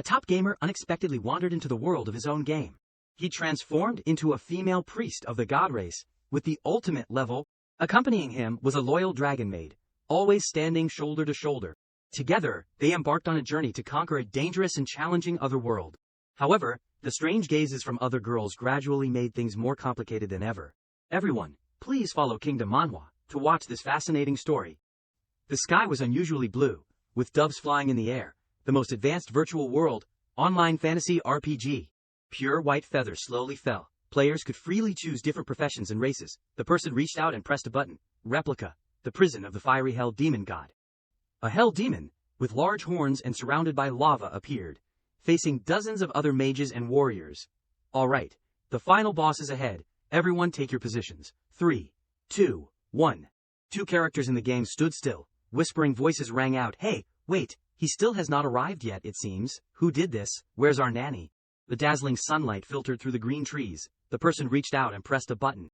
A top gamer unexpectedly wandered into the world of his own game. He transformed into a female priest of the god race, with the ultimate level. Accompanying him was a loyal dragon maid, always standing shoulder to shoulder. Together, they embarked on a journey to conquer a dangerous and challenging other world. However, the strange gazes from other girls gradually made things more complicated than ever. Everyone, please follow Kingdom Manhwa to watch this fascinating story. The sky was unusually blue, with doves flying in the air. The most advanced virtual world, online fantasy RPG. Pure white feathers slowly fell. Players could freely choose different professions and races. The person reached out and pressed a button. Replica, the prison of the fiery hell demon god. A hell demon, with large horns and surrounded by lava, appeared, facing dozens of other mages and warriors. Alright, the final boss is ahead. Everyone take your positions. 3, 2, 1. Two characters in the game stood still. Whispering voices rang out. Hey, wait, he still has not arrived yet, it seems. Who did this? Where's our nanny? The dazzling sunlight filtered through the green trees. The person reached out and pressed a button.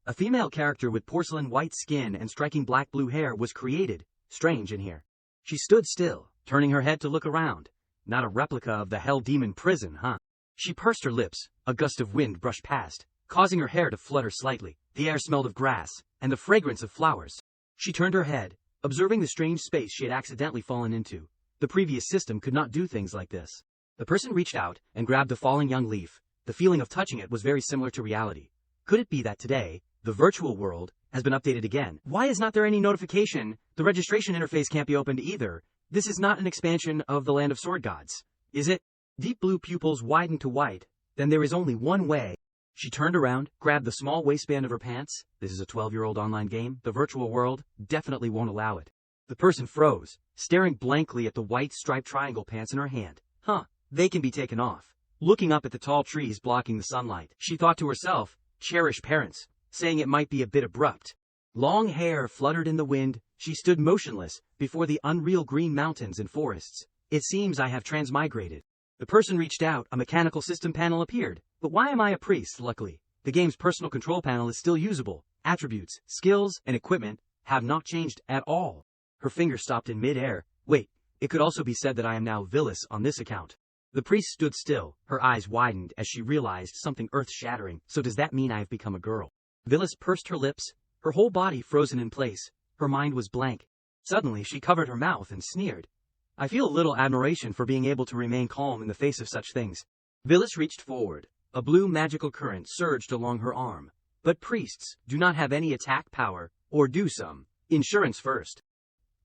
A female character with porcelain white skin and striking black-blue hair was created. Strange in here. She stood still, turning her head to look around. Not a replica of the hell demon prison, huh? She pursed her lips. A gust of wind brushed past, causing her hair to flutter slightly. The air smelled of grass and the fragrance of flowers. She turned her head, observing the strange space she had accidentally fallen into. The previous system could not do things like this. The person reached out and grabbed a falling young leaf. The feeling of touching it was very similar to reality. Could it be that today, the virtual world has been updated again? Why is not there any notification? The registration interface can't be opened either. This is not an expansion of the Land of Sword Gods, is it? Deep blue pupils widened to white. Then there is only one way. She turned around, grabbed the small waistband of her pants. This is a 12-year-old online game. The virtual world definitely won't allow it. The person froze, staring blankly at the white striped triangle pants in her hand. Huh, they can be taken off. Looking up at the tall trees blocking the sunlight, she thought to herself, cherish parents, saying it might be a bit abrupt. Long hair fluttered in the wind. She stood motionless before the unreal green mountains and forests. It seems I have transmigrated. The person reached out. A mechanical system panel appeared. But why am I a priest? Luckily, the game's personal control panel is still usable. Attributes, skills, and equipment have not changed at all. Her finger stopped in mid-air. Wait, it could also be said that I am now Villas on this account. The priest stood still. Her eyes widened as she realized something earth-shattering. So does that mean I have become a girl? Villas pursed her lips, her whole body frozen in place. Her mind was blank. Suddenly she covered her mouth and sneered. I feel a little admiration for being able to remain calm in the face of such things. Villas reached forward. A blue magical current surged along her arm. But priests do not have any attack power, or do some. Insurance first.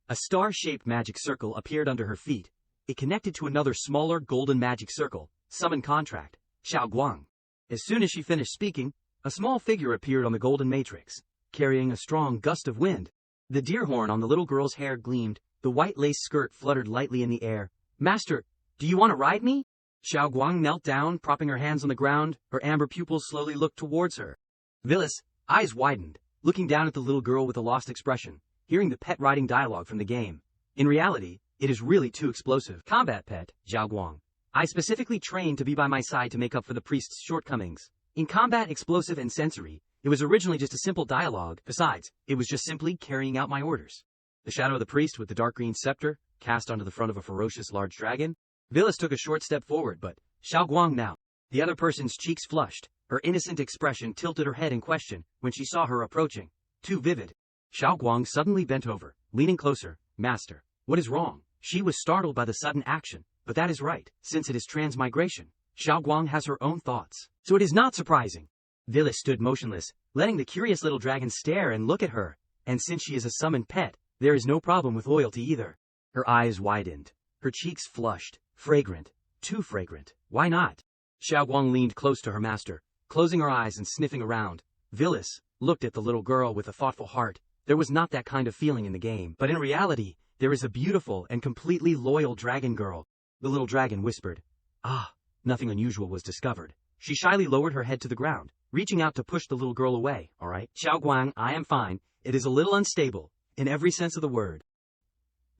A star-shaped magic circle appeared under her feet. It connected to another smaller golden magic circle. Summon contract. Xiao Guang. As soon as she finished speaking, a small figure appeared on the golden matrix, carrying a strong gust of wind. The deer horn on the little girl's hair gleamed. The white lace skirt fluttered lightly in the air. Master, do you want to ride me? Xiao Guang knelt down, propping her hands on the ground. Her amber pupils slowly looked towards her. Villas, eyes widened, looking down at the little girl with a lost expression, hearing the pet riding dialogue from the game. In reality, it is really too explosive. Combat pet, Xiao Guang. I specifically trained to be by my side to make up for the priest's shortcomings. In combat, explosive and sensory, it was originally just a simple dialogue. Besides, it was just simply carrying out my orders. The shadow of the priest with the dark green scepter, cast onto the front of a ferocious large dragon. Villas took a short step forward, but Xiao Guang now. The other person's cheeks flushed. Her innocent expression tilted her head in question when she saw her approaching. Too vivid. Xiao Guang suddenly bent over, leaning closer. Master, what is wrong? She was startled by the sudden action, but that is right, since it is transmigration. Xiao Guang has her own thoughts, so it is not surprising. Villas stood motionless, letting the curious little dragon stare and look at her, and since she is a summoned pet, there is no problem with loyalty either. Her eyes widened. Her cheeks flushed. Fragrant. Too fragrant. Why not? Xiao Guang leaned close to her master, closing her eyes and sniffing around. Villas looked at the little girl with a thoughtful heart. There was not that kind of feeling in the game, but in reality, there is a beautiful and completely loyal dragon girl. The little dragon whispered. Ah, nothing unusual was discovered. She shyly lowered her head to the ground, reaching out to push the little girl away. All right, Xiao Guang, I am fine. It is a little unstable, in every sense of the word.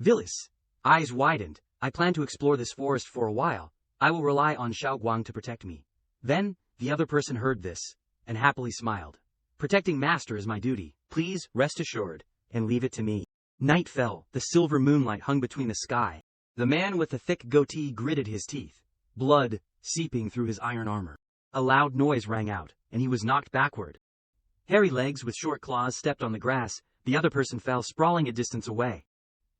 Villas, eyes widened. I plan to explore this forest for a while. I will rely on Xiao Guang to protect me. Then, the other person heard this, and happily smiled. Protecting Master is my duty. Please, rest assured, and leave it to me. Night fell. The silver moonlight hung between the sky. The man with the thick goatee gritted his teeth, blood seeping through his iron armor. A loud noise rang out, and he was knocked backward. Hairy legs with short claws stepped on the grass, the other person fell sprawling a distance away.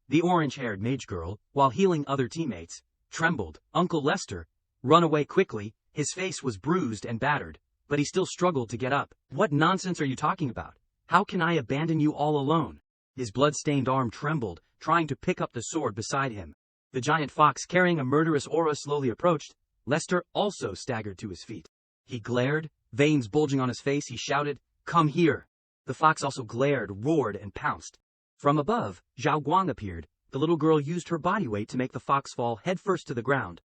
The orange-haired mage girl, while healing other teammates, trembled. Uncle Lester, run away quickly, his face was bruised and battered, but he still struggled to get up. What nonsense are you talking about? How can I abandon you all alone? His blood-stained arm trembled, trying to pick up the sword beside him. The giant fox carrying a murderous aura slowly approached. Lester also staggered to his feet. He glared, veins bulging on his face. He shouted, "Come here!" The fox also glared, roared, and pounced. From above, Zhao Guang appeared. The little girl used her body weight to make the fox fall headfirst to the ground.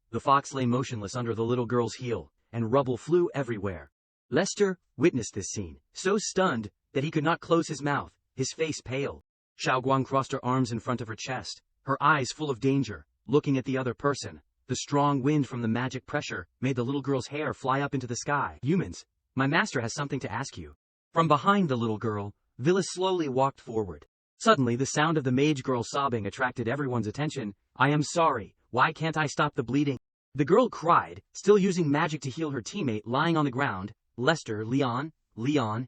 The fox lay motionless under the little girl's heel, and rubble flew everywhere. Lester witnessed this scene, so stunned that he could not close his mouth, his face pale. Zhao Guang crossed her arms in front of her chest, her eyes full of danger, looking at the other person. The strong wind from the magic pressure made the little girl's hair fly up into the sky. "Humans, my master has something to ask you." From behind the little girl, Villas slowly walked forward. Suddenly, the sound of the mage girl sobbing attracted everyone's attention. "I am sorry, why can't I stop the bleeding?" The girl cried, still using magic to heal her teammate lying on the ground. "Lester, Leon,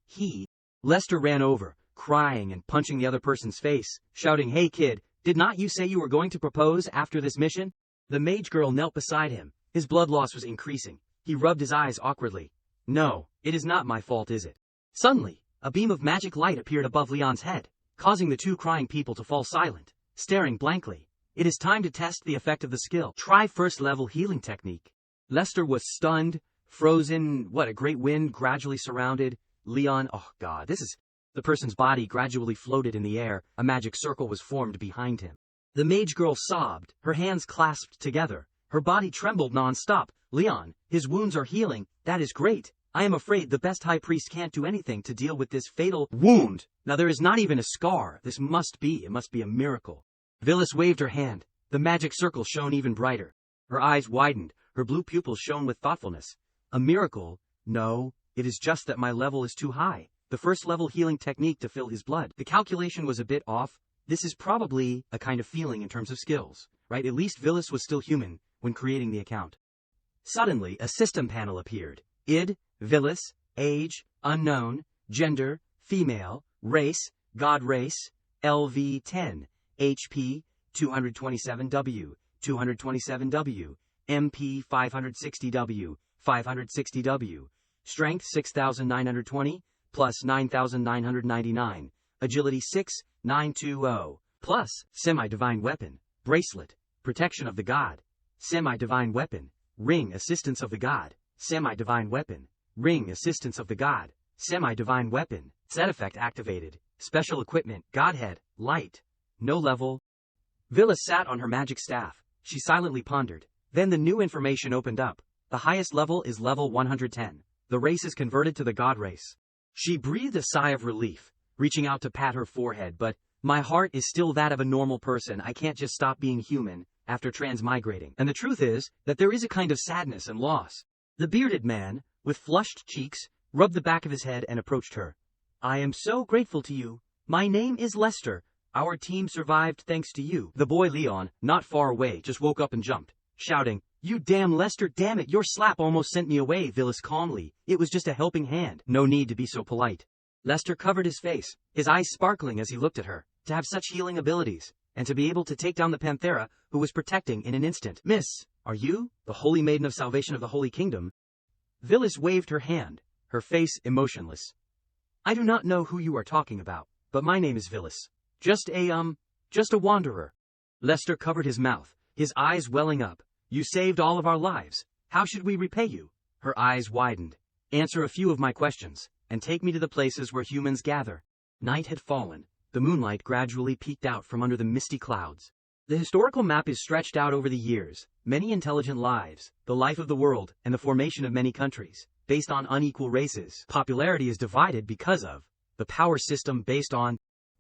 he." Lester ran over, crying and punching the other person's face, shouting, "Hey kid, did not you say you were going to propose after this mission?" The mage girl knelt beside him. His blood loss was increasing. He rubbed his eyes awkwardly. "No, it is not my fault, is it?" Suddenly, a beam of magic light appeared above Leon's head, causing the two crying people to fall silent, staring blankly. "It is time to test the effect of the skill. Try first-level healing technique." Lester was stunned, frozen. What a great wind gradually surrounded Leon. Oh God, this is... The person's body gradually floated in the air. A magic circle was formed behind him. The mage girl sobbed, her hands clasped together. Her body trembled non-stop. "Leon, his wounds are healing. That is great. I am afraid the best high priest can't do anything to deal with this fatal wound. Now there is not even a scar. It must be a miracle." Villas waved her hand. The magic circle shone even brighter. Her eyes widened, her blue pupils shone with thoughtfulness. "A miracle? No, it is just that my level is too high. The first level healing technique to fill his blood. The calculation was a bit off. This is probably a kind of feeling in terms of skills, right? At least Villas was still human when creating the account." Suddenly, a system panel appeared. ID, Villas, age, unknown, gender, female, race, god race, LV10, HP, 227W, 227W, MP 560W, 560W, strength 6920, plus 9999, agility 6, 920, plus semi-divine weapon, bracelet, protection of the god, semi-divine weapon, ring, assistance of the god, semi-divine weapon, ring, assistance of the god, semi-divine weapon, set effect activated, special equipment, godhead, light, no level. Villas sat on her magic staff. She silently pondered. Then the new information opened up. The highest level is level 110. The race is converted to the god race. She breathed a sigh of relief, reaching out to pat her forehead, but my heart is still that of a normal person. I can't just stop being human after transmigrating. And the truth is that there is a kind of sadness and loss. The bearded man, with flushed cheeks, rubbed the back of his head and approached her. "I am so grateful to you. My name is Lester. Our team survived thanks to you." The boy Leon, not far away, just woke up and jumped, shouting, "You damn Lester, damn it, your slap almost sent me away." Villas calmly, "It was just a helping hand. No need to be so polite." Lester covered his face, his eyes sparkling as he looked at her. To have such healing abilities, and to be able to take down the Panthera, who was protecting in an instant. "Miss, are you the Holy Maiden of Salvation of the Holy Kingdom?" Villas waved her hand, her face emotionless. "I do not know who you are talking about, but my name is Villas. Just a wanderer." Lester covered his mouth, his eyes welling up. "You saved all of our lives. How should we repay you?" Her eyes widened. "Answer a few of my questions, and take me to the places where humans gather." Night had fallen. The moonlight gradually peeked out from under the misty clouds. The historical map is stretched out over the years, many intelligent lives, the life of the world, and the formation of many countries, based on unequal races. Popularity is divided because of the power system based on.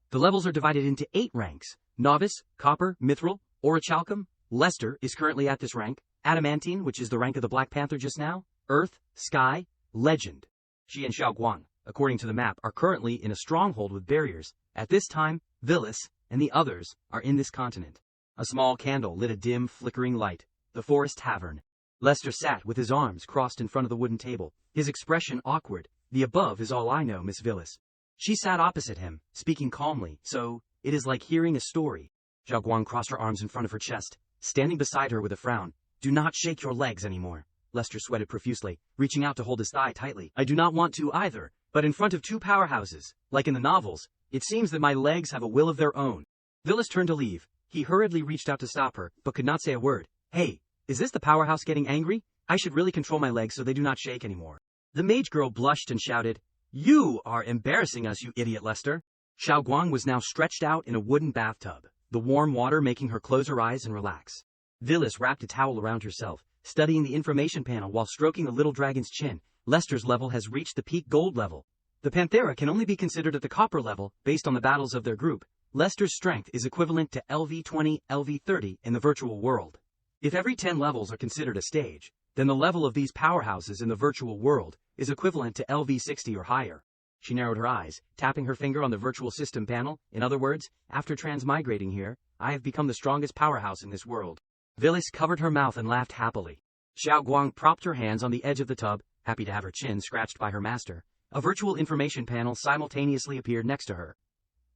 The levels are divided into 8 ranks: Novice, Copper, Mithril, Orichalcum. Lester is currently at this rank. Adamantine, which is the rank of the Black Panther just now. Earth, Sky, Legend. She and Xiaoguang, according to the map, are currently in a stronghold with barriers. At this time, Villas and the others are in this continent. A small candle lit a dim, flickering light. The Forest Tavern. Lester sat with his arms crossed in front of the wooden table, his expression awkward. The above is all I know, Miss Villas. She sat opposite him, speaking calmly, so it is like hearing a story. Xiao Guang crossed her arms in front of her chest, standing beside her with a frown. Do not shake your legs anymore. Lester sweated profusely, reaching out to hold his thigh tightly. I do not want to either, but in front of two powerhouses, like in the novels, it seems that my legs have a will of their own. Villas turned to leave. He hurriedly reached out to stop her, but could not say a word. Hey, is this the powerhouse getting angry? I should really control my legs so they do not shake anymore. The mage girl blushed and shouted, You are embarrassing us, you idiot, Lester. Xiao Guang was now stretched out in a wooden bathtub, the warm water making her close her eyes and relax. Villas wrapped a towel around herself, studying the information panel while stroking the little dragon's chin. Lester's level has reached the peak gold level. The Panthera can only be considered at the copper level, based on the battles of their group. Lester's strength is equivalent to LV20, LV30 in the virtual world. If every 10 levels are considered a stage, then the level of these powerhouses in the virtual world is equivalent to LV60 or higher. She narrowed her eyes, tapping her finger on the virtual system panel. In other words, after transmigrating here, I have become the strongest powerhouse in this world. Villas covered her mouth and laughed happily. Xiao Guang propped her hands on the edge of the tub, happy to have her chin scratched by her master. A virtual information panel simultaneously appeared next to her.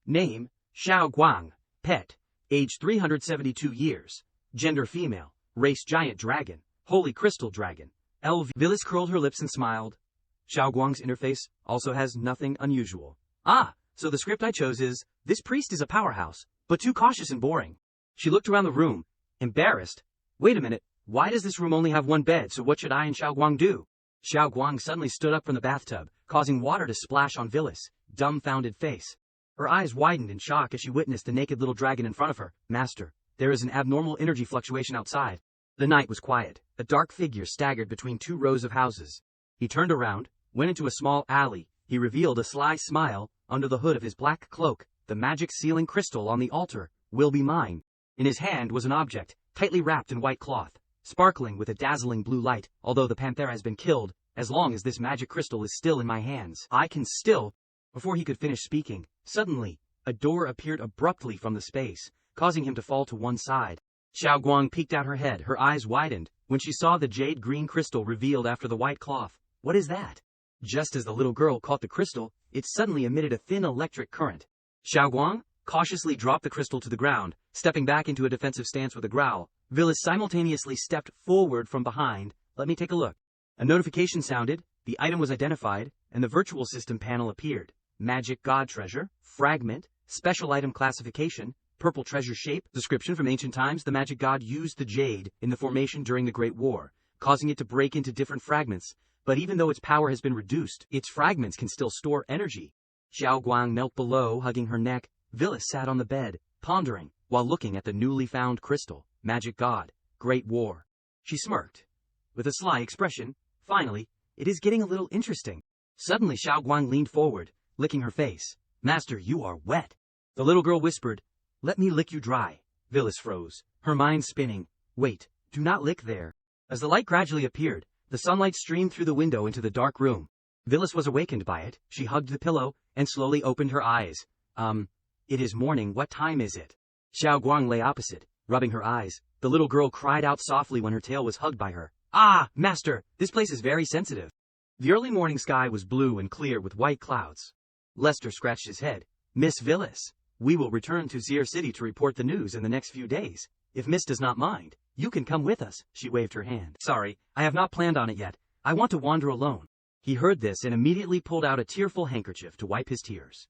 Name, Xiao Guang. Pet, age 372 years. Gender female. Race giant dragon. Holy crystal dragon. LV. Villas curled her lips and smiled. Xiao Guang's interface also has nothing unusual. Ah, so the script I chose is, this priest is a powerhouse, but too cautious and boring. She looked around the room, embarrassed. Wait a minute, why does this room only have one bed, so what should I and Xiao Guang do? Xiao Guang suddenly stood up from the bathtub, causing water to splash on Villas' dumbfounded face. Her eyes widened in shock as she witnessed the naked little dragon in front of her. Master, there is an abnormal energy fluctuation outside. The night was quiet. A dark figure staggered between two rows of houses. He turned around, went into a small alley. He revealed a sly smile under the hood of his black cloak. The magic sealing crystal on the altar will be mine. In his hand was an object, tightly wrapped in white cloth, sparkling with a dazzling blue light. Although the Panthera has been killed, as long as this magic crystal is still in my hands, I can still... Before he could finish speaking, suddenly, a door appeared abruptly from the space, causing him to fall to one side. Xiao Guang peeked out her head, her eyes widened, when she saw the jade green crystal revealed after the white cloth. What is that? Just as the little girl caught the crystal, it suddenly emitted a thin electric current. Xiao Guang cautiously dropped the crystal to the ground, stepping back into a defensive stance with a growl. Villas simultaneously stepped forward from behind. Let me take a look. A notification sounded, the item was identified, and the virtual system panel appeared. Magic God Treasure, Fragment, Special Item Classification, Purple Treasure Shape. Description from ancient times. The magic god used the jade in the formation during the Great War, causing it to break into different fragments. But even though its power has been reduced, its fragments can still store energy. Xiao Guang knelt below, hugging her neck. Villas sat on the bed, pondering, while looking at the newly found crystal. Magic God, Great War. She smirked, with a sly expression. Finally, it is getting a little interesting. Suddenly Xiao Guang leaned forward, licking her face. Master, you are wet. The little girl whispered, Let me lick you dry. Villas froze, her mind spinning. Wait, do not lick there. As the light gradually appeared, the sunlight streamed through the window into the dark room. Villas was awakened by it. She hugged the pillow, and slowly opened her eyes. It is morning, what time is it? Xiao Guang lay opposite, rubbing her eyes. The little girl cried out softly when her tail was hugged by her. Ah, master, this place is very sensitive. The early morning sky was blue and clear with white clouds. Lester scratched his head. Miss Villas, we will return to Zier City to report the news in the next few days. If Miss does not mind, you can come with us. She waved her hand. Sorry, I have not planned on it yet. I want to wander alone. He heard this and immediately pulled out a tearful handkerchief to wipe his tears.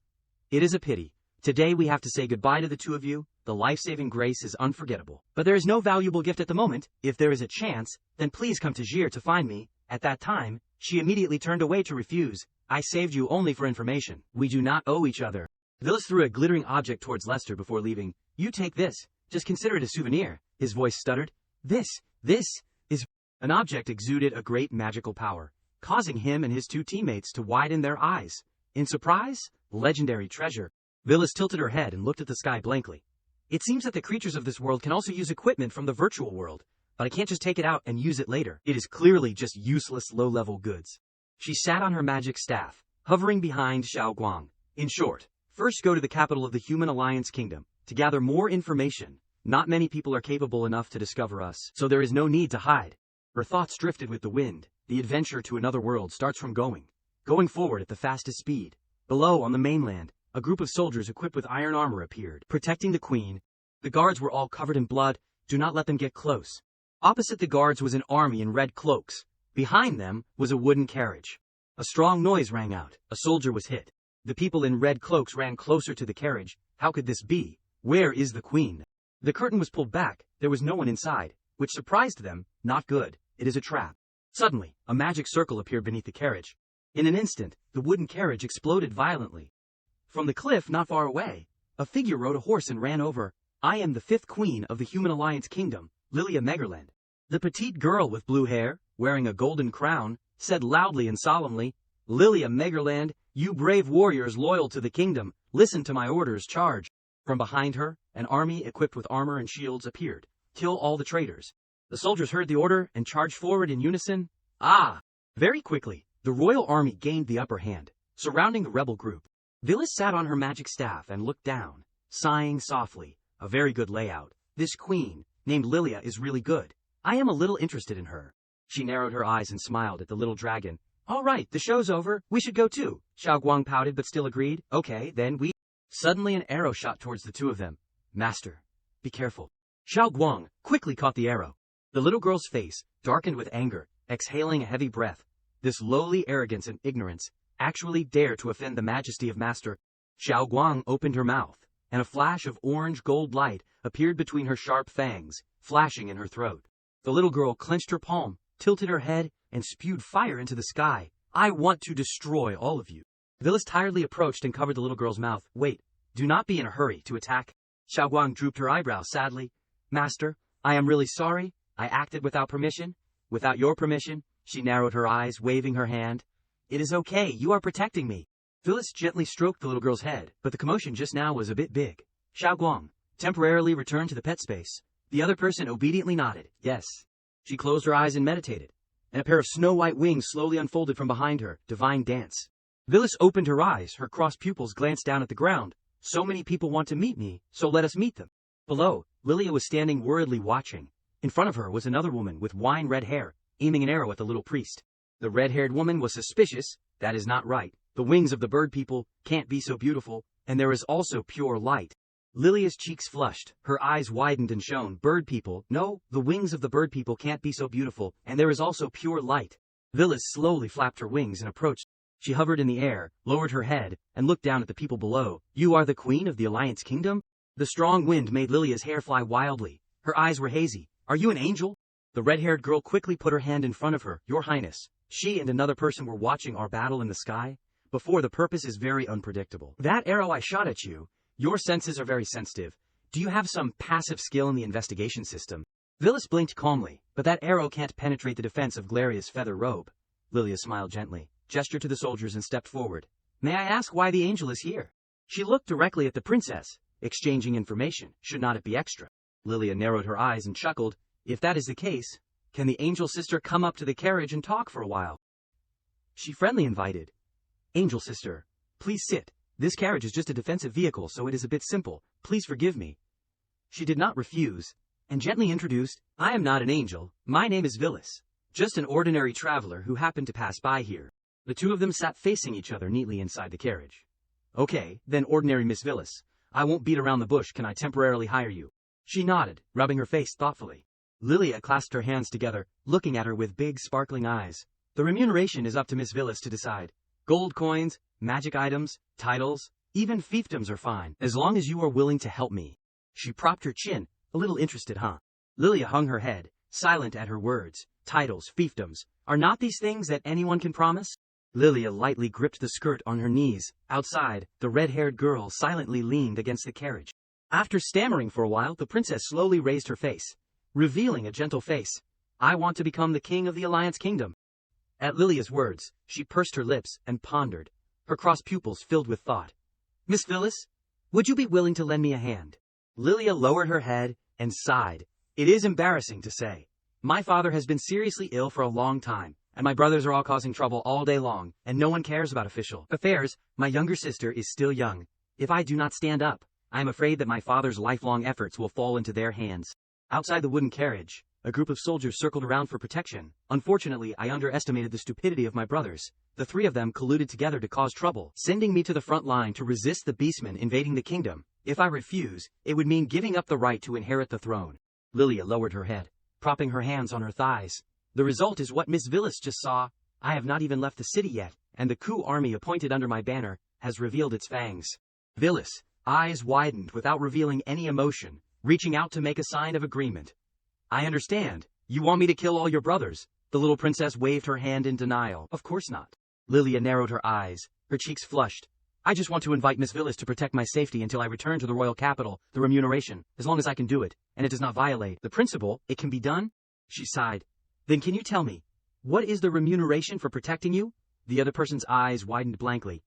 It is a pity. Today we have to say goodbye to the two of you. The life-saving grace is unforgettable. But there is no valuable gift at the moment. If there is a chance, then please come to Zier to find me. At that time, she immediately turned away to refuse. I saved you only for information. We do not owe each other. Villas threw a glittering object towards Lester before leaving. You take this. Just consider it a souvenir. His voice stuttered. This is... An object exuded a great magical power, causing him and his two teammates to widen their eyes. In surprise, legendary treasure. Villas tilted her head and looked at the sky blankly. It seems that the creatures of this world can also use equipment from the virtual world, but I can't just take it out and use it later. It is clearly just useless low-level goods. She sat on her magic staff, hovering behind Xiao Guang. In short, first go to the capital of the Human Alliance Kingdom to gather more information. Not many people are capable enough to discover us, so there is no need to hide. Her thoughts drifted with the wind. The adventure to another world starts from going forward at the fastest speed. Below, on the mainland, a group of soldiers equipped with iron armor appeared, protecting the queen. The guards were all covered in blood. Do not let them get close. Opposite the guards was an army in red cloaks. Behind them was a wooden carriage. A strong noise rang out. A soldier was hit. The people in red cloaks ran closer to the carriage. How could this be? Where is the queen? The curtain was pulled back. There was no one inside, which surprised them. Not good. It is a trap. Suddenly, a magic circle appeared beneath the carriage. In an instant, the wooden carriage exploded violently. From the cliff not far away, a figure rode a horse and ran over. I am the 5th queen of the Human Alliance Kingdom, Lilia Megerland. The petite girl with blue hair, wearing a golden crown, said loudly and solemnly, Lilia Megerland, you brave warriors loyal to the kingdom, listen to my orders, charge. From behind her, an army equipped with armor and shields appeared. Kill all the traitors. The soldiers heard the order and charged forward in unison. Very quickly, the royal army gained the upper hand, surrounding the rebel group. Phyllis sat on her magic staff and looked down, sighing softly. A very good layout. This queen, named Lilia, is really good. I am a little interested in her. She narrowed her eyes and smiled at the little dragon. All right, the show's over. We should go too. Xiao Guang pouted but still agreed. Okay, then we... Suddenly an arrow shot towards the two of them. Master, be careful. Xiao Guang quickly caught the arrow. The little girl's face darkened with anger, exhaling a heavy breath. This lowly arrogance and ignorance actually dared to offend the majesty of Master. Xiao Guang opened her mouth, and a flash of orange-gold light appeared between her sharp fangs, flashing in her throat. The little girl clenched her palm, tilted her head, and spewed fire into the sky. I want to destroy all of you. Phyllis tiredly approached and covered the little girl's mouth. Wait, do not be in a hurry to attack. Xiao Guang drooped her eyebrows sadly. Master, I am really sorry. I acted without permission. Without your permission. She narrowed her eyes, waving her hand. It is okay, you are protecting me. Phyllis gently stroked the little girl's head, but the commotion just now was a bit big. Xiao Guang temporarily returned to the pet space. The other person obediently nodded. Yes. She closed her eyes and meditated, and a pair of snow-white wings slowly unfolded from behind her. Divine dance. Phyllis opened her eyes. Her crossed pupils glanced down at the ground. So many people want to meet me, so let us meet them. Below, Lilia was standing worriedly watching. In front of her was another woman with wine-red hair, aiming an arrow at the little priest. The red-haired woman was suspicious. That is not right. The wings of the bird people can't be so beautiful, and there is also pure light. Lilia's cheeks flushed, her eyes widened and shone. Bird people, no, the wings of the bird people can't be so beautiful, and there is also pure light. Phyllis slowly flapped her wings and approached. She hovered in the air, lowered her head, and looked down at the people below. You are the queen of the Alliance Kingdom? The strong wind made Lilia's hair fly wildly. Her eyes were hazy. Are you an angel? The red-haired girl quickly put her hand in front of her. Your Highness, she and another person were watching our battle in the sky. Before, the purpose is very unpredictable. That arrow I shot at you, your senses are very sensitive. Do you have some passive skill in the investigation system? Phyllis blinked calmly, but that arrow can't penetrate the defense of Glaria's feather robe. Lilia smiled gently, gestured to the soldiers and stepped forward. May I ask why the angel is here? She looked directly at the princess. Exchanging information, should not it be extra? Lilia narrowed her eyes and chuckled. If that is the case, can the angel sister come up to the carriage and talk for a while? She friendly invited. Angel sister, please sit. This carriage is just a defensive vehicle, so it is a bit simple. Please forgive me. She did not refuse, and gently introduced, I am not an angel. My name is Phyllis. Just an ordinary traveler who happened to pass by here. The two of them sat facing each other neatly inside the carriage. Okay, then ordinary Miss Phyllis. I won't beat around the bush. Can I temporarily hire you? She nodded, rubbing her face thoughtfully. Lilia clasped her hands together, looking at her with big sparkling eyes. The remuneration is up to Miss Phyllis to decide. Gold coins, magic items, titles, even fiefdoms are fine, as long as you are willing to help me. She propped her chin, a little interested, huh? Lilia hung her head, silent at her words. Titles, fiefdoms, are not these things that anyone can promise? Lilia lightly gripped the skirt on her knees. Outside, the red-haired girl silently leaned against the carriage. After stammering for a while, the princess slowly raised her face, revealing a gentle face. I want to become the king of the Alliance Kingdom. At Lilia's words, she pursed her lips and pondered, her crossed pupils filled with thought. Miss Phyllis, would you be willing to lend me a hand? Lilia lowered her head and sighed. It is embarrassing to say. My father has been seriously ill for a long time, and my brothers are all causing trouble all day long, and no one cares about official affairs. My younger sister is still young. If I do not stand up, I am afraid that my father's lifelong efforts will fall into their hands. Outside the wooden carriage, a group of soldiers circled around for protection. Unfortunately, I underestimated the stupidity of my brothers. The three of them colluded together to cause trouble, sending me to the front line to resist the beastmen invading the kingdom. If I refuse, it would mean giving up the right to inherit the throne. Lilia lowered her head, propping her hands on her thighs. The result is what Miss Villas just saw. I have not even left the city yet, and the coup army appointed under my banner has revealed its fangs. Villas, eyes widened without revealing any emotion, reaching out to make a sign of agreement. I understand. You want me to kill all your brothers? The little princess waved her hand in denial. Of course not. Lilia narrowed her eyes, her cheeks flushed. I just want to invite Miss Villas to protect my safety until I return to the royal capital, the remuneration, as long as I can do it, and it does not violate the principle, it can be done? She sighed. Then can you tell me, what is the remuneration for protecting you? The other person's eyes widened blankly.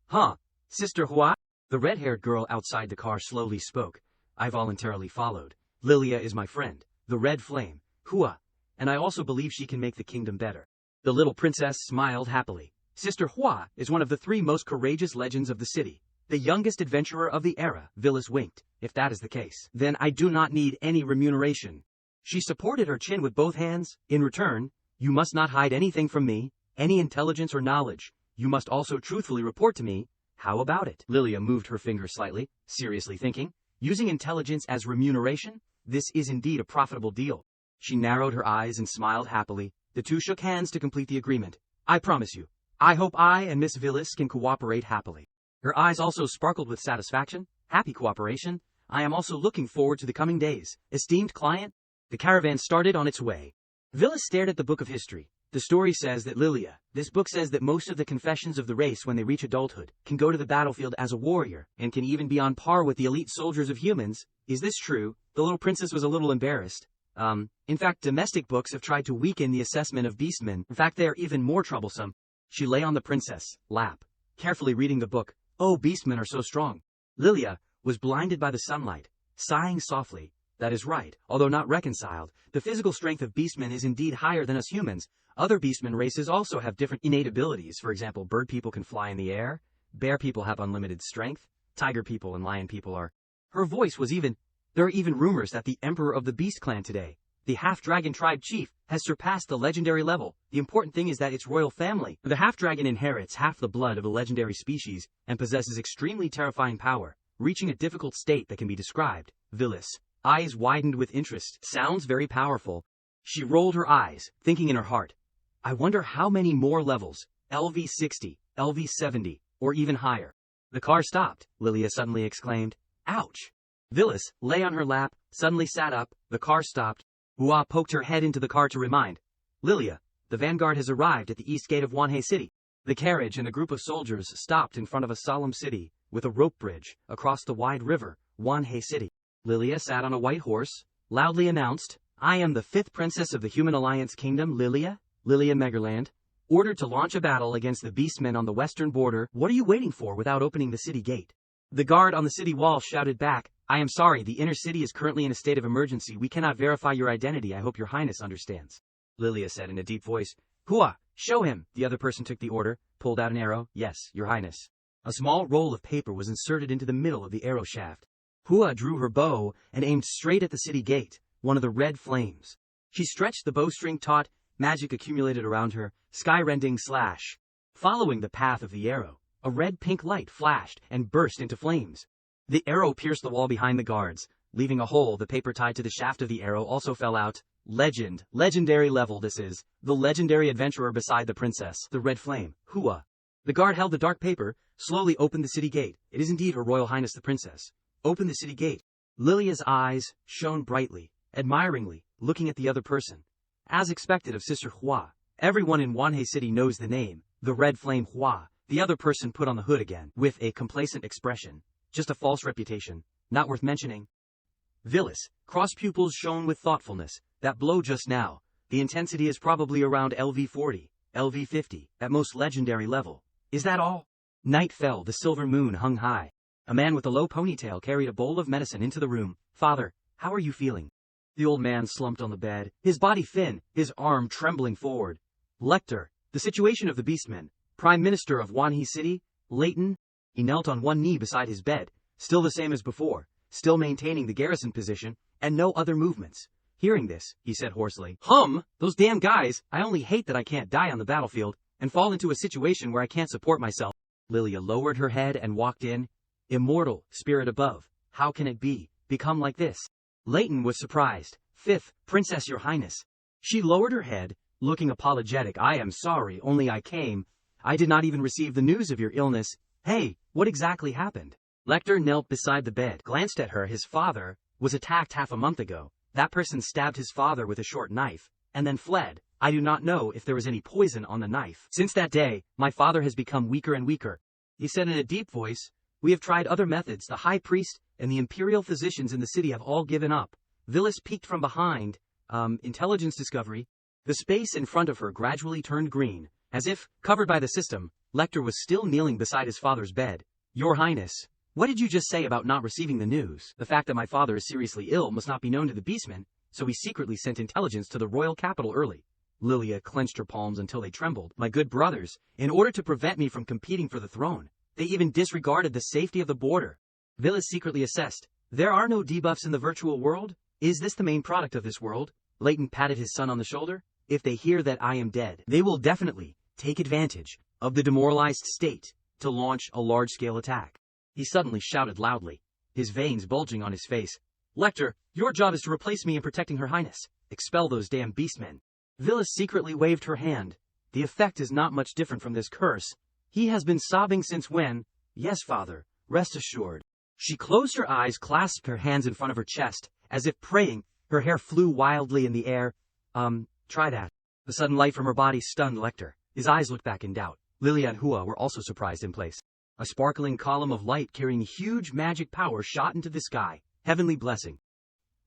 Huh, Sister Hua? The red-haired girl outside the car slowly spoke. I voluntarily followed. Lilia is my friend, the Red Flame, Hua, and I also believe she can make the kingdom better. The little princess smiled happily. Sister Hua is one of the three most courageous legends of the city, the youngest adventurer of the era. Villas winked. If that is the case, then I do not need any remuneration. She supported her chin with both hands. In return, you must not hide anything from me, any intelligence or knowledge. You must also truthfully report to me. How about it? Lilia moved her finger slightly, seriously thinking. Using intelligence as remuneration? This is indeed a profitable deal. She narrowed her eyes and smiled happily. The two shook hands to complete the agreement. I promise you. I hope I and Miss Villas can cooperate happily. Her eyes also sparkled with satisfaction. Happy cooperation. I am also looking forward to the coming days. Esteemed client. The caravan started on its way. Villas stared at the book of history. The story says that Lilia, this book says that most of the confessions of the race when they reach adulthood, can go to the battlefield as a warrior, and can even be on par with the elite soldiers of humans. Is this true? The little princess was a little embarrassed. In fact, domestic books have tried to weaken the assessment of beastmen. In fact, they are even more troublesome. She lay on the princess' lap, carefully reading the book. Oh, beastmen are so strong. Lilia was blinded by the sunlight, sighing softly. That is right, although not reconciled. The physical strength of beastmen is indeed higher than us humans. Other beastmen races also have different innate abilities. For example, bird people can fly in the air, bear people have unlimited strength, tiger people and lion people are. Her voice was even. There are even rumors that the emperor of the beast clan today, the half-dragon tribe chief, has surpassed the legendary level. The important thing is that it's royal family. The half-dragon inherits half the blood of a legendary species and possesses extremely terrifying power, reaching a difficult state that can be described. Villas, eyes widened with interest. Sounds very powerful. She rolled her eyes, thinking in her heart. I wonder how many more levels, LV 60, LV 70, or even higher. The car stopped, Lilia suddenly exclaimed. Ouch! Villas lay on her lap, suddenly sat up. The car stopped. Hua poked her head into the car to remind. Lilia, the vanguard has arrived at the east gate of Wanhei City. The carriage and a group of soldiers stopped in front of a solemn city, with a rope bridge, across the wide river, Wanhei City. Lilia sat on a white horse, loudly announced, I am the 5th princess of the Human Alliance Kingdom, Lilia Megerland, ordered to launch a battle against the beastmen on the western border. What are you waiting for without opening the city gate? The guard on the city wall shouted back, I am sorry, the inner city is currently in a state of emergency. We cannot verify your identity. I hope your highness understands. Lilia said in a deep voice. Hua, show him. The other person took the order, pulled out an arrow. Yes, your highness. A small roll of paper was inserted into the middle of the arrow shaft. Hua drew her bow and aimed straight at the city gate, one of the red flames. She stretched the bowstring taut, magic accumulated around her, sky-rending slash. Following the path of the arrow, a red-pink light flashed and burst into flames. The arrow pierced the wall behind the guards, leaving a hole. The paper tied to the shaft of the arrow also fell out. Legendary level this is. The legendary adventurer beside the princess, the red flame, Hua. The guard held the dark paper, slowly opened the city gate. It is indeed Her Royal Highness the Princess. Open the city gate. Lilia's eyes shone brightly, admiringly, looking at the other person. As expected of Sister Hua, everyone in Wanhei City knows the name, the red flame Hua. The other person put on the hood again, with a complacent expression. Just a false reputation, not worth mentioning. Villas, cross pupils shone with thoughtfulness. That blow just now, the intensity is probably around LV 40, LV 50, at most legendary level. Is that all? Night fell, the silver moon hung high. A man with a low ponytail carried a bowl of medicine into the room. Father, how are you feeling? The old man slumped on the bed, his body thin, his arm trembling forward. Lector, the situation of the beastmen, Prime Minister of Wanhei City, Leighton. He knelt on one knee beside his bed, Still the same as before, still maintaining the garrison position, and no other movements. Hearing this, he said hoarsely, those damn guys, I only hate that I can't die on the battlefield, and fall into a situation where I can't support myself. Lilia lowered her head and walked in. Immortal, spirit above, how can it be, become like this? Leighton was surprised. Fifth, Princess, your highness. She lowered her head, looking apologetic. I am sorry, only I did not even receive the news of your illness. Hey, what exactly happened? Lecter knelt beside the bed, glanced at her. His father was attacked half a month ago. That person stabbed his father with a short knife, and then fled. I do not know if there was any poison on the knife. Since that day, my father has become weaker and weaker. He said in a deep voice, we have tried other methods. The high priest and the imperial physicians in the city have all given up. Villis peeked from behind. Intelligence discovery. The space in front of her gradually turned green, as if, covered by the system. Lecter was still kneeling beside his father's bed. Your Highness, what did you just say about not receiving the news? The fact that my father is seriously ill must not be known to the beastmen, so he secretly sent intelligence to the royal capital early. Lilia clenched her palms until they trembled. My good brothers, in order to prevent me from competing for the throne, they even disregarded the safety of the border. Villis secretly assessed, there are no debuffs in the virtual world? Is this the main product of this world? Leighton patted his son on the shoulder. If they hear that I am dead, they will definitely take advantage of the demoralized state to launch a large-scale attack. He suddenly shouted loudly, his veins bulging on his face. Lecter, your job is to replace me in protecting Her Highness. Expel those damn beastmen. Villis secretly waved her hand. The effect is not much different from this curse. He has been sobbing since when? Yes, father, rest assured. She closed her eyes, clasped her hands in front of her chest, as if praying. Her hair flew wildly in the air. Try that. The sudden light from her body stunned Lecter. His eyes looked back in doubt. Lilia and Hua were also surprised in place. A sparkling column of light carrying huge magic power shot into the sky. Heavenly blessing.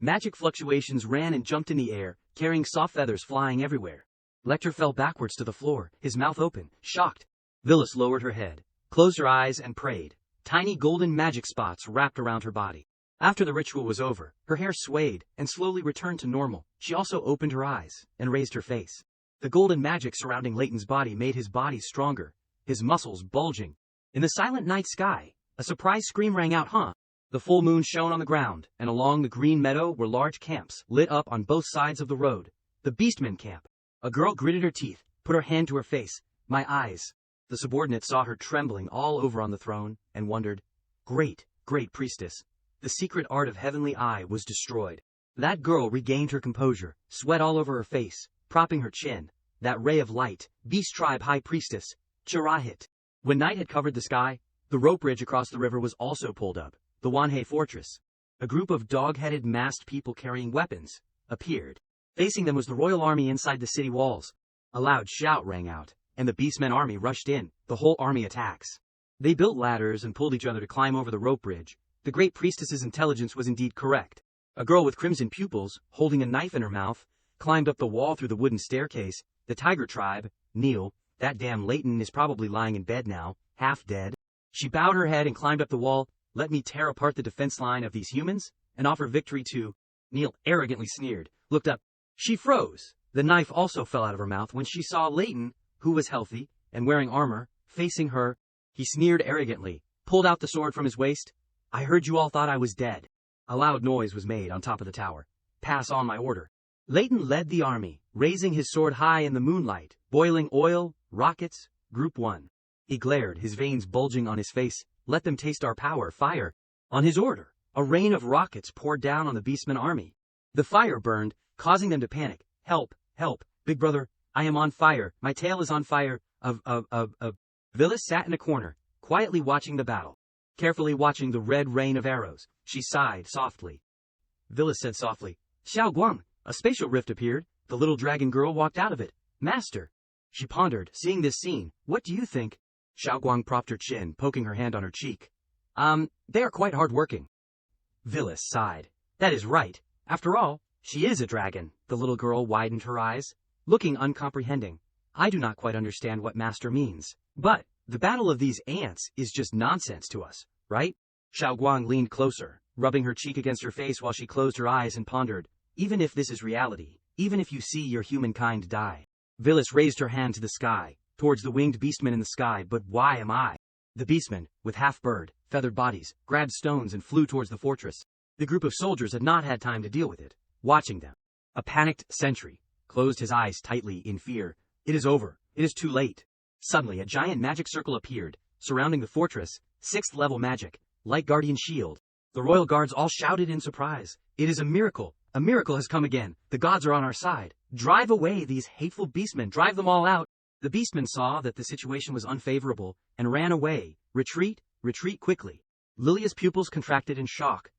Magic fluctuations ran and jumped in the air, carrying soft feathers flying everywhere. Lecter fell backwards to the floor, his mouth open, shocked. Villis lowered her head, closed her eyes and prayed. Tiny golden magic spots wrapped around her body. After the ritual was over, her hair swayed and slowly returned to normal. She also opened her eyes and raised her face. The golden magic surrounding Leighton's body made his body stronger, his muscles bulging. In the silent night sky, a surprise scream rang out, The full moon shone on the ground, and along the green meadow were large camps, lit up on both sides of the road. The Beastmen camp. A girl gritted her teeth, put her hand to her face. My eyes. The subordinate saw her trembling all over on the throne, and wondered, Great, great priestess. The secret art of heavenly eye was destroyed. That girl regained her composure, sweat all over her face, propping her chin. That ray of light, Beast Tribe High Priestess, Chirahit. When night had covered the sky, the rope bridge across the river was also pulled up. The Wanhei Fortress. A group of dog-headed masked people carrying weapons appeared. Facing them was the royal army inside the city walls. A loud shout rang out, and the Beastmen army rushed in. The whole army attacks. They built ladders and pulled each other to climb over the rope bridge. The great priestess's intelligence was indeed correct. A girl with crimson pupils, holding a knife in her mouth, climbed up the wall through the wooden staircase. The Tiger Tribe, Neil, that damn Leighton is probably lying in bed now, half dead. She bowed her head and climbed up the wall. Let me tear apart the defense line of these humans and offer victory to... Neil arrogantly sneered, looked up. She froze. The knife also fell out of her mouth when she saw Leighton, who was healthy and wearing armor, facing her. He sneered arrogantly, pulled out the sword from his waist. I heard you all thought I was dead. A loud noise was made on top of the tower. Pass on my order. Leighton led the army, raising his sword high in the moonlight. Boiling oil, rockets, Group 1. He glared, his veins bulging on his face. Let them taste our power, fire. On his order, a rain of rockets poured down on the Beastmen army. The fire burned, causing them to panic. Help, help, big brother, I am on fire, my tail is on fire, Villis sat in a corner, quietly watching the battle. Carefully watching the red rain of arrows, she sighed softly. Villis said softly, Xiao Guang, a spatial rift appeared. The little dragon girl walked out of it. Master. She pondered, seeing this scene. What do you think? Xiao Guang propped her chin, poking her hand on her cheek. They are quite hard-working. Villis sighed. That is right. After all, she is a dragon. The little girl widened her eyes, looking uncomprehending. I do not quite understand what Master means. But, the battle of these ants is just nonsense to us, right? Xiao Guang leaned closer, rubbing her cheek against her face while she closed her eyes and pondered. Even if this is reality, even if you see your humankind die. Villis raised her hand to the sky, towards the winged beastmen in the sky. But why am I? The beastmen, with half-bird, feathered bodies, grabbed stones and flew towards the fortress. The group of soldiers had not had time to deal with it, watching them. A panicked sentry closed his eyes tightly in fear. It is over. It is too late. Suddenly, a giant magic circle appeared, surrounding the fortress, 6th level magic, like guardian shield. The royal guards all shouted in surprise. It is a miracle. A miracle has come again. The gods are on our side. Drive away these hateful beastmen. Drive them all out. The beastmen saw that the situation was unfavorable and ran away. Retreat, retreat quickly. Lilia's pupils contracted in shock.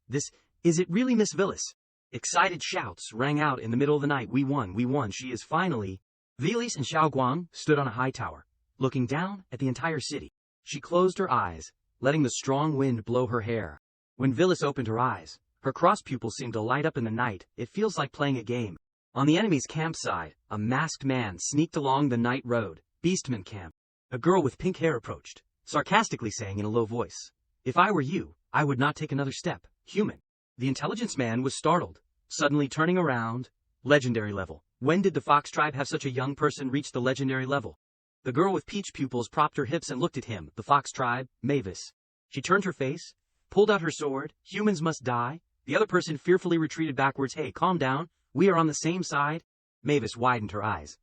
Is it really Miss Villis? Excited shouts rang out in the middle of the night. We won, she is finally. Villis and Xiaoguang stood on a high tower, looking down at the entire city. She closed her eyes, letting the strong wind blow her hair. When Villis opened her eyes, her cross pupils seemed to light up in the night. It feels like playing a game. On the enemy's campsite, a masked man sneaked along the night road. Beastman camp. A girl with pink hair approached, sarcastically saying in a low voice, "If I were you, I would not take another step, human." The intelligence man was startled, suddenly turning around. Legendary level. When did the Fox tribe have such a young person reach the legendary level? The girl with peach pupils propped her hips and looked at him. The Fox tribe, Mavis. She turned her face, pulled out her sword. Humans must die. The other person fearfully retreated backwards. Hey, calm down. We are on the same side. Mavis widened her eyes.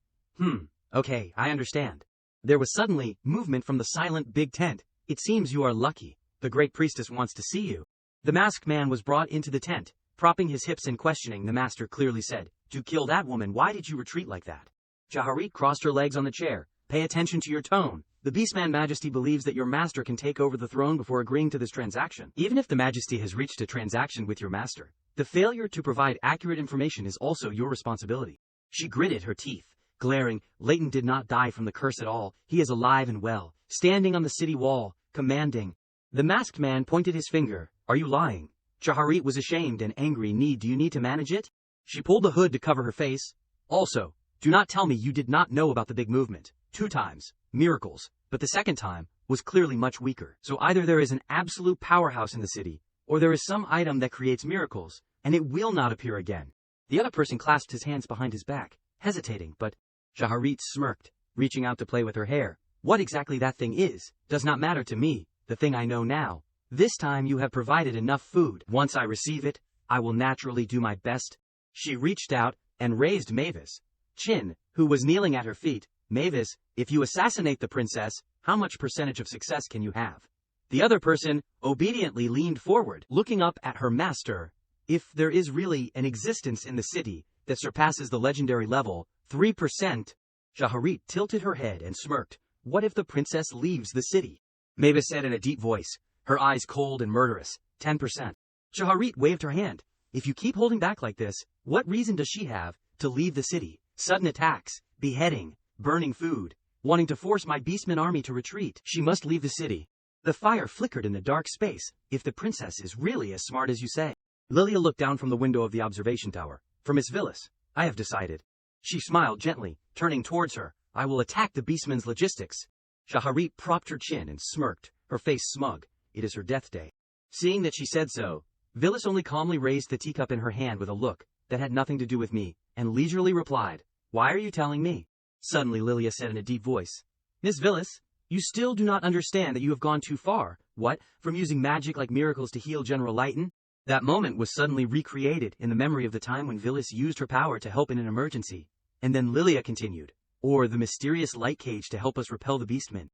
Okay, I understand. There was suddenly movement from the silent big tent. It seems you are lucky. The great priestess wants to see you. The masked man was brought into the tent, propping his hips and questioning. The master clearly said, "To kill that woman, why did you retreat like that?" Jaharit crossed her legs on the chair. Pay attention to your tone. The Beastman Majesty believes that your master can take over the throne before agreeing to this transaction. Even if the Majesty has reached a transaction with your master, the failure to provide accurate information is also your responsibility. She gritted her teeth, glaring. Leighton did not die from the curse at all. He is alive and well, standing on the city wall, commanding. The masked man pointed his finger. Are you lying? Jaharit was ashamed and angry. Do you need to manage it? She pulled the hood to cover her face. Also, do not tell me you did not know about the big movement. 2 times, miracles, but the second time was clearly much weaker. So either there is an absolute powerhouse in the city, or there is some item that creates miracles, and it will not appear again. The other person clasped his hands behind his back, hesitating, but Jaharit smirked, reaching out to play with her hair. What exactly that thing is, does not matter to me. The thing I know now. This time you have provided enough food. Once I receive it, I will naturally do my best. She reached out and raised Mavis' chin, who was kneeling at her feet. Mavis, if you assassinate the princess, how much percentage of success can you have? The other person obediently leaned forward, looking up at her master. If there is really an existence in the city that surpasses the legendary level, 3%. Jaharit tilted her head and smirked. What if the princess leaves the city? Mavis said in a deep voice, her eyes cold and murderous. 10%. Jaharit waved her hand. If you keep holding back like this, what reason does she have to leave the city? Sudden attacks, beheading, burning food, wanting to force my beastman army to retreat. She must leave the city. The fire flickered in the dark space. If the princess is really as smart as you say. Lilia looked down from the window of the observation tower. For Miss Villis, I have decided. She smiled gently, turning towards her. I will attack the beastman's logistics. Jaharit propped her chin and smirked, her face smug. It is her death day. Seeing that she said so, Villis only calmly raised the teacup in her hand with a look that had nothing to do with me, and leisurely replied, Why are you telling me? Suddenly Lilia said in a deep voice, Miss Villis, you still do not understand that you have gone too far. What, from using magic like miracles to heal General Leighton? That moment was suddenly recreated in the memory of the time when Villis used her power to help in an emergency. And then Lilia continued, or the mysterious light cage to help us repel the beastmen.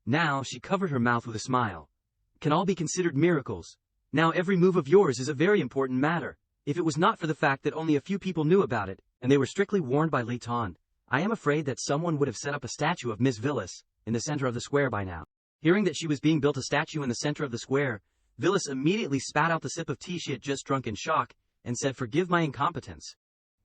Now she covered her mouth with a smile. Can all be considered miracles? Now every move of yours is a very important matter. If it was not for the fact that only a few people knew about it, and they were strictly warned by Leighton, I am afraid that someone would have set up a statue of Miss Villis in the center of the square by now. Hearing that she was being built a statue in the center of the square, Villis immediately spat out the sip of tea she had just drunk in shock, and said, Forgive my incompetence.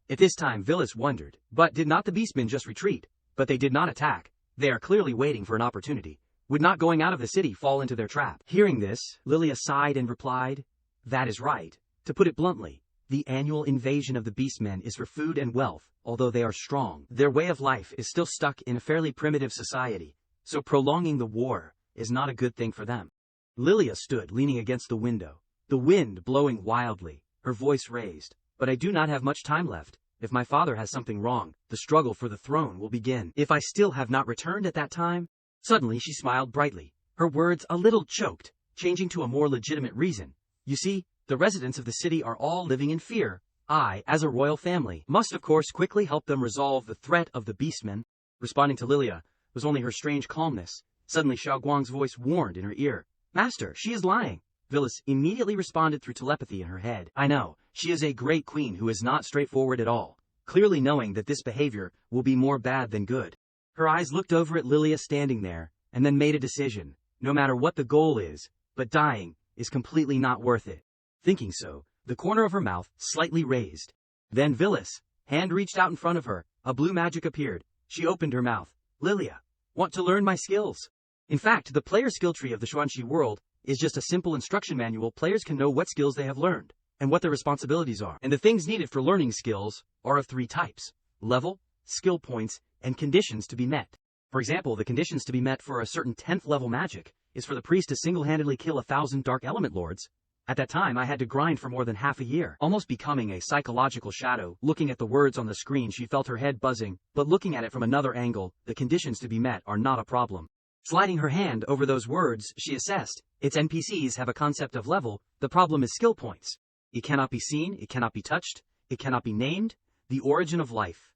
At this time Villis wondered, but did not the beastmen just retreat? But they did not attack. They are clearly waiting for an opportunity. Would not going out of the city fall into their trap? Hearing this, Lilia sighed and replied, That is right. To put it bluntly, the annual invasion of the beastmen is for food and wealth. Although they are strong, their way of life is still stuck in a fairly primitive society, so prolonging the war is not a good thing for them. Lilia stood leaning against the window, the wind blowing wildly, her voice raised. But I do not have much time left. If my father has something wrong, the struggle for the throne will begin. If I still have not returned at that time? Suddenly she smiled brightly. her words a little choked, changing to a more legitimate reason. You see, the residents of the city are all living in fear. I, as a royal family, must of course quickly help them resolve the threat of the beastmen. Responding to Lilia was only her strange calmness. Suddenly Xiao Guang's voice warned in her ear. Master, she is lying. Villis immediately responded through telepathy in her head. I know, she is a great queen who is not straightforward at all, clearly knowing that this behavior will be more bad than good. Her eyes looked over at Lilia standing there, and then made a decision. No matter what the goal is, but dying is completely not worth it. Thinking so, the corner of her mouth slightly raised. Then Villis' hand reached out in front of her. A blue magic appeared. She opened her mouth. Lilia, want to learn my skills? In fact, the player skill tree of the Xuanxi world is just a simple instruction manual. Players can know what skills they have learned, and what their responsibilities are. And the things needed for learning skills are of 3 types: level, skill points, and conditions to be met. For example, the conditions to be met for a certain 10th level magic is for the priest to single-handedly kill 1,000 dark element lords. At that time I had to grind for more than half a year, almost becoming a psychological shadow. Looking at the words on the screen, she felt her head buzzing, but looking at it from another angle, the conditions to be met are not a problem. Sliding her hand over those words, she assessed. Its NPCs have a concept of level, the problem is skill points. It cannot be seen, it cannot be touched, it cannot be named, the origin of life,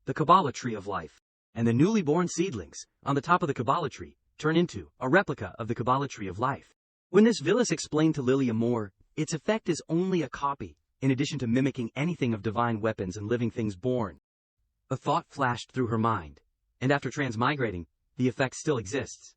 the Kabbalah tree of life, and the newly born seedlings on the top of the Kabbalah tree turn into a replica of the Kabbalah tree of life. When this Villis explained to Lilia more, its effect is only a copy, in addition to mimicking anything of divine weapons and living things born. A thought flashed through her mind, and after transmigrating, the effect still exists.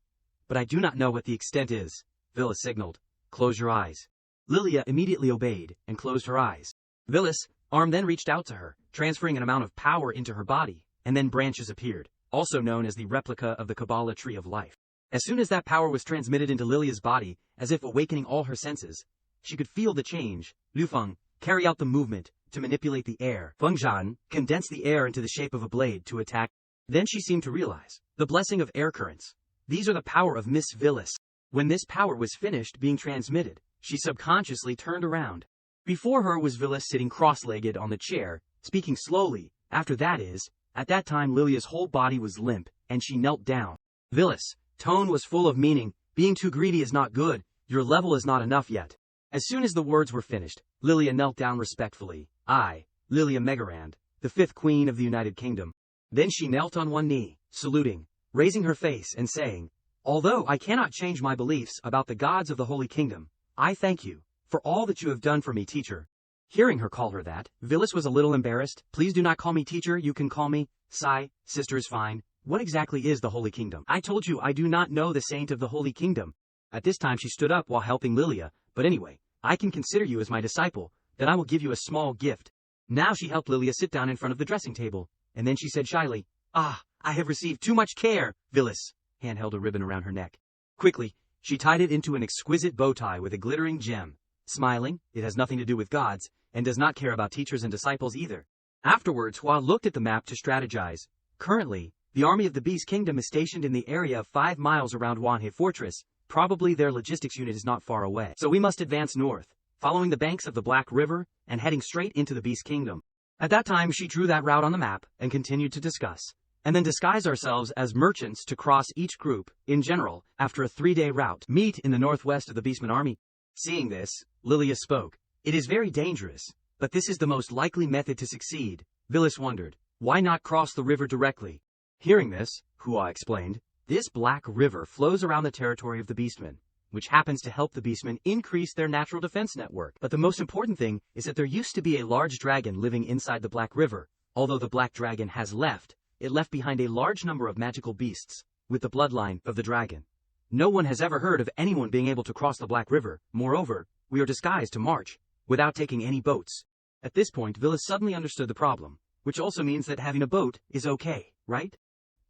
But I do not know what the extent is, Villis signaled. Close your eyes. Lilia immediately obeyed and closed her eyes. Villis' arm then reached out to her, transferring an amount of power into her body, and then branches appeared, also known as the replica of the Kabbalah tree of life. As soon as that power was transmitted into Lilia's body, as if awakening all her senses, she could feel the change. Lufeng, carry out the movement to manipulate the air. Fengzhan, condense the air into the shape of a blade to attack. Then she seemed to realize the blessing of air currents. These are the power of Miss Villis. When this power was finished being transmitted, she subconsciously turned around. Before her was Villis sitting cross-legged on the chair, speaking slowly. At that time Lilia's whole body was limp, and she knelt down. Villis' tone was full of meaning. Being too greedy is not good. Your level is not enough yet. As soon as the words were finished, Lilia knelt down respectfully. I, Lilia Megarand, the 5th queen of the United Kingdom. Then she knelt on one knee, saluting, raising her face and saying, although I cannot change my beliefs about the gods of the Holy Kingdom, I thank you for all that you have done for me, teacher. Hearing her call her that, Villis was a little embarrassed. Please do not call me teacher, you can call me Sai, sister is fine. What exactly is the Holy Kingdom? I told you I do not know the saint of the Holy Kingdom. At this time she stood up while helping Lilia. But anyway, I can consider you as my disciple, then I will give you a small gift. Now she helped Lilia sit down in front of the dressing table, and then she said shyly, I have received too much care. Villis' hand held a ribbon around her neck. Quickly, she tied it into an exquisite bow tie with a glittering gem. Smiling, it has nothing to do with gods, and does not care about teachers and disciples either. Afterwards, Hua looked at the map to strategize. Currently, the army of the Beast Kingdom is stationed in the area of 5 miles around Wanhe Fortress. Probably their logistics unit is not far away. So we must advance north, following the banks of the Black River, and heading straight into the Beast Kingdom. At that time she drew that route on the map, and continued to discuss. And then disguise ourselves as merchants to cross each group, in general, after a 3-day route, meet in the northwest of the Beastman army. Seeing this, Lilia spoke. It is very dangerous, but this is the most likely method to succeed. Villis wondered, why not cross the river directly? Hearing this, Hua explained, this Black River flows around the territory of the Beastmen, which happens to help the Beastmen increase their natural defense network. But the most important thing is that there used to be a large dragon living inside the Black River. Although the Black Dragon has left, it left behind a large number of magical beasts, with the bloodline of the dragon. No one has ever heard of anyone being able to cross the Black River. Moreover, we are disguised to march, without taking any boats. At this point, Villis suddenly understood the problem, which also means that having a boat is okay, right?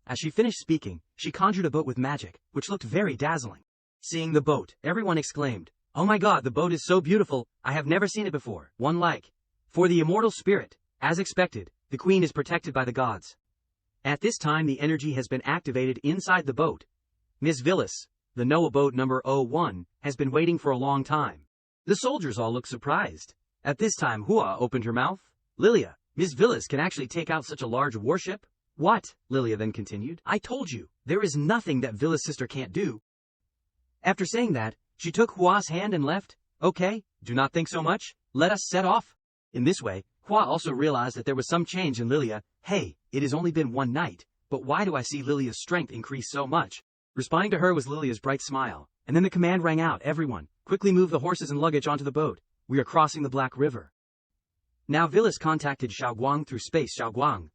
As she finished speaking, she conjured a boat with magic, which looked very dazzling. Seeing the boat, everyone exclaimed, oh my god, the boat is so beautiful, I have never seen it before. One like. For the immortal spirit, as expected, the queen is protected by the gods. At this time the energy has been activated inside the boat. Miss Villis, the Noah boat number 01, has been waiting for a long time. The soldiers all look surprised. At this time Hua opened her mouth. Lilia, Miss Villis can actually take out such a large warship? What? Lilia then continued. I told you, there is nothing that Villis' sister can't do. After saying that, she took Hua's hand and left. Okay, do not think so much. Let us set off. In this way, Hua also realized that there was some change in Lilia. Hey, it has only been one night, but why do I see Lilia's strength increase so much? Responding to her was Lilia's bright smile, and then the command rang out, everyone, quickly move the horses and luggage onto the boat. We are crossing the Black River. Now Vilis contacted Xiaoguang through space. Xiaoguang,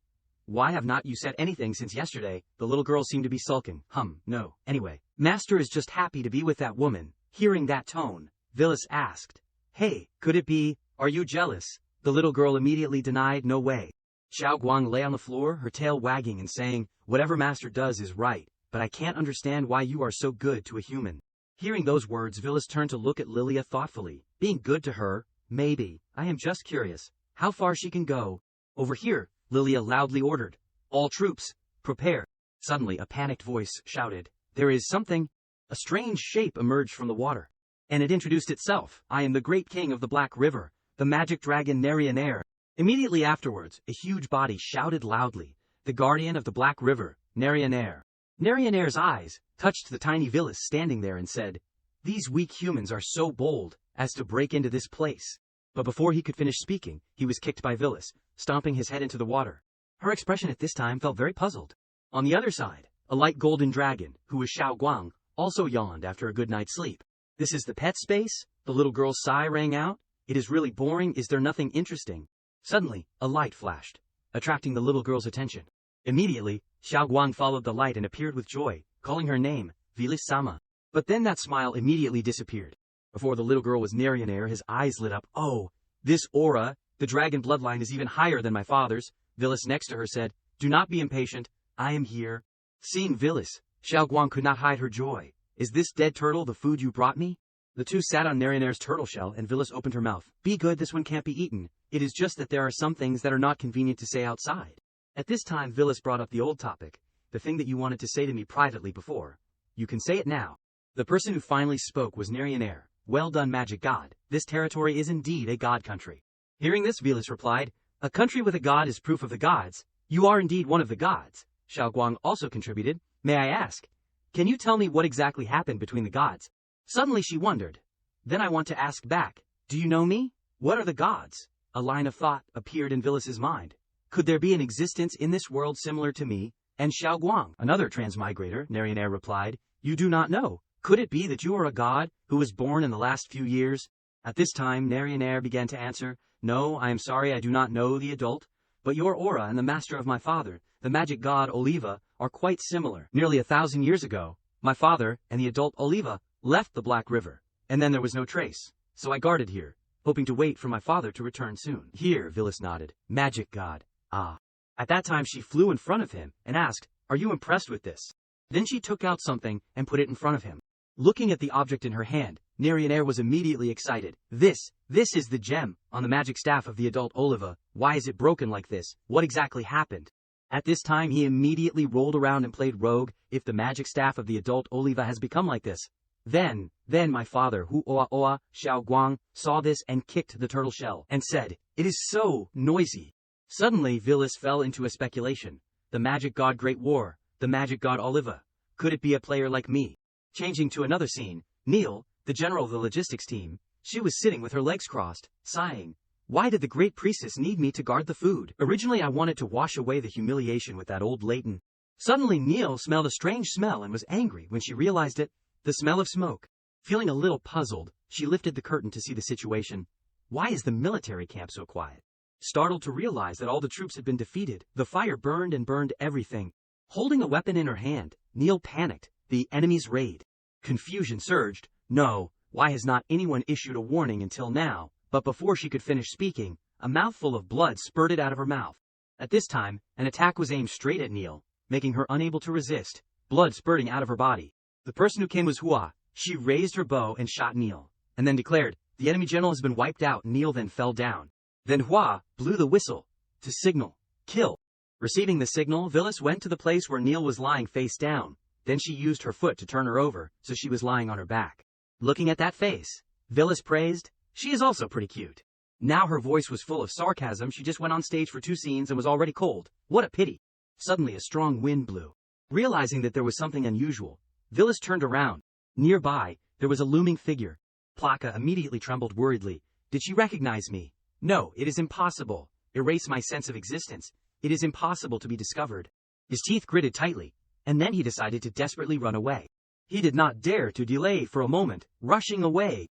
why have not you said anything since yesterday? The little girl seemed to be sulking. No. Anyway, Master is just happy to be with that woman. Hearing that tone, Vilis asked, Hey, could it be, are you jealous? The little girl immediately denied, no way. Xiaoguang lay on the floor, her tail wagging and saying, whatever Master does is right, but I can't understand why you are so good to a human. Hearing those words, Vilis turned to look at Lilia thoughtfully. Being good to her? Maybe. I am just curious. How far she can go? Over here, Lilia loudly ordered. All troops, prepare. Suddenly a panicked voice shouted, there is something. A strange shape emerged from the water. And it introduced itself. I am the great king of the Black River, the magic dragon Narionaire. Immediately afterwards, a huge body shouted loudly, the guardian of the Black River, Narionaire. Narionaire's eyes touched the tiny Vilis standing there and said, these weak humans are so bold as to break into this place. But before he could finish speaking, he was kicked by Vilis, stomping his head into the water. Her expression at this time felt very puzzled. On the other side, a light golden dragon, who was Xiaoguang, also yawned after a good night's sleep. This is the pet space? The little girl's sigh rang out. It is really boring. Is there nothing interesting? Suddenly, a light flashed, attracting the little girl's attention. Immediately, Xiaoguang followed the light and appeared with joy, calling her name, Vilis-sama. But then that smile immediately disappeared. Before the little girl was Narionaire, his eyes lit up. Oh, this aura, the dragon bloodline is even higher than my father's. Vilis next to her said, do not be impatient, I am here. Seeing Vilis, Xiaoguang could not hide her joy. Is this dead turtle the food you brought me? The two sat on Narionaire's turtle shell and Vilis opened her mouth. Be good, this one can't be eaten. It is just that there are some things that are not convenient to say outside. At this time Vilis brought up the old topic, the thing that you wanted to say to me privately before. You can say it now. The person who finally spoke was Narionaire. Well done, magic god. This territory is indeed a god country. Hearing this, Vilis replied, a country with a god is proof of the gods. You are indeed one of the gods. Xiaoguang also contributed, may I ask, can you tell me what exactly happened between the gods? Suddenly she wondered. Then I want to ask back, do you know me? What are the gods? A line of thought appeared in Vilis's mind. Could there be an existence in this world similar to me and Xiaoguang? Another transmigrator, Narionaire replied, you do not know. Could it be that you are a god who was born in the last few years? At this time, Narionaire began to answer, no, I am sorry, I do not know the adult, but your aura and the master of my father, the magic god Oliva, are quite similar. Nearly 1,000 years ago, my father and the adult Oliva left the Black River, and then there was no trace, so I guarded here, hoping to wait for my father to return soon. Here, Vilis nodded, magic god, ah. At that time she flew in front of him and asked, are you impressed with this? Then she took out something and put it in front of him. Looking at the object in her hand, Narionaire was immediately excited. This is the gem on the magic staff of the adult Oliva. Why is it broken like this? What exactly happened? At this time he immediately rolled around and played rogue. If the magic staff of the adult Oliva has become like this, then my father, Huoa Xiaoguang, saw this and kicked the turtle shell and said, it is so noisy. Suddenly Vilis fell into a speculation. The magic god Great War, the magic god Oliva. Could it be a player like me? Changing to another scene, Neil, the general of the logistics team, she was sitting with her legs crossed, sighing. Why did the great priestess need me to guard the food? Originally I wanted to wash away the humiliation with that old Leighton. Suddenly Neil smelled a strange smell and was angry when she realized it, the smell of smoke. Feeling a little puzzled, she lifted the curtain to see the situation. Why is the military camp so quiet? Startled to realize that all the troops had been defeated, the fire burned and burned everything. Holding a weapon in her hand, Neil panicked. The enemy's raid. Confusion surged. No, why has not anyone issued a warning until now? But before she could finish speaking, a mouthful of blood spurted out of her mouth. At this time, an attack was aimed straight at Neil, making her unable to resist, blood spurting out of her body. The person who came was Hua. She raised her bow and shot Neil, and then declared, the enemy general has been wiped out. Neil then fell down. Then Hua blew the whistle to signal, kill. Receiving the signal, Vilis went to the place where Neil was lying face down. Then she used her foot to turn her over, so she was lying on her back. Looking at that face, Vilis praised, she is also pretty cute. Now her voice was full of sarcasm. She just went on stage for 2 scenes and was already cold. What a pity. Suddenly a strong wind blew. Realizing that there was something unusual, Vilis turned around. Nearby, there was a looming figure. Plaka immediately trembled worriedly. Did she recognize me? No, it is impossible. Erase my sense of existence. It is impossible to be discovered. His teeth gritted tightly, and then he decided to desperately run away. He did not dare to delay for a moment, rushing away.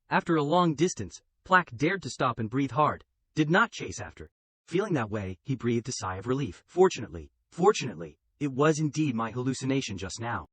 After a long distance, Plak dared to stop and breathe hard, did not chase after. Feeling that way, he breathed a sigh of relief. Fortunately, it was indeed my hallucination just now.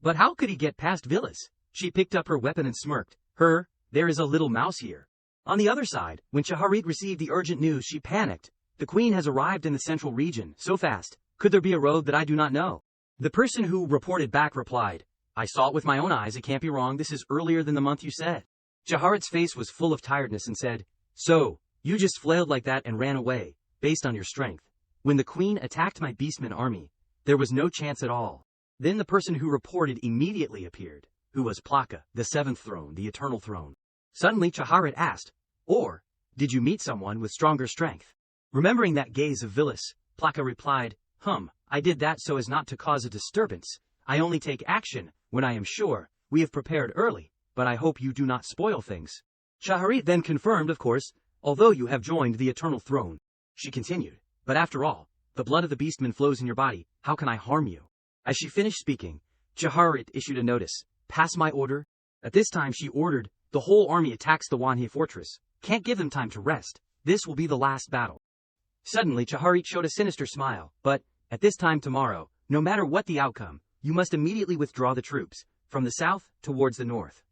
But how could he get past Villas? She picked up her weapon and smirked. There is a little mouse here. On the other side, when Shaharit received the urgent news, she panicked. The queen has arrived in the central region, so fast. Could there be a road that I do not know? The person who reported back replied, I saw it with my own eyes, it can't be wrong, this is earlier than the month you said. Shaharit's face was full of tiredness and said, So, you just flailed like that and ran away, based on your strength. When the queen attacked my beastman army, there was no chance at all. Then the person who reported immediately appeared, who was Plaka, the seventh throne, the eternal throne. Suddenly Shaharit asked, Or, did you meet someone with stronger strength? Remembering that gaze of Villas, Plaka replied, I did that so as not to cause a disturbance. I only take action when I am sure. We have prepared early, but I hope you do not spoil things. Shaharit then confirmed, of course, although you have joined the eternal throne. She continued, but after all, the blood of the beastman flows in your body, how can I harm you? As she finished speaking, Shaharit issued a notice, Pass my order. At this time she ordered, the whole army attacks the Wanhee fortress. Can't give them time to rest. This will be the last battle. Suddenly Shaharit showed a sinister smile, but, at this time tomorrow, no matter what the outcome, you must immediately withdraw the troops, from the south towards the north.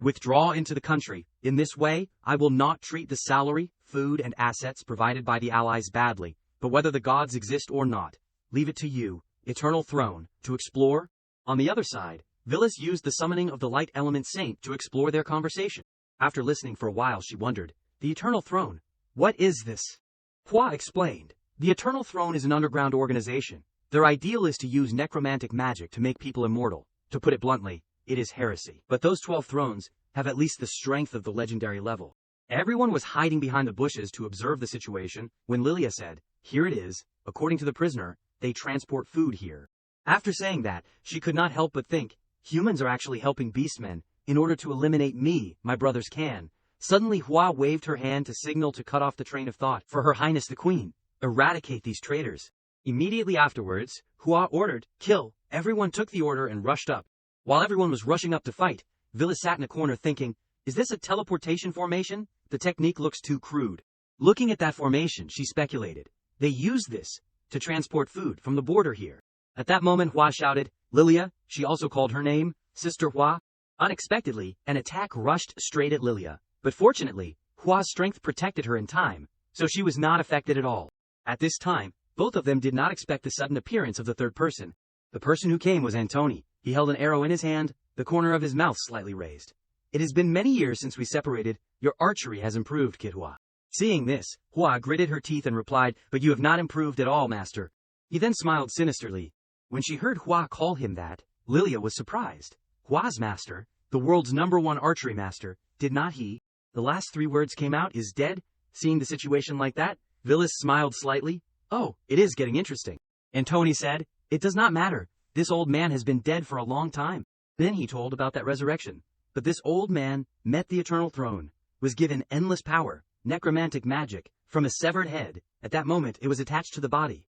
Withdraw into the country. In this way, I will not treat the salary, food and assets provided by the allies badly, but whether the gods exist or not, leave it to you, eternal throne, to explore. On the other side, Villas used the summoning of the light element saint to explore their conversation. After listening for a while she wondered, the eternal throne, what is this? Hua explained, the eternal throne is an underground organization. Their ideal is to use necromantic magic to make people immortal. To put it bluntly, it is heresy. But those 12 thrones have at least the strength of the legendary level. Everyone was hiding behind the bushes to observe the situation when Lilia said, Here it is, according to the prisoner, they transport food here. After saying that, she could not help but think, humans are actually helping beastmen, in order to eliminate me, my brothers can. Suddenly Hua waved her hand to signal to cut off the train of thought. For Her Highness the Queen, eradicate these traitors. Immediately afterwards, Hua ordered, Kill. Everyone took the order and rushed up. While everyone was rushing up to fight, Villas sat in a corner thinking, Is this a teleportation formation? The technique looks too crude. Looking at that formation, she speculated, They use this to transport food from the border here. At that moment Hua shouted, Lilia, she also called her name, Sister Hua. Unexpectedly, an attack rushed straight at Lilia, but fortunately, Hua's strength protected her in time, so she was not affected at all. At this time, both of them did not expect the sudden appearance of the third person. The person who came was Antony. He held an arrow in his hand, the corner of his mouth slightly raised. It has been many years since we separated. Your archery has improved, Kid Hua. Seeing this, Hua gritted her teeth and replied, But you have not improved at all, master. He then smiled sinisterly. When she heard Hua call him that, Lilia was surprised. Hua's master, the world's #1 archery master, did not he? The last 3 words came out, is dead? Seeing the situation like that, Villas smiled slightly. Oh, it is getting interesting. Antony said, It does not matter. This old man has been dead for a long time. Then he told about that resurrection. But this old man met the eternal throne, was given endless power, necromantic magic, from a severed head. At that moment it was attached to the body.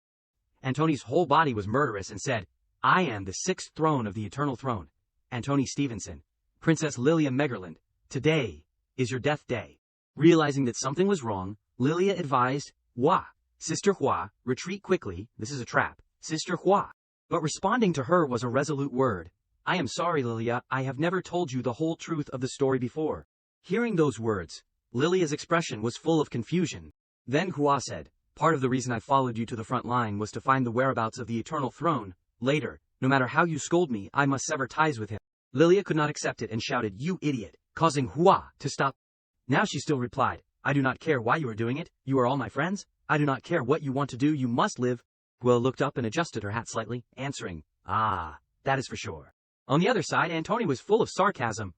Antony's whole body was murderous and said, I am the 6th throne of the eternal throne. Antony Stevenson, Princess Lilia Megerland, today is your death day. Realizing that something was wrong, Lilia advised, Hua, Sister Hua, retreat quickly, this is a trap, Sister Hua. But responding to her was a resolute word. I am sorry, Lilia, I have never told you the whole truth of the story before. Hearing those words, Lilia's expression was full of confusion. Then Hua said, Part of the reason I followed you to the front line was to find the whereabouts of the eternal throne. Later, no matter how you scold me, I must sever ties with him. Lilia could not accept it and shouted, You idiot, causing Hua to stop. Now she still replied, I do not care why you are doing it, you are all my friends, I do not care what you want to do, you must live. Hua looked up and adjusted her hat slightly, answering, Ah, that is for sure. On the other side, Antony was full of sarcasm.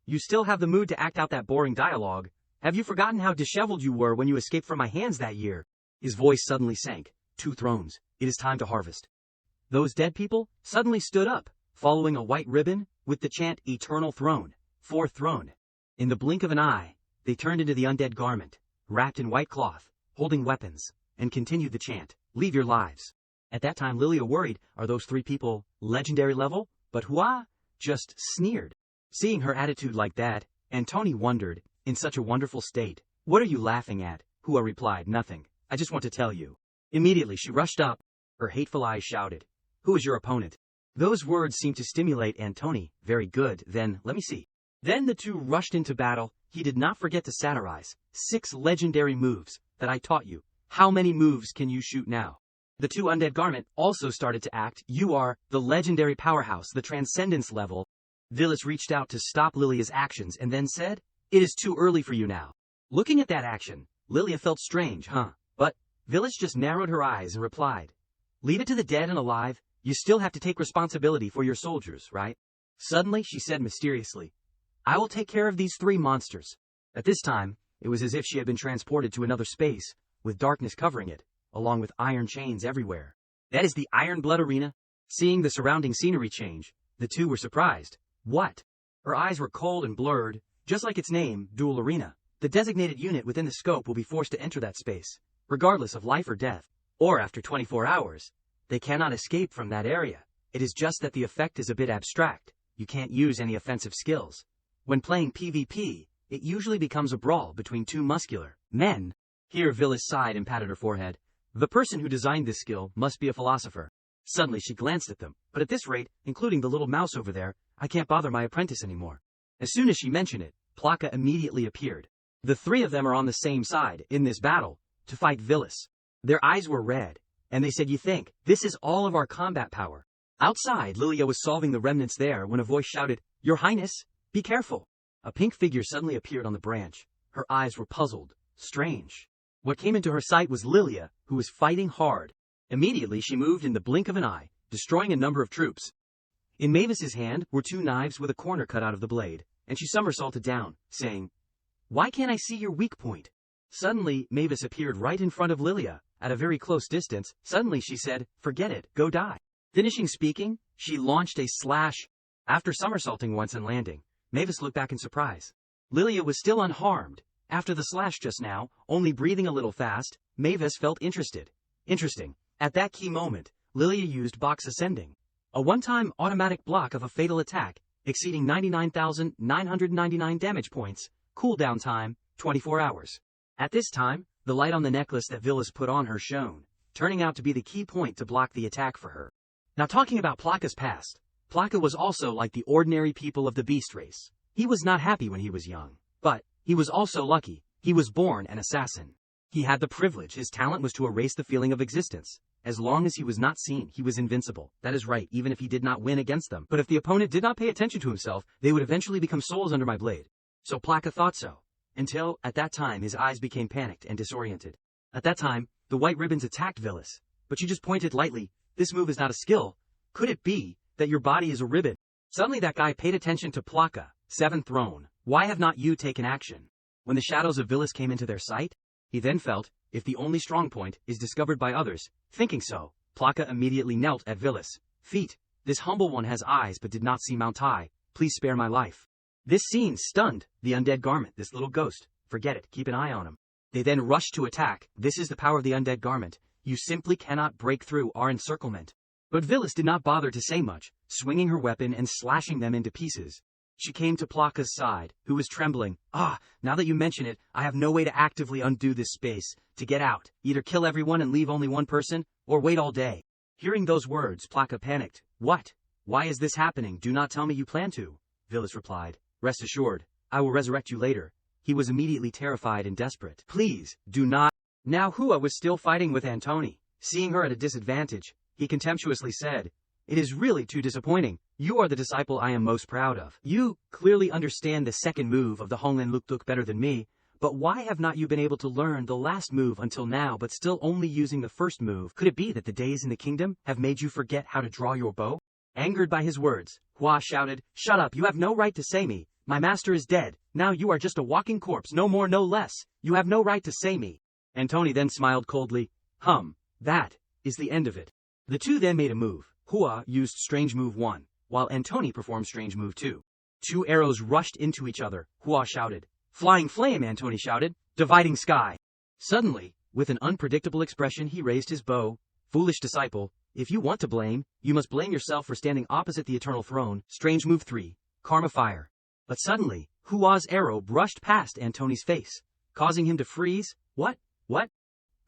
You still have the mood to act out that boring dialogue. Have you forgotten how disheveled you were when you escaped from my hands that year? His voice suddenly sank. 2 thrones. It is time to harvest. Those dead people suddenly stood up, following a white ribbon, with the chant Eternal Throne, Fourth Throne. In the blink of an eye, they turned into the undead garment, wrapped in white cloth, holding weapons, and continued the chant, Leave your lives. At that time Lilia worried, are those three people legendary level? But Hua just sneered. Seeing her attitude like that, Antoni wondered, in such a wonderful state, what are you laughing at? Hua replied, nothing, I just want to tell you. Immediately she rushed up, her hateful eyes shouted, who is your opponent? Those words seemed to stimulate Antoni, very good, then, let me see. Then the two rushed into battle. He did not forget to satirize, 6 legendary moves, that I taught you. How many moves can you shoot now? The two undead garment also started to act, you are, the legendary powerhouse, the transcendence level. Villas reached out to stop Lilia's actions and then said, it is too early for you now. Looking at that action, Lilia felt strange, huh? But, Villas just narrowed her eyes and replied, leave it to the dead and alive, you still have to take responsibility for your soldiers, right? Suddenly she said mysteriously, I will take care of these 3 monsters. At this time, it was as if she had been transported to another space, with darkness covering it, along with iron chains everywhere. That is the Iron Blood Arena? Seeing the surrounding scenery change, the two were surprised. What? Her eyes were cold and blurred, just like its name, Dual Arena. The designated unit within the scope will be forced to enter that space, regardless of life or death, or after 24 hours. They cannot escape from that area. It is just that the effect is a bit abstract. You can't use any offensive skills. When playing PvP, it usually becomes a brawl between 2 muscular men. Here Villas sighed and patted her forehead. The person who designed this skill must be a philosopher. Suddenly she glanced at them, but at this rate, including the little mouse over there, I can't bother my apprentice anymore. As soon as she mentioned it, Plaka immediately appeared. The 3 of them are on the same side, in this battle, to fight Villas. Their eyes were red, and they said, you think, this is all of our combat power. Outside, Lilia was solving the remnants there when a voice shouted, Your Highness, be careful. A pink figure suddenly appeared on the branch. Her eyes were puzzled, strange. What came into her sight was Lilia, who was fighting hard. Immediately she moved in the blink of an eye, destroying a number of troops. In Mavis's hand were 2 knives with a corner cut out of the blade, and she somersaulted down, saying, Why can't I see your weak point? Suddenly, Mavis appeared right in front of Lilia, at a very close distance. Suddenly she said, Forget it, go die. Finishing speaking, she launched a slash. After somersaulting once and landing, Mavis looked back in surprise. Lilia was still unharmed. After the slash just now, only breathing a little fast, Mavis felt interested. Interesting. At that key moment, Lilia used Box Ascending, a one-time automatic block of a fatal attack, exceeding 99,999 damage points, cooldown time, 24 hours. At this time, the light on the necklace that Villas put on her shone, turning out to be the key point to block the attack for her. Now talking about Plaka's past, Plaka was also like the ordinary people of the beast race. He was not happy when he was young, but he was also lucky. He was born an assassin. He had the privilege. His talent was to erase the feeling of existence. As long as he was not seen, he was invincible. That is right, even if he did not win against them. But if the opponent did not pay attention to himself, they would eventually become souls under my blade. So Plaka thought so. Until, at that time, his eyes became panicked and disoriented. At that time, the white ribbons attacked Villas. But she just pointed lightly. This move is not a skill. Could it be that your body is a ribbon? Suddenly that guy paid attention to Plaka. 7th Throne. Why have not you taken action? When the shadows of Villas came into their sight, he then felt, if the only strong point is discovered by others, thinking so, Plaka immediately knelt at Villas' feet. This humble one has eyes but did not see Mount High. Please spare my life. This scene stunned the undead garment, this little ghost. Forget it, keep an eye on him. They then rushed to attack. This is the power of the undead garment. You simply cannot break through our encirclement. But Villas did not bother to say much, swinging her weapon and slashing them into pieces. She came to Plaka's side, who was trembling. Now that you mention it, I have no way to actively undo this space. To get out, either kill everyone and leave only one person, or wait all day. Hearing those words, Plaka panicked. What? Why is this happening? Do not tell me you plan to. Villas replied. Rest assured, I will resurrect you later. He was immediately terrified and desperate. Please, do not. Now Hua was still fighting with Antoni. Seeing her at a disadvantage, he contemptuously said, It is really too disappointing. You are the disciple I am most proud of. You clearly understand the second move of the Honglen Lukduk better than me, but why have not you been able to learn the last move until now but still only using the first move? Could it be that the days in the kingdom have made you forget how to draw your bow? Angered by his words, Hua shouted, Shut up, you have no right to say me. My master is dead. Now you are just a walking corpse, no more no less. You have no right to say me. Antoni then smiled coldly. That is the end of it. The two then made a move. Hua used strange move 1, while Antony performed strange move 2. Two arrows rushed into each other. Hua shouted. Flying flame, Antony shouted. Dividing sky. Suddenly, with an unpredictable expression, he raised his bow. Foolish disciple, if you want to blame, you must blame yourself for standing opposite the eternal throne. Strange move 3. Karma fire. But suddenly, Hua's arrow brushed past Antony's face, causing him to freeze. What? What?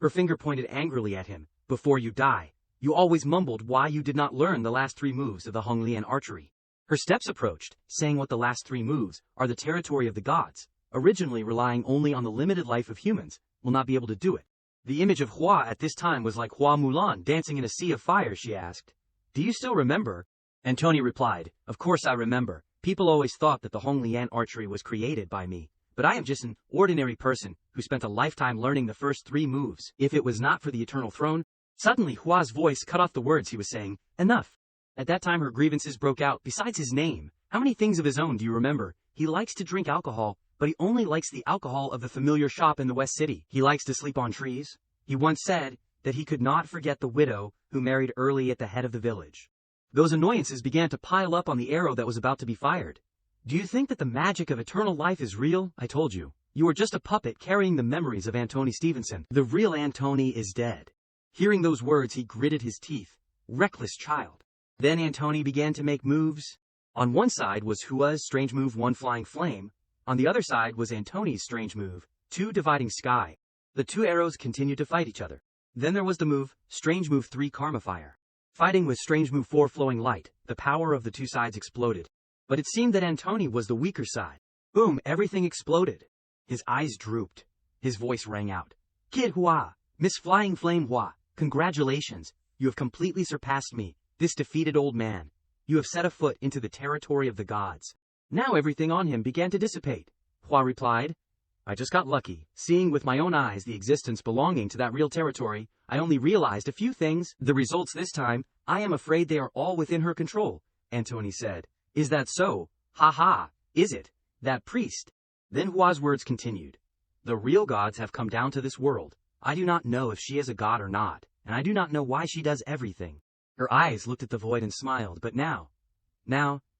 Her finger pointed angrily at him. Before you die, you always mumbled why you did not learn the last 3 moves of the Honglian archery. Her steps approached, saying what the last 3 moves are the territory of the gods, originally relying only on the limited life of humans, will not be able to do it. The image of Hua at this time was like Hua Mulan dancing in a sea of fire. She asked, do you still remember? Antony replied, of course I remember. People always thought that the Honglian archery was created by me, but I am just an ordinary person who spent a lifetime learning the first 3 moves. If it was not for the eternal throne. Suddenly Hua's voice cut off the words he was saying. Enough. At that time her grievances broke out. Besides his name, how many things of his own do you remember? He likes to drink alcohol, but he only likes the alcohol of the familiar shop in the West City. He likes to sleep on trees. He once said that he could not forget the widow who married early at the head of the village. Those annoyances began to pile up on the arrow that was about to be fired. Do you think that the magic of eternal life is real? I told you. You are just a puppet carrying the memories of Antony Stevenson. The real Antony is dead. Hearing those words, he gritted his teeth. Reckless child. Then Antony began to make moves. On one side was Hua's strange move 1 flying flame. On the other side was Antony's strange move 2 dividing sky. The 2 arrows continued to fight each other. Then there was the move, strange move 3 karma fire. Fighting with strange move 4 flowing light, the power of the 2 sides exploded. But it seemed that Antony was the weaker side. Boom, everything exploded. His eyes drooped. His voice rang out. Kid Hua, Miss Flying Flame Hua, congratulations. You have completely surpassed me, this defeated old man. You have set a foot into the territory of the gods. Now everything on him began to dissipate. Hua replied, I just got lucky. Seeing with my own eyes the existence belonging to that real territory, I only realized a few things. The results this time, I am afraid they are all within her control. Antony said, Is that so? Ha ha, is it? That priest. Then Hua's words continued. The real gods have come down to this world. I do not know if she is a god or not, and I do not know why she does everything. Her eyes looked at the void and smiled, but now,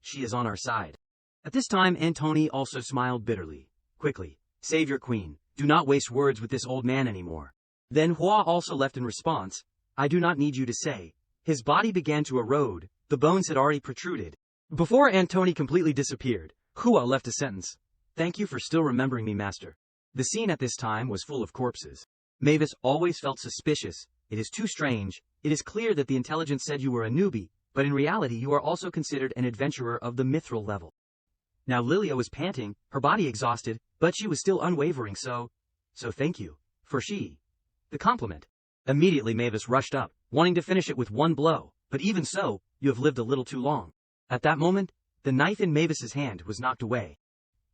she is on our side. At this time Antony also smiled bitterly. Quickly, save your queen. Do not waste words with this old man anymore. Then Hua also left in response. I do not need you to say. His body began to erode. The bones had already protruded. Before Antony completely disappeared, Hua left a sentence. Thank you for still remembering me, master. The scene at this time was full of corpses. Mavis always felt suspicious. It is too strange. It is clear that the intelligence said you were a newbie, but in reality you are also considered an adventurer of the mithril level. Now Lilia was panting, her body exhausted, but she was still unwavering, so thank you. For the compliment. Immediately Mavis rushed up, wanting to finish it with one blow, but even so, you have lived a little too long. At that moment, the knife in Mavis's hand was knocked away.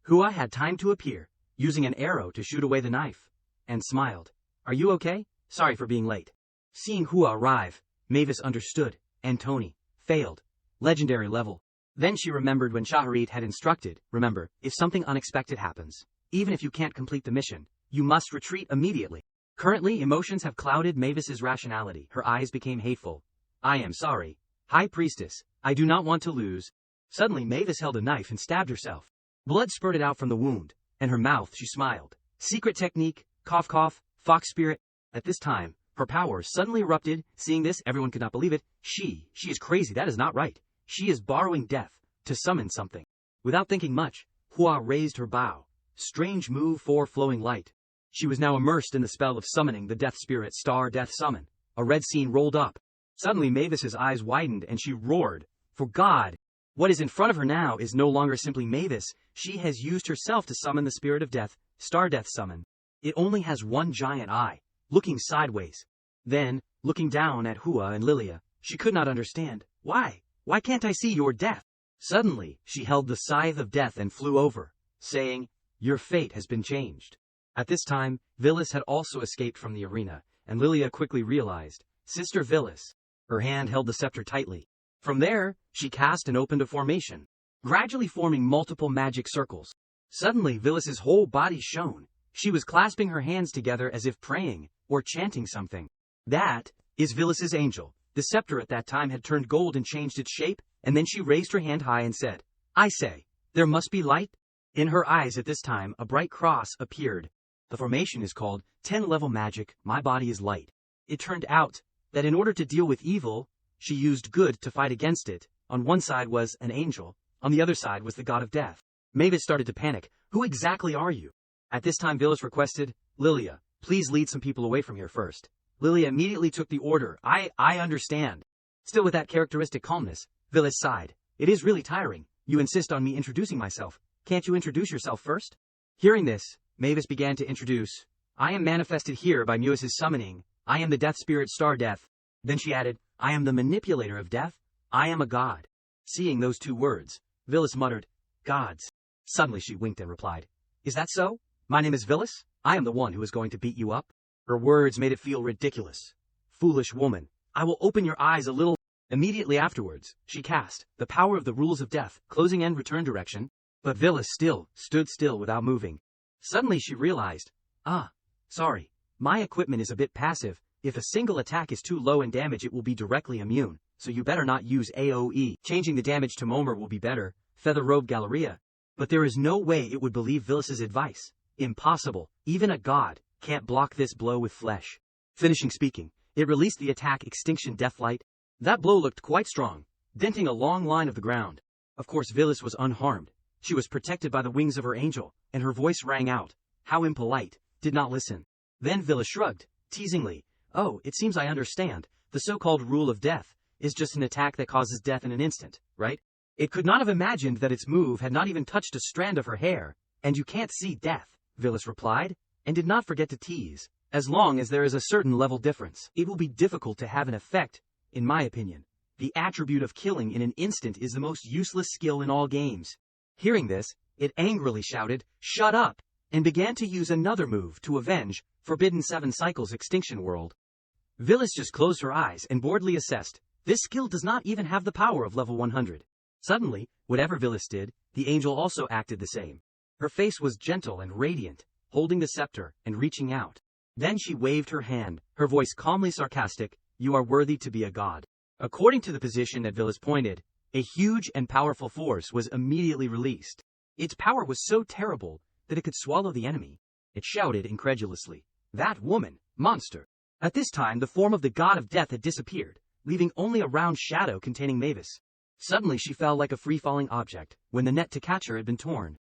Hua had time to appear, using an arrow to shoot away the knife, and smiled. Are you okay? Sorry for being late. Seeing Hua arrive, Mavis understood. Antony failed. Legendary level. Then she remembered when Shaharit had instructed, remember, if something unexpected happens, even if you can't complete the mission, you must retreat immediately. Currently, emotions have clouded Mavis's rationality. Her eyes became hateful. I am sorry. High Priestess, I do not want to lose. Suddenly Mavis held a knife and stabbed herself. Blood spurted out from the wound, and her mouth she smiled. Secret technique, cough cough, fox spirit. At this time, her powers suddenly erupted. Seeing this, everyone could not believe it. She is crazy, that is not right. She is borrowing death to summon something. Without thinking much, Hua raised her bow. Strange move 4 flowing light. She was now immersed in the spell of summoning the death spirit star death summon. A red scene rolled up. Suddenly Mavis's eyes widened and she roared. For God! What is in front of her now is no longer simply Mavis. She has used herself to summon the spirit of death, star death summon. It only has one giant eye, looking sideways. Then, looking down at Hua and Lilia, she could not understand. Why? Why can't I see your death? Suddenly, she held the scythe of death and flew over, saying, Your fate has been changed. At this time, Villis had also escaped from the arena, and Lilia quickly realized, Sister Villis. Her hand held the scepter tightly. From there, she cast and opened a formation, gradually forming multiple magic circles. Suddenly, Villis's whole body shone. She was clasping her hands together as if praying, or chanting something. That is Villis's angel. The scepter at that time had turned gold and changed its shape, and then she raised her hand high and said, I say, there must be light. In her eyes at this time a bright cross appeared. The formation is called 10-level magic, my body is light. It turned out that in order to deal with evil, she used good to fight against it. On one side was an angel, on the other side was the god of death. Mavis started to panic. Who exactly are you? At this time Villas requested, Lilia, please lead some people away from here first. Lilia immediately took the order. I understand. Still with that characteristic calmness, Villas sighed. It is really tiring. You insist on me introducing myself. Can't you introduce yourself first? Hearing this, Mavis began to introduce. I am manifested here by Muis's summoning. I am the death spirit Star Death. Then she added, I am the manipulator of death. I am a god. Seeing those two words, Villas muttered, gods. Suddenly she winked and replied, is that so? My name is Villas. I am the one who is going to beat you up. Her words made it feel ridiculous. Foolish woman, I will open your eyes a little. Immediately afterwards, she cast the power of the rules of death, closing and return direction, but Villas still stood still without moving. Suddenly she realized, sorry, my equipment is a bit passive. If a single attack is too low in damage it will be directly immune, so you better not use AoE. Changing the damage to Momer will be better, Feather Robe Galleria. But there is no way it would believe Villas's advice. Impossible, even a god can't block this blow with flesh. Finishing speaking, it released the attack Extinction Deathlight. That blow looked quite strong, denting a long line of the ground. Of course Villas was unharmed. She was protected by the wings of her angel, and her voice rang out. How impolite, did not listen. Then Villas shrugged, teasingly. Oh, it seems I understand. The so-called rule of death is just an attack that causes death in an instant, right? It could not have imagined that its move had not even touched a strand of her hair. And you can't see death, Villas replied, and did not forget to tease. As long as there is a certain level difference, it will be difficult to have an effect, in my opinion. The attribute of killing in an instant is the most useless skill in all games. Hearing this, it angrily shouted, shut up, and began to use another move to avenge Forbidden 7 Cycles Extinction World. Villas just closed her eyes and boredly assessed, this skill does not even have the power of level 100. Suddenly, whatever Villas did, the angel also acted the same. Her face was gentle and radiant, holding the scepter and reaching out. Then she waved her hand, her voice calmly sarcastic, you are worthy to be a god. According to the position that Villas pointed, a huge and powerful force was immediately released. Its power was so terrible that it could swallow the enemy. It shouted incredulously, that woman, monster. At this time the form of the god of death had disappeared, leaving only a round shadow containing Mavis. Suddenly she fell like a free-falling object, when the net to catch her had been torn.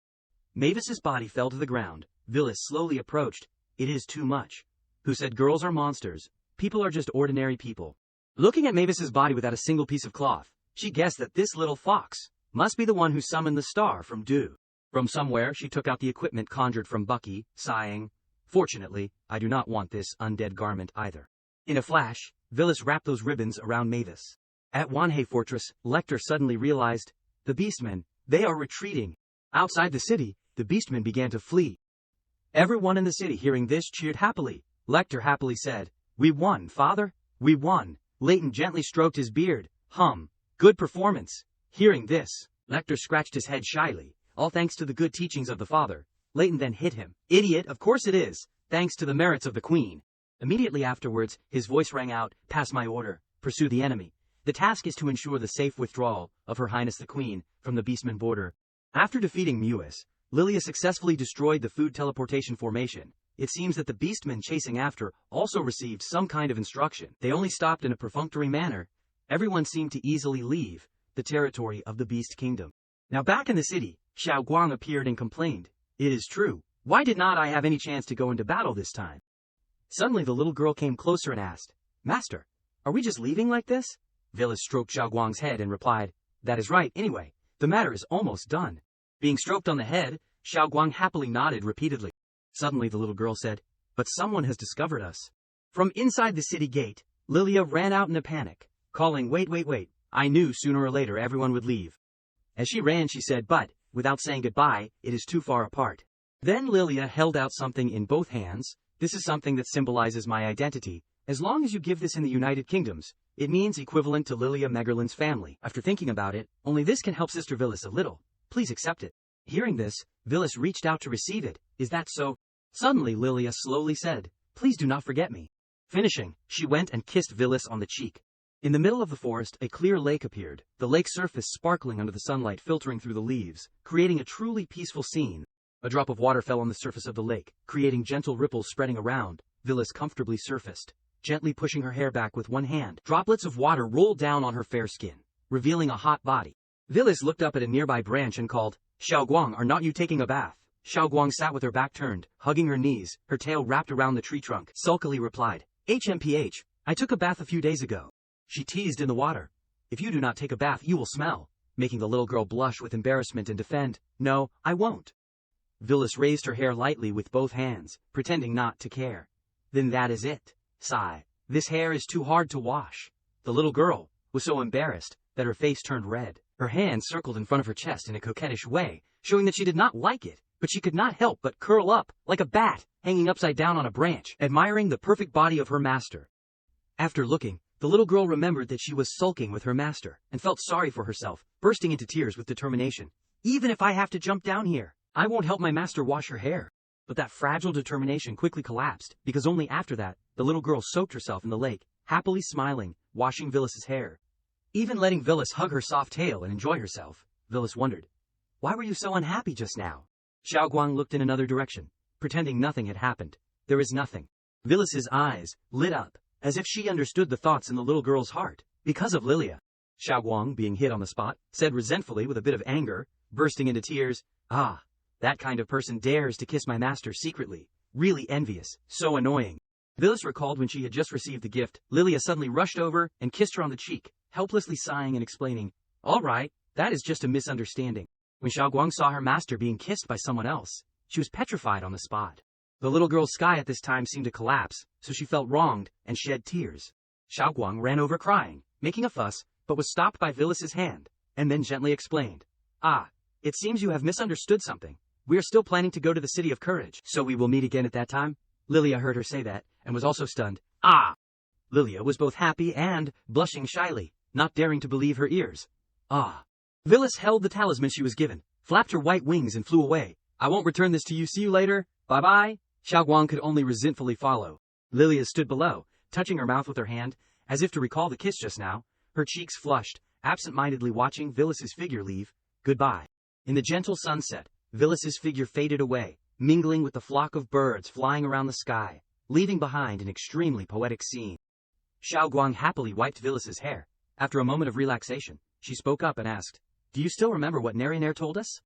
Mavis's body fell to the ground. Villas slowly approached. It is too much. Who said girls are monsters? People are just ordinary people. Looking at Mavis's body without a single piece of cloth, she guessed that this little fox must be the one who summoned the star from dew. From somewhere she took out the equipment conjured from Bucky, sighing, fortunately, I do not want this undead garment either. In a flash, Villas wrapped those ribbons around Mavis. At Wanhei Fortress, Lecter suddenly realized, the beastmen, they are retreating. Outside the city, the beastmen began to flee. Everyone in the city hearing this cheered happily. Lecter happily said, we won, father, we won. Leighton gently stroked his beard. Good performance. Hearing this, Lecter scratched his head shyly. All thanks to the good teachings of the father. Leighton then hit him. Idiot, of course it is. Thanks to the merits of the queen. Immediately afterwards, his voice rang out, pass my order, pursue the enemy. The task is to ensure the safe withdrawal of Her Highness the Queen from the Beastman border. After defeating Muis, Lilia successfully destroyed the food teleportation formation. It seems that the beastmen chasing after also received some kind of instruction. They only stopped in a perfunctory manner. Everyone seemed to easily leave the territory of the Beast Kingdom. Now back in the city, Xiao Guang appeared and complained. It is true. Why did not I have any chance to go into battle this time? Suddenly the little girl came closer and asked, Master, are we just leaving like this? Villas stroked Xiao Guang's head and replied, that is right, anyway, the matter is almost done. Being stroked on the head, Xiao Guang happily nodded repeatedly. Suddenly the little girl said, but someone has discovered us. From inside the city gate, Lilia ran out in a panic, calling, wait, I knew sooner or later everyone would leave. As she ran she said, but, without saying goodbye, it is too far apart. Then Lilia held out something in both hands. This is something that symbolizes my identity. As long as you give this in the United Kingdoms, it means equivalent to Lilia Megerlin's family. After thinking about it, only this can help Sister Villas a little. Please accept it. Hearing this, Villas reached out to receive it. Is that so? Suddenly Lilia slowly said, please do not forget me. Finishing, she went and kissed Villas on the cheek. In the middle of the forest, a clear lake appeared, the lake's surface sparkling under the sunlight filtering through the leaves, creating a truly peaceful scene. A drop of water fell on the surface of the lake, creating gentle ripples spreading around. Phyllis comfortably surfaced, gently pushing her hair back with one hand. Droplets of water rolled down on her fair skin, revealing a hot body. Phyllis looked up at a nearby branch and called, "Xiaoguang, are not you taking a bath?" Xiaoguang sat with her back turned, hugging her knees, her tail wrapped around the tree trunk. Sulkily replied, "HMPH, I took a bath a few days ago." She teased in the water. "If you do not take a bath, you will smell," making the little girl blush with embarrassment and defend, "No, I won't." Phyllis raised her hair lightly with both hands, pretending not to care. "Then that is it. Sigh. This hair is too hard to wash." The little girl was so embarrassed that her face turned red. Her hands circled in front of her chest in a coquettish way, showing that she did not like it, but she could not help but curl up, like a bat, hanging upside down on a branch, admiring the perfect body of her master. After looking, the little girl remembered that she was sulking with her master, and felt sorry for herself, bursting into tears with determination. "Even if I have to jump down here, I won't help my master wash her hair." But that fragile determination quickly collapsed, because only after that, the little girl soaked herself in the lake, happily smiling, washing Phyllis's hair. Even letting Phyllis hug her soft tail and enjoy herself, Phyllis wondered, "Why were you so unhappy just now?" Xiaoguang looked in another direction, pretending nothing had happened. "There is nothing." Phyllis's eyes lit up, as if she understood the thoughts in the little girl's heart, because of Lilia. Xiaoguang, being hit on the spot, said resentfully with a bit of anger, bursting into tears, "Ah, that kind of person dares to kiss my master secretly. Really envious, so annoying." Phyllis recalled when she had just received the gift, Lilia suddenly rushed over and kissed her on the cheek, helplessly sighing and explaining, "All right, that is just a misunderstanding." When Xiaoguang saw her master being kissed by someone else, she was petrified on the spot. The little girl's sky at this time seemed to collapse, so she felt wronged and shed tears. Xiaoguang ran over crying, making a fuss, but was stopped by Phyllis's hand, and then gently explained, "Ah, it seems you have misunderstood something. We are still planning to go to the City of Courage, so we will meet again at that time." Lilia heard her say that, and was also stunned. "Ah!" Lilia was both happy and blushing shyly, not daring to believe her ears. "Ah!" Phyllis held the talisman she was given, flapped her white wings and flew away. "I won't return this to you. See you later. Bye-bye." Xiaoguang could only resentfully follow. Lilia stood below, touching her mouth with her hand, as if to recall the kiss just now, her cheeks flushed, absent-mindedly watching Phyllis's figure leave. Goodbye. In the gentle sunset, Phyllis's figure faded away, mingling with the flock of birds flying around the sky, leaving behind an extremely poetic scene. Xiaoguang happily wiped Phyllis's hair. After a moment of relaxation, she spoke up and asked, "Do you still remember what Narinair told us?"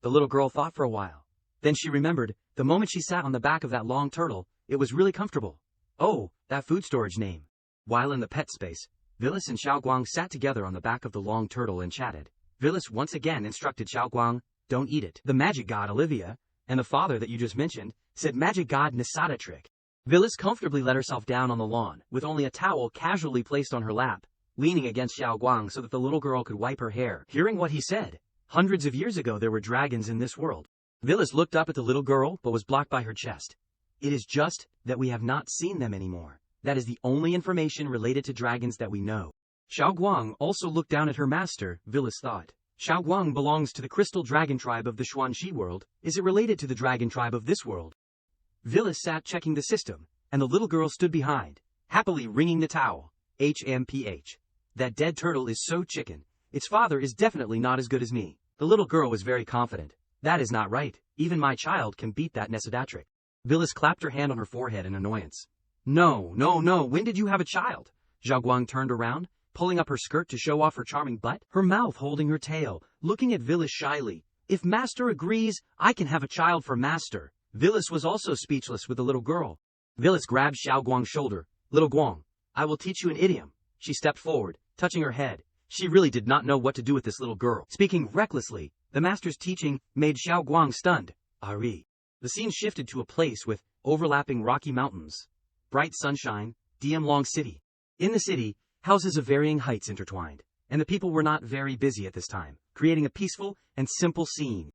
The little girl thought for a while. Then she remembered, the moment she sat on the back of that long turtle, it was really comfortable. Oh, that food storage name. While in the pet space, Phyllis and Xiaoguang sat together on the back of the long turtle and chatted. Phyllis once again instructed Xiaoguang, "Don't eat it." The magic god Olivia, and the father that you just mentioned, said magic god Nisada trick. Phyllis comfortably let herself down on the lawn, with only a towel casually placed on her lap, leaning against Xiaoguang so that the little girl could wipe her hair. Hearing what he said, hundreds of years ago there were dragons in this world. Phyllis looked up at the little girl, but was blocked by her chest. "It is just that we have not seen them anymore. That is the only information related to dragons that we know." Xiaoguang also looked down at her master, Phyllis thought. "Xiaoguang belongs to the crystal dragon tribe of the Xuanxi world. Is it related to the dragon tribe of this world?" Phyllis sat checking the system, and the little girl stood behind, happily wringing the towel. HMPH. That dead turtle is so chicken. Its father is definitely not as good as me. The little girl was very confident. "That is not right. Even my child can beat that Nisada trick." Phyllis clapped her hand on her forehead in annoyance. No, when did you have a child?" Xiaoguang turned around, pulling up her skirt to show off her charming butt, her mouth holding her tail, looking at Phyllis shyly. "If master agrees, I can have a child for master." Phyllis was also speechless with the little girl. Phyllis grabbed Xiaoguang's shoulder. "Little Guang, I will teach you an idiom." She stepped forward, touching her head. She really did not know what to do with this little girl. Speaking recklessly, the master's teaching made Xiaoguang stunned. Ari. The scene shifted to a place with overlapping rocky mountains, bright sunshine, Diamlong City. In the city, houses of varying heights intertwined, and the people were not very busy at this time, creating a peaceful and simple scene.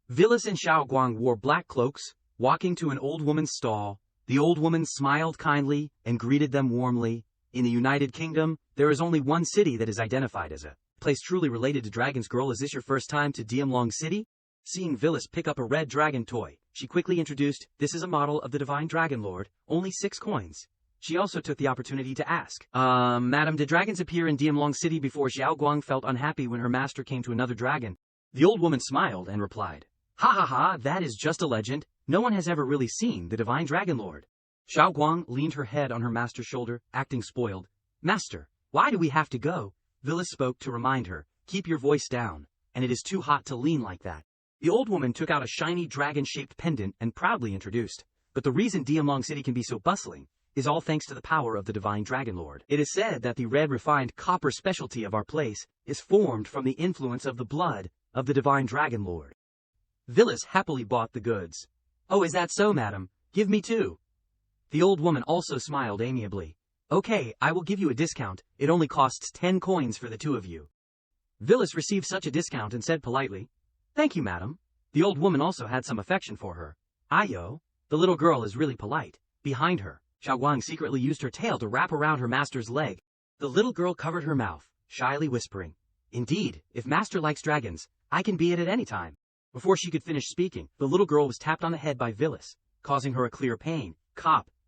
Phyllis and Xiaoguang wore black cloaks, walking to an old woman's stall. The old woman smiled kindly and greeted them warmly. In the United Kingdom, there is only one city that is identified as a place truly related to dragons. "Girl, is this your first time to Diamlong City?" Seeing Phyllis pick up a red dragon toy, she quickly introduced, "This is a model of the Divine Dragon Lord, only 6 coins." she also took the opportunity to ask, Madam, did dragons appear in Diamlong City before Xiao Guang felt unhappy when her master came to another dragon? The old woman smiled and replied, Ha ha ha, that is just a legend. No one has ever really seen the divine dragon lord. Xiao Guang leaned her head on her master's shoulder, acting spoiled. Master, why do we have to go? Villas spoke to remind her, keep your voice down, and it is too hot to lean like that. The old woman took out a shiny dragon-shaped pendant and proudly introduced, but the reason Diamlong City can be so bustling is all thanks to the power of the divine dragon lord. It is said that the red refined copper specialty of our place is formed from the influence of the blood of the divine dragon lord. Villas happily bought the goods. Oh, is that so, madam? Give me two. The old woman also smiled amiably. Okay, I will give you a discount. It only costs 10 coins for the two of you. Villas received such a discount and said politely, Thank you, madam. The old woman also had some affection for her. Ayo, the little girl is really polite. Behind her, Xiao Guang secretly used her tail to wrap around her master's leg. The little girl covered her mouth, shyly whispering, Indeed, if master likes dragons, I can be it at any time. Before she could finish speaking, the little girl was tapped on the head by Villas, causing her a clear pain,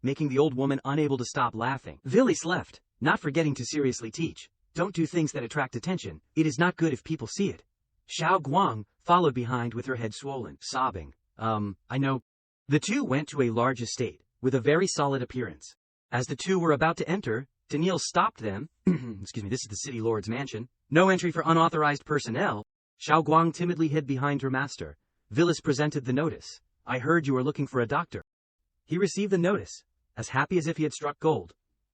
making the old woman unable to stop laughing. Villas left, not forgetting to seriously teach. Don't do things that attract attention. It is not good if people see it. Xiao Guang followed behind with her head swollen, sobbing. I know. The two went to a large estate, with a very solid appearance. As the two were about to enter, Daniel stopped them. Excuse me, this is the city lord's mansion. No entry for unauthorized personnel. Xiao Guang timidly hid behind her master. Villas presented the notice. I heard you were looking for a doctor. He received the notice, as happy as if he had struck gold.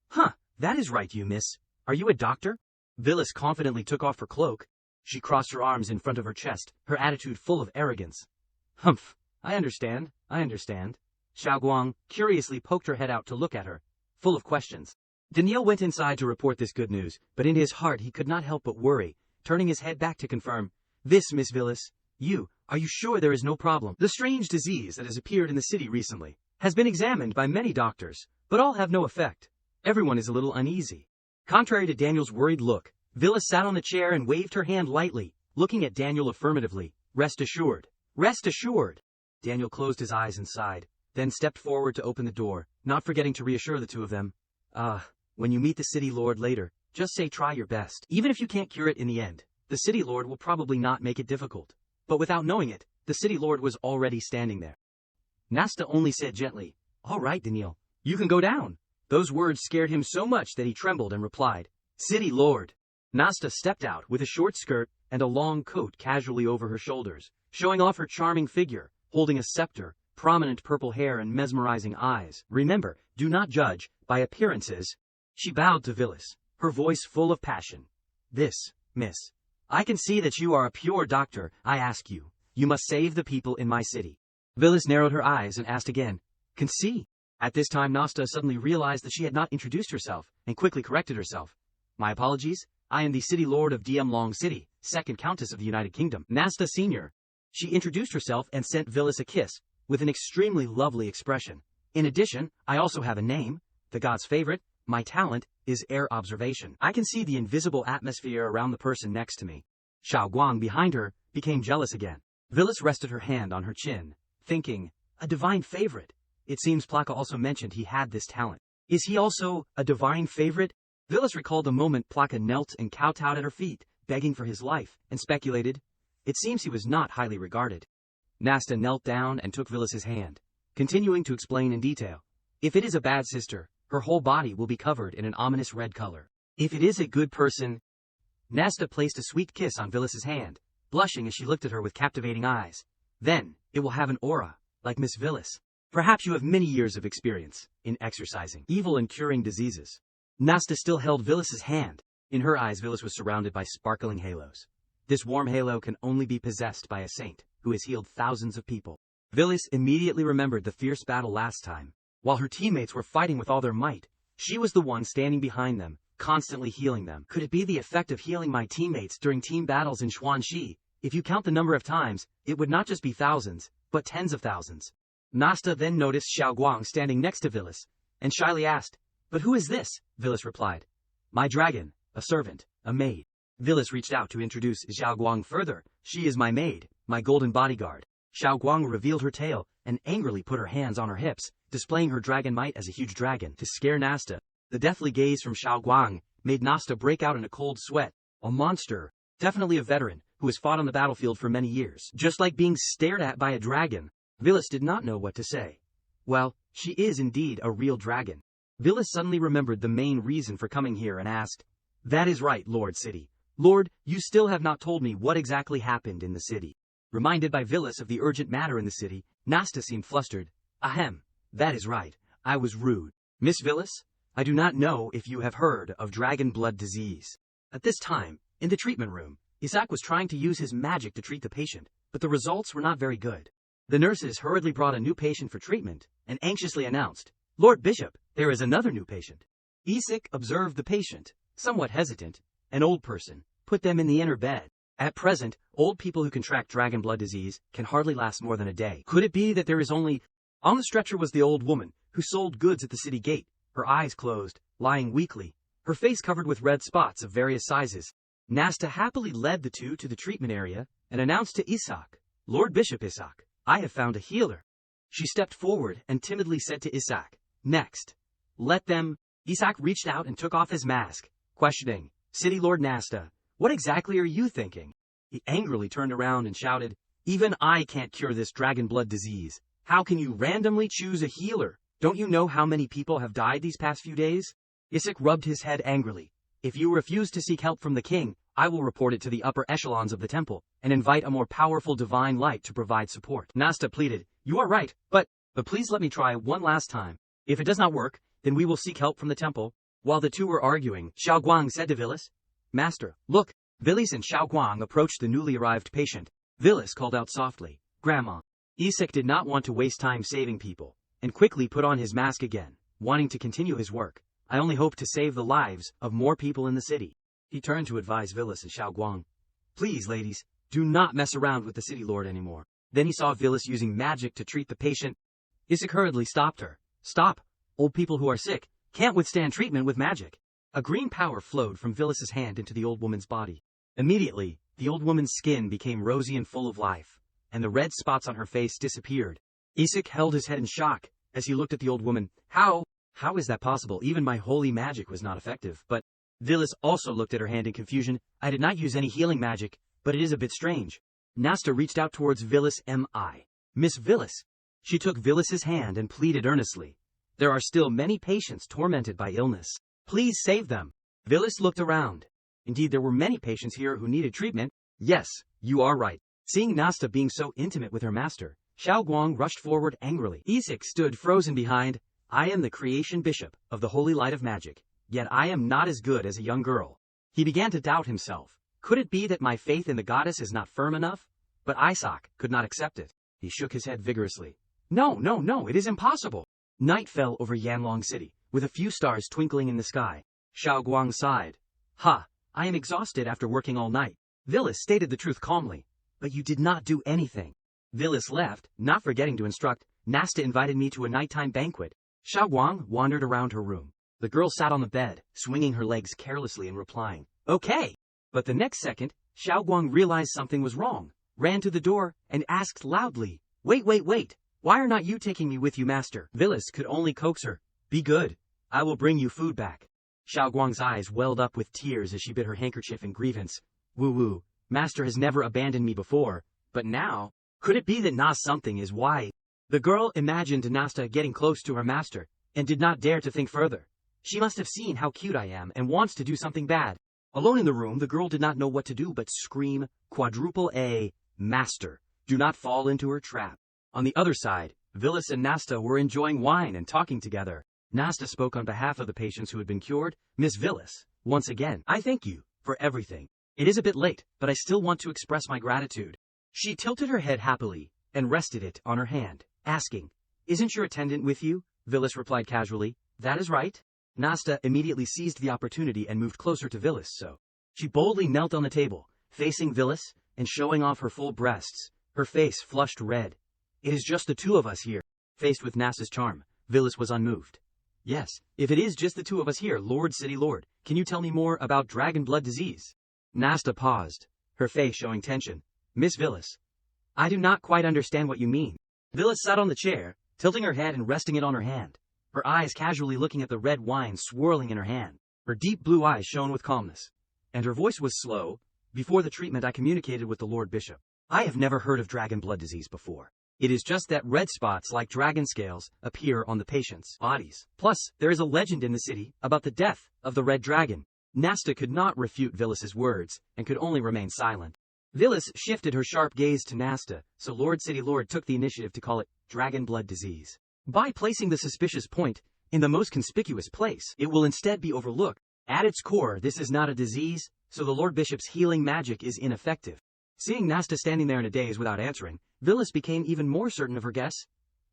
Huh, that is right, you miss. Are you a doctor? Villas confidently took off her cloak. She crossed her arms in front of her chest, her attitude full of arrogance. Humph, I understand. Xiao Guang curiously poked her head out to look at her, full of questions. Daniel went inside to report this good news, but in his heart he could not help but worry, turning his head back to confirm. This, Miss Villas, are you sure there is no problem? The strange disease that has appeared in the city recently has been examined by many doctors, but all have no effect. Everyone is a little uneasy. Contrary to Daniel's worried look, Villas sat on the chair and waved her hand lightly, looking at Daniel affirmatively. Rest assured. Rest assured. Daniel closed his eyes and sighed, then stepped forward to open the door, not forgetting to reassure the two of them. When you meet the city lord later, just say try your best. Even if you can't cure it in the end, the city lord will probably not make it difficult. But without knowing it, the city lord was already standing there. Nasta only said gently, All right, Daniel, you can go down. Those words scared him so much that he trembled and replied, City lord. Nasta stepped out with a short skirt and a long coat casually over her shoulders, showing off her charming figure, holding a scepter, prominent purple hair and mesmerizing eyes. Remember, do not judge by appearances. She bowed to Villas, her voice full of passion. This, miss, I can see that you are a pure doctor. I ask you, you must save the people in my city. Villas narrowed her eyes and asked again, Can see? At this time Nasta suddenly realized that she had not introduced herself, and quickly corrected herself. My apologies, I am the city lord of Diamlong City, second countess of the United Kingdom, Nasta Senior. She introduced herself and sent Villas a kiss, with an extremely lovely expression. In addition, I also have a name, the god's favorite. My talent is air observation. I can see the invisible atmosphere around the person next to me. Xiao Guang behind her became jealous again. Villas rested her hand on her chin, thinking, a divine favorite. It seems Plaka also mentioned he had this talent. Is he also a divine favorite? Villas recalled the moment Plaka knelt and kowtowed at her feet, begging for his life, and speculated. It seems he was not highly regarded. Nasta knelt down and took Villas's hand, continuing to explain in detail. If it is a bad sister, her whole body will be covered in an ominous red color. If it is a good person... Nasta placed a sweet kiss on Villas's hand, blushing as she looked at her with captivating eyes. Then, it will have an aura, like Miss Villas. Perhaps you have many years of experience in exorcising evil and curing diseases. Nasta still held Villas's hand. In her eyes, Villas was surrounded by sparkling halos. This warm halo can only be possessed by a saint, who has healed thousands of people. Villas immediately remembered the fierce battle last time. While her teammates were fighting with all their might, she was the one standing behind them, constantly healing them. Could it be the effect of healing my teammates during team battles in Xuanxi? If you count the number of times, it would not just be thousands, but tens of thousands. Nasta then noticed Xiao Guang standing next to Villas, and shyly asked, But who is this? Villas replied, My dragon, a servant, a maid. Villas reached out to introduce Xiao Guang further. She is my maid, my golden bodyguard. Xiao Guang revealed her tail and angrily put her hands on her hips, displaying her dragon might as a huge dragon to scare Nasta. The deathly gaze from Xiao Guang made Nasta break out in a cold sweat. A monster, definitely a veteran, who has fought on the battlefield for many years. Just like being stared at by a dragon. Vilis did not know what to say. Well, she is indeed a real dragon. Vilis suddenly remembered the main reason for coming here and asked, "That is right, Lord City. Lord, you still have not told me what exactly happened in the city." Reminded by Vilis of the urgent matter in the city, Nasta seemed flustered. "Ahem, that is right. I was rude. Miss Vilis, I do not know if you have heard of dragon blood disease." At this time, in the treatment room, Isaac was trying to use his magic to treat the patient, but the results were not very good. The nurses hurriedly brought a new patient for treatment and anxiously announced, "Lord Bishop, there is another new patient." Isaac observed the patient, somewhat hesitant, an old person, put them in the inner bed. At present, old people who contract dragon blood disease can hardly last more than a day. Could it be that there is only... On the stretcher was the old woman, who sold goods at the city gate, her eyes closed, lying weakly, her face covered with red spots of various sizes. Nasta happily led the two to the treatment area and announced to Isaac, "Lord Bishop Isaac, I have found a healer." She stepped forward and timidly said to Isaac, "Next. Let them..." Isaac reached out and took off his mask, questioning, "City Lord Nasta, what exactly are you thinking?" He angrily turned around and shouted, "Even I can't cure this dragon blood disease. How can you randomly choose a healer? Don't you know how many people have died these past few days?" Isaac rubbed his head angrily. "If you refuse to seek help from the king, I will report it to the upper echelons of the temple and invite a more powerful divine light to provide support." Nasta pleaded, "You are right, but please let me try one last time. If it does not work, then we will seek help from the temple." While the two were arguing, Xiao Guang said to Vilis, "Master, look." Vilis and Xiao Guang approached the newly arrived patient. Vilis called out softly, "Grandma." Isaac did not want to waste time saving people, and quickly put on his mask again, wanting to continue his work. "I only hope to save the lives of more people in the city." He turned to advise Vilis and Xiao Guang, "Please, ladies, do not mess around with the city lord anymore." Then he saw Vilis using magic to treat the patient. Isaac hurriedly stopped her. "Stop! Old people who are sick can't withstand treatment with magic." A green power flowed from Vilis's hand into the old woman's body. Immediately, the old woman's skin became rosy and full of life, and the red spots on her face disappeared. Isaac held his head in shock as he looked at the old woman. How is that possible? Even my holy magic was not effective." But Vilis also looked at her hand in confusion. "I did not use any healing magic, but it is a bit strange." Nasta reached out towards Vilis. "Miss Vilis." She took Vilis's hand and pleaded earnestly, "There are still many patients tormented by illness. Please save them." Vilis looked around. Indeed, there were many patients here who needed treatment. "Yes, you are right." Seeing Nasta being so intimate with her master, Xiao Guang rushed forward angrily. Isaac stood frozen behind. "I am the creation bishop of the holy light of magic, yet I am not as good as a young girl." He began to doubt himself. Could it be that my faith in the goddess is not firm enough? But Isaac could not accept it. He shook his head vigorously. No, it is impossible." Night fell over Yanlong City, with a few stars twinkling in the sky. Xiao Guang sighed. "Ha, I am exhausted after working all night." Vilis stated the truth calmly. "But you did not do anything." Vilis left, not forgetting to instruct, "Nasta invited me to a nighttime banquet." Xiao Guang wandered around her room. The girl sat on the bed, swinging her legs carelessly and replying, "Okay." But the next second, Xiao Guang realized something was wrong, ran to the door, and asked loudly, Wait. Why are not you taking me with you, master?" Vilis could only coax her. "Be good. I will bring you food back." Xiao Guang's eyes welled up with tears as she bit her handkerchief in grievance. "Woo, master has never abandoned me before, but now, could it be that something is why?" The girl imagined Nasta getting close to her master, and did not dare to think further. She must have seen how cute I am and wants to do something bad. Alone in the room, the girl did not know what to do but scream, quadruple A, "Master, do not fall into her trap." On the other side, Vilis and Nasta were enjoying wine and talking together. Nasta spoke on behalf of the patients who had been cured. "Miss Vilis, once again, I thank you for everything. It is a bit late, but I still want to express my gratitude." She tilted her head happily and rested it on her hand, asking, "Isn't your attendant with you?" Vilis replied casually, "That is right." Nasta immediately seized the opportunity and moved closer to Vilis, so she boldly knelt on the table, facing Vilis and showing off her full breasts, her face flushed red. "It is just the two of us here." Faced with Nasta's charm, Vilis was unmoved. "Yes, if it is just the two of us here, Lord City Lord, can you tell me more about dragon blood disease?" Nasta paused, her face showing tension. "Miss Vilis, I do not quite understand what you mean. Villas sat on the chair, tilting her head and resting it on her hand, her eyes casually looking at the red wine swirling in her hand. Her deep blue eyes shone with calmness, and her voice was slow. Before the treatment I communicated with the Lord Bishop. I have never heard of dragon blood disease before. It is just that red spots like dragon scales appear on the patient's bodies. Plus, there is a legend in the city about the death of the red dragon. Nasta could not refute Villas's words and could only remain silent. Villas shifted her sharp gaze to Nasta, so Lord City Lord took the initiative to call it dragon blood disease. By placing the suspicious point in the most conspicuous place, it will instead be overlooked. At its core, this is not a disease, so the Lord Bishop's healing magic is ineffective. Seeing Nasta standing there in a daze without answering, Villas became even more certain of her guess.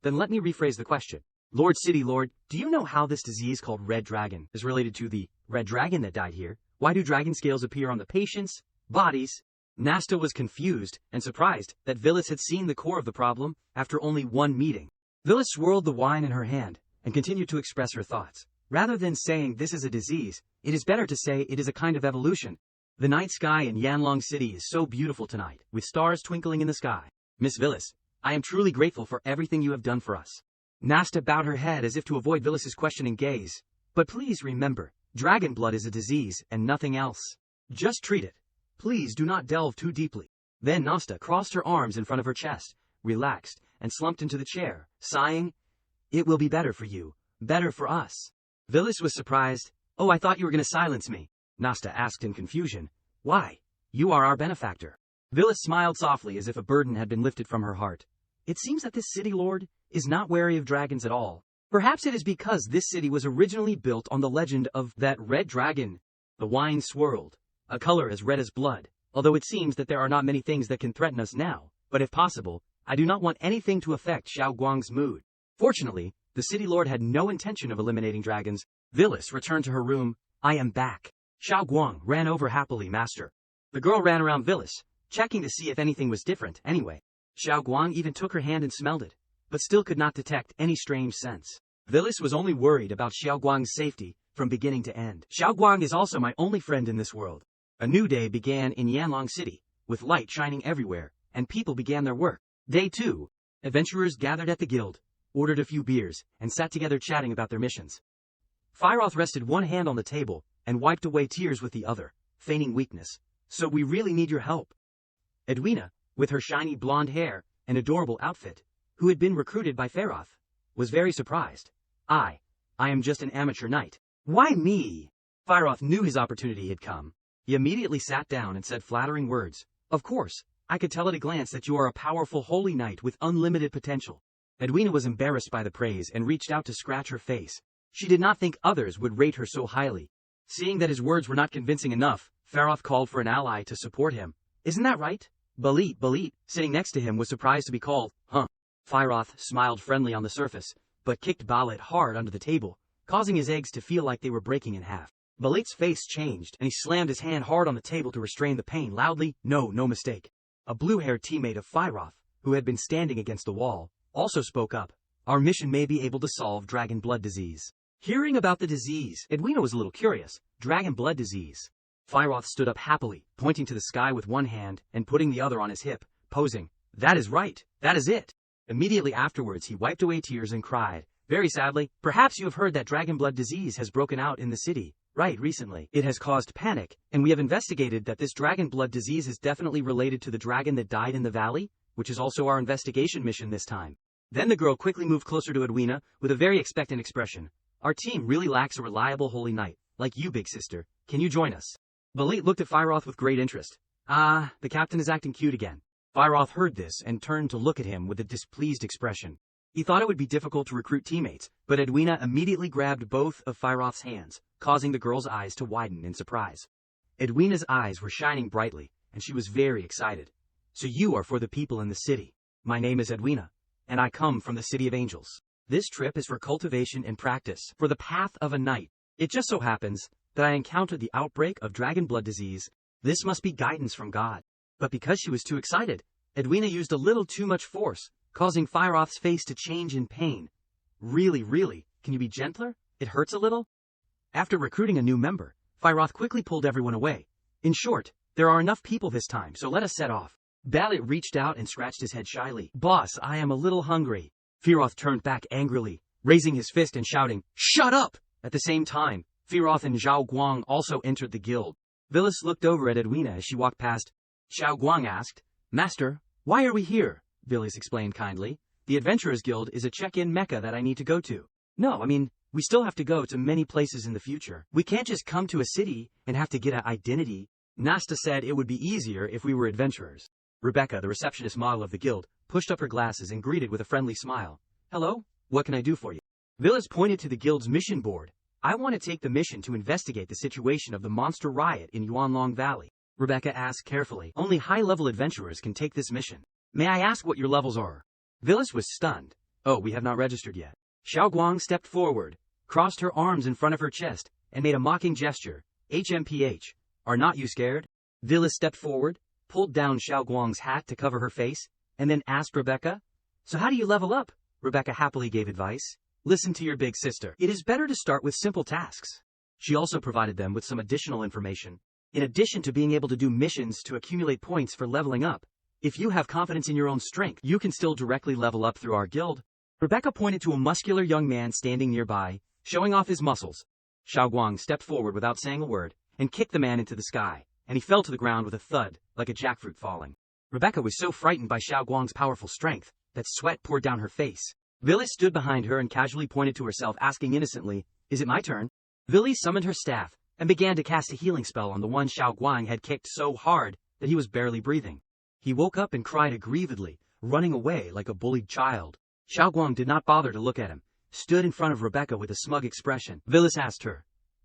Then let me rephrase the question. Lord City Lord, do you know how this disease called red dragon is related to the red dragon that died here? Why do dragon scales appear on the patient's bodies? Nasta was confused and surprised that Villas had seen the core of the problem after only one meeting. Villas swirled the wine in her hand and continued to express her thoughts. Rather than saying this is a disease, it is better to say it is a kind of evolution. The night sky in Yanlong City is so beautiful tonight, with stars twinkling in the sky. Miss Villas, I am truly grateful for everything you have done for us. Nasta bowed her head as if to avoid Villas's questioning gaze. But please remember, dragon blood is a disease and nothing else. Just treat it. Please do not delve too deeply. Then Nasta crossed her arms in front of her chest, relaxed, and slumped into the chair, sighing, It will be better for you, better for us. Villas was surprised. Oh, I thought you were going to silence me. Nasta asked in confusion. Why? You are our benefactor. Villas smiled softly as if a burden had been lifted from her heart. It seems that this city lord is not wary of dragons at all. Perhaps it is because this city was originally built on the legend of that red dragon. The wine swirled, a color as red as blood, although it seems that there are not many things that can threaten us now, but if possible, I do not want anything to affect Xiao Guang's mood. Fortunately, the city lord had no intention of eliminating dragons. Villas returned to her room. I am back. Xiao Guang ran over happily, master. The girl ran around Villas, checking to see if anything was different anyway. Xiao Guang even took her hand and smelled it, but still could not detect any strange scents. Villas was only worried about Xiao Guang's safety from beginning to end. Xiao Guang is also my only friend in this world. A new day began in Yanlong City, with light shining everywhere, and people began their work. Day 2. Adventurers gathered at the guild, ordered a few beers, and sat together chatting about their missions. Firoth rested one hand on the table and wiped away tears with the other, feigning weakness. So we really need your help. Edwina, with her shiny blonde hair and adorable outfit, who had been recruited by Firoth, was very surprised. I am just an amateur knight. Why me? Firoth knew his opportunity had come. He immediately sat down and said flattering words. Of course, I could tell at a glance that you are a powerful holy knight with unlimited potential. Edwina was embarrassed by the praise and reached out to scratch her face. She did not think others would rate her so highly. Seeing that his words were not convincing enough, Firoth called for an ally to support him. Isn't that right? Balit, sitting next to him, was surprised to be called, huh? Firoth smiled friendly on the surface, but kicked Balit hard under the table, causing his eggs to feel like they were breaking in half. Balit's face changed, and he slammed his hand hard on the table to restrain the pain loudly. No mistake. A blue-haired teammate of Firoth, who had been standing against the wall, also spoke up. Our mission may be able to solve dragon blood disease. Hearing about the disease, Edwina was a little curious. Dragon blood disease. Firoth stood up happily, pointing to the sky with one hand and putting the other on his hip, posing. That is right. That is it. Immediately afterwards, he wiped away tears and cried, very sadly, perhaps you have heard that dragon blood disease has broken out in the city. Right, recently. It has caused panic, and we have investigated that this dragon blood disease is definitely related to the dragon that died in the valley, which is also our investigation mission this time. Then the girl quickly moved closer to Edwina, with a very expectant expression. Our team really lacks a reliable holy knight, like you, big sister. Can you join us? Balit looked at Firoth with great interest. Ah, the captain is acting cute again. Firoth heard this and turned to look at him with a displeased expression. He thought it would be difficult to recruit teammates, but Edwina immediately grabbed both of Firoth's hands, causing the girl's eyes to widen in surprise. Edwina's eyes were shining brightly, and she was very excited. So you are for the people in the city. My name is Edwina, and I come from the City of Angels. This trip is for cultivation and practice, for the path of a knight. It just so happens that I encountered the outbreak of dragon blood disease. This must be guidance from God. But because she was too excited, Edwina used a little too much force, causing Firoth's face to change in pain. Really, can you be gentler? It hurts a little? After recruiting a new member, Firoth quickly pulled everyone away. In short, there are enough people this time, so let us set off. Balit reached out and scratched his head shyly. Boss, I am a little hungry. Firoth turned back angrily, raising his fist and shouting, "Shut up!" At the same time, Firoth and Zhao Guang also entered the guild. Vilis looked over at Edwina as she walked past. Zhao Guang asked, "Master, why are we here?" Vilis explained kindly. "The Adventurers Guild is a check-in mecca that I need to go to." "No, I mean, we still have to go to many places in the future. We can't just come to a city and have to get an identity." Nasta said it would be easier if we were adventurers. Rebecca, the receptionist model of the guild, pushed up her glasses and greeted with a friendly smile. "Hello, what can I do for you?" Vilis pointed to the guild's mission board. "I want to take the mission to investigate the situation of the monster riot in Yuanlong Valley." Rebecca asked carefully. "Only high-level adventurers can take this mission. May I ask what your levels are?" Vilis was stunned. "Oh, we have not registered yet." Zhao Guang stepped forward, crossed her arms in front of her chest, and made a mocking gesture. "HMPH, are not you scared?" Vilis stepped forward, pulled down Zhao Guang's hat to cover her face, and then asked Rebecca, "So how do you level up?" Rebecca happily gave advice. "Listen to your big sister. It is better to start with simple tasks." She also provided them with some additional information. In addition to being able to do missions to accumulate points for leveling up, if you have confidence in your own strength, you can still directly level up through our guild. Rebecca pointed to a muscular young man standing nearby, showing off his muscles. Zhao Guang stepped forward without saying a word, and kicked the man into the sky, and he fell to the ground with a thud, like a jackfruit falling. Rebecca was so frightened by Zhao Guang's powerful strength that sweat poured down her face. Vilis stood behind her and casually pointed to herself, asking innocently, "Is it my turn?" Vilis summoned her staff and began to cast a healing spell on the one Zhao Guang had kicked so hard that he was barely breathing. He woke up and cried aggrievedly, running away like a bullied child. Zhao Guang did not bother to look at him, stood in front of Rebecca with a smug expression. Vilis asked her,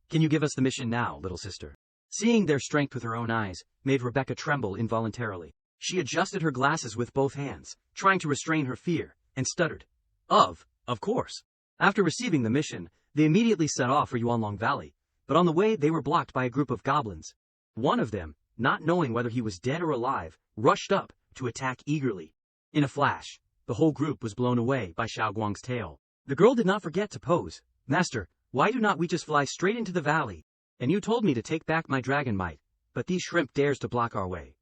"Can you give us the mission now, little sister?" Seeing their strength with her own eyes made Rebecca tremble involuntarily. She adjusted her glasses with both hands, trying to restrain her fear, and stuttered, Of course." After receiving the mission, they immediately set off for Yuanlong Valley, but on the way they were blocked by a group of goblins. One of them, not knowing whether he was dead or alive, rushed up to attack eagerly. In a flash, the whole group was blown away by Zhao Guang's tail. The girl did not forget to pose. "Master, why do not we just fly straight into the valley? And you told me to take back my dragon might, but these shrimp dares to block our way."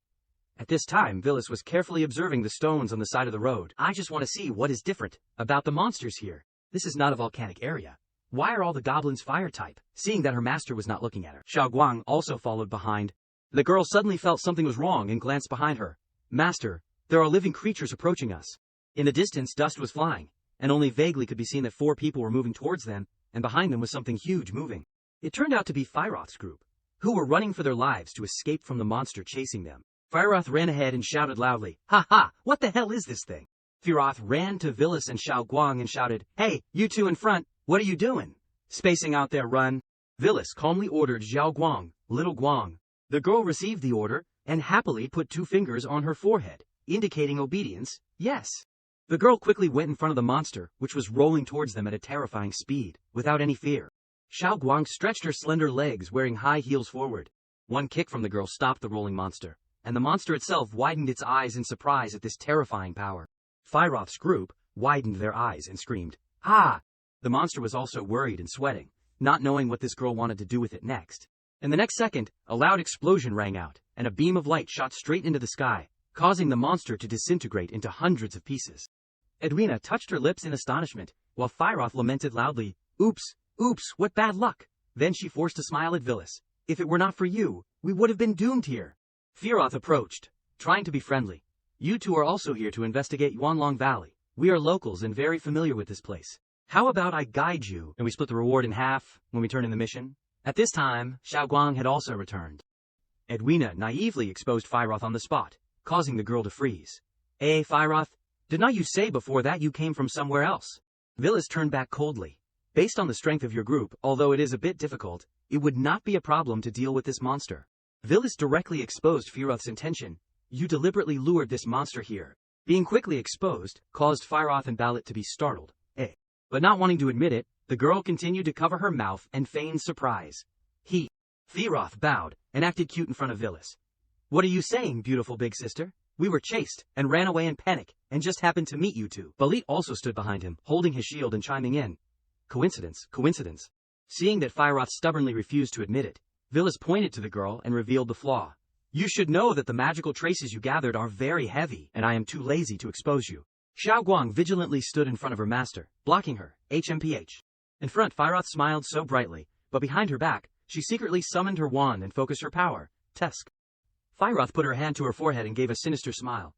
At this time, Vilis was carefully observing the stones on the side of the road. "I just want to see what is different about the monsters here. This is not a volcanic area. Why are all the goblins fire type?" Seeing that her master was not looking at her, Zhao Guang also followed behind. The girl suddenly felt something was wrong and glanced behind her. "Master, there are living creatures approaching us." In the distance, dust was flying, and only vaguely could be seen that 4 people were moving towards them, and behind them was something huge moving. It turned out to be Firoth's group, who were running for their lives to escape from the monster chasing them. Firoth ran ahead and shouted loudly, "Ha ha! What the hell is this thing?" Firoth ran to Vilis and Zhao Guang and shouted, "Hey, you two in front, what are you doing? Spacing out there, run." Vilis calmly ordered Zhao Guang, "Little Guang." The girl received the order and happily put 2 fingers on her forehead, indicating obedience. "Yes." The girl quickly went in front of the monster, which was rolling towards them at a terrifying speed, without any fear. Zhao Guang stretched her slender legs wearing high heels forward. One kick from the girl stopped the rolling monster, and the monster itself widened its eyes in surprise at this terrifying power. Firoth's group widened their eyes and screamed, "Ah!" The monster was also worried and sweating, not knowing what this girl wanted to do with it next. In the next second, a loud explosion rang out, and a beam of light shot straight into the sky, causing the monster to disintegrate into hundreds of pieces. Edwina touched her lips in astonishment, while Firoth lamented loudly, "Oops, what bad luck." Then she forced a smile at Vilis. "If it were not for you, we would have been doomed here." Firoth approached, trying to be friendly. "You two are also here to investigate Yuanlong Valley. We are locals and very familiar with this place. How about I guide you, and we split the reward in half when we turn in the mission?" At this time, Zhao Guang had also returned. Edwina naively exposed Firoth on the spot, causing the girl to freeze. Firoth, did not you say before that you came from somewhere else?" Vilis turned back coldly. "Based on the strength of your group, although it is a bit difficult, it would not be a problem to deal with this monster." Vilis directly exposed Firoth's intention. "You deliberately lured this monster here." Being quickly exposed caused Firoth and Balit to be startled. But not wanting to admit it, the girl continued to cover her mouth and feign surprise. Firoth bowed and acted cute in front of Vilis. "What are you saying, beautiful big sister? We were chased and ran away in panic and just happened to meet you two." Balit also stood behind him, holding his shield and chiming in. Coincidence. Seeing that Firoth stubbornly refused to admit it, Vilis pointed to the girl and revealed the flaw. You should know that the magical traces you gathered are very heavy, and I am too lazy to expose you. Xiao Guang vigilantly stood in front of her master, blocking her, HMPH. In front, Firoth smiled so brightly, but behind her back, she secretly summoned her wand and focused her power. Tusk. Firoth put her hand to her forehead and gave a sinister smile.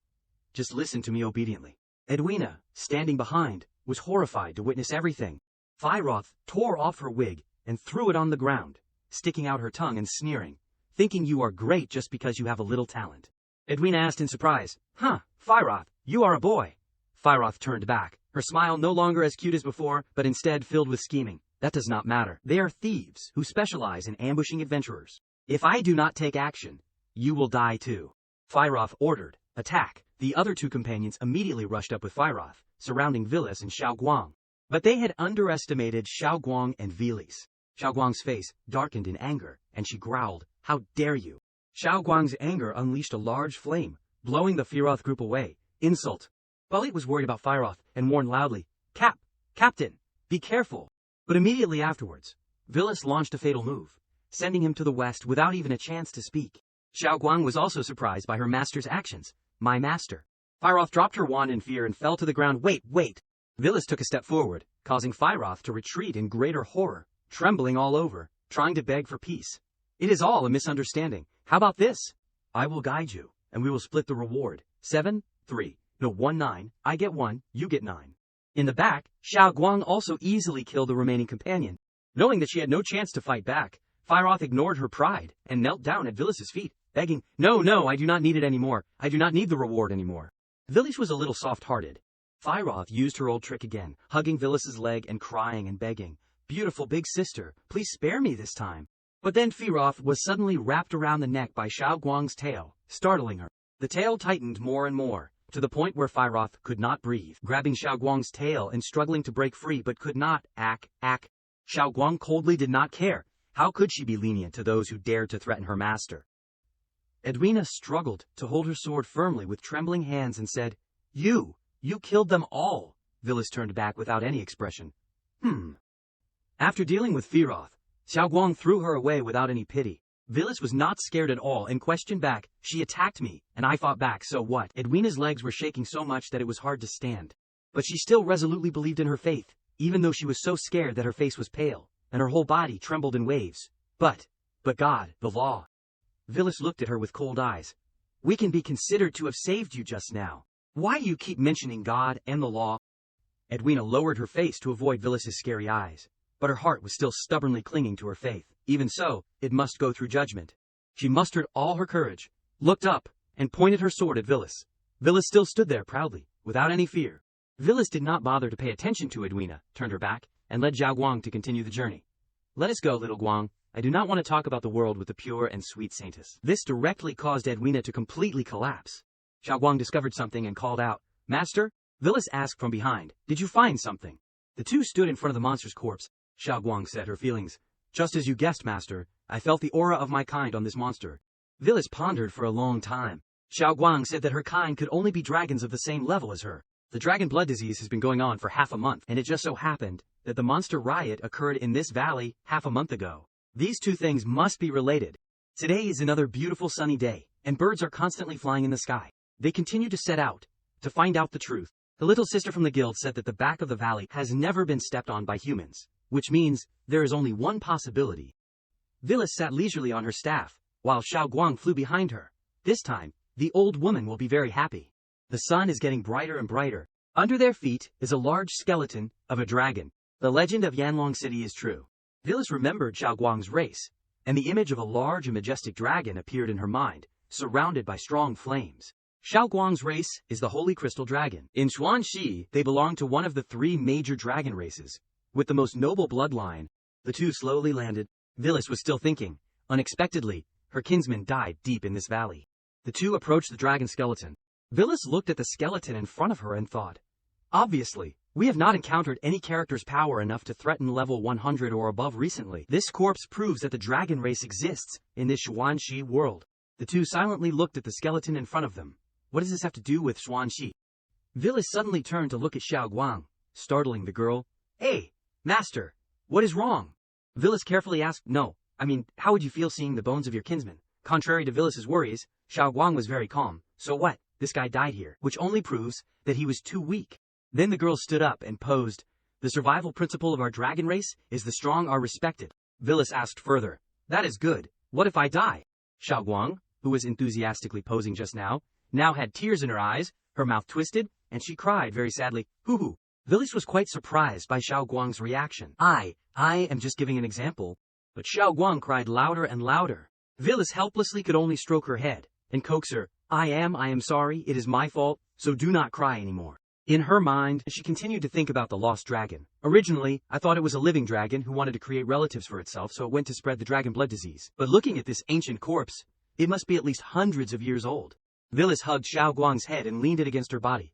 Just listen to me obediently. Edwina, standing behind, was horrified to witness everything. Firoth tore off her wig and threw it on the ground, sticking out her tongue and sneering, thinking you are great just because you have a little talent. Edwina asked in surprise, Huh, Firoth, you are a boy. Firoth turned back, her smile no longer as cute as before, but instead filled with scheming. That does not matter. They are thieves who specialize in ambushing adventurers. If I do not take action, you will die too. Firoth ordered, attack. The other two companions immediately rushed up with Firoth, surrounding Vilis and Xiao Guang. But they had underestimated Xiao Guang and Vilis. Xiao Guang's face darkened in anger, and she growled, How dare you? Xiao Guang's anger unleashed a large flame, blowing the Firoth group away. Insult. Balit was worried about Firoth and warned loudly, Captain, be careful. But immediately afterwards, Vilis launched a fatal move, sending him to the west without even a chance to speak. Xiao Guang was also surprised by her master's actions. My master. Firoth dropped her wand in fear and fell to the ground. Wait. Vilis took a step forward, causing Firoth to retreat in greater horror, trembling all over, trying to beg for peace. It is all a misunderstanding. How about this? I will guide you, and we will split the reward. 7, 3, no 1, 9, I get 1, you get 9. In the back, Xiao Guang also easily killed the remaining companion. Knowing that she had no chance to fight back, Firoth ignored her pride and knelt down at Vilis' feet, begging, No, I do not need it anymore. I do not need the reward anymore. Vilis was a little soft-hearted. Firoth used her old trick again, hugging Vilis' leg and crying and begging, Beautiful big sister, please spare me this time. But then Firoth was suddenly wrapped around the neck by Xiao Guang's tail, startling her. The tail tightened more and more, to the point where Firoth could not breathe, grabbing Xiao Guang's tail and struggling to break free but could not. Xiao Guang coldly did not care. How could she be lenient to those who dared to threaten her master? Edwina struggled to hold her sword firmly with trembling hands and said, You killed them all. Vilis turned back without any expression. After dealing with Firoth, Xiao Guang threw her away without any pity. Vilis was not scared at all and questioned back, She attacked me, and I fought back, so what? Edwina's legs were shaking so much that it was hard to stand. But she still resolutely believed in her faith, even though she was so scared that her face was pale, and her whole body trembled in waves. But God, the law. Vilis looked at her with cold eyes. We can be considered to have saved you just now. Why do you keep mentioning God and the law? Edwina lowered her face to avoid Vilis' scary eyes, but her heart was still stubbornly clinging to her faith. Even so, it must go through judgment. She mustered all her courage, looked up, and pointed her sword at Vilis. Vilis still stood there proudly, without any fear. Vilis did not bother to pay attention to Edwina, turned her back, and led Xiao Guang to continue the journey. Let us go, little Guang. I do not want to talk about the world with the pure and sweet saintess. This directly caused Edwina to completely collapse. Xiao Guang discovered something and called out, Master? Vilis asked from behind, Did you find something? The two stood in front of the monster's corpse. Xiao Guang said, her feelings. Just as you guessed, Master, I felt the aura of my kind on this monster. Vilis pondered for a long time. Xiao Guang said that her kind could only be dragons of the same level as her. The dragon blood disease has been going on for half a month, and it just so happened that the monster riot occurred in this valley half a month ago. These two things must be related. Today is another beautiful sunny day, and birds are constantly flying in the sky. They continue to set out to find out the truth. The little sister from the guild said that the back of the valley has never been stepped on by humans, which means there is only one possibility. Vilis sat leisurely on her staff, while Xiao Guang flew behind her. This time, the old woman will be very happy. The sun is getting brighter and brighter. Under their feet is a large skeleton of a dragon. The legend of Yanlong City is true. Vilis remembered Xiao Guang's race, and the image of a large and majestic dragon appeared in her mind, surrounded by strong flames. Xiao Guang's race is the Holy Crystal Dragon. In Xuanxi, they belong to one of the 3 major dragon races, with the most noble bloodline. The two slowly landed. Vilis was still thinking. Unexpectedly, her kinsman died deep in this valley. The two approached the dragon skeleton. Vilis looked at the skeleton in front of her and thought, Obviously, we have not encountered any character's power enough to threaten level 100 or above recently. This corpse proves that the dragon race exists in this Xuanxi world. The two silently looked at the skeleton in front of them. What does this have to do with Xuanxi? Vilis suddenly turned to look at Xiao Guang, startling the girl. Hey, master, what is wrong? Vilis carefully asked, No, I mean, how would you feel seeing the bones of your kinsman? Contrary to Villas's worries, Xiao Guang was very calm. So what? This guy died here, which only proves that he was too weak. Then the girl stood up and posed. The survival principle of our dragon race is the strong are respected. Villas asked further. That is good. What if I die? Xiao Guang, who was enthusiastically posing just now had tears in her eyes, her mouth twisted, and she cried very sadly. Hoo-hoo. Villas was quite surprised by Xiao Guang's reaction. I am just giving an example. But Xiao Guang cried louder and louder. Villas helplessly could only stroke her head and coax her. I am sorry, it is my fault, so do not cry anymore. In her mind, she continued to think about the lost dragon. Originally, I thought it was a living dragon who wanted to create relatives for itself, so it went to spread the dragon blood disease. But looking at this ancient corpse, it must be at least hundreds of years old. Villas hugged Xiao Guang's head and leaned it against her body.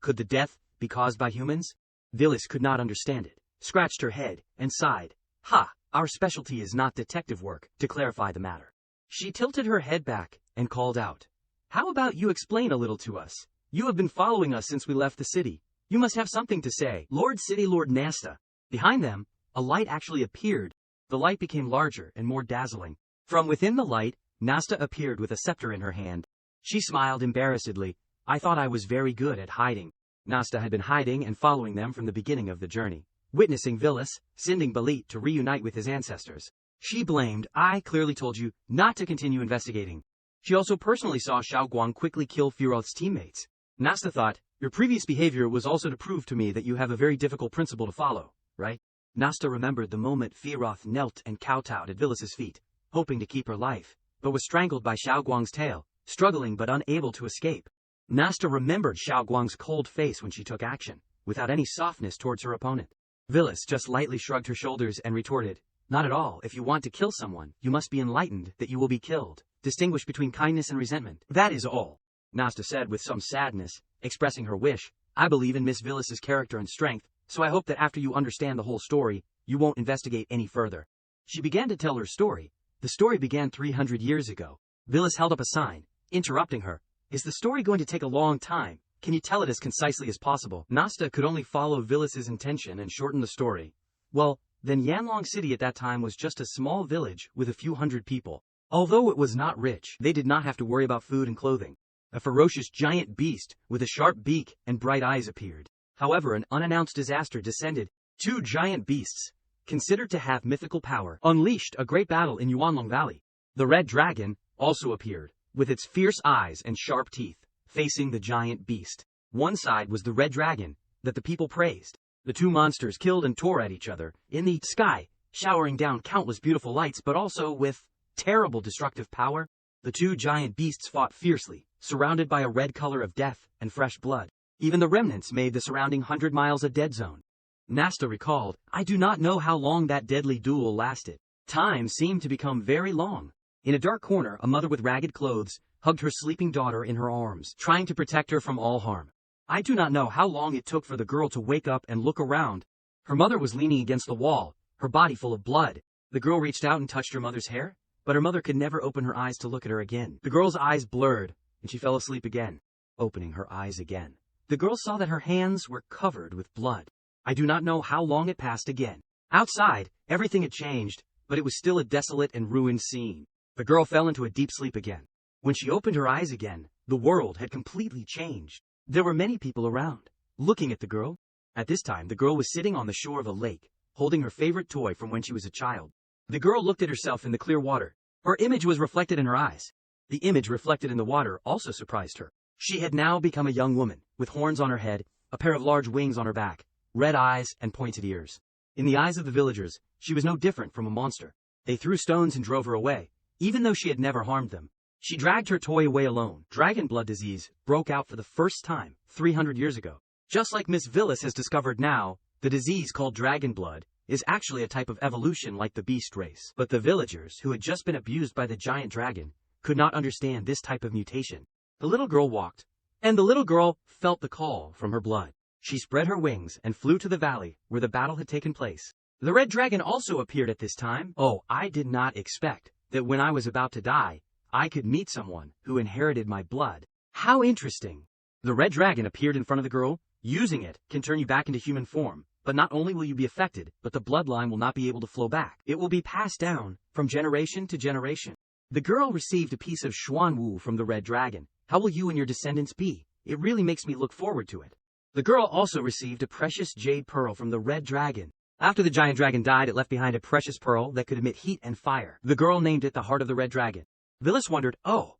Could the death be caused by humans? Villas could not understand it, scratched her head, and sighed. Ha! Our specialty is not detective work, to clarify the matter. She tilted her head back and called out. How about you explain a little to us? You have been following us since we left the city. You must have something to say. Lord City Lord Nasta. Behind them, a light actually appeared. The light became larger and more dazzling. From within the light, Nasta appeared with a scepter in her hand. She smiled embarrassedly. I thought I was very good at hiding. Nasta had been hiding and following them from the beginning of the journey, witnessing Villas, sending Balit to reunite with his ancestors. She blamed. I clearly told you not to continue investigating. She also personally saw Xiao Guang quickly kill Firoth's teammates. Nasta thought, your previous behavior was also to prove to me that you have a very difficult principle to follow, right? Nasta remembered the moment Firoth knelt and kowtowed at Villas's feet, hoping to keep her life, but was strangled by Xiao Guang's tail, struggling but unable to escape. Nasta remembered Xiao Guang's cold face when she took action, without any softness towards her opponent. Villas just lightly shrugged her shoulders and retorted, not at all. If you want to kill someone, you must be enlightened that you will be killed. Distinguish between kindness and resentment. That is all. Nasta said with some sadness, expressing her wish. I believe in Miss Villas's character and strength, so I hope that after you understand the whole story, you won't investigate any further. She began to tell her story. The story began 300 years ago. Villas held up a sign, interrupting her. Is the story going to take a long time? Can you tell it as concisely as possible? Nasta could only follow Villas's intention and shorten the story. Well, then Yanlong City at that time was just a small village with a few hundred people. Although it was not rich, they did not have to worry about food and clothing. A ferocious giant beast with a sharp beak and bright eyes appeared. However, an unannounced disaster descended. Two giant beasts, considered to have mythical power, unleashed a great battle in Yuanlong Valley. The red dragon also appeared, with its fierce eyes and sharp teeth, facing the giant beast. One side was the red dragon that the people praised. The two monsters killed and tore at each other in the sky, showering down countless beautiful lights, but also with terrible destructive power. The two giant beasts fought fiercely, surrounded by a red color of death and fresh blood. Even the remnants made the surrounding 100 miles a dead zone. Nasta recalled, I do not know how long that deadly duel lasted. Time seemed to become very long. In a dark corner, a mother with ragged clothes hugged her sleeping daughter in her arms, trying to protect her from all harm. I do not know how long it took for the girl to wake up and look around. Her mother was leaning against the wall, her body full of blood. The girl reached out and touched her mother's hair, but her mother could never open her eyes to look at her again. The girl's eyes blurred, and she fell asleep again. Opening her eyes again, the girl saw that her hands were covered with blood. I do not know how long it passed again. Outside, everything had changed, but it was still a desolate and ruined scene. The girl fell into a deep sleep again. When she opened her eyes again, the world had completely changed. There were many people around, looking at the girl. At this time, the girl was sitting on the shore of a lake, holding her favorite toy from when she was a child. The girl looked at herself in the clear water. Her image was reflected in her eyes. The image reflected in the water also surprised her. She had now become a young woman, with horns on her head, a pair of large wings on her back, red eyes and pointed ears. In the eyes of the villagers, she was no different from a monster. They threw stones and drove her away, even though she had never harmed them. She dragged her toy away alone. Dragon blood disease broke out for the first time 300 years ago. Just like Miss Villas has discovered now, the disease called dragon blood is actually a type of evolution like the beast race. But the villagers, who had just been abused by the giant dragon, could not understand this type of mutation. The little girl walked, and the little girl felt the call from her blood. She spread her wings and flew to the valley where the battle had taken place. The red dragon also appeared at this time. Oh, I did not expect that when I was about to die, I could meet someone who inherited my blood. How interesting. The red dragon appeared in front of the girl. Using it can turn you back into human form, but not only will you be affected, but the bloodline will not be able to flow back. It will be passed down from generation to generation. The girl received a piece of Xuanwu from the red dragon. How will you and your descendants be? It really makes me look forward to it. The girl also received a precious jade pearl from the red dragon. After the giant dragon died, it left behind a precious pearl that could emit heat and fire. The girl named it the Heart of the Red Dragon. Villis wondered, oh,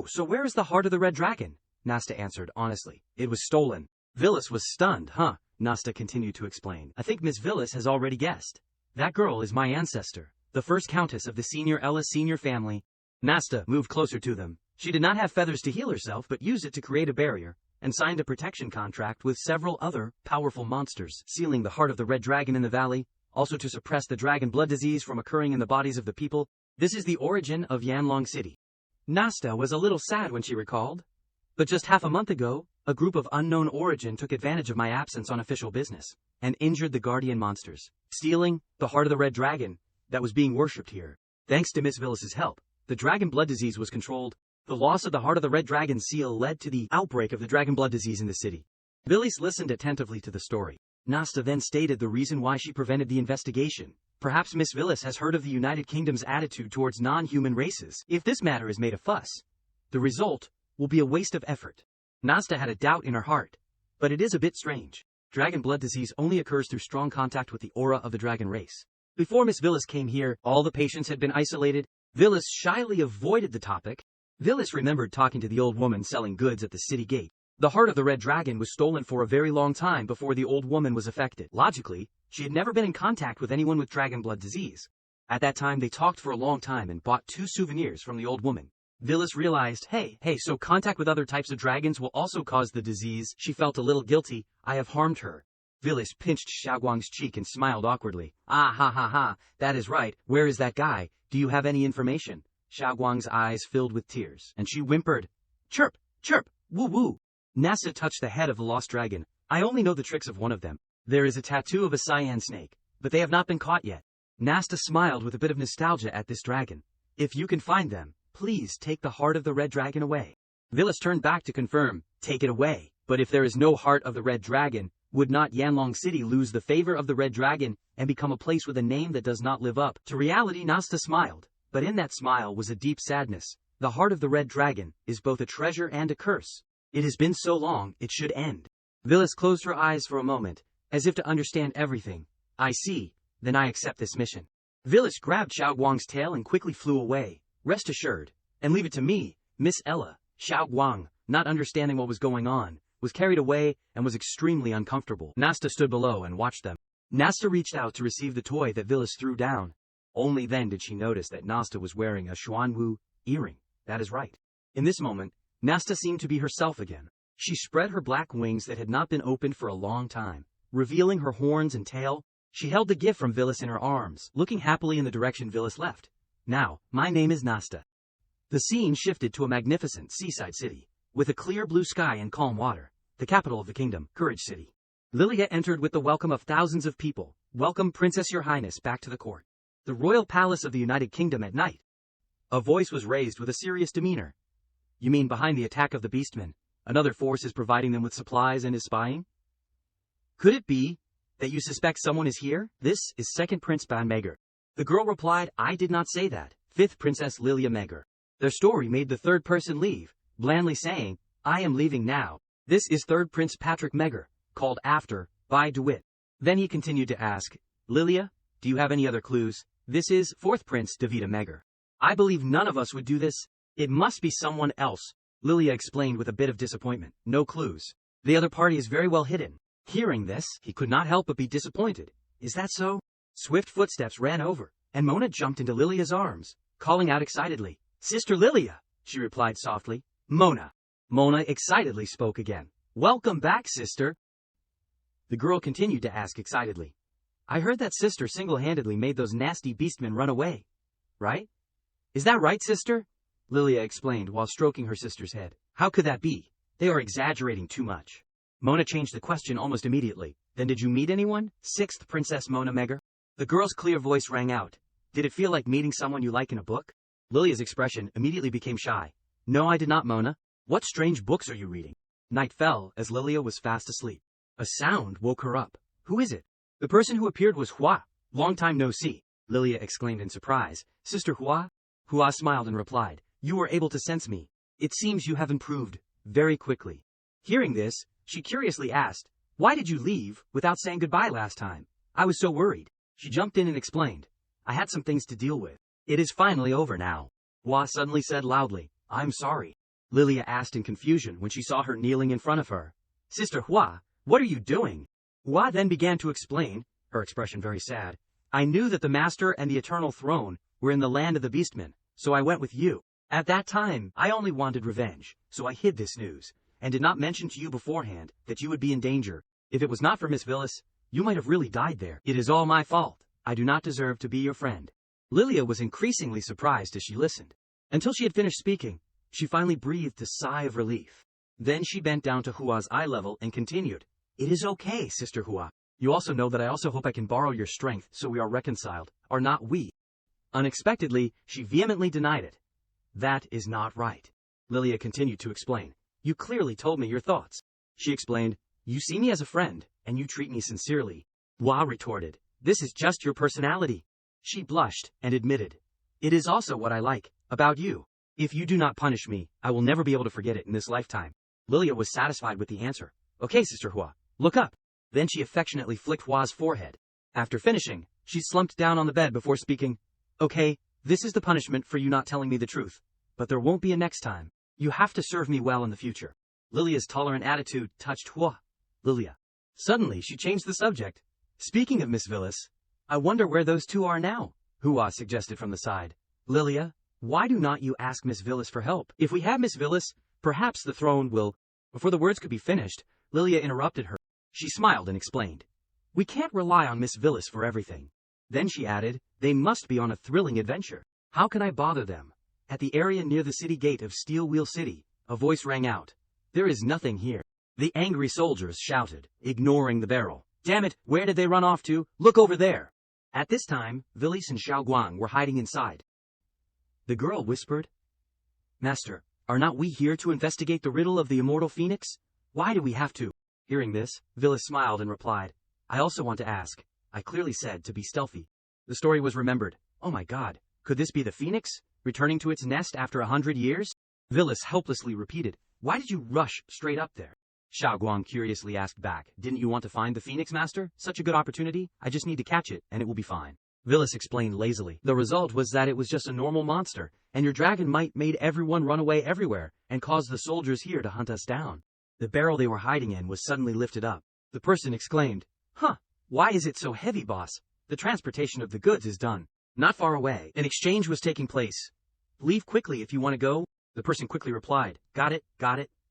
so where is the Heart of the Red Dragon? Nasta answered honestly. It was stolen. Villis was stunned, huh? Nasta continued to explain. I think Miss Villis has already guessed. That girl is my ancestor, the first countess of the Senior Ellis Senior family. Nasta moved closer to them. She did not have feathers to heal herself, but used it to create a barrier, and signed a protection contract with several other powerful monsters, sealing the Heart of the Red Dragon in the valley, also to suppress the dragon blood disease from occurring in the bodies of the people. This is the origin of Yanlong City. Nasta was a little sad when she recalled. But just half a month ago, a group of unknown origin took advantage of my absence on official business, and injured the guardian monsters, stealing the Heart of the Red Dragon that was being worshipped here. Thanks to Miss Villis's help, the dragon blood disease was controlled. The loss of the Heart of the Red Dragon seal led to the outbreak of the dragon blood disease in the city. Villis listened attentively to the story. Nasta then stated the reason why she prevented the investigation. Perhaps Miss Villis has heard of the United Kingdom's attitude towards non-human races. If this matter is made a fuss, the result will be a waste of effort. Nasta had a doubt in her heart, but it is a bit strange. Dragon blood disease only occurs through strong contact with the aura of the dragon race. Before Miss Villis came here, all the patients had been isolated. Villis shyly avoided the topic. Villis remembered talking to the old woman selling goods at the city gate. The Heart of the Red Dragon was stolen for a very long time before the old woman was affected. Logically, she had never been in contact with anyone with dragon blood disease. At that time, they talked for a long time and bought 2 souvenirs from the old woman. Villis realized, hey, so contact with other types of dragons will also cause the disease. She felt a little guilty. I have harmed her. Villis pinched Xiaoguang's cheek and smiled awkwardly. Ah ha, that is right. Where is that guy? Do you have any information? Xiaoguang's eyes filled with tears, and she whimpered, chirp, woo woo. Nasta touched the head of the lost dragon. I only know the tricks of one of them. There is a tattoo of a cyan snake, but they have not been caught yet. Nasta smiled with a bit of nostalgia at this dragon. If you can find them, please take the Heart of the Red Dragon away. Villis turned back to confirm, take it away. But if there is no Heart of the Red Dragon, would not Yanlong City lose the favor of the Red Dragon and become a place with a name that does not live up to reality? Nasta smiled, but in that smile was a deep sadness. The Heart of the Red Dragon is both a treasure and a curse. It has been so long, it should end. Villis closed her eyes for a moment, as if to understand everything. I see, then I accept this mission. Villis grabbed Xiaoguang's tail and quickly flew away. Rest assured, and leave it to me, Miss Ella. Xiaoguang, not understanding what was going on, was carried away and was extremely uncomfortable. Nasta stood below and watched them. Nasta reached out to receive the toy that Villis threw down. Only then did she notice that Nasta was wearing a Xuanwu earring. That is right. In this moment, Nasta seemed to be herself again. She spread her black wings that had not been opened for a long time, revealing her horns and tail. She held the gift from Villis in her arms, looking happily in the direction Villis left. Now, my name is Nasta. The scene shifted to a magnificent seaside city, with a clear blue sky and calm water, the capital of the kingdom, Courage City. Lilia entered with the welcome of thousands of people. Welcome, Princess Your Highness, back to the court. The royal palace of the United Kingdom at night. A voice was raised with a serious demeanor. You mean behind the attack of the beastmen, another force is providing them with supplies and is spying? Could it be that you suspect someone is here? This is second Prince Ban Megar. The girl replied, I did not say that. Fifth Princess Lilia Megar. Their story made the third person leave, blandly saying, I am leaving now. This is third Prince Patrick Megar, called after, by DeWitt. Then he continued to ask, Lilia, do you have any other clues? This is fourth Prince Davida Megar. I believe none of us would do this. It must be someone else, Lilia explained with a bit of disappointment. No clues. The other party is very well hidden. Hearing this, he could not help but be disappointed. Is that so? Swift footsteps ran over, and Mona jumped into Lilia's arms, calling out excitedly, Sister Lilia, she replied softly. Mona. Mona excitedly spoke again. Welcome back, sister. The girl continued to ask excitedly. I heard that sister single-handedly made those nasty beastmen run away. Right? Is that right, sister? Lilia explained while stroking her sister's head. How could that be? They are exaggerating too much. Mona changed the question almost immediately. Then did you meet anyone? Sixth Princess Mona Megar. The girl's clear voice rang out. Did it feel like meeting someone you like in a book? Lilia's expression immediately became shy. No, I did not, Mona. What strange books are you reading? Night fell as Lilia was fast asleep. A sound woke her up. Who is it? The person who appeared was Hua. Long time no see, Lilia exclaimed in surprise. Sister Hua? Hua smiled and replied, "You were able to sense me. It seems you have improved very quickly." Hearing this, she curiously asked, "Why did you leave without saying goodbye last time? I was so worried." She jumped in and explained, "I had some things to deal with. It is finally over now." Hua suddenly said loudly, "I'm sorry." Lilia asked in confusion when she saw her kneeling in front of her. "Sister Hua, what are you doing?" Hua then began to explain, her expression very sad. "I knew that the Master and the Eternal Throne were in the land of the Beastmen, so I went with you. At that time, I only wanted revenge, so I hid this news, and did not mention to you beforehand that you would be in danger. If it was not for Miss Villas, you might have really died there. It is all my fault. I do not deserve to be your friend." Lilia was increasingly surprised as she listened. Until she had finished speaking, she finally breathed a sigh of relief. Then she bent down to Hua's eye level and continued, "It is okay, Sister Hua. You also know that I also hope I can borrow your strength so we are reconciled, are not we?" Unexpectedly, she vehemently denied it. "That is not right." Lilia continued to explain, "You clearly told me your thoughts." She explained, "You see me as a friend, and you treat me sincerely." Hua retorted, "This is just your personality." She blushed and admitted, "It is also what I like about you. If you do not punish me, I will never be able to forget it in this lifetime." Lilia was satisfied with the answer. "Okay, Sister Hua, look up." Then she affectionately flicked Hua's forehead. After finishing, she slumped down on the bed before speaking, "Okay, this is the punishment for you not telling me the truth. But there won't be a next time. You have to serve me well in the future." Lilia's tolerant attitude touched Hua. Lilia. Suddenly, she changed the subject. "Speaking of Miss Villas, I wonder where those two are now," Hua suggested from the side. "Lilia, why do not you ask Miss Villas for help? If we have Miss Villas, perhaps the throne will—" Before the words could be finished, Lilia interrupted her. She smiled and explained, "We can't rely on Miss Villas for everything." Then she added, "They must be on a thrilling adventure. How can I bother them?" At the area near the city gate of Steel Wheel City, a voice rang out, "There is nothing here." The angry soldiers shouted, ignoring the barrel, "Damn it, where did they run off to? Look over there!" At this time, Villis and Xiaoguang were hiding inside. The girl whispered, "Master, are not we here to investigate the riddle of the immortal phoenix? Why do we have to?" Hearing this, Villis smiled and replied, "I also want to ask. I clearly said to be stealthy." The story was remembered. "Oh my god, could this be the phoenix, returning to its nest after 100 years? Villis helplessly repeated, "Why did you rush straight up there?" Xiaoguang curiously asked back, "Didn't you want to find the phoenix, Master? Such a good opportunity. I just need to catch it, and it will be fine." Villis explained lazily. "The result was that it was just a normal monster, and your dragon might made everyone run away everywhere, and caused the soldiers here to hunt us down." The barrel they were hiding in was suddenly lifted up. The person exclaimed, "Huh, why is it so heavy, boss? The transportation of the goods is done." Not far away, an exchange was taking place. "Leave quickly if you want to go." The person quickly replied, got it,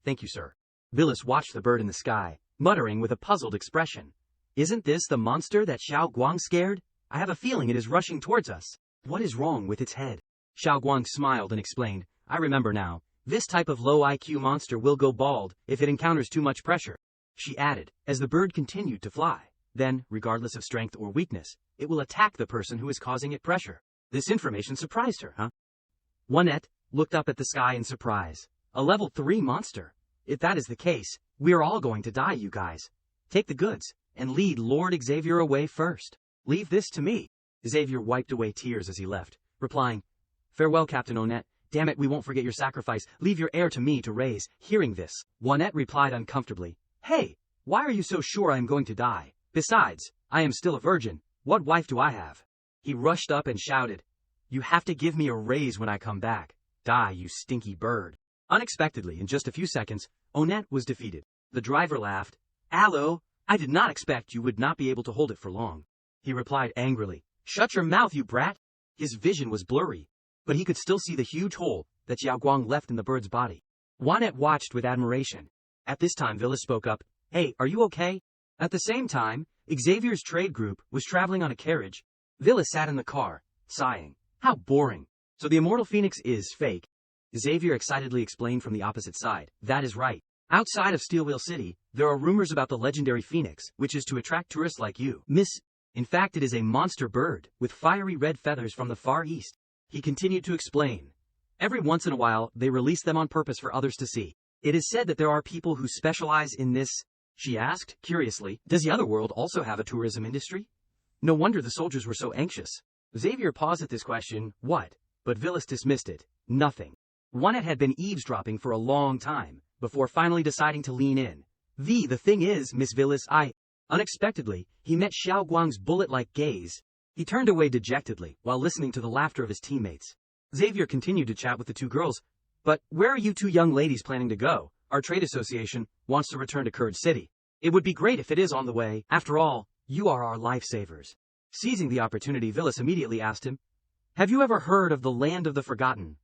thank you, sir." Villis watched the bird in the sky, muttering with a puzzled expression, "Isn't this the monster that Xiao Guang scared? I have a feeling it is rushing towards us. What is wrong with its head?" Xiao Guang smiled and explained, "I remember now. This type of low IQ monster will go bald if it encounters too much pressure." She added, as the bird continued to fly, "Then, regardless of strength or weakness, it will attack the person who is causing it pressure." This information surprised her, huh? Juanette looked up at the sky in surprise. "A level 3 monster? If that is the case, we are all going to die, you guys. Take the goods, and lead Lord Xavier away first. Leave this to me." Xavier wiped away tears as he left, replying, "Farewell, Captain Onette. Damn it, we won't forget your sacrifice. Leave your heir to me to raise." Hearing this, Juanette replied uncomfortably, "Hey, why are you so sure I am going to die? Besides, I am still a virgin. What wife do I have?" He rushed up and shouted, "You have to give me a raise when I come back. Die, you stinky bird." Unexpectedly, in just a few seconds, Onette was defeated. The driver laughed. "Allo, I did not expect you would not be able to hold it for long." He replied angrily, "Shut your mouth, you brat." His vision was blurry, but he could still see the huge hole that Xiao Guang left in the bird's body. Juanette watched with admiration. At this time, Villis spoke up, "Hey, are you okay?" At the same time, Xavier's trade group was traveling on a carriage. Villis sat in the car, sighing. "How boring. So the immortal phoenix is fake." Xavier excitedly explained from the opposite side, "That is right. Outside of Steel Wheel City, there are rumors about the legendary phoenix, which is to attract tourists like you, Miss. In fact, it is a monster bird with fiery red feathers from the Far East." He continued to explain, "Every once in a while, they release them on purpose for others to see. It is said that there are people who specialize in this." She asked, curiously, "Does the other world also have a tourism industry?" No wonder the soldiers were so anxious. Xavier paused at this question. "What? but Villas dismissed it. Nothing. Juanette had been eavesdropping for a long time, before finally deciding to lean in. The thing is, Miss Villas, Unexpectedly, he met Xiao Guang's bullet-like gaze. He turned away dejectedly, while listening to the laughter of his teammates. Xavier continued to chat with the two girls. But where are you two young ladies planning to go? Our trade association wants to return to Courage City. It would be great if it is on the way. After all, you are our lifesavers. Seizing the opportunity, Villas immediately asked him, have you ever heard of the Land of the Forgotten?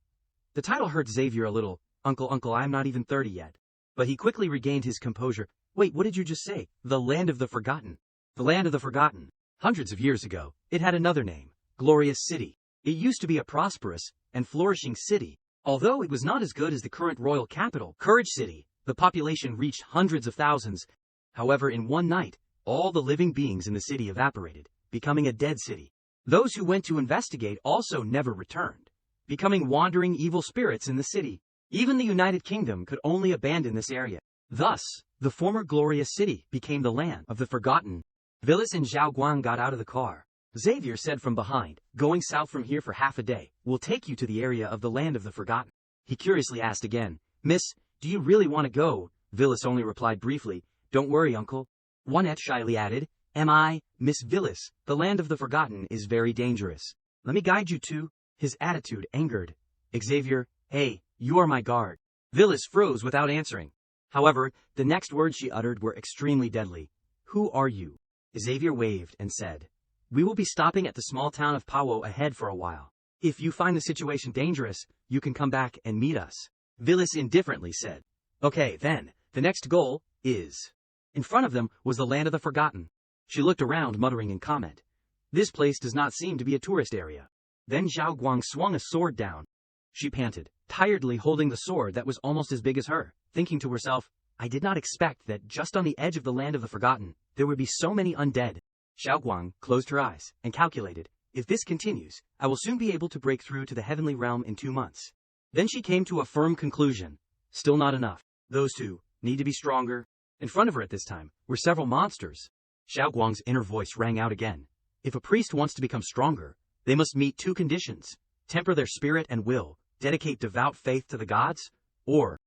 The title hurt Xavier a little. Uncle, I'm not even 30 yet. But he quickly regained his composure. Wait, what did you just say? The Land of the Forgotten. The Land of the Forgotten. Hundreds of years ago, it had another name, Glorious City. It used to be a prosperous and flourishing city. Although it was not as good as the current royal capital, Courage City, the population reached hundreds of thousands. However, in one night, all the living beings in the city evaporated, becoming a dead city. Those who went to investigate also never returned, becoming wandering evil spirits in the city. Even the United Kingdom could only abandon this area. Thus, the former Glorious City became the Land of the Forgotten. Villas and Xiao Guang got out of the car. Xavier said from behind, going south from here for half a day will take you to the area of the Land of the Forgotten. He curiously asked again, Miss, do you really want to go? Villas only replied briefly, don't worry, uncle. Juanette shyly added, am I, Miss Villas, the Land of the Forgotten is very dangerous. Let me guide you to. His attitude angered Xavier. Hey, you are my guard. Villas froze without answering. However, the next words she uttered were extremely deadly. Who are you? Xavier waved and said, we will be stopping at the small town of Pawo ahead for a while. If you find the situation dangerous, you can come back and meet us. Villas indifferently said, okay, then, the next goal is... In front of them was the Land of the Forgotten. She looked around, muttering in comment, this place does not seem to be a tourist area. Then Xiao Guang swung a sword down. She panted, tiredly holding the sword that was almost as big as her, thinking to herself, I did not expect that just on the edge of the Land of the Forgotten, there would be so many undead. Xiao Guang closed her eyes and calculated, if this continues, I will soon be able to break through to the heavenly realm in 2 months. Then she came to a firm conclusion. Still not enough. Those two need to be stronger. In front of her at this time were several monsters. Xiao Guang's inner voice rang out again. If a priest wants to become stronger, they must meet 2 conditions. Temper their spirit and will, dedicate devout faith to the gods, or...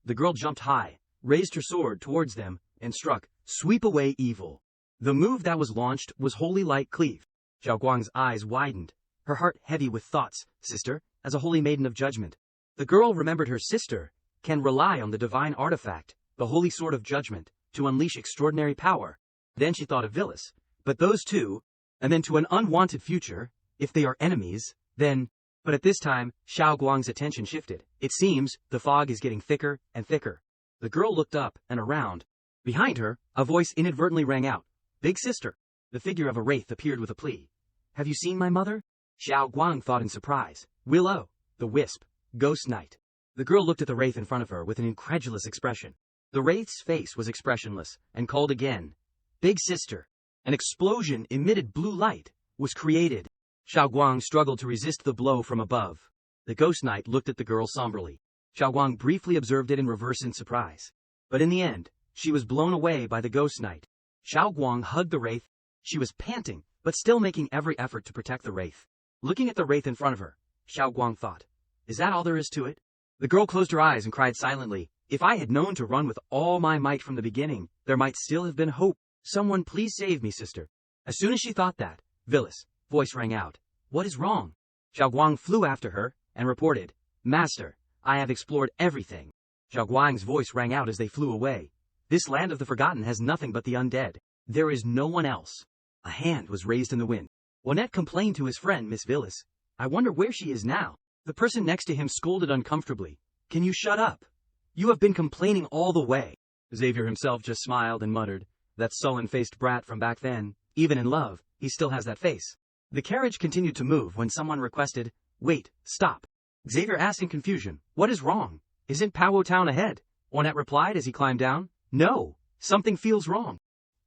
The girl jumped high, raised her sword towards them, and struck, sweep away evil. The move that was launched was Holy Light Cleave. Xiao Guang's eyes widened, her heart heavy with thoughts. Sister, as a holy maiden of judgment. The girl remembered her sister can rely on the divine artifact, the Holy Sword of Judgment, to unleash extraordinary power. Then she thought of Villas. But those two, and then to an unwanted future, if they are enemies, then... But at this time, Xiao Guang's attention shifted. It seems, the fog is getting thicker and thicker. The girl looked up and around. Behind her, a voice inadvertently rang out. Big sister. The figure of a wraith appeared with a plea. Have you seen my mother? Xiao Guang thought in surprise. Willow, the wisp, ghost knight. The girl looked at the wraith in front of her with an incredulous expression. The wraith's face was expressionless, and called again. Big sister. An explosion emitted blue light, was created. Xiao Guang struggled to resist the blow from above. The ghost knight looked at the girl somberly. Xiao Guang briefly observed it in reverse in surprise. But in the end, she was blown away by the ghost knight. Xiao Guang hugged the wraith. She was panting, but still making every effort to protect the wraith. Looking at the wraith in front of her, Xiao Guang thought, is that all there is to it? The girl closed her eyes and cried silently. If I had known to run with all my might from the beginning, there might still have been hope. Someone please save me, sister. As soon as she thought that, Villas' voice rang out. What is wrong? Xiao Guang flew after her and reported, Master, I have explored everything. Xiao Guang's voice rang out as they flew away. This Land of the Forgotten has nothing but the undead. There is no one else. A hand was raised in the wind. Juanette complained to his friend, Miss Villas. I wonder where she is now. The person next to him scolded uncomfortably. Can you shut up? You have been complaining all the way. Xavier himself just smiled and muttered, that sullen-faced brat from back then. Even in love, he still has that face. The carriage continued to move when someone requested, wait, stop. Xavier asked in confusion, what is wrong? Isn't Pawo Town ahead? Juanette replied as he climbed down. No, something feels wrong.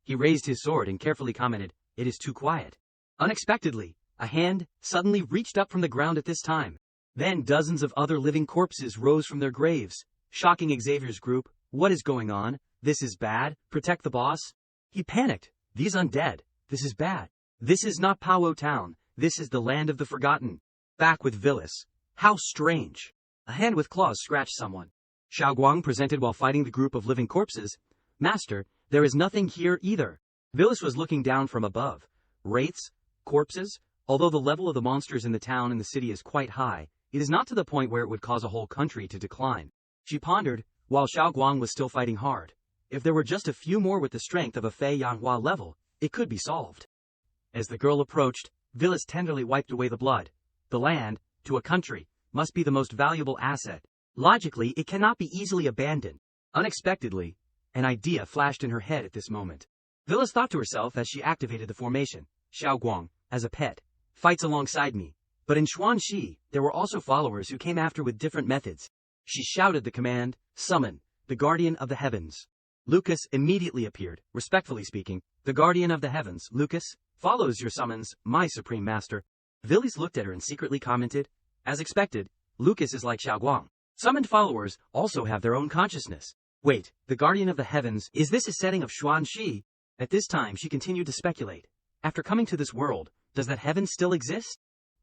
He raised his sword and carefully commented, it is too quiet. Unexpectedly, a hand suddenly reached up from the ground at this time. Then dozens of other living corpses rose from their graves, shocking Xavier's group. What is going on? This is bad. Protect the boss. He panicked. These undead. This is bad. This is not Pawo Town. This is the Land of the Forgotten. Back with Villas. How strange. A hand with claws scratched someone. Xiaoguang presented while fighting the group of living corpses. Master, there is nothing here either. Vilis was looking down from above. Wraiths? Corpses? Although the level of the monsters in the town and the city is quite high, it is not to the point where it would cause a whole country to decline. She pondered, while Xiaoguang was still fighting hard. If there were just a few more with the strength of a Fei Yanhua level, it could be solved. As the girl approached, Vilis tenderly wiped away the blood. The land, to a country, must be the most valuable asset. Logically, it cannot be easily abandoned. Unexpectedly, an idea flashed in her head at this moment. Vilis thought to herself as she activated the formation. Xiaoguang, as a pet, fights alongside me. But in Xuanxi, there were also followers who came after with different methods. She shouted the command, "Summon, the Guardian of the Heavens." Lucas immediately appeared, respectfully speaking. "The Guardian of the Heavens, Lucas, follows your summons, my Supreme Master." Vilis looked at her and secretly commented, "As expected, Lucas is like Xiaoguang. Summoned followers also have their own consciousness." Wait, the Guardian of the Heavens, is this a setting of Xuanxi? At this time she continued to speculate. After coming to this world, does that heaven still exist?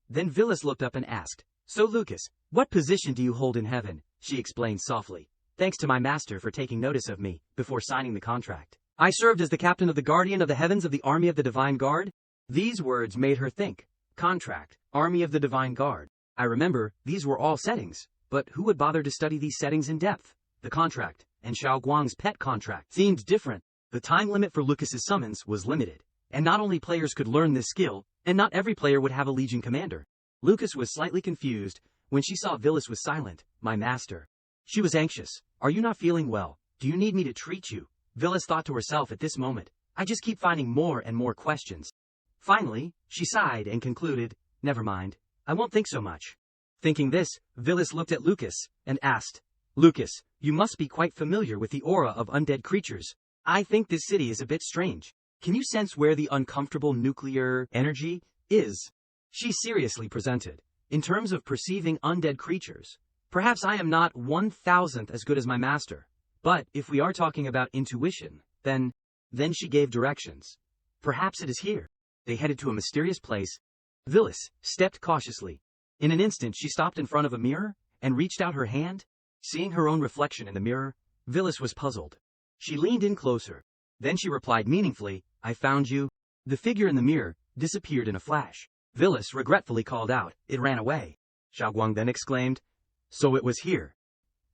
Then Vilis looked up and asked, "So Lucas, what position do you hold in heaven?" She explained softly, "Thanks to my master for taking notice of me before signing the contract. I served as the captain of the Guardian of the Heavens of the Army of the Divine Guard." These words made her think. Contract, Army of the Divine Guard. I remember, these were all settings, but who would bother to study these settings in depth? The contract, and Xiaoguang's pet contract, seemed different. The time limit for Lucas's summons was limited, and not only players could learn this skill, and not every player would have a Legion commander. Lucas was slightly confused. When she saw Vilis was silent. "My master." She was anxious. "Are you not feeling well? Do you need me to treat you?" Vilis thought to herself at this moment. "I just keep finding more and more questions." Finally, she sighed and concluded, "Never mind. I won't think so much." Thinking this, Vilis looked at Lucas and asked, "Lucas, you must be quite familiar with the aura of undead creatures. I think this city is a bit strange. Can you sense where the uncomfortable nuclear energy is?" She seriously presented. "In terms of perceiving undead creatures, perhaps I am not 1,000th as good as my master. But if we are talking about intuition, then she gave directions. Perhaps it is here." They headed to a mysterious place. Vilis stepped cautiously. In an instant she stopped in front of a mirror and reached out her hand. Seeing her own reflection in the mirror, Vilis was puzzled. She leaned in closer. Then she replied meaningfully, "I found you." The figure in the mirror disappeared in a flash. Vilis regretfully called out, "It ran away." Xiaoguang then exclaimed, "So it was here."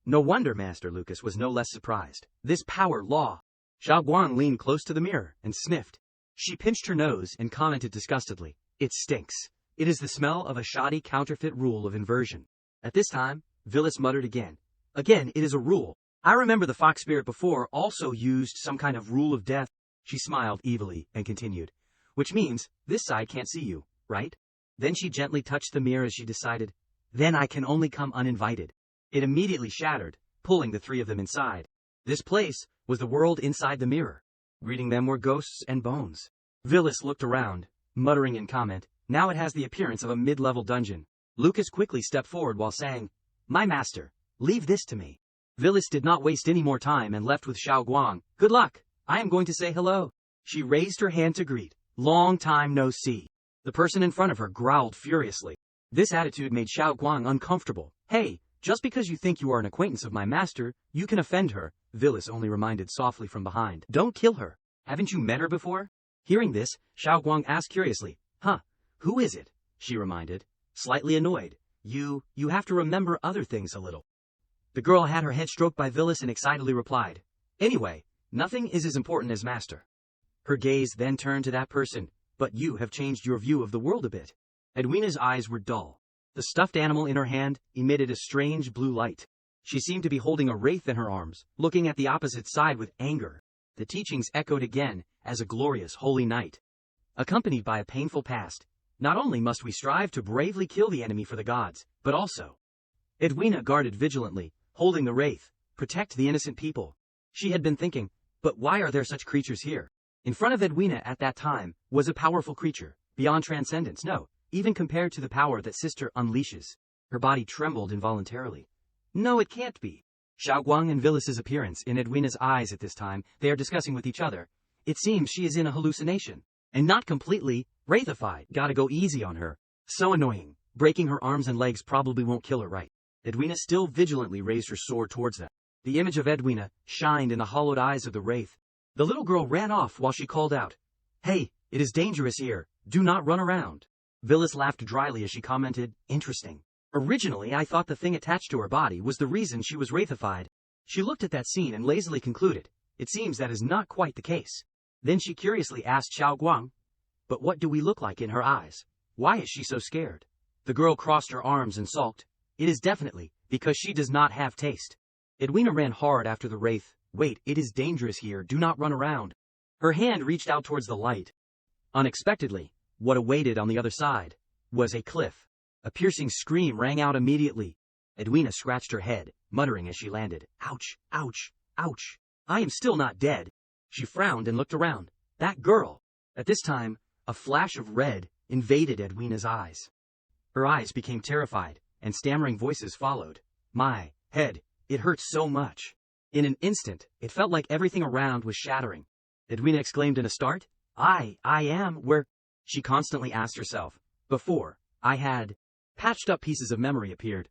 No wonder Master Lucas was no less surprised. This power law. Xiaoguang leaned close to the mirror and sniffed. She pinched her nose and commented disgustedly, "It stinks. It is the smell of a shoddy counterfeit rule of inversion." At this time, Vilis muttered again. "Again, it is a rule. I remember the fox spirit before also used some kind of rule of death." She smiled evilly and continued, "Which means, this side can't see you, right?" Then she gently touched the mirror as she decided, "Then I can only come uninvited." It immediately shattered, pulling the three of them inside. This place was the world inside the mirror. Greeting them were ghosts and bones. Vilis looked around, muttering in comment, "Now it has the appearance of a mid-level dungeon." Lucas quickly stepped forward while saying, "My master, leave this to me." Vilis did not waste any more time and left with Xiaoguang. "Good luck. I am going to say hello." She raised her hand to greet. "Long time no see." The person in front of her growled furiously. This attitude made Xiaoguang uncomfortable. "Hey, just because you think you are an acquaintance of my master, you can offend her," Vilis only reminded softly from behind. "Don't kill her. Haven't you met her before?" Hearing this, Xiaoguang asked curiously, "Huh, who is it?" She reminded, slightly annoyed. You have to remember other things a little." The girl had her head stroked by Vilis and excitedly replied, "Anyway, nothing is as important as master." Her gaze then turned to that person. "But you have changed your view of the world a bit." Edwina's eyes were dull. The stuffed animal in her hand emitted a strange blue light. She seemed to be holding a wraith in her arms, looking at the opposite side with anger. The teachings echoed again, as a glorious holy night, accompanied by a painful past. Not only must we strive to bravely kill the enemy for the gods, but also. Edwina guarded vigilantly, holding the wraith, protect the innocent people. She had been thinking, but why are there such creatures here? In front of Edwina at that time was a powerful creature, beyond transcendence, no, even compared to the power that Sister unleashes. Her body trembled involuntarily. No, it can't be. Xiaoguang and Vilis's appearance in Edwina's eyes at this time, they are discussing with each other. It seems she is in a hallucination. And not completely wraithified. Gotta go easy on her. So annoying. Breaking her arms and legs probably won't kill her, right? Edwina still vigilantly raised her sword towards them. The image of Edwina shined in the hollowed eyes of the wraith. The little girl ran off while she called out, "Hey, it is dangerous here. Do not run around." Villas laughed dryly as she commented, "Interesting. Originally I thought the thing attached to her body was the reason she was wraithified." She looked at that scene and lazily concluded, "It seems that is not quite the case." Then she curiously asked Xiao Guang, "But what do we look like in her eyes? Why is she so scared?" The girl crossed her arms and sulked. "It is definitely because she does not have taste." Edwina ran hard after the wraith. "Wait, it is dangerous here. Do not run around." Her hand reached out towards the light. Unexpectedly, what awaited on the other side was a cliff. A piercing scream rang out immediately. Edwina scratched her head, muttering as she landed, "Ouch, ouch, ouch. I am still not dead." She frowned and looked around. That girl! At this time, a flash of red invaded Edwina's eyes. Her eyes became terrified, and stammering voices followed. "My head, it hurts so much." In an instant, it felt like everything around was shattering. Edwina exclaimed in a start, I am where," she constantly asked herself. "Before, I had." Patched up pieces of memory appeared.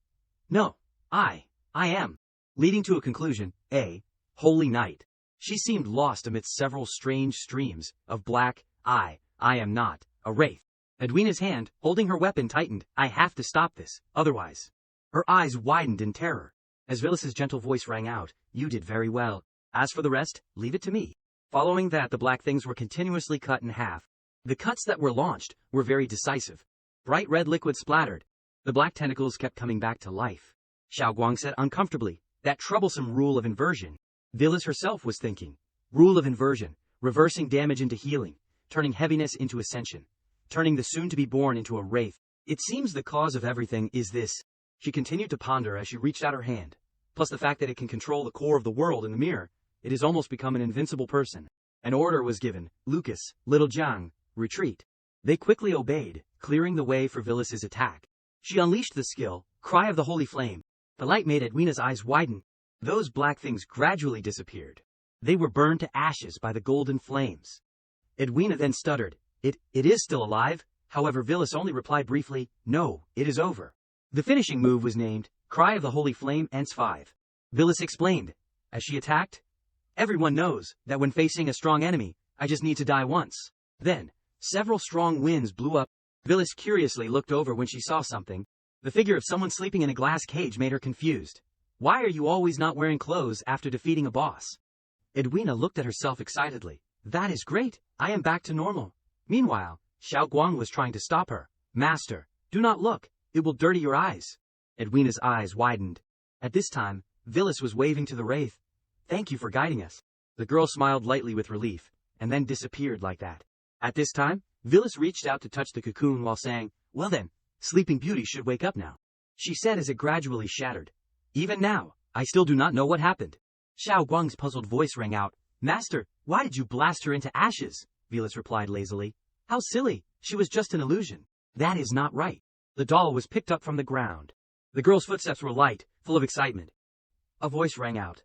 "No, I am." Leading to a conclusion, a holy night. She seemed lost amidst several strange streams of black. I am not a wraith." Edwina's hand, holding her weapon, tightened. "I have to stop this, otherwise." Her eyes widened in terror. As Villas's gentle voice rang out, "You did very well. As for the rest, leave it to me." Following that, the black things were continuously cut in half. The cuts that were launched were very decisive. Bright red liquid splattered. The black tentacles kept coming back to life. Xiao Guang said uncomfortably, "That troublesome rule of inversion." Villas herself was thinking. Rule of inversion, reversing damage into healing, turning heaviness into ascension, turning the soon-to-be-born into a wraith. It seems the cause of everything is this. She continued to ponder as she reached out her hand. Plus the fact that it can control the core of the world in the mirror, it has almost become an invincible person. An order was given, "Lucas, little Jiang, retreat." They quickly obeyed, clearing the way for Villas's attack. She unleashed the skill, Cry of the Holy Flame. The light made Edwina's eyes widen. Those black things gradually disappeared. They were burned to ashes by the golden flames. Edwina then stuttered, It is still alive." However, Villas only replied briefly, "No, it is over." The finishing move was named, Cry of the Holy Flame ENS 5. Villas explained, as she attacked, "Everyone knows that when facing a strong enemy, I just need to die once." Then, several strong winds blew up. Villas curiously looked over when she saw something. The figure of someone sleeping in a glass cage made her confused. "Why are you always not wearing clothes after defeating a boss?" Edwina looked at herself excitedly. "That is great. I am back to normal." Meanwhile, Xiao Guang was trying to stop her. "Master, do not look. It will dirty your eyes." Edwina's eyes widened. At this time, Villas was waving to the wraith. "Thank you for guiding us." The girl smiled lightly with relief, and then disappeared like that. At this time, Villas reached out to touch the cocoon while saying, "Well then, Sleeping Beauty should wake up now," she said as it gradually shattered. "Even now, I still do not know what happened." Xiao Guang's puzzled voice rang out. "Master, why did you blast her into ashes?" Villas replied lazily. "How silly, she was just an illusion." "That is not right." The doll was picked up from the ground. The girl's footsteps were light, full of excitement. A voice rang out.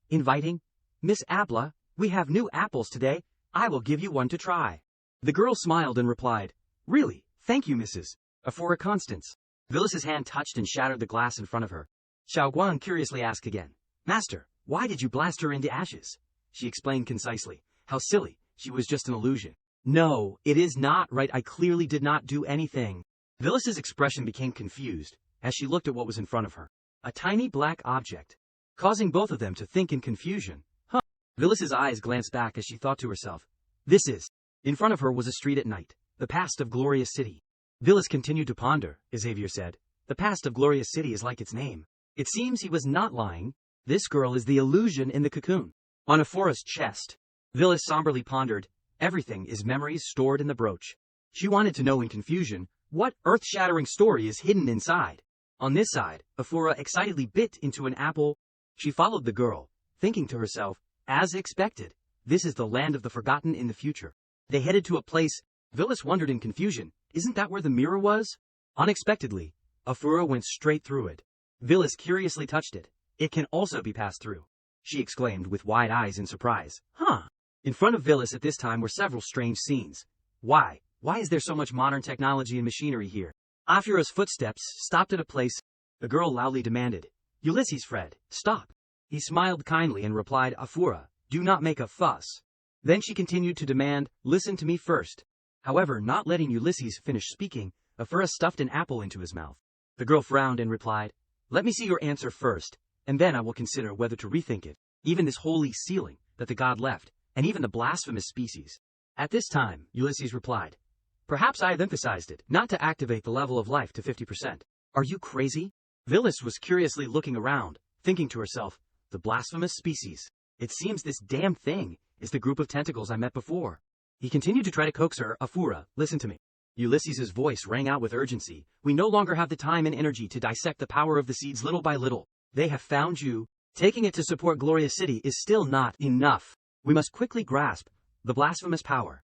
Inviting, "Miss Apla, we have new apples today. I will give you one to try." The girl smiled and replied, "Really, thank you, Mrs. For a Constance." Villas's hand touched and shattered the glass in front of her. Xiao Guang curiously asked again, "Master, why did you blast her into ashes?" She explained concisely, "How silly, she was just an illusion." "No, it is not right. I clearly did not do anything." Villas's expression became confused as she looked at what was in front of her. A tiny black object, causing both of them to think in confusion. Villas's eyes glanced back as she thought to herself, "This is." In front of her was a street at night, the past of Glorious City. Villas continued to ponder. Xavier said, "The past of Glorious City is like its name." It seems he was not lying. This girl is the illusion in the cocoon. On a forest chest, Villas somberly pondered, "Everything is memories stored in the brooch." She wanted to know in confusion, what earth-shattering story is hidden inside? On this side, Afura excitedly bit into an apple. She followed the girl, thinking to herself, as expected, this is the land of the forgotten in the future. They headed to a place. Villas wondered in confusion, isn't that where the mirror was? Unexpectedly, Afura went straight through it. Villas curiously touched it. "It can also be passed through," she exclaimed with wide eyes in surprise. In front of Villas at this time were several strange scenes. Why is there so much modern technology and machinery here? Afura's footsteps stopped at a place. The girl loudly demanded, Ulysses, Fred, stop. He smiled kindly and replied, Afura, do not make a fuss. Then she continued to demand, listen to me first. However, not letting Ulysses finish speaking, Afura stuffed an apple into his mouth. The girl frowned and replied, let me see your answer first, and then I will consider whether to rethink it. Even this holy ceiling that the god left, and even the blasphemous species. At this time, Ulysses replied, perhaps I have emphasized it, not to activate the level of life to 50%. Are you crazy? Phyllis was curiously looking around, thinking to herself, the blasphemous species. It seems this damn thing is the group of tentacles I met before. He continued to try to coax her, Afura, listen to me. Ulysses's voice rang out with urgency. We no longer have the time and energy to dissect the power of the seeds little by little. They have found you. Taking it to support Glorious City is still not enough. We must quickly grasp the blasphemous power.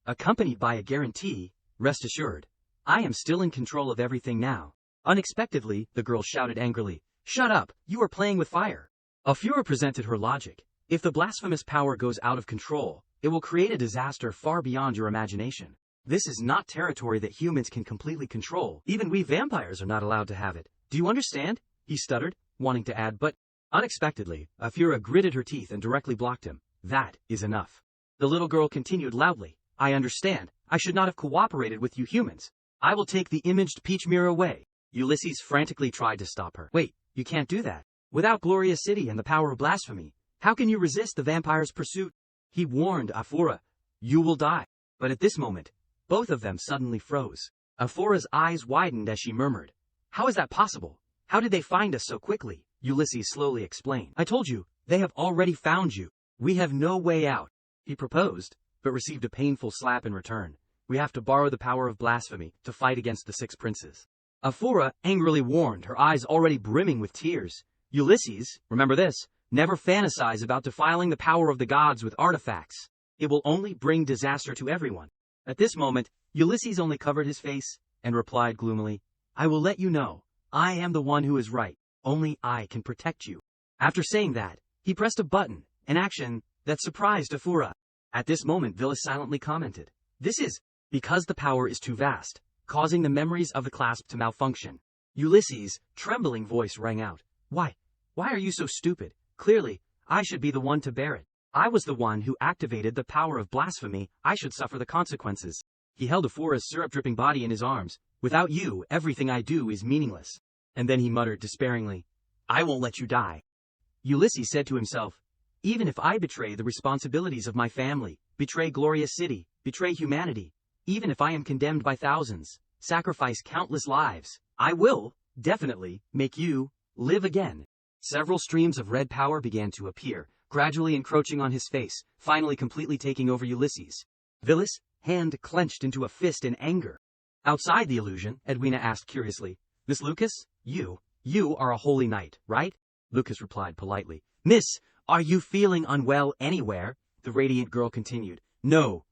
Accompanied by a guarantee, rest assured, I am still in control of everything now. Unexpectedly, the girl shouted angrily, shut up, you are playing with fire. Afura presented her logic. If the blasphemous power goes out of control, it will create a disaster far beyond your imagination. This is not territory that humans can completely control. Even we vampires are not allowed to have it. Do you understand? He stuttered, wanting to add, but unexpectedly, Afura gritted her teeth and directly blocked him. That is enough. The little girl continued loudly, I understand. I should not have cooperated with you humans. I will take the imaged peach mirror away. Ulysses frantically tried to stop her. Wait, you can't do that. Without Glorious City and the power of blasphemy, how can you resist the vampire's pursuit? He warned Afura, you will die. But at this moment, both of them suddenly froze. Afura's eyes widened as she murmured, how is that possible? How did they find us so quickly? Ulysses slowly explained. I told you, they have already found you. We have no way out. He proposed, but received a painful slap in return. We have to borrow the power of blasphemy to fight against the 6 princes. Afura angrily warned, her eyes already brimming with tears. Ulysses, remember this, never fantasize about defiling the power of the gods with artifacts. It will only bring disaster to everyone. At this moment, Ulysses only covered his face and replied gloomily, I will let you know, I am the one who is right. Only I can protect you. After saying that, he pressed a button, an action that surprised Afura. At this moment, Villas silently commented, this is because the power is too vast, causing the memories of the clasp to malfunction. Ulysses' trembling voice rang out, Why are you so stupid? Clearly, I should be the one to bear it. I was the one who activated the power of blasphemy. I should suffer the consequences. He held Afura's syrup-dripping body in his arms. Without you, everything I do is meaningless. And then he muttered despairingly, I won't let you die. Ulysses said to himself, even if I betray the responsibilities of my family, betray Glorious City, betray humanity, even if I am condemned by thousands, sacrifice countless lives, I will, definitely, make you live again. Several streams of red power began to appear, gradually encroaching on his face, finally completely taking over Ulysses. Villas' hand clenched into a fist in anger. Outside the illusion, Edwina asked curiously, Miss Lucas, you are a holy knight, right? Lucas replied politely. Miss, are you feeling unwell anywhere? The radiant girl continued. No,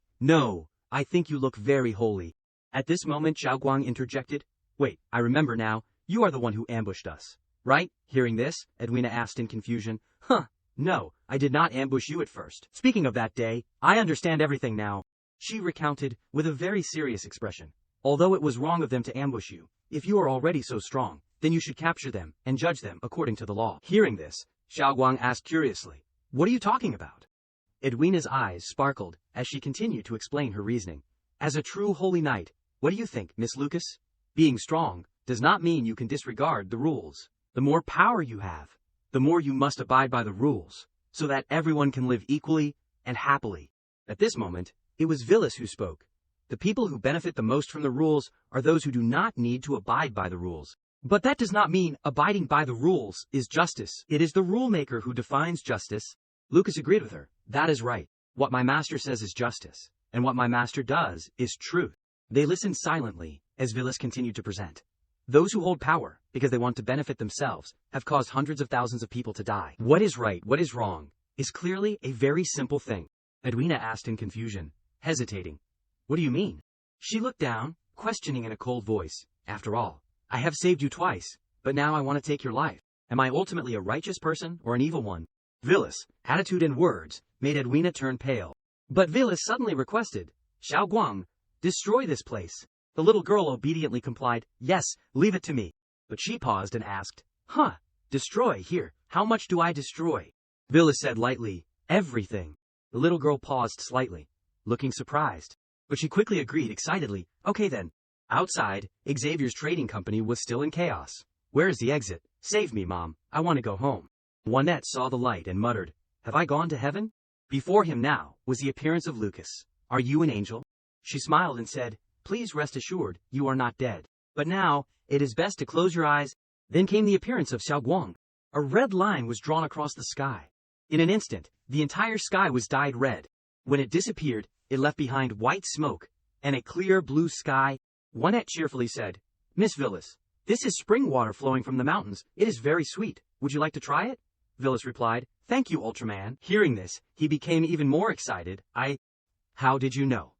I think you look very holy. At this moment Xiao Guang interjected. Wait, I remember now, you are the one who ambushed us, right? Hearing this, Edwina asked in confusion. No, I did not ambush you at first. Speaking of that day, I understand everything now. She recounted, with a very serious expression. Although it was wrong of them to ambush you, if you are already so strong, then you should capture them and judge them according to the law. Hearing this, Xiao Guang asked curiously, what are you talking about? Edwina's eyes sparkled as she continued to explain her reasoning. As a true holy knight, what do you think, Miss Lucas? Being strong does not mean you can disregard the rules. The more power you have, the more you must abide by the rules, so that everyone can live equally and happily. At this moment, it was Villas who spoke. The people who benefit the most from the rules are those who do not need to abide by the rules. But that does not mean abiding by the rules is justice. It is the rule maker who defines justice. Lucas agreed with her. That is right. What my master says is justice, and what my master does is truth. They listened silently as Villas continued to present. Those who hold power, because they want to benefit themselves, have caused hundreds of thousands of people to die. What is right, what is wrong, is clearly a very simple thing. Edwina asked in confusion, hesitating. What do you mean? She looked down, questioning in a cold voice. After all, I have saved you twice, but now I want to take your life. Am I ultimately a righteous person or an evil one? Villas' attitude and words made Edwina turn pale. But Villas suddenly requested, Xiao Guang, destroy this place. The little girl obediently complied, yes, leave it to me. But she paused and asked, destroy, here, how much do I destroy? Villas said lightly, everything. The little girl paused slightly, looking surprised. But she quickly agreed excitedly, okay then. Outside, Xavier's trading company was still in chaos. Where is the exit? Save me, Mom, I want to go home. Juanette saw the light and muttered, have I gone to heaven? Before him now was the appearance of Lucas. Are you an angel? She smiled and said, please rest assured, you are not dead. But now, it is best to close your eyes. Then came the appearance of Xiaoguang. A red line was drawn across the sky. In an instant, the entire sky was dyed red. When it disappeared, it left behind white smoke and a clear blue sky. Juanette cheerfully said, Miss Villas, this is spring water flowing from the mountains. It is very sweet. Would you like to try it? Villas replied, thank you, Ultraman. Hearing this, he became even more excited. How did you know?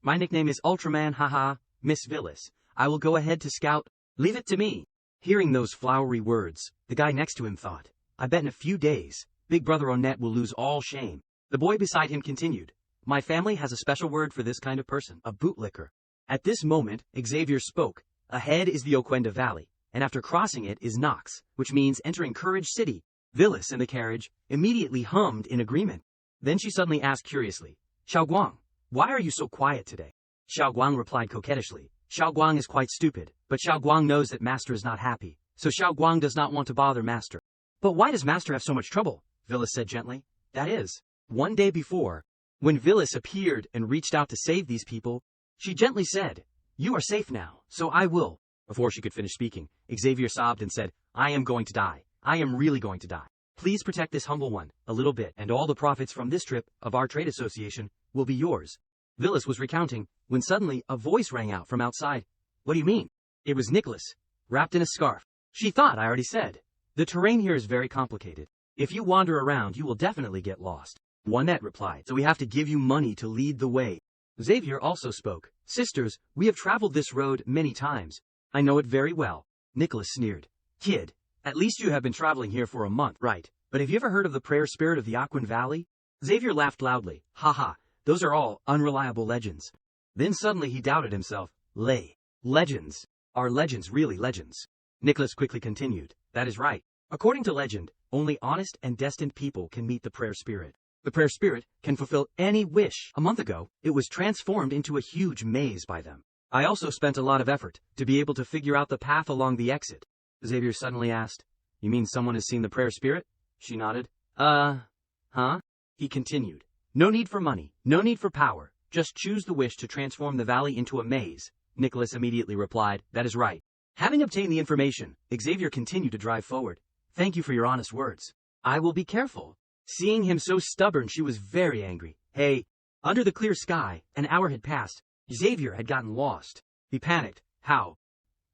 My nickname is Ultraman, haha, Miss Villas. I will go ahead to scout. Leave it to me. Hearing those flowery words, the guy next to him thought, I bet in a few days, Big Brother Onett will lose all shame. The boy beside him continued, my family has a special word for this kind of person, a bootlicker. At this moment, Xavier spoke. Ahead is the Oquenda Valley, and after crossing it is Nox, which means entering Courage City. Villas in the carriage immediately hummed in agreement. Then she suddenly asked curiously, Xiaoguang, why are you so quiet today? Xiaoguang replied coquettishly, Xiaoguang is quite stupid, but Xiaoguang knows that Master is not happy, so Xiaoguang does not want to bother Master. But why does Master have so much trouble? Villas said gently. That is, one day before, when Villas appeared and reached out to save these people, she gently said, you are safe now, so I will. Before she could finish speaking, Xavier sobbed and said, I am going to die. I am really going to die. Please protect this humble one, a little bit, and all the profits from this trip of our trade association will be yours. Villas was recounting, when suddenly a voice rang out from outside. What do you mean? It was Nicholas, wrapped in a scarf. She thought I already said. The terrain here is very complicated. If you wander around, you will definitely get lost. Juanette replied, so we have to give you money to lead the way. Xavier also spoke. Sisters, we have traveled this road many times. I know it very well. Nicholas sneered. Kid, at least you have been traveling here for a month, right? But have you ever heard of the prayer spirit of the Aquan Valley? Xavier laughed loudly. Haha, those are all unreliable legends. Then suddenly he doubted himself. Legends. Are legends really legends? Nicholas quickly continued. That is right. According to legend, only honest and destined people can meet the prayer spirit. The prayer spirit can fulfill any wish. A month ago, it was transformed into a huge maze by them. I also spent a lot of effort to be able to figure out the path along the exit. Xavier suddenly asked, you mean someone has seen the prayer spirit? She nodded. Huh? He continued. No need for money, no need for power. Just choose the wish to transform the valley into a maze. Nicholas immediately replied, that is right. Having obtained the information, Xavier continued to drive forward. Thank you for your honest words. I will be careful. Seeing him so stubborn, she was very angry. Hey, under the clear sky, an hour had passed. Xavier had gotten lost. He panicked. How?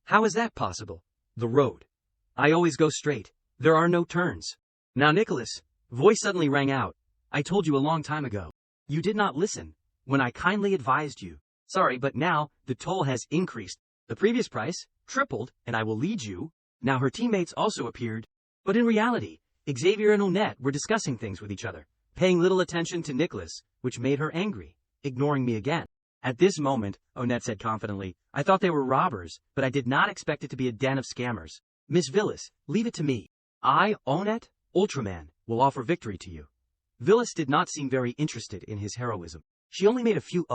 How is that possible? The road. I always go straight. There are no turns. Now Nicholas, voice suddenly rang out. I told you a long time ago. You did not listen when I kindly advised you. Sorry, but now the toll has increased. The previous price tripled, and I will lead you. Now her teammates also appeared. But in reality, Xavier and Onett were discussing things with each other, paying little attention to Nicholas, which made her angry, ignoring me again. At this moment, Onett said confidently, I thought they were robbers, but I did not expect it to be a den of scammers. Miss Villas, leave it to me. I, Onett, Ultraman, will offer victory to you. Villas did not seem very interested in his heroism. She only made a few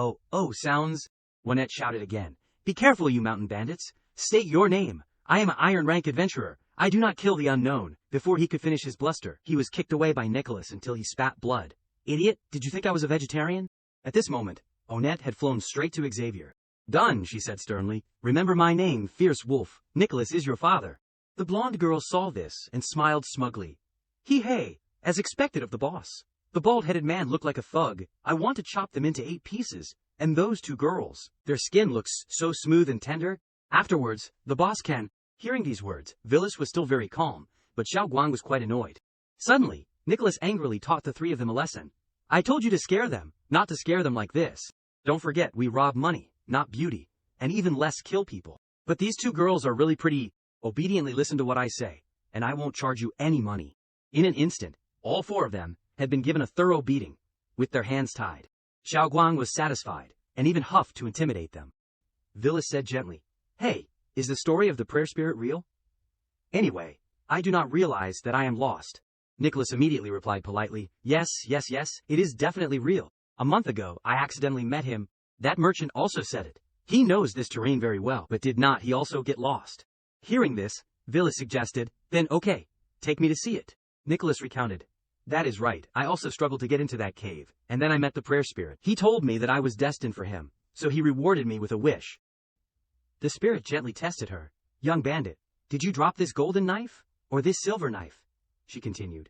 sounds. Onett shouted again. Be careful, you mountain bandits. State your name. I am an iron rank adventurer. I do not kill the unknown. Before he could finish his bluster, he was kicked away by Nicholas until he spat blood. Idiot, did you think I was a vegetarian? At this moment, Onett had flown straight to Xavier. Done, she said sternly. Remember my name, Fierce Wolf. Nicholas is your father. The blonde girl saw this and smiled smugly. Hey, as expected of the boss. The bald-headed man looked like a thug. I want to chop them into 8 pieces. And those 2 girls, their skin looks so smooth and tender. Afterwards, the boss can. Hearing these words, Villas was still very calm, but Xiaoguang was quite annoyed. Suddenly, Nicholas angrily taught the 3 of them a lesson. I told you to scare them, not to scare them like this. Don't forget, we rob money, not beauty, and even less kill people. But these 2 girls are really pretty. Obediently listen to what I say, and I won't charge you any money. In an instant, all 4 of them had been given a thorough beating, with their hands tied. Xiaoguang was satisfied, and even huffed to intimidate them. Villas said gently. Hey, is the story of the prayer spirit real? Anyway, I do not realize that I am lost. Nicholas immediately replied politely, yes, it is definitely real. A month ago, I accidentally met him. That merchant also said it. He knows this terrain very well, but did not he also get lost? Hearing this, Villas suggested, then okay, take me to see it. Nicholas recounted. That is right, I also struggled to get into that cave, and then I met the prayer spirit. He told me that I was destined for him, so he rewarded me with a wish. The spirit gently tested her. Young bandit, did you drop this golden knife, or this silver knife? She continued.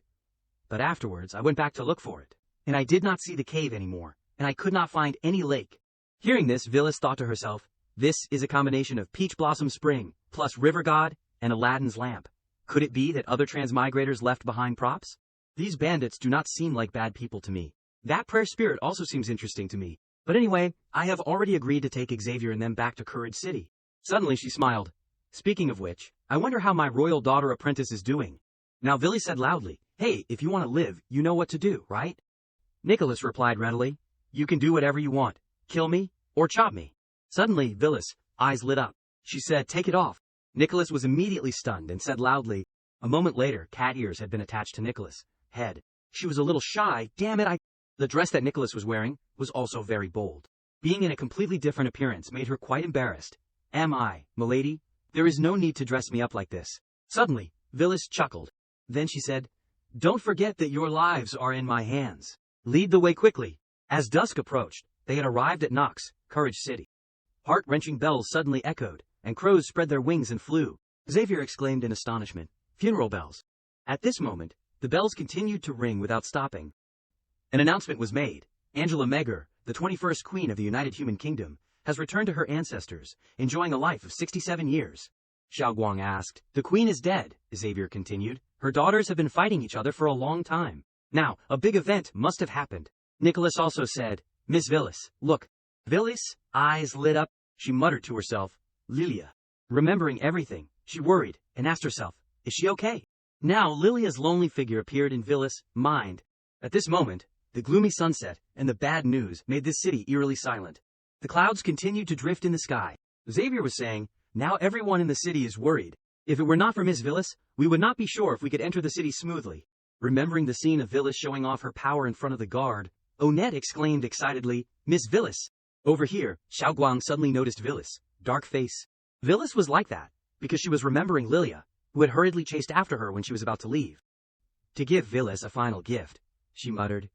But afterwards I went back to look for it, and I did not see the cave anymore, and I could not find any lake. Hearing this, Villas thought to herself, this is a combination of Peach Blossom Spring, plus River God, and Aladdin's lamp. Could it be that other transmigrators left behind props? These bandits do not seem like bad people to me. That prayer spirit also seems interesting to me. But anyway, I have already agreed to take Xavier and them back to Courage City. Suddenly she smiled. Speaking of which, I wonder how my royal daughter apprentice is doing. Now Villy said loudly, hey, if you want to live, you know what to do, right? Nicholas replied readily, you can do whatever you want. Kill me, or chop me. Suddenly, Villas' eyes lit up. She said, take it off. Nicholas was immediately stunned and said loudly. A moment later, cat ears had been attached to Nicholas' head. She was a little shy, damn it, The dress that Nicholas was wearing was also very bold. Being in a completely different appearance made her quite embarrassed. Am I, milady? There is no need to dress me up like this. Suddenly, Villas chuckled. Then she said, don't forget that your lives are in my hands. Lead the way quickly. As dusk approached, they had arrived at Nox, Courage City. Heart-wrenching bells suddenly echoed, and crows spread their wings and flew. Xavier exclaimed in astonishment, funeral bells. At this moment, the bells continued to ring without stopping. An announcement was made. Angela Megger, the 21st Queen of the United Human Kingdom, has returned to her ancestors, enjoying a life of 67 years. Xiao Guang asked. The Queen is dead, Xavier continued. Her daughters have been fighting each other for a long time. Now, a big event must have happened. Nicholas also said, Miss Villas, look. Villas' eyes lit up. She muttered to herself, Lilia. Remembering everything, she worried and asked herself, is she okay? Now Lilia's lonely figure appeared in Villas' mind. At this moment, the gloomy sunset and the bad news made this city eerily silent. The clouds continued to drift in the sky. Xavier was saying, now everyone in the city is worried. If it were not for Miss Villas, we would not be sure if we could enter the city smoothly. Remembering the scene of Villas showing off her power in front of the guard, Onette exclaimed excitedly, Miss Villas. Over here, Xiao Guang suddenly noticed Villas' dark face. Villas was like that, because she was remembering Lilia, who had hurriedly chased after her when she was about to leave. To give Villas a final gift, she muttered.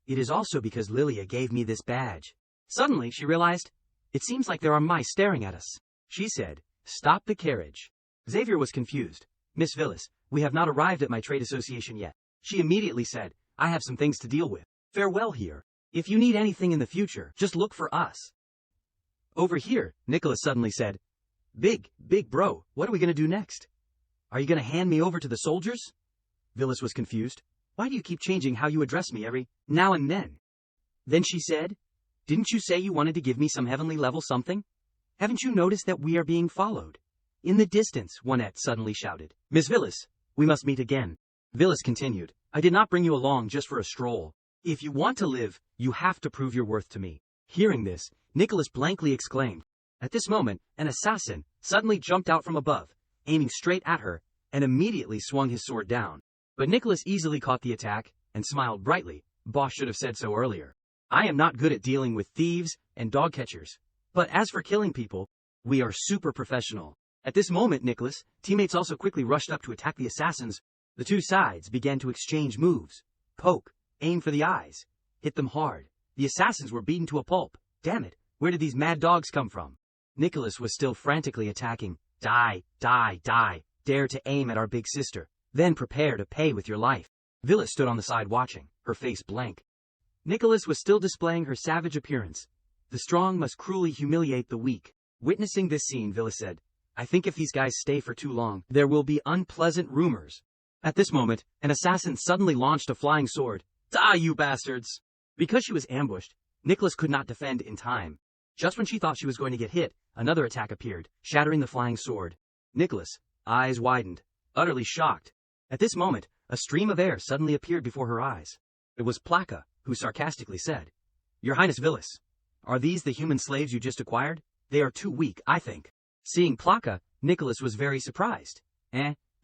It is also because Lilia gave me this badge. Suddenly, she realized, it seems like there are mice staring at us. She said, stop the carriage. Xavier was confused. Miss Villas, we have not arrived at my trade association yet. She immediately said, I have some things to deal with. Farewell here. If you need anything in the future, just look for us. Over here, Nicholas suddenly said, Big bro, what are we going to do next? Are you going to hand me over to the soldiers? Villas was confused. Why do you keep changing how you address me every now and then? Then she said, didn't you say you wanted to give me some heavenly level something? Haven't you noticed that we are being followed? In the distance, Onette suddenly shouted. Miss Villas, we must meet again. Villas continued, I did not bring you along just for a stroll. If you want to live, you have to prove your worth to me. Hearing this, Nicholas blankly exclaimed. At this moment, an assassin suddenly jumped out from above, aiming straight at her, and immediately swung his sword down. But Nicholas easily caught the attack, and smiled brightly. Boss should have said so earlier. I am not good at dealing with thieves and dog catchers. But as for killing people, we are super professional. At this moment, Nicholas' teammates also quickly rushed up to attack the assassins. The two sides began to exchange moves. Poke, aim for the eyes, hit them hard. The assassins were beaten to a pulp. Damn it, where did these mad dogs come from? Nicholas was still frantically attacking. Die, dare to aim at our big sister. Then prepare to pay with your life. Villas stood on the side watching, her face blank. Nicholas was still displaying her savage appearance. The strong must cruelly humiliate the weak. Witnessing this scene, Villas said, I think if these guys stay for too long, there will be unpleasant rumors. At this moment, an assassin suddenly launched a flying sword. Die, you bastards! Because she was ambushed, Nicholas could not defend in time. Just when she thought she was going to get hit, another attack appeared, shattering the flying sword. Nicholas' eyes widened, utterly shocked. At this moment, a stream of air suddenly appeared before her eyes. It was Plaka, who sarcastically said, Your Highness Villas, are these the human slaves you just acquired? they are too weak, I think. Seeing Plaka, Nicholas was very surprised.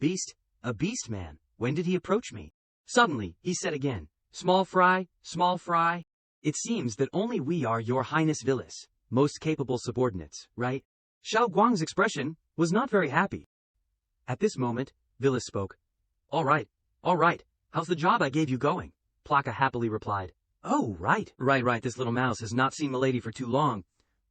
Beast? A beast man? When did he approach me? Suddenly, he said again, small fry, small fry. It seems that only we are your Highness Villis, most capable subordinates, right? Xiao Guang's expression was not very happy. At this moment, Villis spoke. All right, how's the job I gave you going? Plaka happily replied. Oh, right, this little mouse has not seen Milady for too long.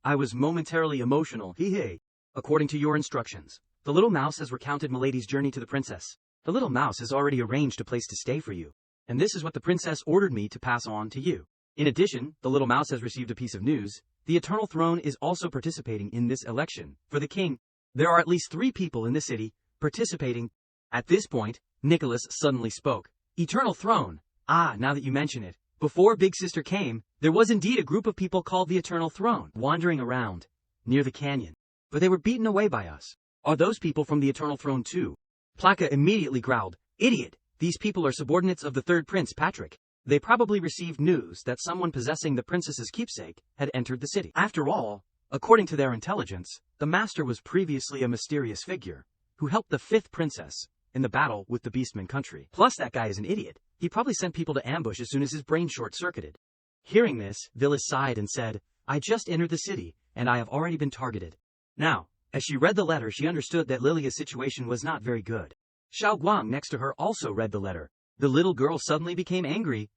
I was momentarily emotional, hee. According to your instructions, the little mouse has recounted Milady's journey to the princess. The little mouse has already arranged a place to stay for you. And this is what the princess ordered me to pass on to you. In addition, the little mouse has received a piece of news. The Eternal Throne is also participating in this election for the king. There are at least 3 people in the city participating. At this point, Nicholas suddenly spoke. Eternal Throne. Ah, now that you mention it. Before Big Sister came, there was indeed a group of people called the Eternal Throne wandering around near the canyon. But they were beaten away by us. Are those people from the Eternal Throne too? Plaka immediately growled. Idiot! These people are subordinates of the third prince, Patrick. They probably received news that someone possessing the princess's keepsake had entered the city. After all, according to their intelligence, the master was previously a mysterious figure who helped the 5th princess in the battle with the Beastman country. Plus that guy is an idiot. He probably sent people to ambush as soon as his brain short-circuited. Hearing this, Villis sighed and said, I just entered the city, and I have already been targeted. Now, as she read the letter, she understood that Lilia's situation was not very good. Xiao Guang next to her also read the letter. The little girl suddenly became angry.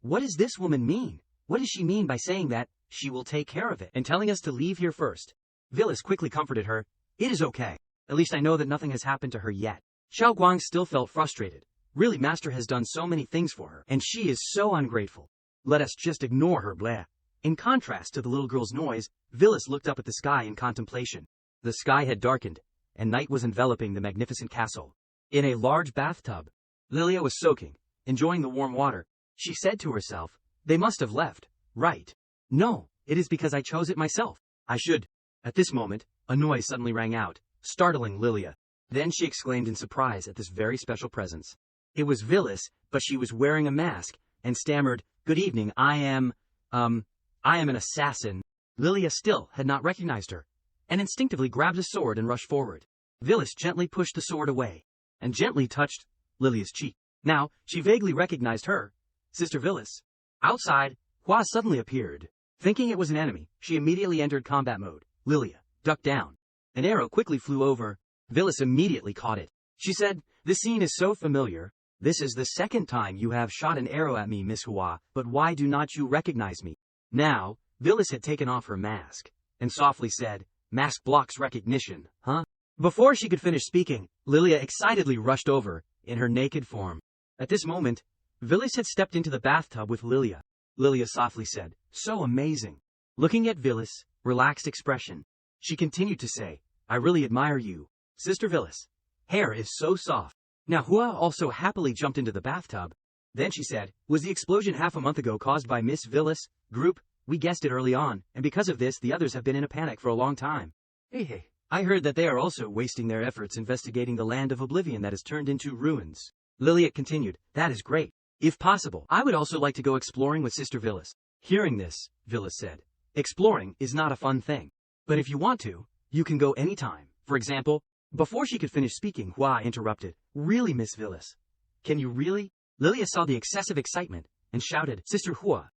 What does this woman mean? What does she mean by saying that she will take care of it and telling us to leave here first? Villis quickly comforted her. It is okay. At least I know that nothing has happened to her yet. Xiao Guang still felt frustrated. Really, Master has done so many things for her, and she is so ungrateful. Let us just ignore her, blah. In contrast to the little girl's noise, Villis looked up at the sky in contemplation. The sky had darkened, and night was enveloping the magnificent castle. In a large bathtub, Lilia was soaking, enjoying the warm water. She said to herself, they must have left, right? No, it is because I chose it myself. I should. At this moment, a noise suddenly rang out, startling Lilia. Then she exclaimed in surprise at this very special presence. It was Villis, but she was wearing a mask, and stammered, Good evening, I am an assassin. Lilia still had not recognized her, and instinctively grabbed a sword and rushed forward. Villis gently pushed the sword away, and gently touched Lilia's cheek. Now, she vaguely recognized her, Sister Villis. Outside, Hua suddenly appeared. Thinking it was an enemy, she immediately entered combat mode. Lilia ducked down. An arrow quickly flew over. Villis immediately caught it. She said, This scene is so familiar. This is the 2nd time you have shot an arrow at me, Miss Hua, but why do not you recognize me? Now, Villis had taken off her mask, and softly said, Mask blocks recognition, huh? Before she could finish speaking, Lilia excitedly rushed over, in her naked form. At this moment, Villis had stepped into the bathtub with Lilia. Lilia softly said, So amazing. Looking at Villis' relaxed expression, she continued to say, I really admire you, Sister Villis. Hair is so soft. Now Hua also happily jumped into the bathtub. Then she said, Was the explosion half a month ago caused by Miss Villis' group? We guessed it early on, and because of this the others have been in a panic for a long time. Hey, I heard that they are also wasting their efforts investigating the land of oblivion that has turned into ruins. Lilia continued, That is great. If possible, I would also like to go exploring with Sister Villis. Hearing this, Villis said, Exploring is not a fun thing. But if you want to, you can go anytime. For example, before she could finish speaking, Hua interrupted. Really, Miss Villis? Can you really? Lilia saw the excessive excitement and shouted, Sister Hua.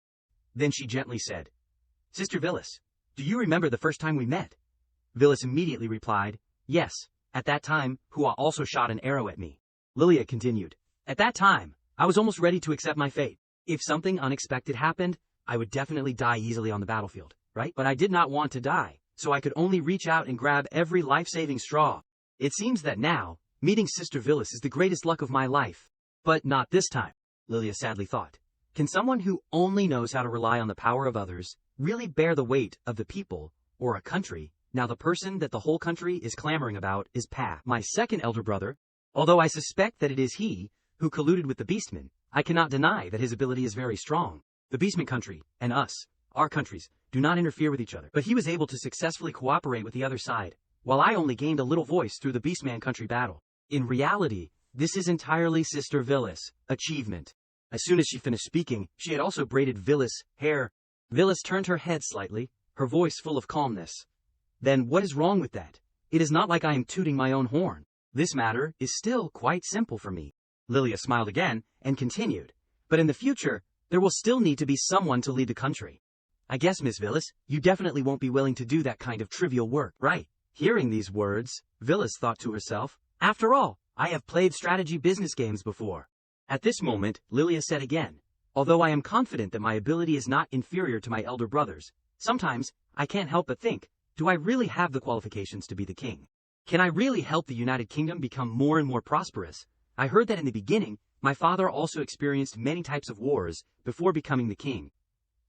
Then she gently said, Sister Villis, do you remember the first time we met? Villis immediately replied, Yes. At that time, Hua also shot an arrow at me. Lilia continued, At that time, I was almost ready to accept my fate. If something unexpected happened, I would definitely die easily on the battlefield, right? But I did not want to die, so I could only reach out and grab every life-saving straw. It seems that now, meeting Sister Villis is the greatest luck of my life. But not this time, Lilia sadly thought. Can someone who only knows how to rely on the power of others really bear the weight of the people or a country? Now the person that the whole country is clamoring about is Pa, my second elder brother. Although I suspect that it is he who colluded with the Beastmen, I cannot deny that his ability is very strong. The Beastman country, and us, our countries, do not interfere with each other. But he was able to successfully cooperate with the other side, while I only gained a little voice through the Beastman country battle. In reality, this is entirely Sister Villis' achievement. As soon as she finished speaking, she had also braided Villis' hair. Villis turned her head slightly, her voice full of calmness. Then what is wrong with that? It is not like I am tooting my own horn. This matter is still quite simple for me. Lilia smiled again and continued. But in the future, there will still need to be someone to lead the country. I guess, Miss Villas, you definitely won't be willing to do that kind of trivial work, right? Hearing these words, Villas thought to herself, after all, I have played strategy business games before. At this moment, Lilia said again, although I am confident that my ability is not inferior to my elder brothers, sometimes I can't help but think, do I really have the qualifications to be the king? Can I really help the United Kingdom become more and more prosperous? I heard that in the beginning, my father also experienced many types of wars before becoming the king.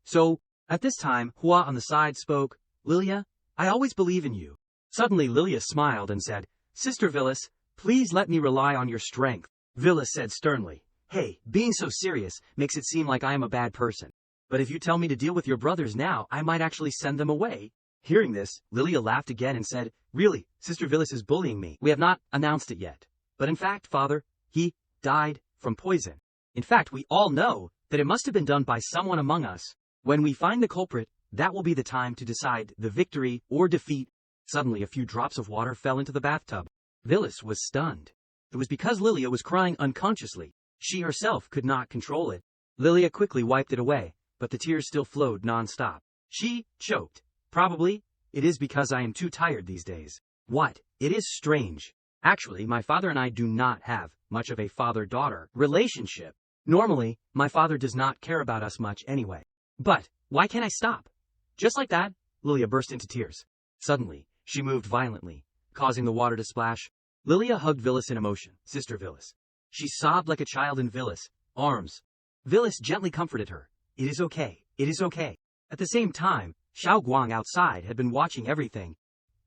So, at this time, Hua on the side spoke, Lilia, I always believe in you. Suddenly Lilia smiled and said, Sister Villas, please let me rely on your strength. Villas said sternly, hey, being so serious makes it seem like I am a bad person. But if you tell me to deal with your brothers now, I might actually send them away. Hearing this, Lilia laughed again and said, really, Sister Villas is bullying me. We have not announced it yet. But in fact, Father, he died from poison. In fact, we all know that it must have been done by someone among us. When we find the culprit, that will be the time to decide the victory or defeat. Suddenly, a few drops of water fell into the bathtub. Villas was stunned. It was because Lilia was crying unconsciously. She herself could not control it. Lilia quickly wiped it away, but the tears still flowed non-stop. She choked. Probably, it is because I am too tired these days. What? It is strange. Actually, my father and I do not have much of a father-daughter relationship. Normally, my father does not care about us much anyway. But, why can't I stop? Just like that, Lilia burst into tears. Suddenly, she moved violently, causing the water to splash. Lilia hugged Villas in emotion, Sister Villas. She sobbed like a child in Villas' arms. Villas gently comforted her. It is okay. It is okay. At the same time, Xiao Guang outside had been watching everything.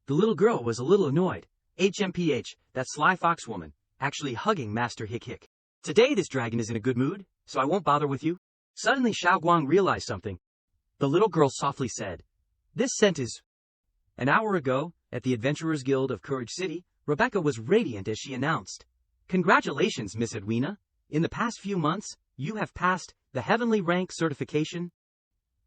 The little girl was a little annoyed. HMPH, that sly fox woman, actually hugging Master Hick Hick. Today this dragon is in a good mood, so I won't bother with you. Suddenly Xiao Guang realized something. The little girl softly said, this scent is... An hour ago, at the Adventurers Guild of Courage City, Rebecca was radiant as she announced, congratulations, Miss Edwina. In the past few months, you have passed the Heavenly Rank certification.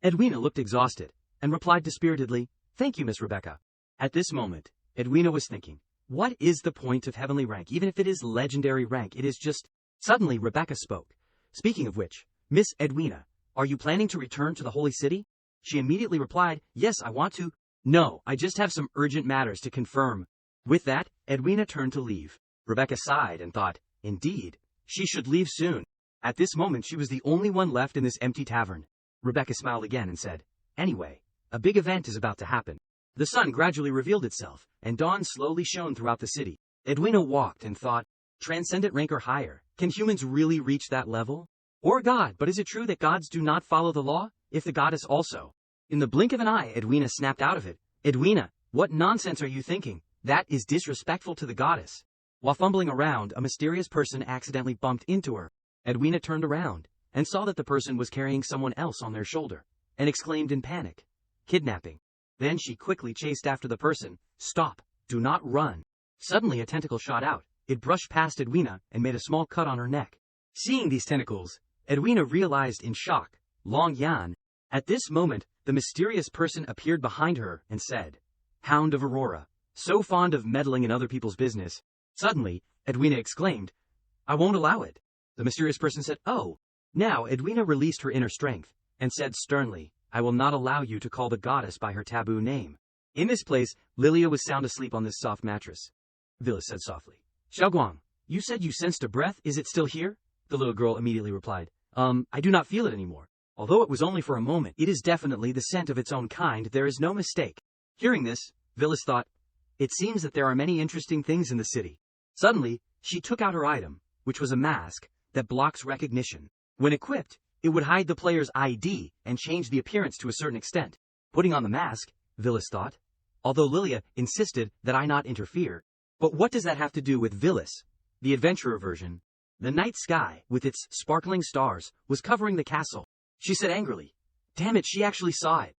Edwina looked exhausted, and replied dispiritedly, thank you, Miss Rebecca. At this moment, Edwina was thinking, what is the point of Heavenly Rank? Even if it is Legendary Rank, it is just... Suddenly Rebecca spoke. Speaking of which, Miss Edwina, are you planning to return to the Holy City? She immediately replied, yes, I want to. No, I just have some urgent matters to confirm. With that, Edwina turned to leave. Rebecca sighed and thought, indeed, she should leave soon. At this moment she was the only one left in this empty tavern. Rebecca smiled again and said, anyway, a big event is about to happen. The sun gradually revealed itself, and dawn slowly shone throughout the city. Edwina walked and thought, transcendent rank or higher, can humans really reach that level? Or God, but is it true that gods do not follow the law, if the goddess also? In the blink of an eye, Edwina snapped out of it. Edwina, what nonsense are you thinking? That is disrespectful to the goddess. While fumbling around, a mysterious person accidentally bumped into her. Edwina turned around, and saw that the person was carrying someone else on their shoulder, and exclaimed in panic, kidnapping. Then she quickly chased after the person. Stop, do not run. Suddenly a tentacle shot out. It brushed past Edwina and made a small cut on her neck. Seeing these tentacles, Edwina realized in shock, Long Yan. At this moment, the mysterious person appeared behind her and said, Hound of Aurora, so fond of meddling in other people's business. Suddenly, Edwina exclaimed, I won't allow it. The mysterious person said, oh. Now Edwina released her inner strength, and said sternly, I will not allow you to call the goddess by her taboo name. In this place, Lilia was sound asleep on this soft mattress. Villas said softly, Xiaoguang, you said you sensed a breath, is it still here? The little girl immediately replied, I do not feel it anymore. Although it was only for a moment, it is definitely the scent of its own kind, there is no mistake. Hearing this, Villas thought, it seems that there are many interesting things in the city. Suddenly, she took out her item, which was a mask that blocks recognition. When equipped, it would hide the player's ID and change the appearance to a certain extent. Putting on the mask, Villas thought, although Lilia insisted that I not interfere. But what does that have to do with Villas? The adventurer version. The night sky, with its sparkling stars, was covering the castle. She said angrily, damn it, she actually saw it.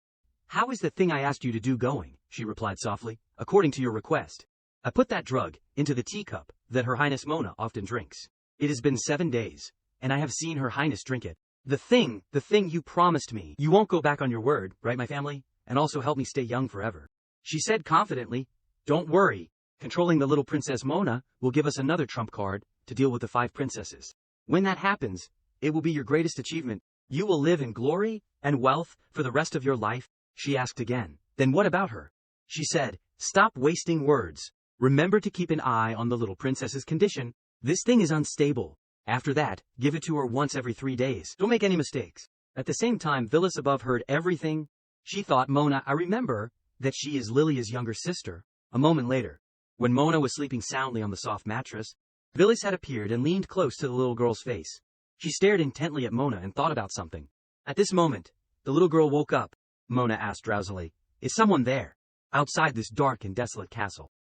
How is the thing I asked you to do going? She replied softly, according to your request. I put that drug into the teacup that Her Highness Mona often drinks. It has been 7 days, and I have seen Her Highness drink it. The thing you promised me. You won't go back on your word, right, my family? And also help me stay young forever. She said confidently, "Don't worry. Controlling the little Princess Mona will give us another trump card to deal with the 5 princesses. When that happens, it will be your greatest achievement. You will live in glory and wealth for the rest of your life." She asked again, "Then what about her?" She said, "Stop wasting words. Remember to keep an eye on the little princess's condition. This thing is unstable. After that, give it to her once every 3 days. Don't make any mistakes." At the same time, Phyllis above heard everything. She thought, "Mona, I remember that she is Lilia's younger sister." A moment later, when Mona was sleeping soundly on the soft mattress, Phyllis had appeared and leaned close to the little girl's face. She stared intently at Mona and thought about something. At this moment, the little girl woke up. Mona asked drowsily, "Is someone there, outside this dark and desolate castle?"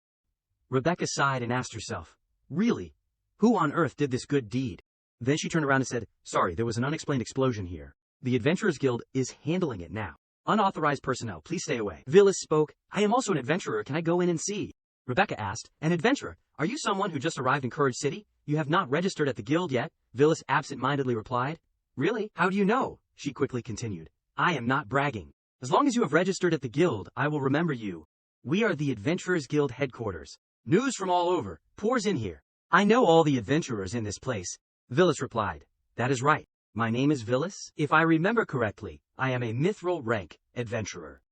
Rebecca sighed and asked herself, "Really? Who on earth did this good deed?" Then she turned around and said, "Sorry, there was an unexplained explosion here. The Adventurers Guild is handling it now. Unauthorized personnel, please stay away." Phyllis spoke, "I am also an adventurer. Can I go in and see?" Rebecca asked, "An adventurer? Are you someone who just arrived in Courage City? You have not registered at the guild yet?" Phyllis absent-mindedly replied. "Really? How do you know?" She quickly continued, "I am not bragging. As long as you have registered at the guild, I will remember you. We are the Adventurers Guild headquarters. News from all over pours in here. I know all the adventurers in this place." Phyllis replied, "That is right. My name is Phyllis. If I remember correctly, I am a mithril rank adventurer."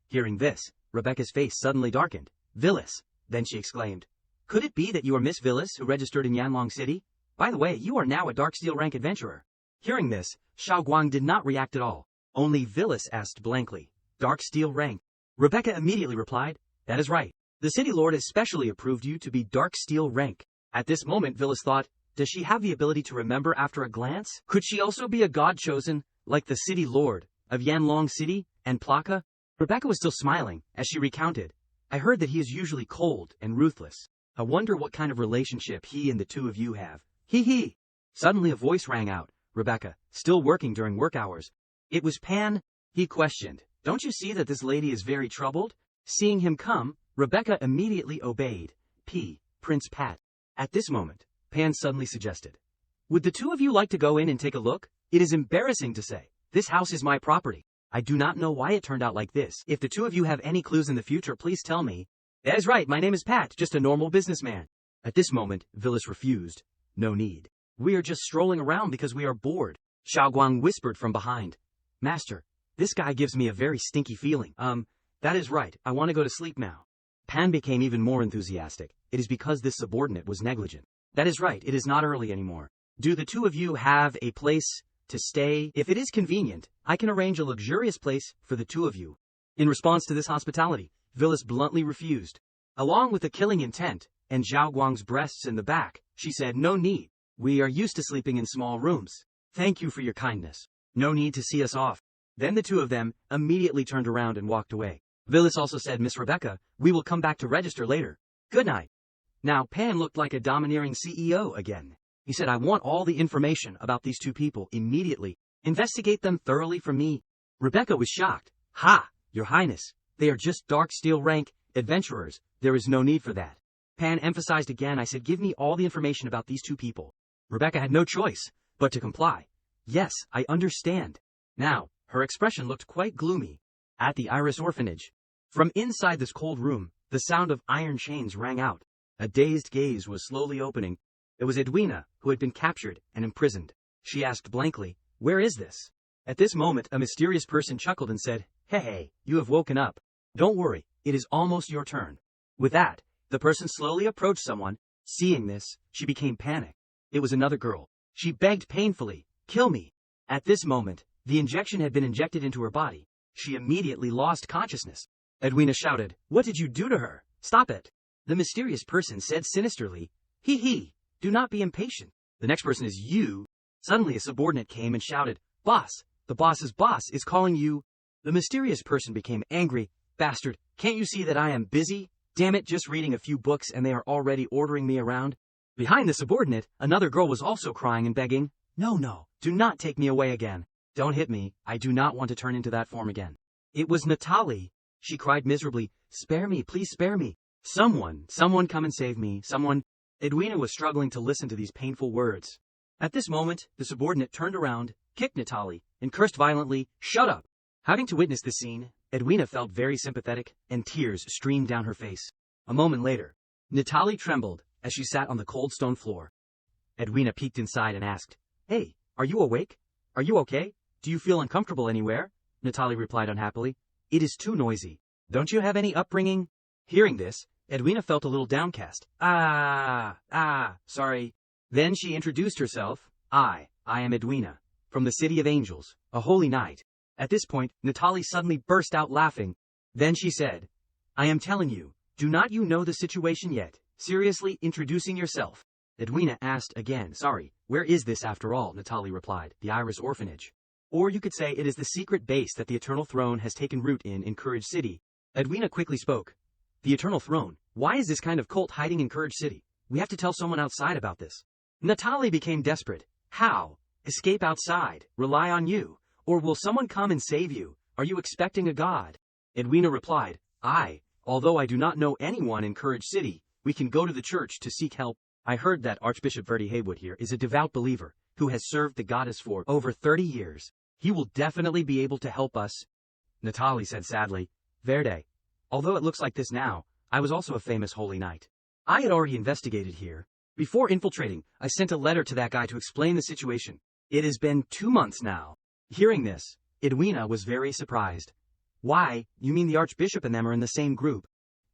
Hearing this, Rebecca's face suddenly darkened. "Phyllis," then she exclaimed, "could it be that you are Miss Phyllis who registered in Yanlong City? By the way, you are now a dark steel rank adventurer." Hearing this, Xiao Guang did not react at all. Only Phyllis asked blankly, "Dark steel rank?" Rebecca immediately replied, "That is right. The city lord has specially approved you to be dark steel rank." At this moment, Phyllis thought, does she have the ability to remember after a glance? Could she also be a god chosen, like the city lord of Yanlong City and Plaka? Rebecca was still smiling as she recounted, "I heard that he is usually cold and ruthless. I wonder what kind of relationship he and the two of you have. Hee hee." Suddenly a voice rang out. Rebecca, still working during work hours. It was Pan. He questioned, "Don't you see that this lady is very troubled?" Seeing him come, Rebecca immediately obeyed. Prince Pat. At this moment, Pan suddenly suggested, "Would the two of you like to go in and take a look? It is embarrassing to say. This house is my property. I do not know why it turned out like this. If the two of you have any clues in the future, please tell me." "That is right. My name is Pat, just a normal businessman." At this moment, Phyllis refused. "No need. We are just strolling around because we are bored." Xiao Guang whispered from behind, "Master, this guy gives me a very stinky feeling." That is right. I want to go to sleep now." Pan became even more enthusiastic. "It is because this subordinate was negligent." "That is right. It is not early anymore. Do the two of you have a place to stay? If it is convenient, I can arrange a luxurious place for the two of you." In response to this hospitality, Phyllis bluntly refused. Along with the killing intent and Zhao Guang's breasts in the back, she said, "No need. We are used to sleeping in small rooms. Thank you for your kindness. No need to see us off." Then the two of them immediately turned around and walked away. Phyllis also said, "Miss Rebecca, we will come back to register later. Good night." Now Pan looked like a domineering CEO again. He said, "I want all the information about these two people immediately. Investigate them thoroughly for me." Rebecca was shocked. "Ha, Your Highness, they are just dark steel rank adventurers. There is no need for that." Pan emphasized again, "I said, give me all the information about these two people." Rebecca had no choice but to comply. "Yes, I understand." Now, her expression looked quite gloomy. At the Iris Orphanage, from inside this cold room, the sound of iron chains rang out. A dazed gaze was slowly opening. It was Edwina, who had been captured and imprisoned. She asked blankly, "Where is this?" At this moment, a mysterious person chuckled and said, Hey, you have woken up. Don't worry, it is almost your turn." With that, the person slowly approached someone. Seeing this, she became panicked. It was another girl. She begged painfully, "Kill me." At this moment, the injection had been injected into her body. She immediately lost consciousness. Edwina shouted, "What did you do to her? Stop it." The mysterious person said sinisterly, "Hee hee, do not be impatient. The next person is you." Suddenly a subordinate came and shouted, "Boss, the boss's boss is calling you." The mysterious person became angry. "Bastard, can't you see that I am busy? Damn it, just reading a few books and they are already ordering me around." Behind the subordinate, another girl was also crying and begging, No, do not take me away again. Don't hit me, I do not want to turn into that form again." It was Natalie. She cried miserably, "Spare me, please spare me. Someone come and save me, someone." Edwina was struggling to listen to these painful words. At this moment, the subordinate turned around, kicked Natalie, and cursed violently, "Shut up! Having to witness this scene, Edwina felt very sympathetic, and tears streamed down her face. A moment later, Natalie trembled as she sat on the cold stone floor. Edwina peeked inside and asked, "Hey, are you awake? Are you okay? Do you feel uncomfortable anywhere?" Natalie replied unhappily, "It is too noisy. Don't you have any upbringing?" Hearing this, Edwina felt a little downcast. Sorry. Then she introduced herself. I am Edwina, from the City of Angels, a holy knight. At this point, Natalie suddenly burst out laughing. Then she said, "I am telling you, do not you know the situation yet? Seriously introducing yourself?" Edwina asked again, "Sorry, where is this after all?" Natalie replied, "The Iris Orphanage. Or you could say it is the secret base that the Eternal Throne has taken root in Courage City." Edwina quickly spoke. "The Eternal Throne? Why is this kind of cult hiding in Courage City? We have to tell someone outside about this." Natalie became desperate. "How? Escape outside? Rely on you? Or will someone come and save you? Are you expecting a god?" Edwina replied, Although I do not know anyone in Courage City, we can go to the church to seek help. I heard that Archbishop Verdi Haywood here is a devout believer who has served the goddess for over 30 years. He will definitely be able to help us." Natalie said sadly, "Verde, although it looks like this now, I was also a famous holy knight. I had already investigated here. Before infiltrating, I sent a letter to that guy to explain the situation. It has been 2 months now." Hearing this, Edwina was very surprised. "Why, you mean the Archbishop and them are in the same group?"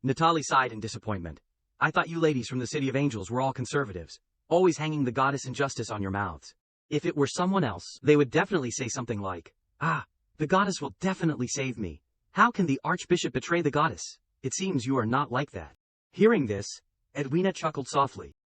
Natalie sighed in disappointment. "I thought you ladies from the City of Angels were all conservatives, always hanging the goddess injustice on your mouths. If it were someone else, they would definitely say something like, the goddess will definitely save me. How can the Archbishop betray the goddess? It seems you are not like that." Hearing this, Edwina chuckled softly.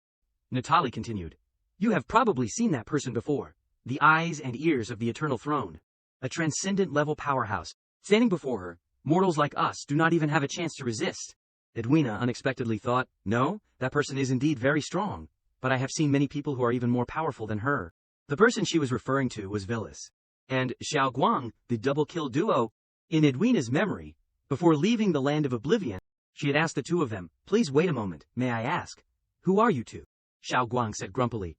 Natalie continued, "You have probably seen that person before, the eyes and ears of the Eternal Throne. A transcendent level powerhouse. Standing before her, mortals like us do not even have a chance to resist." Edwina unexpectedly thought, "No, that person is indeed very strong, but I have seen many people who are even more powerful than her." The person she was referring to was Villas and Xiao Guang, the double-kill duo. In Edwina's memory, before leaving the Land of Oblivion, she had asked the two of them, "Please wait a moment, may I ask, who are you two?" Xiao Guang said grumpily,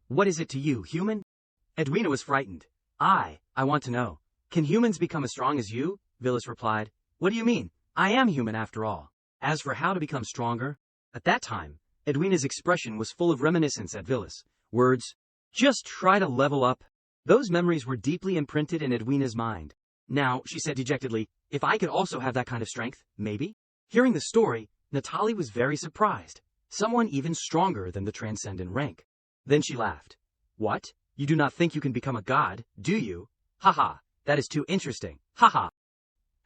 What is it to you, human?" Edwina was frightened. I want to know. Can humans become as strong as you?" Villas replied. "What do you mean? I am human after all. As for how to become stronger..." At that time, Edwina's expression was full of reminiscence at Villas' words, "Just try to level up." Those memories were deeply imprinted in Edwina's mind. Now, she said dejectedly, "If I could also have that kind of strength, maybe?" Hearing the story, Natalie was very surprised. Someone even stronger than the transcendent rank. Then she laughed. "What? You do not think you can become a god, do you? Haha, that is too interesting. Haha."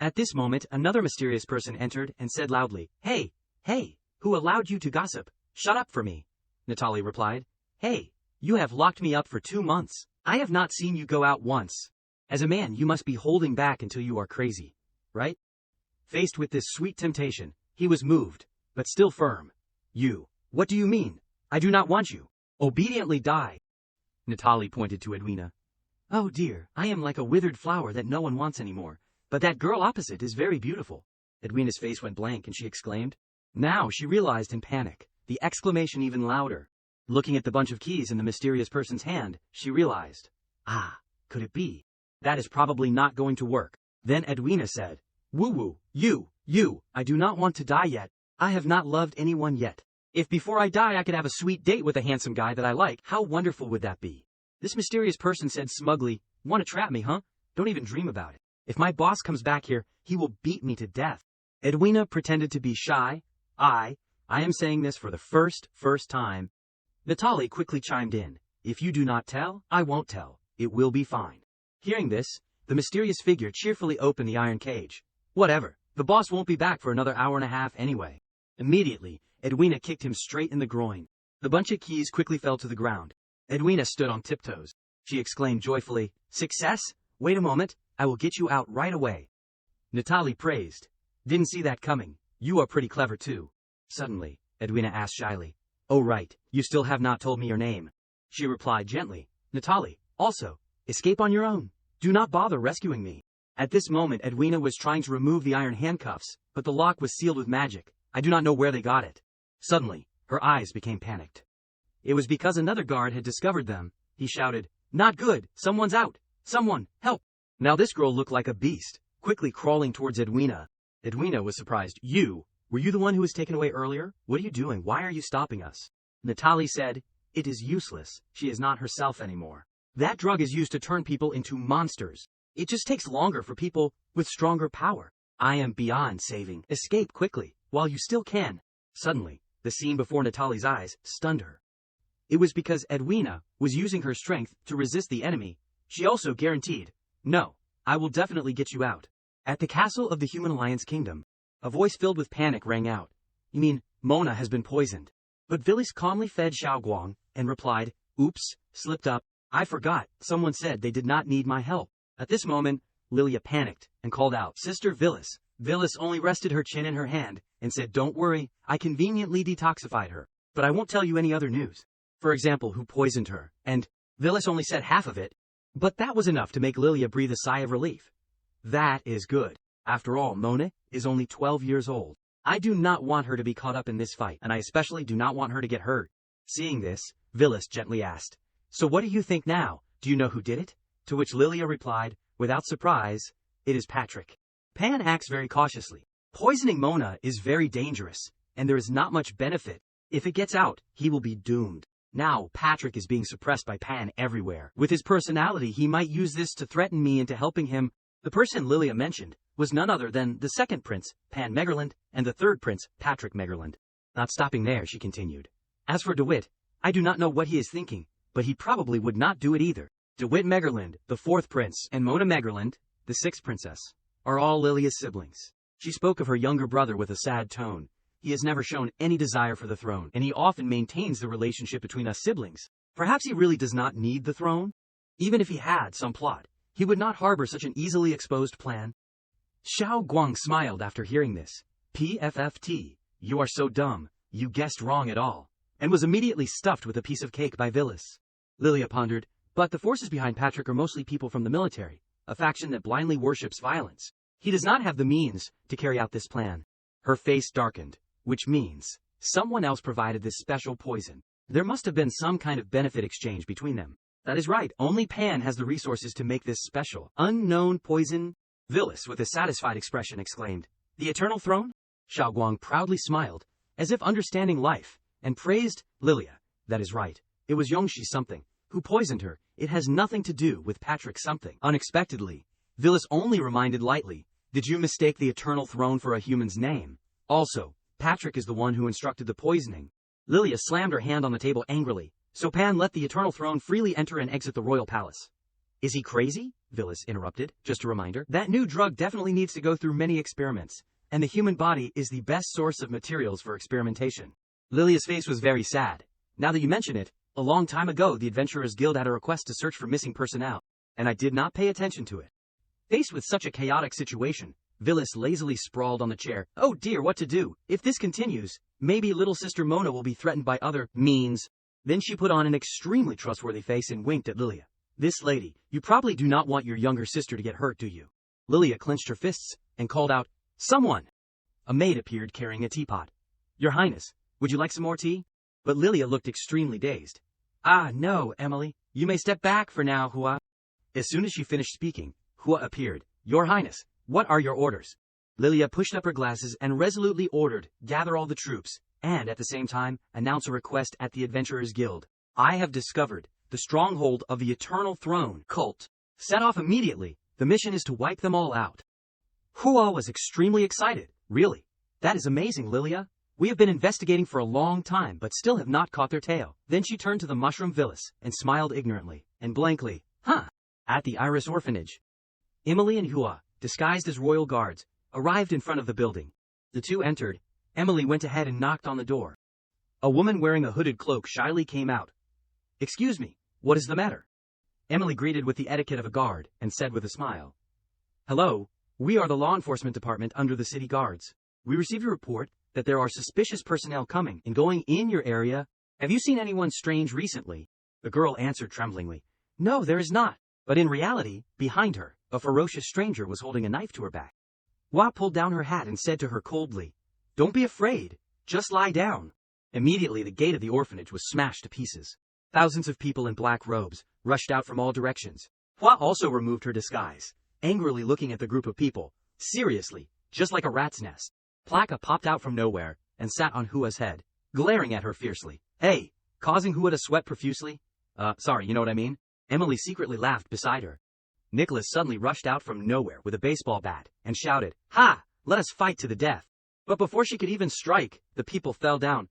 At this moment, another mysterious person entered and said loudly, Hey, who allowed you to gossip? Shut up for me." Natalie replied, "Hey, you have locked me up for 2 months. I have not seen you go out once. As a man, you must be holding back until you are crazy, right?" Faced with this sweet temptation, he was moved, but still firm. What do you mean? I do not want you. Obediently die." Natalie pointed to Edwina. "Oh dear, I am like a withered flower that no one wants anymore. But that girl opposite is very beautiful." Edwina's face went blank and she exclaimed. Now she realized in panic, the exclamation even louder. Looking at the bunch of keys in the mysterious person's hand, she realized. Could it be? That is probably not going to work. Then Edwina said, "Woo-woo, you, I do not want to die yet. I have not loved anyone yet. If before I die I could have a sweet date with a handsome guy that I like, how wonderful would that be?" This mysterious person said smugly, "Want to trap me, huh? Don't even dream about it. If my boss comes back here, he will beat me to death." Edwina pretended to be shy. I am saying this for the first time." Natalie quickly chimed in. "If you do not tell, I won't tell. It will be fine." Hearing this, the mysterious figure cheerfully opened the iron cage. "Whatever, the boss won't be back for another hour and a half anyway." Immediately, Edwina kicked him straight in the groin. The bunch of keys quickly fell to the ground. Edwina stood on tiptoes. She exclaimed joyfully, "Success? Wait a moment, I will get you out right away." Natalie praised. "Didn't see that coming. You are pretty clever too." Suddenly, Edwina asked shyly, "Oh right, you still have not told me your name." She replied gently, "Natalie, also, escape on your own. Do not bother rescuing me." At this moment Edwina was trying to remove the iron handcuffs, but the lock was sealed with magic. I do not know where they got it. Suddenly, her eyes became panicked. It was because another guard had discovered them. He shouted, "Not good, someone's out! Someone, help!" Now this girl looked like a beast, quickly crawling towards Edwina. Edwina was surprised. Were you the one who was taken away earlier? What are you doing? Why are you stopping us? Natalie said, it is useless. She is not herself anymore. That drug is used to turn people into monsters. It just takes longer for people with stronger power. I am beyond saving. Escape quickly, while you still can. Suddenly, the scene before Natalie's eyes stunned her. It was because Edwina was using her strength to resist the enemy. She also guaranteed, no, I will definitely get you out. At the castle of the Human Alliance Kingdom, a voice filled with panic rang out. You mean, Mona has been poisoned? But Villis calmly fed Xiaoguang and replied, oops, slipped up. I forgot, someone said they did not need my help. At this moment, Lilia panicked and called out, Sister Villis. Villis only rested her chin in her hand and said, don't worry, I conveniently detoxified her. But I won't tell you any other news. For example, who poisoned her, and Villis only said half of it. But that was enough to make Lilia breathe a sigh of relief. That is good. After all, Mona is only 12 years old. I do not want her to be caught up in this fight, and I especially do not want her to get hurt. Seeing this, Villis gently asked, so what do you think now? Do you know who did it? To which Lilia replied, without surprise, it is Patrick. Pan acts very cautiously. Poisoning Mona is very dangerous, and there is not much benefit. If it gets out, he will be doomed. Now, Patrick is being suppressed by Pan everywhere. With his personality, he might use this to threaten me into helping him. The person Lilia mentioned was none other than the second prince, Pan Megerland, and the third prince, Patrick Megerland. Not stopping there, she continued. As for DeWitt, I do not know what he is thinking, but he probably would not do it either. DeWitt Megerland, the fourth prince, and Mona Megerland, the sixth princess, are all Lilia's siblings. She spoke of her younger brother with a sad tone. He has never shown any desire for the throne, and he often maintains the relationship between us siblings. Perhaps he really does not need the throne? Even if he had some plot, he would not harbor such an easily exposed plan. Xiaoguang smiled after hearing this. PFFT, you are so dumb, you guessed wrong at all, and was immediately stuffed with a piece of cake by Villis. Lilia pondered, but the forces behind Patrick are mostly people from the military, a faction that blindly worships violence. He does not have the means to carry out this plan. Her face darkened, which means someone else provided this special poison. There must have been some kind of benefit exchange between them. That is right, only Pan has the resources to make this special, unknown poison. Villis, with a satisfied expression, exclaimed, the Eternal Throne? Xiaoguang proudly smiled, as if understanding life, and praised Lilia. That is right, it was Yongxi something who poisoned her. It has nothing to do with Patrick something. Unexpectedly, Villis only reminded lightly, did you mistake the Eternal Throne for a human's name? Also, Patrick is the one who instructed the poisoning. Lilia slammed her hand on the table angrily, so Pan let the Eternal Throne freely enter and exit the royal palace. Is he crazy? Villis interrupted. Just a reminder, that new drug definitely needs to go through many experiments, and the human body is the best source of materials for experimentation. Lilia's face was very sad. Now that you mention it, a long time ago the Adventurers Guild had a request to search for missing personnel, and I did not pay attention to it. Faced with such a chaotic situation, Villis lazily sprawled on the chair. Oh dear, what to do? If this continues, maybe little sister Mona will be threatened by other means. Then she put on an extremely trustworthy face and winked at Lilia. This lady, you probably do not want your younger sister to get hurt, do you? Lilia clenched her fists and called out, someone! A maid appeared carrying a teapot. Your Highness, would you like some more tea? But Lilia looked extremely dazed. Ah, no, Emily, you may step back for now, Hua. As soon as she finished speaking, Hua appeared. Your Highness, what are your orders? Lilia pushed up her glasses and resolutely ordered, gather all the troops, and at the same time, announce a request at the Adventurers Guild. I have discovered the stronghold of the Eternal Throne cult. Set off immediately. The mission is to wipe them all out. Hua was extremely excited. Really? That is amazing, Lilia. We have been investigating for a long time, but still have not caught their tail. Then she turned to the mushroom Villis and smiled ignorantly and blankly. Huh? At the Iris Orphanage. Emily and Hua, disguised as royal guards, arrived in front of the building. The two entered. Emily went ahead and knocked on the door. A woman wearing a hooded cloak shyly came out. Excuse me, what is the matter? Emily greeted with the etiquette of a guard and said with a smile. Hello, we are the law enforcement department under the city guards. We received a report that there are suspicious personnel coming and going in your area. Have you seen anyone strange recently? The girl answered tremblingly. No, there is not. But in reality, behind her, a ferocious stranger was holding a knife to her back. Hua pulled down her hat and said to her coldly, Don't be afraid, just lie down. Immediately the gate of the orphanage was smashed to pieces. Thousands of people in black robes rushed out from all directions. Hua also removed her disguise angrily looking at the group of people. Seriously, just like a rat's nest. Plaka popped out from nowhere and sat on Hua's head, glaring at her fiercely. Hey, causing Hua to sweat profusely? Sorry, you know what I mean? Emily secretly laughed beside her. Nicholas suddenly rushed out from nowhere with a baseball bat and shouted, "Ha! Let us fight to the death." But before she could even strike, the people fell down.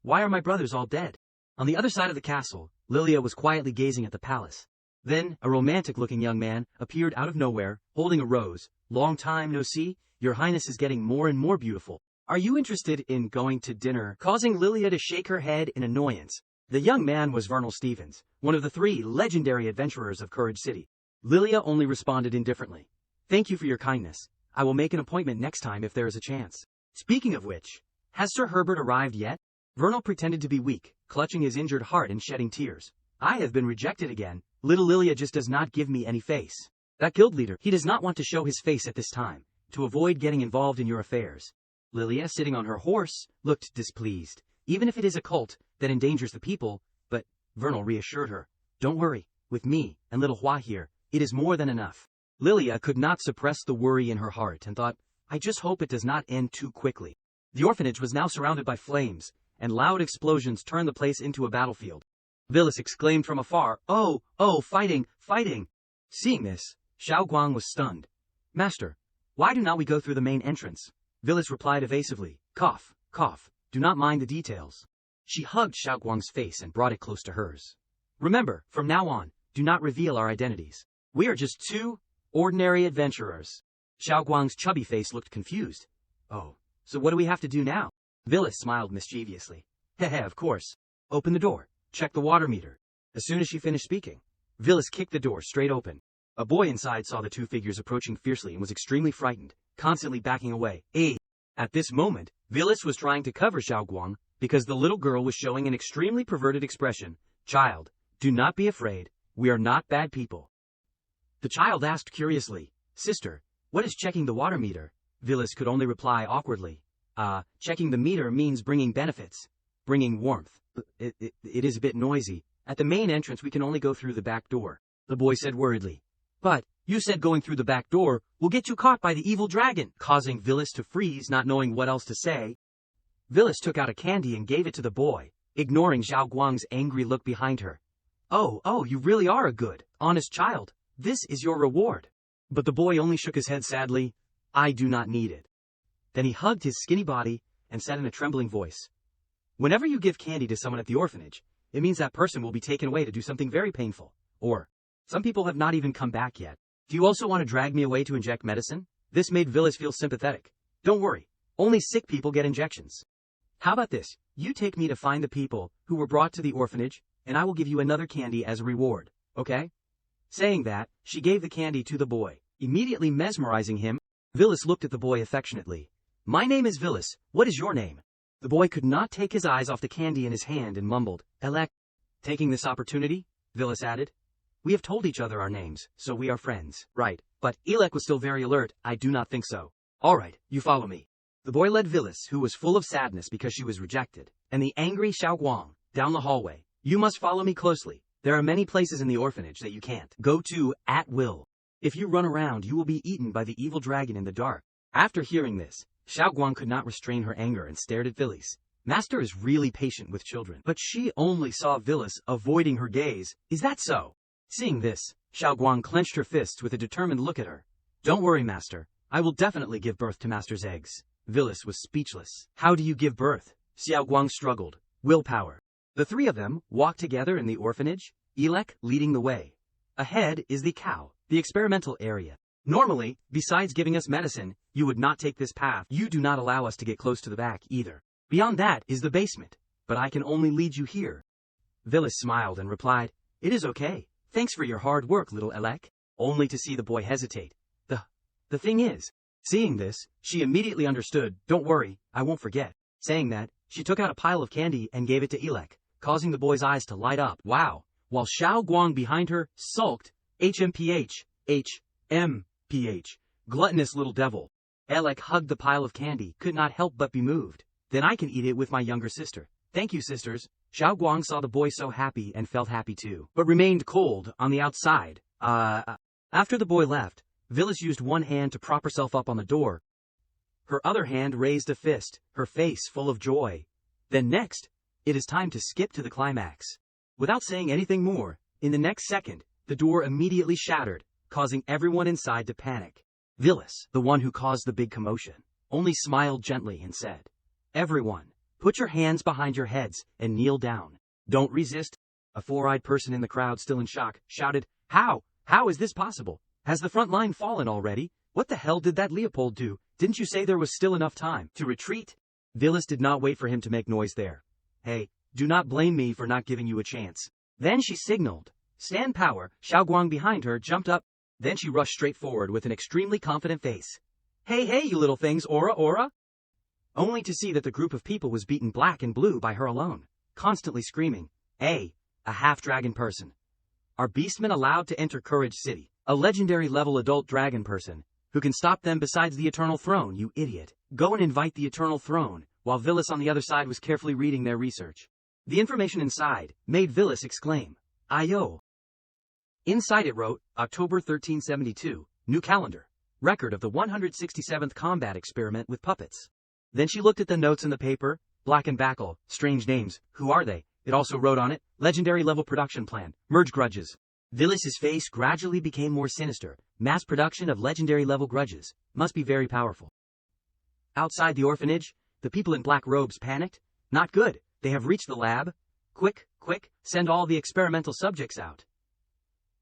Why are my brothers all dead? On the other side of the castle, Lilia was quietly gazing at the palace. Then, a romantic-looking young man appeared out of nowhere, holding a rose. Long time no see, your highness is getting more and more beautiful. Are you interested in going to dinner? Causing Lilia to shake her head in annoyance. The young man was Vernal Stevens, one of the 3 legendary adventurers of Courage City. Lilia only responded indifferently. Thank you for your kindness. I will make an appointment next time if there is a chance. Speaking of which, has Sir Herbert arrived yet? Vernal pretended to be weak, clutching his injured heart and shedding tears. I have been rejected again. Little Lilia just does not give me any face. That guild leader, he does not want to show his face at this time, to avoid getting involved in your affairs. Lilia, sitting on her horse, looked displeased. Even if it is a cult that endangers the people, but Vernal reassured her. Don't worry, with me and little Hua here, it is more than enough. Lilia could not suppress the worry in her heart and thought, I just hope it does not end too quickly. The orphanage was now surrounded by flames, and loud explosions turned the place into a battlefield. Villas exclaimed from afar, Oh, fighting, fighting! Seeing this, Xiao Guang was stunned. Master, why do not we go through the main entrance? Villas replied evasively, Cough, cough, do not mind the details. She hugged Xiao Guang's face and brought it close to hers. Remember, from now on, do not reveal our identities. We are just 2 ordinary adventurers. Xiao Guang's chubby face looked confused. Oh, so what do we have to do now? Villas smiled mischievously. Heh, of course. Open the door. Check the water meter. As soon as she finished speaking, Villas kicked the door straight open. A boy inside saw the 2 figures approaching fiercely and was extremely frightened, constantly backing away. At this moment, Villas was trying to cover Xiao Guang because the little girl was showing an extremely perverted expression. Child, do not be afraid. We are not bad people. The child asked curiously, Sister, what is checking the water meter? Villas could only reply awkwardly. Checking the meter means bringing benefits. Bringing warmth. It is a bit noisy. At the main entrance we can only go through the back door. The boy said worriedly. But, you said going through the back door will get you caught by the evil dragon, causing Villas to freeze, not knowing what else to say. Villas took out a candy and gave it to the boy, ignoring Xiao Guang's angry look behind her. Oh, you really are a good, honest child. This is your reward. But the boy only shook his head sadly. I do not need it. Then he hugged his skinny body and said in a trembling voice, Whenever you give candy to someone at the orphanage, it means that person will be taken away to do something very painful. Or, some people have not even come back yet. Do you also want to drag me away to inject medicine? This made Villas feel sympathetic. Don't worry, only sick people get injections. How about this? You take me to find the people who were brought to the orphanage, and I will give you another candy as a reward, okay? Saying that, she gave the candy to the boy, immediately mesmerizing him. Villas looked at the boy affectionately. My name is Villas, what is your name? The boy could not take his eyes off the candy in his hand and mumbled, Elec. Taking this opportunity, Villas added, We have told each other our names, so we are friends. Right, but Elec was still very alert. I do not think so. Alright, you follow me. The boy led Villas, who was full of sadness because she was rejected, and the angry Xiao Guang, down the hallway. You must follow me closely. There are many places in the orphanage that you can't go to at will. If you run around, you will be eaten by the evil dragon in the dark. After hearing this, Xiao Guang could not restrain her anger and stared at Villas. Master is really patient with children, but she only saw Villas avoiding her gaze. Is that so? Seeing this, Xiao Guang clenched her fists with a determined look at her. Don't worry, Master. I will definitely give birth to Master's eggs. Villas was speechless. How do you give birth? Xiao Guang struggled. Willpower. The 3 of them walked together in the orphanage, Elec leading the way. Ahead is the cow, the experimental area. Normally, besides giving us medicine, you would not take this path. You do not allow us to get close to the back either. Beyond that is the basement, but I can only lead you here. Villas smiled and replied, It is okay. Thanks for your hard work, little Elec. Only to see the boy hesitate. The thing is, seeing this, she immediately understood. Don't worry, I won't forget. Saying that, she took out a pile of candy and gave it to Elec, causing the boy's eyes to light up. Wow. While Xiao Guang behind her sulked, HMPH, gluttonous little devil. Elec hugged the pile of candy, could not help but be moved. Then I can eat it with my younger sister. Thank you, sisters. Xiao Guang saw the boy so happy and felt happy too, but remained cold on the outside. After the boy left, Villas used one hand to prop herself up on the door. Her other hand raised a fist, her face full of joy. Then next, it is time to skip to the climax. Without saying anything more, in the next second, the door immediately shattered, causing everyone inside to panic. Villas, the one who caused the big commotion, only smiled gently and said, "Everyone, put your hands behind your heads and kneel down. Don't resist." A four-eyed person in the crowd, still in shock, shouted, How? How is this possible? Has the front line fallen already? What the hell did that Leopold do? Didn't you say there was still enough time to retreat?" Villas did not wait for him to make noise there. "Hey, do not blame me for not giving you a chance." Then she signaled. "Stand power." Xiaoguang behind her jumped up. Then she rushed straight forward with an extremely confident face. "Hey, hey, you little things, aura, aura!" Only to see that the group of people was beaten black and blue by her alone, constantly screaming, "A half-dragon person. Are beastmen allowed to enter Courage City? A legendary level adult dragon person. Who can stop them besides the Eternal Throne, you idiot? Go and invite the Eternal Throne," while Villas on the other side was carefully reading their research. The information inside made Villas exclaim, "Ayo!" Inside it wrote, October 1372, new calendar, record of the 167th combat experiment with puppets. Then she looked at the notes in the paper, Black and Backle, strange names, who are they? It also wrote on it, legendary level production plan, merge grudges. Villas's face gradually became more sinister. Mass production of legendary level grudges must be very powerful. Outside the orphanage, the people in black robes panicked. Not good, they have reached the lab. Quick, quick, send all the experimental subjects out.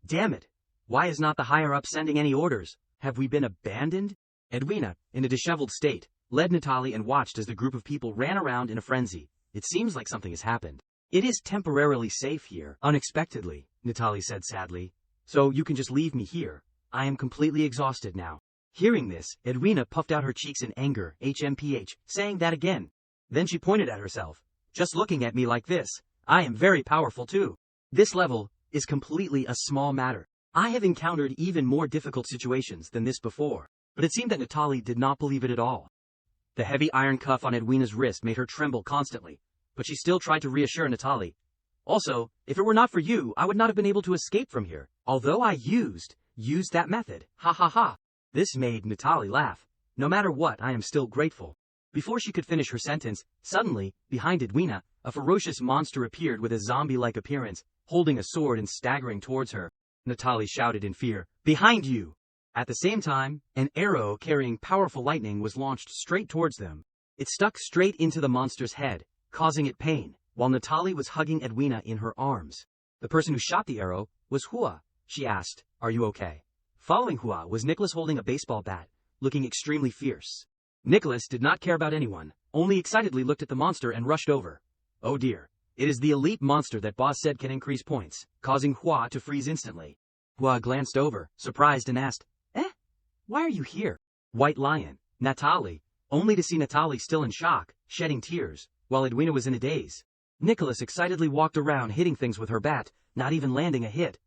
Damn it, why is not the higher-up sending any orders? Have we been abandoned? Edwina, in a disheveled state, led Natalie and watched as the group of people ran around in a frenzy. It seems like something has happened. It is temporarily safe here. Unexpectedly, Natalie said sadly. So you can just leave me here. I am completely exhausted now. Hearing this, Edwina puffed out her cheeks in anger, HMPH, saying that again. Then she pointed at herself. Just looking at me like this, I am very powerful too. This level is completely a small matter. I have encountered even more difficult situations than this before. But it seemed that Natalie did not believe it at all. The heavy iron cuff on Edwina's wrist made her tremble constantly, but she still tried to reassure Natalie. Also, if it were not for you, I would not have been able to escape from here. Although I used that method. Ha ha ha. This made Natalie laugh. No matter what, I am still grateful. Before she could finish her sentence, suddenly, behind Edwina, a ferocious monster appeared with a zombie-like appearance, holding a sword and staggering towards her. Natalie shouted in fear, "Behind you!" At the same time, an arrow carrying powerful lightning was launched straight towards them. It stuck straight into the monster's head, causing it pain, while Natalie was hugging Edwina in her arms. The person who shot the arrow was Hua. She asked, "Are you okay?" Following Hua was Nicholas holding a baseball bat, looking extremely fierce. Nicholas did not care about anyone, only excitedly looked at the monster and rushed over. Oh dear, it is the elite monster that boss said can increase points, causing Hua to freeze instantly. Hua glanced over, surprised and asked, Why are you here? White Lion, Natalie, only to see Natalie still in shock, shedding tears, while Edwina was in a daze. Nicholas excitedly walked around hitting things with her bat, not even landing a hit,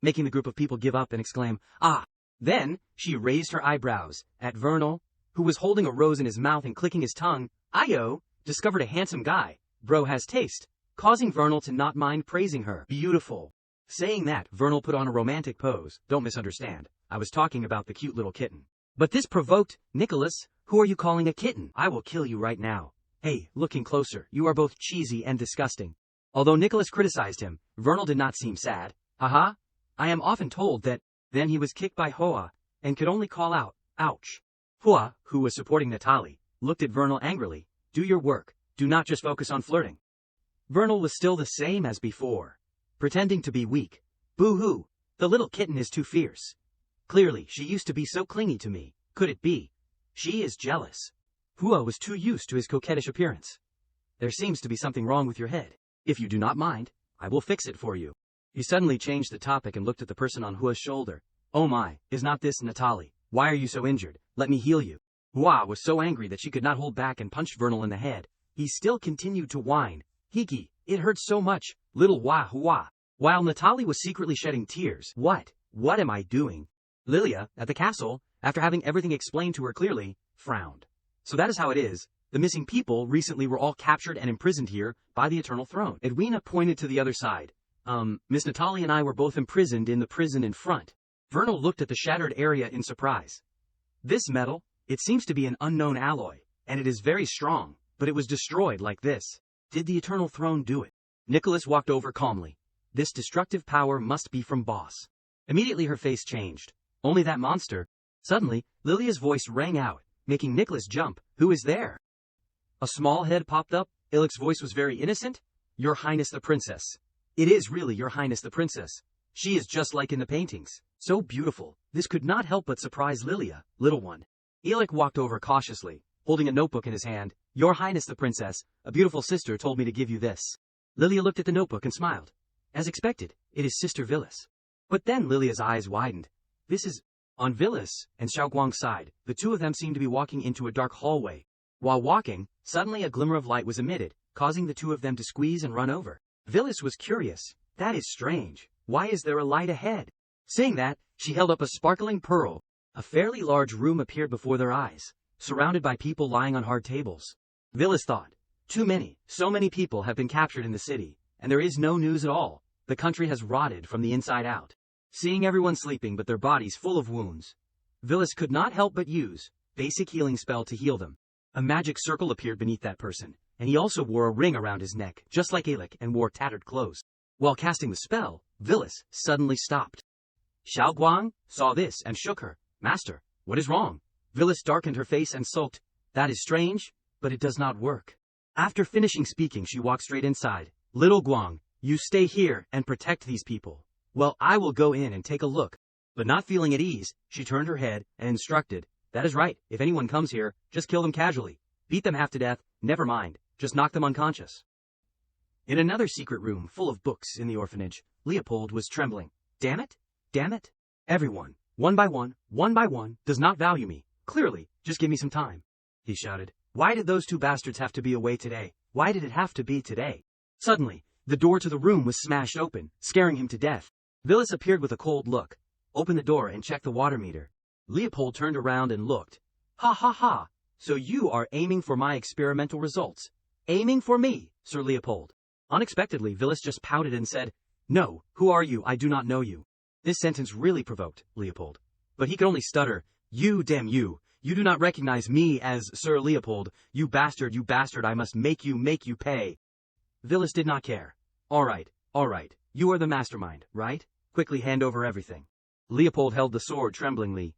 making the group of people give up and exclaim, "Ah!" Then, she raised her eyebrows at Vernal, who was holding a rose in his mouth and clicking his tongue. Ayo, discovered a handsome guy. Bro has taste, causing Vernal to not mind praising her. Beautiful. Saying that, Vernal put on a romantic pose. Don't misunderstand. I was talking about the cute little kitten. But this provoked, Nicholas, who are you calling a kitten? I will kill you right now. Hey, looking closer, you are both cheesy and disgusting. Although Nicholas criticized him, Vernal did not seem sad. Haha, I am often told that. Then he was kicked by Hua, and could only call out, ouch. Hua, who was supporting Natalie, looked at Vernal angrily. Do your work, do not just focus on flirting. Vernal was still the same as before, pretending to be weak. Boo-hoo, the little kitten is too fierce. Clearly, she used to be so clingy to me. Could it be? She is jealous. Hua was too used to his coquettish appearance. There seems to be something wrong with your head. If you do not mind, I will fix it for you. He suddenly changed the topic and looked at the person on Hua's shoulder. Oh my, is not this Natalie? Why are you so injured? Let me heal you. Hua was so angry that she could not hold back and punched Vernal in the head. He still continued to whine. Hiki, it hurts so much, little Hua. While Natalie was secretly shedding tears. What am I doing? Lilia, at the castle, after having everything explained to her clearly, frowned. So that is how it is. The missing people recently were all captured and imprisoned here by the Eternal Throne. Edwina pointed to the other side. Miss Natalie and I were both imprisoned in the prison in front. Vernal looked at the shattered area in surprise. This metal, it seems to be an unknown alloy, and it is very strong, but it was destroyed like this. Did the Eternal Throne do it? Nicholas walked over calmly. This destructive power must be from Boss. Immediately her face changed. Only that monster. Suddenly, Lilia's voice rang out, making Nicholas jump. Who is there? A small head popped up. Ilik's voice was very innocent. Your Highness the Princess. It is really Your Highness the Princess. She is just like in the paintings. So beautiful. This could not help but surprise Lilia, little one. Ilik walked over cautiously, holding a notebook in his hand. Your Highness the Princess, a beautiful sister told me to give you this. Lilia looked at the notebook and smiled. As expected, it is Sister Villas. But then Lilia's eyes widened. This is... On Villas and Xiaoguang's side, the two of them seemed to be walking into a dark hallway. While walking, suddenly a glimmer of light was emitted, causing the two of them to squeeze and run over. Villas was curious. That is strange. Why is there a light ahead? Saying that, she held up a sparkling pearl. A fairly large room appeared before their eyes, surrounded by people lying on hard tables. Villas thought, too many, so many people have been captured in the city, and there is no news at all. The country has rotted from the inside out. Seeing everyone sleeping but their bodies full of wounds, Villas could not help but use basic healing spell to heal them. A magic circle appeared beneath that person, and he also wore a ring around his neck, just like Ilik, and wore tattered clothes. While casting the spell, Villas suddenly stopped. Xiaoguang saw this and shook her. Master, what is wrong? Villas darkened her face and sulked. That is strange, but it does not work. After finishing speaking, she walked straight inside. Little Guang, you stay here and protect these people. Well, I will go in and take a look. But not feeling at ease, she turned her head and instructed. That is right, if anyone comes here, just kill them casually. Beat them half to death, never mind, just knock them unconscious. In another secret room full of books in the orphanage, Leopold was trembling. Damn it! Damn it! Everyone, one by one, does not value me. Clearly, just give me some time. He shouted. Why did those two bastards have to be away today? Why did it have to be today? Suddenly, the door to the room was smashed open, scaring him to death. Villas appeared with a cold look. Open the door and check the water meter. Leopold turned around and looked. Ha ha ha! So you are aiming for my experimental results. Aiming for me, Sir Leopold. Unexpectedly, Villas just pouted and said, No, who are you? I do not know you. This sentence really provoked Leopold. But he could only stutter. You, damn you. You do not recognize me as Sir Leopold. You bastard, I must make you pay. Villas did not care. All right. You are the mastermind, right? Quickly hand over everything. Leopold held the sword tremblingly.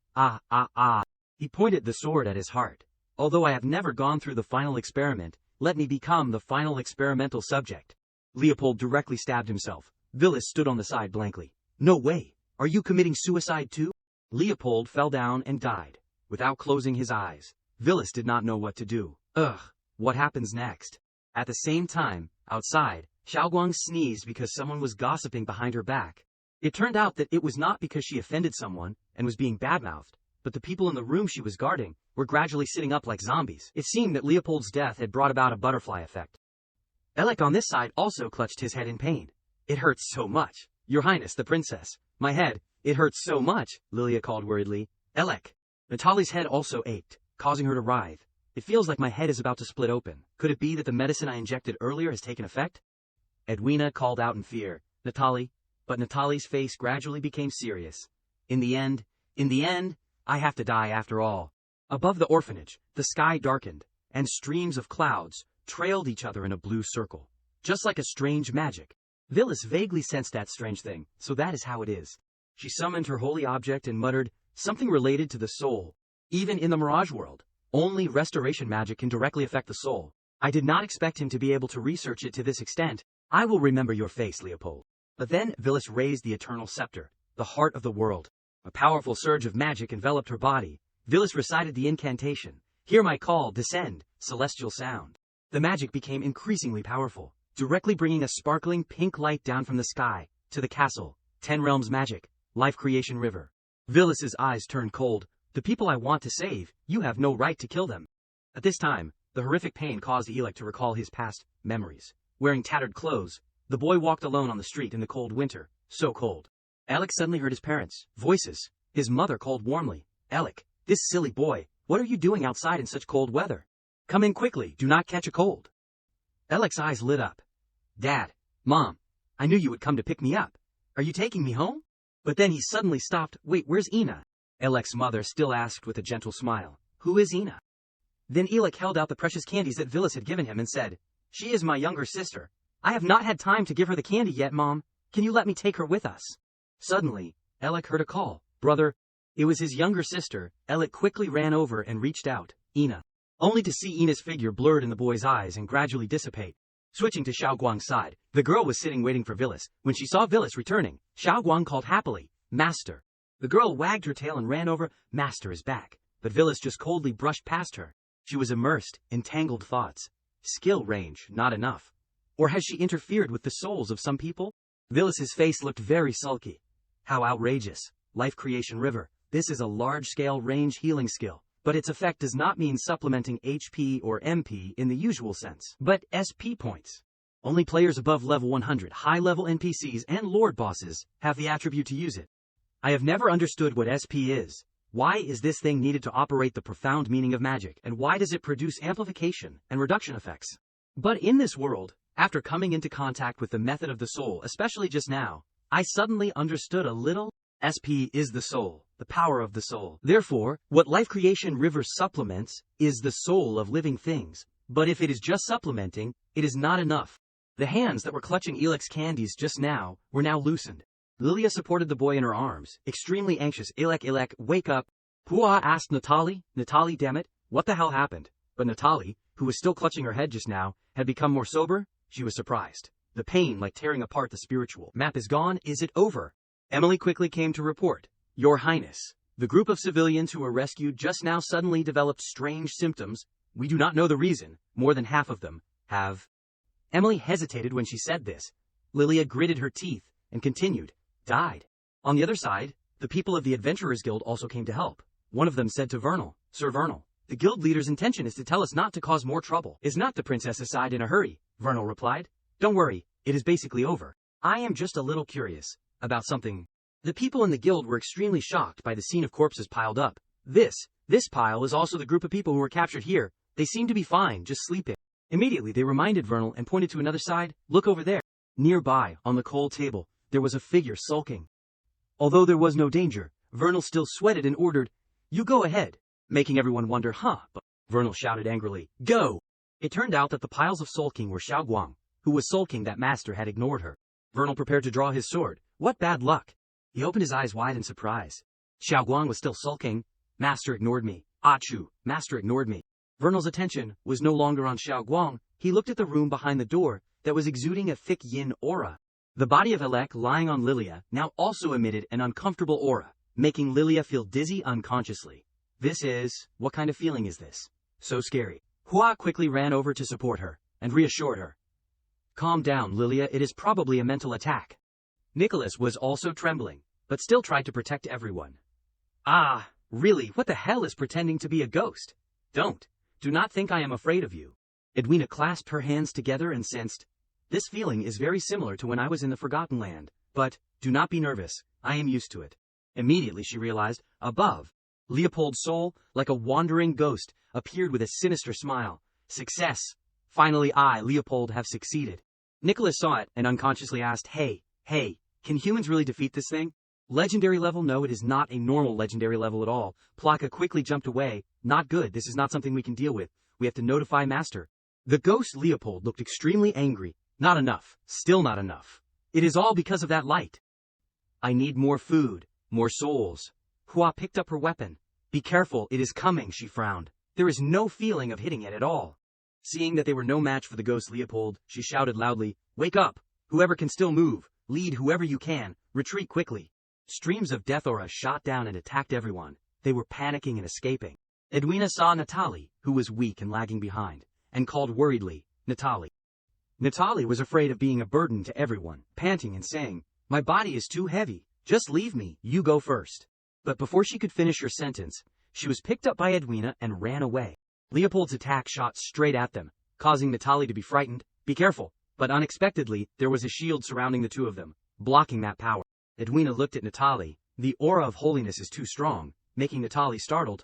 He pointed the sword at his heart. Although I have never gone through the final experiment, let me become the final experimental subject. Leopold directly stabbed himself. Villas stood on the side blankly. No way! Are you committing suicide too? Leopold fell down and died. Without closing his eyes, Villas did not know what to do. Ugh, what happens next? At the same time, outside, Xiaoguang sneezed because someone was gossiping behind her back. It turned out that it was not because she offended someone and was being badmouthed, but the people in the room she was guarding were gradually sitting up like zombies. It seemed that Leopold's death had brought about a butterfly effect. Ilik on this side also clutched his head in pain. It hurts so much. Your Highness the Princess. My head, it hurts so much, Lilia called worriedly. Ilik. Natali's head also ached, causing her to writhe. It feels like my head is about to split open. Could it be that the medicine I injected earlier has taken effect? Edwina called out in fear. Natali. But Natali's face gradually became serious. In the end, I have to die after all. Above the orphanage, the sky darkened, and streams of clouds trailed each other in a blue circle, just like a strange magic. Villas vaguely sensed that strange thing, so that is how it is. She summoned her holy object and muttered, something related to the soul. Even in the Mirage world, only restoration magic can directly affect the soul. I did not expect him to be able to research it to this extent. I will remember your face, Leopold. But then Villas raised the eternal scepter, the heart of the world. A powerful surge of magic enveloped her body. Villas recited the incantation. Hear my call, descend, celestial sound. The magic became increasingly powerful, directly bringing a sparkling pink light down from the sky to the castle. 10 realms magic, life creation river. Villas's eyes turned cold. The people I want to save, you have no right to kill them. At this time, the horrific pain caused Ilik to recall his past memories. Wearing tattered clothes, the boy walked alone on the street in the cold winter, so cold. Ilik suddenly heard his parents' voices. His mother called warmly, Ilik, this silly boy, what are you doing outside in such cold weather? Come in quickly, do not catch a cold. Ilik's eyes lit up. Dad, Mom, I knew you would come to pick me up. Are you taking me home? But then he suddenly stopped. Wait, where's Ina? Elek's mother still asked with a gentle smile. Who is Ina? Then Elek held out the precious candies that Villas had given him and said, She is my younger sister. I have not had time to give her the candy yet, Mom. Can you let me take her with us? Suddenly, Elek heard a call. Brother. It was his younger sister. Elek quickly ran over and reached out. Ina. Only to see Ina's figure blurred in the boy's eyes and gradually dissipate. Switching to Xiaoguang's side, the girl was sitting waiting for Villas. When she saw Villas returning, Xiaoguang called happily, Master. The girl wagged her tail and ran over. Master is back. But Villas just coldly brushed past her. She was immersed in tangled thoughts. Skill range, not enough. Or has she interfered with the souls of some people? Villas's face looked very sulky. How outrageous. Life Creation River. This is a large-scale range healing skill, but its effect does not mean supplementing HP or MP in the usual sense, but SP points. Only players above level 100, high-level NPCs and Lord bosses have the attribute to use it. I have never understood what SP is. Why is this thing needed to operate the profound meaning of magic, and why does it produce amplification and reduction effects? But in this world, after coming into contact with the method of the soul, especially just now, I suddenly understood a little. SP is the soul, the power of the soul. Therefore, what Life Creation River supplements is the soul of living things. But if it is just supplementing, it is not enough. The hands that were clutching Elek's candies just now were now loosened. Lilia supported the boy in her arms, extremely anxious. Elek, wake up. Hua asked Natalie. Natalie, damn it, what the hell happened? But Natalie, who was still clutching her head just now, had become more sober. She was surprised. The pain like tearing apart the spiritual map is gone. Is it over? Emily quickly came to report. Your Highness, the group of civilians who were rescued just now suddenly developed strange symptoms. We do not know the reason. More than half of them have. Emily hesitated when she said this. Lilia gritted her teeth and continued. Died. On the other side, the people of the Adventurers Guild also came to help. One of them said to Vernal, Sir Vernal, the guild leader's intention is to tell us not to cause more trouble. Is not the princess's side in a hurry? Vernal replied. Don't worry, it is basically over. I am just a little curious about something. The people in the guild were extremely shocked by the scene of corpses piled up. This pile is also the group of people who were captured here. They seem to be fine, just sleeping. Immediately they reminded Vernal and pointed to another side. Look over there. Nearby, on the cold table, there was a figure sulking. Although there was no danger, Vernal still sweated and ordered, You go ahead, making everyone wonder, But Vernal shouted angrily, Go! It turned out that the piles of sulking were Xiaoguang, who was sulking that Master had ignored her. Vernal prepared to draw his sword. What bad luck! He opened his eyes wide in surprise. Xiaoguang was still sulking. Master ignored me. Achu, Master ignored me. Vernal's attention was no longer on Xiaoguang. He looked at the room behind the door that was exuding a thick yin aura. The body of Elek lying on Lilia now also emitted an uncomfortable aura, making Lilia feel dizzy unconsciously. What kind of feeling is this? So scary. Hua quickly ran over to support her and reassured her. Calm down, Lilia, it is probably a mental attack. Nicholas was also trembling, but still tried to protect everyone. Ah, really, what the hell is pretending to be a ghost? Do not think I am afraid of you. Edwina clasped her hands together and sensed, this feeling is very similar to when I was in the Forgotten Land, but, do not be nervous, I am used to it. Immediately she realized, above, Leopold's soul, like a wandering ghost, appeared with a sinister smile. Success! Finally I, Leopold, have succeeded. Nicholas saw it and unconsciously asked, Hey, can humans really defeat this thing? Legendary level? No, it is not a normal legendary level at all. Plaka quickly jumped away. Not good, this is not something we can deal with. We have to notify Master. The ghost Leopold looked extremely angry. Not enough. Still not enough. It is all because of that light. I need more food. More souls. Hua picked up her weapon. Be careful, it is coming, she frowned. There is no feeling of hitting it at all. Seeing that they were no match for the ghost Leopold, she shouted loudly, Wake up! Whoever can still move, lead whoever you can, retreat quickly. Streams of death aura shot down and attacked everyone. They were panicking and escaping. Edwina saw Natalie, who was weak and lagging behind, and called worriedly, Natalie. Natalie was afraid of being a burden to everyone, panting and saying, My body is too heavy, just leave me, you go first. But before she could finish her sentence, she was picked up by Edwina and ran away. Leopold's attack shot straight at them, causing Natalie to be frightened. Be careful! But unexpectedly, there was a shield surrounding the two of them, blocking that power. Edwina looked at Natalie. The aura of holiness is too strong, making Natalie startled.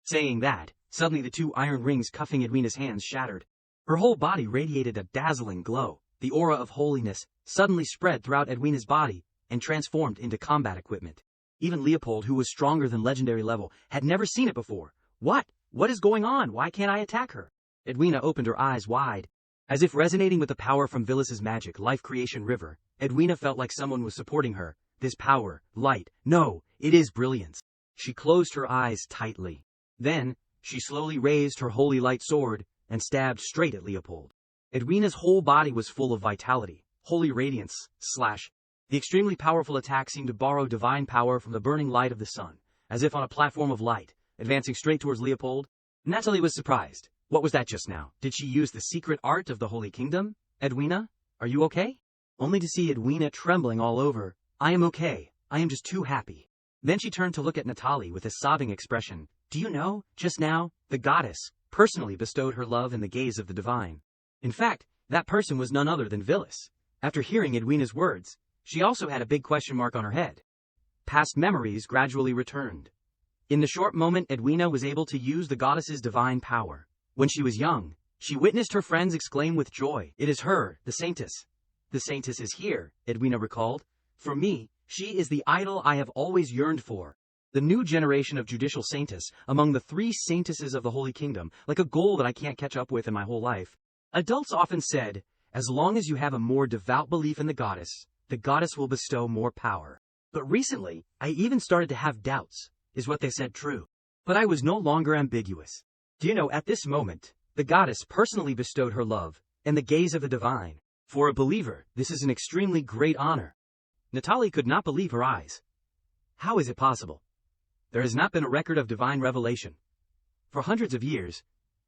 Saying that, suddenly the two iron rings cuffing Edwina's hands shattered. Her whole body radiated a dazzling glow. The aura of holiness suddenly spread throughout Edwina's body, and transformed into combat equipment. Even Leopold, who was stronger than legendary level, had never seen it before. What? What is going on? Why can't I attack her? Edwina opened her eyes wide. As if resonating with the power from Villas's magic life creation river, Edwina felt like someone was supporting her. This power, light, no, it is brilliance. She closed her eyes tightly. Then, she slowly raised her holy light sword and stabbed straight at Leopold. Edwina's whole body was full of vitality, holy radiance, slash. The extremely powerful attack seemed to borrow divine power from the burning light of the sun, as if on a platform of light, advancing straight towards Leopold. Natalie was surprised. What was that just now? Did she use the secret art of the Holy Kingdom? Edwina, are you okay? Only to see Edwina trembling all over. I am okay. I am just too happy. Then she turned to look at Natalie with a sobbing expression. Do you know, just now, the goddess personally bestowed her love in the gaze of the divine. In fact, that person was none other than Villas. After hearing Edwina's words, she also had a big question mark on her head. Past memories gradually returned. In the short moment Edwina was able to use the goddess's divine power. When she was young, she witnessed her friends exclaim with joy, "It is her, the Saintess." The Saintess is here, Edwina recalled. For me, she is the idol I have always yearned for. The new generation of judicial Saintess, among the 3 Saintesses of the Holy Kingdom, like a goal that I can't catch up with in my whole life. Adults often said, as long as you have a more devout belief in the goddess will bestow more power. But recently, I even started to have doubts. Is what they said true? But I was no longer ambiguous. Do you know, at this moment, the goddess personally bestowed her love and the gaze of the divine. For a believer, this is an extremely great honor. Natalie could not believe her eyes. How is it possible? There has not been a record of divine revelation. For hundreds of years,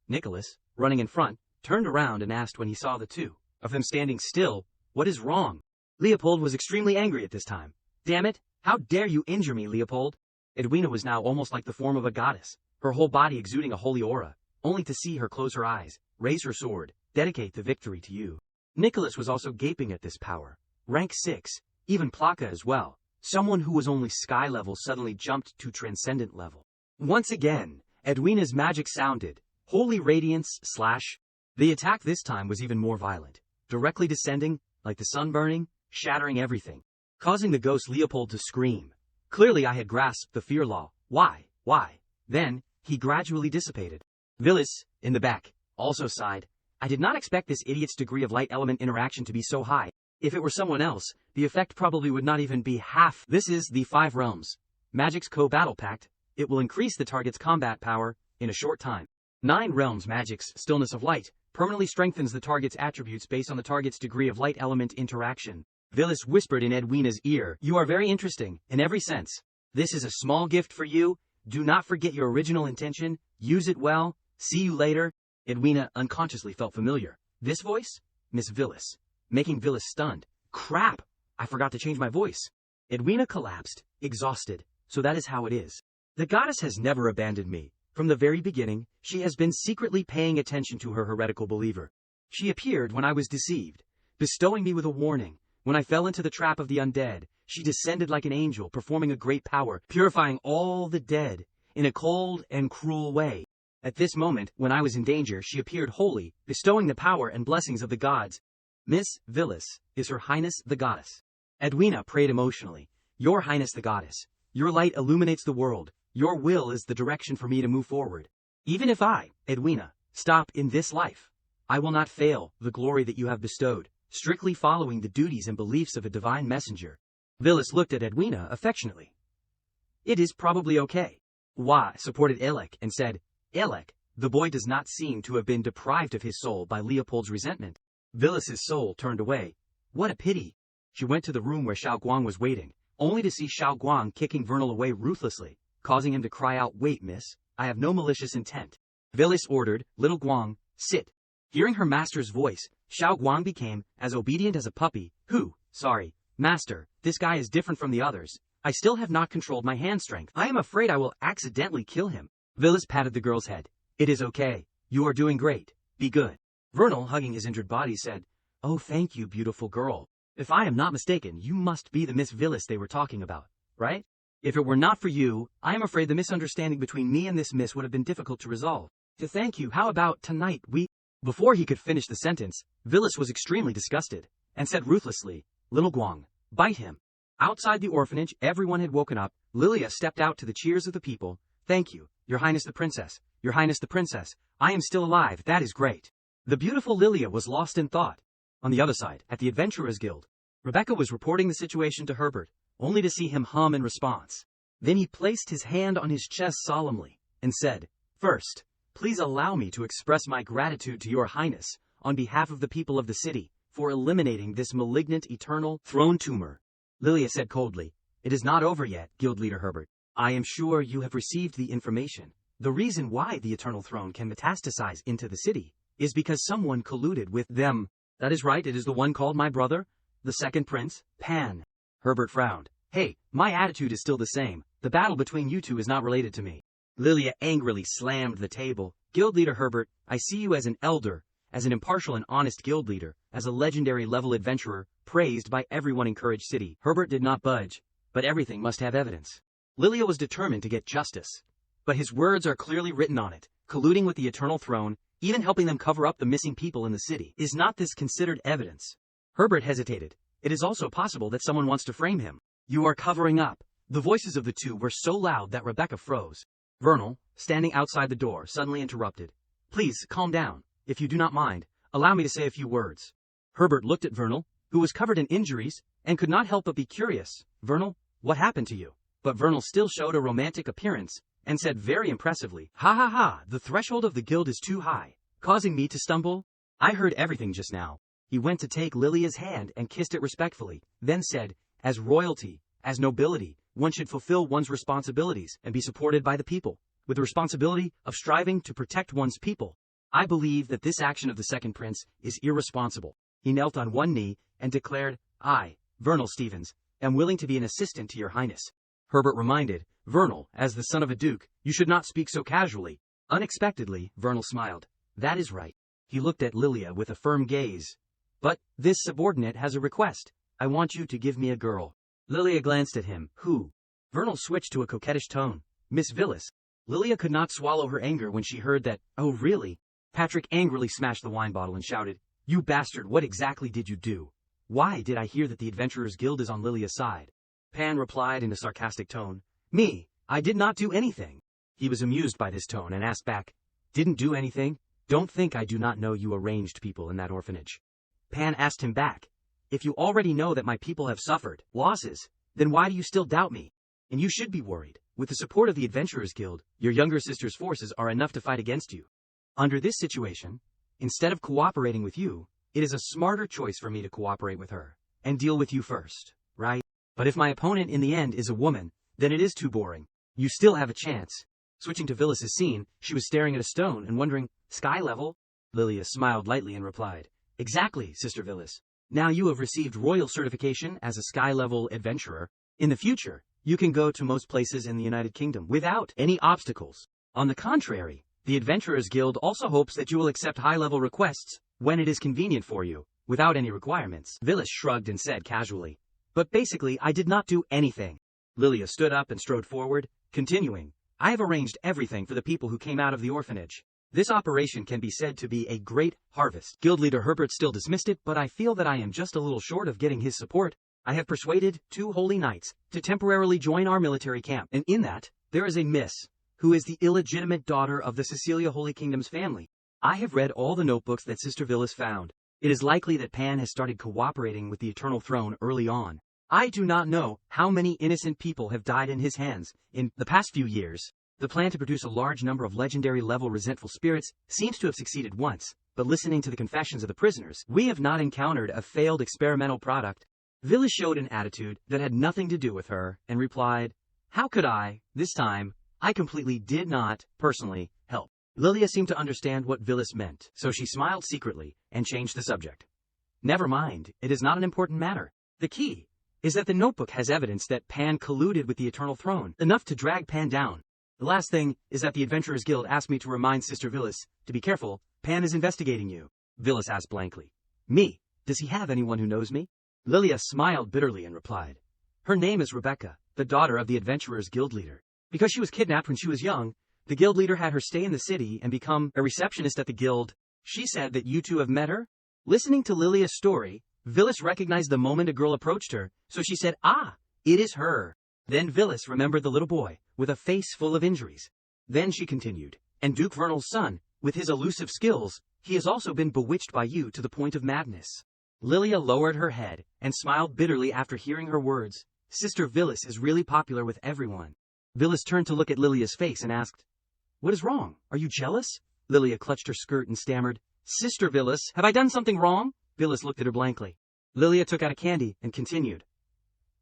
Nicholas, running in front, turned around and asked when he saw the two of them standing still, "What is wrong?" Leopold was extremely angry at this time. Damn it, how dare you injure me, Leopold? Edwina was now almost like the form of a goddess, her whole body exuding a holy aura, only to see her close her eyes, raise her sword, dedicate the victory to you. Nicholas was also gaping at this power. Rank 6, even Plaka as well. Someone who was only sky level suddenly jumped to transcendent level. Once again, Edwina's magic sounded. Holy radiance slash. The attack this time was even more violent, directly descending, like the sun burning, shattering everything, causing the ghost Leopold to scream. Clearly I had grasped the fear law. Why? Then, he gradually dissipated. Villas, in the back, also sighed. I did not expect this idiot's degree of light element interaction to be so high. If it were someone else, the effect probably would not even be half. This is the 5 realms. Magic's co-battle pact. It will increase the target's combat power in a short time. 9 realms Magic's stillness of light permanently strengthens the target's attributes based on the target's degree of light element interaction. Villas whispered in Edwina's ear, "You are very interesting, in every sense. This is a small gift for you. Do not forget your original intention. Use it well. See you later." Edwina unconsciously felt familiar. This voice? Miss Villas. Making Villas stunned. Crap! I forgot to change my voice. Edwina collapsed, exhausted. So that is how it is. The goddess has never abandoned me. From the very beginning, she has been secretly paying attention to her heretical believer. She appeared when I was deceived, bestowing me with a warning. When I fell into the trap of the undead, she descended like an angel, performing a great power, purifying all the dead, in a cold and cruel way. At this moment, when I was in danger, she appeared holy, bestowing the power and blessings of the gods. Miss Villas is Her Highness the Goddess. Edwina prayed emotionally. Your Highness the Goddess, your light illuminates the world. Your will is the direction for me to move forward. Even if I, Edwina, stop in this life, I will not fail the glory that you have bestowed, strictly following the duties and beliefs of a divine messenger. Villas looked at Edwina affectionately. It is probably okay. Wah supported Elek and said, Elek, the boy does not seem to have been deprived of his soul by Leopold's resentment. Villas's soul turned away. What a pity. She went to the room where Xiao Guang was waiting, only to see Xiao Guang kicking Vernal away ruthlessly, causing him to cry out, "Wait, miss, I have no malicious intent." Villas ordered, "Little Guang, sit." Hearing her master's voice, Xiao Guang became as obedient as a puppy. Sorry, master, this guy is different from the others. I still have not controlled my hand strength. I am afraid I will accidentally kill him. Villas patted the girl's head. It is okay. You are doing great. Be good. Vernal, hugging his injured body, said, Oh, thank you, beautiful girl. If I am not mistaken, you must be the Miss Villas they were talking about, right? If it were not for you, I am afraid the misunderstanding between me and this miss would have been difficult to resolve. To thank you, how about tonight we... Before he could finish the sentence, Villas was extremely disgusted, and said ruthlessly, Little Guang, bite him. Outside the orphanage, everyone had woken up. Lilia stepped out to the cheers of the people. Thank you, Your Highness the Princess. Your Highness the Princess. I am still alive, that is great. The beautiful Lilia was lost in thought. On the other side, at the Adventurers Guild, Rebecca was reporting the situation to Herbert, only to see him hum in response. Then he placed his hand on his chest solemnly, and said, First, please allow me to express my gratitude to Your Highness, on behalf of the people of the city, for eliminating this malignant eternal throne tumor. Lilia said coldly, It is not over yet, Guild Leader Herbert. I am sure you have received the information. The reason why the Eternal Throne can metastasize into the city is because someone colluded with them. That is right, it is the one called my brother, the second prince, Pan. Herbert frowned. Hey, my attitude is still the same. The battle between you two is not related to me. Lilia angrily slammed the table. Guild Leader Herbert, I see you as an elder, as an impartial and honest guild leader, as a legendary level adventurer, praised by everyone in Courage City. Herbert did not budge, but everything must have evidence. Lilia was determined to get justice. But his words are clearly written on it. Colluding with the Eternal Throne, even helping them cover up the missing people in the city. Is not this considered evidence? Herbert hesitated. It is also possible that someone wants to frame him. You are covering up. The voices of the two were so loud that Rebecca froze. Vernal, standing outside the door, suddenly interrupted. Please, calm down. If you do not mind, allow me to say a few words. Herbert looked at Vernal, who was covered in injuries, and could not help but be curious. Vernal, what happened to you? But Vernal still showed a romantic appearance, and said very impressively, Ha ha ha, the threshold of the guild is too high, causing me to stumble. I heard everything just now. He went to take Lilia's hand and kissed it respectfully, then said, As royalty, as nobility, one should fulfill one's responsibilities and be supported by the people, with the responsibility of striving to protect one's people. I believe that this action of the second prince is irresponsible. He knelt on one knee and declared, I, Vernal Stevens, am willing to be an assistant to Your Highness. Herbert reminded, Vernal, as the son of a duke, you should not speak so casually. Unexpectedly, Vernal smiled. That is right. He looked at Lilia with a firm gaze. But this subordinate has a request. I want you to give me a girl. Lilia glanced at him. Who? Vernal switched to a coquettish tone. Miss Villis. Lilia could not swallow her anger when she heard that. Oh, really? Patrick angrily smashed the wine bottle and shouted, You bastard, what exactly did you do? Why did I hear that the Adventurers Guild is on Lilia's side? Pan replied in a sarcastic tone. Me, I did not do anything. He was amused by this tone and asked back, Didn't do anything? Don't think I do not know you arranged people in that orphanage. Pan asked him back, If you already know that my people have suffered losses, then why do you still doubt me? And you should be worried. With the support of the Adventurers Guild, your younger sister's forces are enough to fight against you. Under this situation, instead of cooperating with you, it is a smarter choice for me to cooperate with her and deal with you first, right? But if my opponent in the end is a woman, then it is too boring. You still have a chance. Switching to Villis's scene, she was staring at a stone and wondering, Sky level? Lilia smiled lightly and replied, Exactly, Sister Villis. Now you have received royal certification as a sky-level adventurer. In the future, you can go to most places in the United Kingdom without any obstacles. On the contrary, the Adventurers Guild also hopes that you will accept high-level requests when it is convenient for you, without any requirements. Villis shrugged and said casually, But basically, I did not do anything. Lilia stood up and strode forward, continuing, I have arranged everything for the people who came out of the orphanage. This operation can be said to be a great harvest. Guild Leader Herbert still dismissed it, but I feel that I am just a little short of getting his support. I have persuaded 2 holy knights to temporarily join our military camp, and in that, there is a Miss, who is the illegitimate daughter of the Cecilia Holy Kingdom's family. I have read all the notebooks that Sister Villis found. It is likely that Pan has started cooperating with the Eternal Throne early on. I do not know how many innocent people have died in his hands in the past few years. The plan to produce a large number of legendary-level resentful spirits seems to have succeeded once, but listening to the confessions of the prisoners, we have not encountered a failed experimental product. Villis showed an attitude that had nothing to do with her, and replied, How could I, this time, I completely did not, personally, help. Lilia seemed to understand what Villis meant, so she smiled secretly, and changed the subject. Never mind, it is not an important matter. The key is that the notebook has evidence that Pan colluded with the Eternal Throne, enough to drag Pan down. The last thing is that the Adventurers Guild asked me to remind Sister Villis to be careful. Pan is investigating you. Villis asked blankly. Me? Does he have anyone who knows me? Lilia smiled bitterly and replied. Her name is Rebecca, the daughter of the Adventurers Guild leader. Because she was kidnapped when she was young, the guild leader had her stay in the city and become a receptionist at the guild. She said that you two have met her? Listening to Lilia's story, Villis recognized the moment a girl approached her, so she said, Ah, It is her. Then Villis remembered the little boy, with a face full of injuries. Then she continued, and Duke Vernal's son, with his elusive skills, he has also been bewitched by you to the point of madness. Lilia lowered her head, and smiled bitterly after hearing her words. Sister Villis is really popular with everyone. Villis turned to look at Lilia's face and asked, What is wrong? Are you jealous? Lilia clutched her skirt and stammered, Sister Villis, have I done something wrong? Villis looked at her blankly. Lilia took out a candy and continued.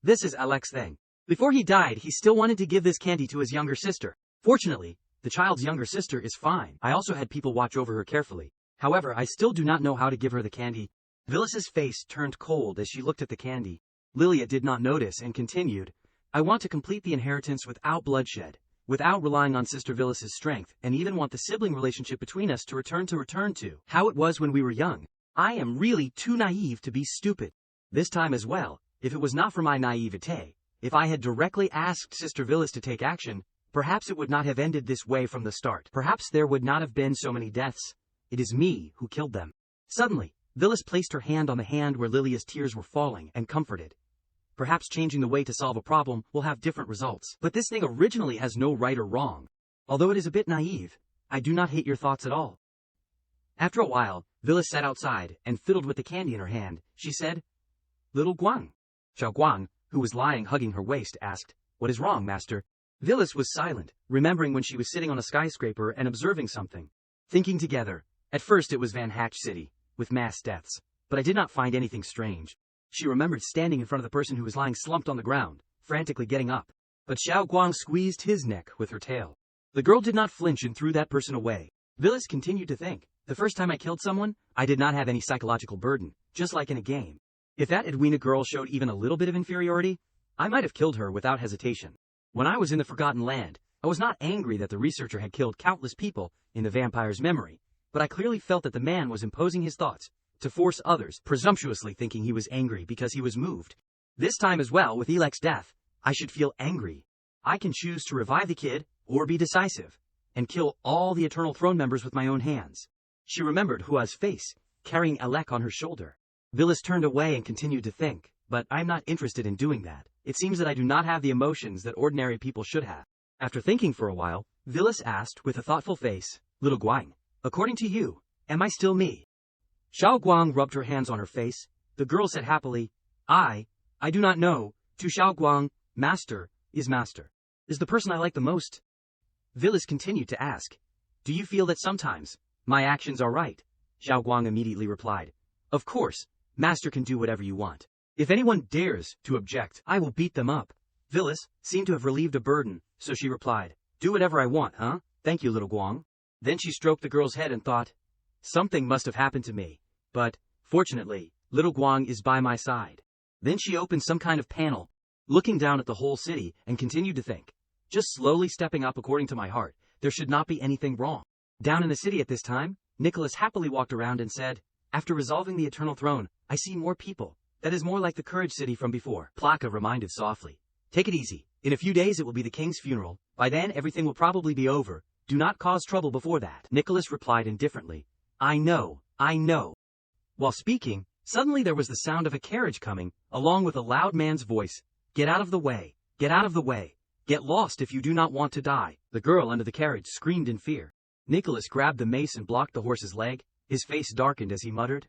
This is Alex's thing. Before he died, he still wanted to give this candy to his younger sister. Fortunately, the child's younger sister is fine. I also had people watch over her carefully. However, I still do not know how to give her the candy. Villis's face turned cold as she looked at the candy. Lilia did not notice and continued, I want to complete the inheritance without bloodshed, without relying on Sister Villis's strength, and even want the sibling relationship between us to return to how it was when we were young. I am really too naive to be stupid. This time as well, if it was not for my naivete, if I had directly asked Sister Villis to take action, perhaps it would not have ended this way from the start. Perhaps there would not have been so many deaths. It is me who killed them. Suddenly, Villis placed her hand on the hand where Lilia's tears were falling and comforted. Perhaps changing the way to solve a problem will have different results. But this thing originally has no right or wrong. Although it is a bit naive, I do not hate your thoughts at all. After a while, Villis sat outside and fiddled with the candy in her hand. She said, Little Guang. Xiao Guang, who was lying hugging her waist, asked, What is wrong, master? Villis was silent, remembering when she was sitting on a skyscraper and observing something. Thinking together, at first it was Van Hatch City, with mass deaths, but I did not find anything strange. She remembered standing in front of the person who was lying slumped on the ground, frantically getting up. But Xiao Guang squeezed his neck with her tail. The girl did not flinch and threw that person away. Villis continued to think, the first time I killed someone, I did not have any psychological burden, just like in a game. If that Edwina girl showed even a little bit of inferiority, I might have killed her without hesitation. When I was in the Forgotten Land, I was not angry that the researcher had killed countless people in the vampire's memory, but I clearly felt that the man was imposing his thoughts to force others, presumptuously thinking he was angry because he was moved. This time as well, with Elek's death, I should feel angry. I can choose to revive the kid, or be decisive, and kill all the Eternal Throne members with my own hands. She remembered Hua's face, carrying Elek on her shoulder. Villis turned away and continued to think, but I'm not interested in doing that. It seems that I do not have the emotions that ordinary people should have. After thinking for a while, Villis asked with a thoughtful face, Little Guang, according to you, am I still me? Xiao Guang rubbed her hands on her face. The girl said happily, I do not know. To Xiao Guang, master is the person I like the most. Villis continued to ask, do you feel that sometimes my actions are right? Xiao Guang immediately replied, of course, master can do whatever you want. If anyone dares to object, I will beat them up. Villis seemed to have relieved a burden, so she replied, do whatever I want, huh? Thank you, Little Guang. Then she stroked the girl's head and thought, something must have happened to me, but, fortunately, Little Guang is by my side. Then she opened some kind of panel, looking down at the whole city, and continued to think, just slowly stepping up according to my heart, there should not be anything wrong. Down in the city at this time, Nicholas happily walked around and said, after resolving the Eternal Throne, I see more people. That is more like the Courage City from before. Plaka reminded softly, take it easy. In a few days it will be the king's funeral. By then everything will probably be over. Do not cause trouble before that. Nicholas replied indifferently, I know. While speaking, suddenly there was the sound of a carriage coming, along with a loud man's voice. Get out of the way. Get out of the way. Get lost if you do not want to die. The girl under the carriage screamed in fear. Nicholas grabbed the mace and blocked the horse's leg. His face darkened as he muttered,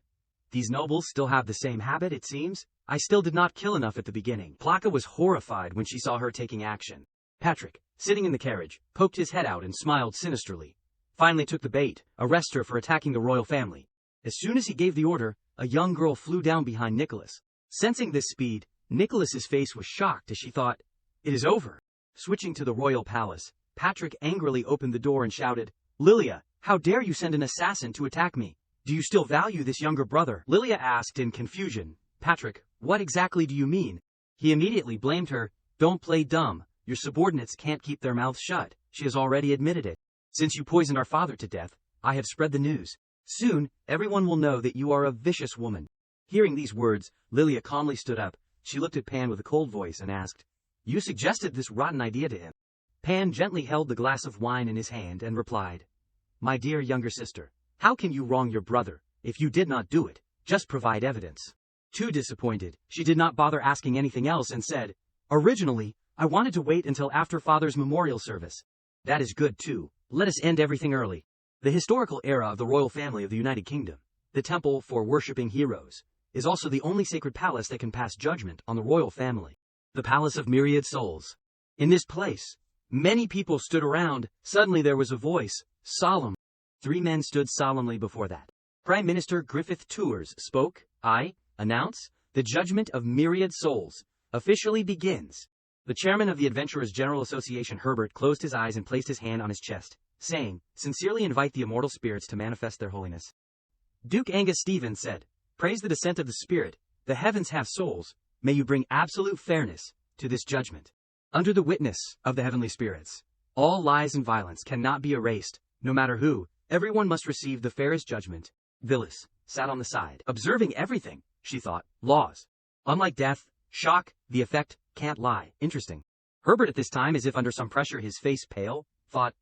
these nobles still have the same habit, it seems. I still did not kill enough at the beginning. Plaka was horrified when she saw her taking action. Patrick, sitting in the carriage, poked his head out and smiled sinisterly. Finally took the bait, arrest her for attacking the royal family. As soon as he gave the order, a young girl flew down behind Nicholas. Sensing this speed, Nicholas's face was shocked as she thought, it is over. Switching to the royal palace, Patrick angrily opened the door and shouted, Lilia, how dare you send an assassin to attack me? Do you still value this younger brother? Lilia asked in confusion. Patrick, what exactly do you mean? He immediately blamed her. Don't play dumb. Your subordinates can't keep their mouths shut. She has already admitted it. Since you poisoned our father to death, I have spread the news. Soon, everyone will know that you are a vicious woman. Hearing these words, Lilia calmly stood up. She looked at Pan with a cold voice and asked, you suggested this rotten idea to him. Pan gently held the glass of wine in his hand and replied, my dear younger sister, how can you wrong your brother? If you did not do it, just provide evidence. Too disappointed, she did not bother asking anything else and said, Originally, I wanted to wait until after Father's memorial service. That is good too. Let us end everything early. The historical era of the royal family of the United Kingdom, the temple for worshipping heroes, is also the only sacred palace that can pass judgment on the royal family. The Palace of Myriad Souls. In this place, many people stood around. Suddenly there was a voice, solemn. 3 men stood solemnly before that. Prime Minister Griffith Tours spoke. I announce the judgment of myriad souls officially begins. The chairman of the Adventurers General Association, Herbert, closed his eyes and placed his hand on his chest, saying, "Sincerely invite the immortal spirits to manifest their holiness." Duke Angus Stevens said, "Praise the descent of the Spirit. The heavens have souls. May you bring absolute fairness to this judgment. Under the witness of the heavenly spirits, all lies and violence cannot be erased, no matter who. Everyone must receive the fairest judgment." Phyllis sat on the side, observing everything. She thought, laws. Unlike death, shock, the effect can't lie. Interesting. Herbert, at this time, as if under some pressure, his face pale, thought,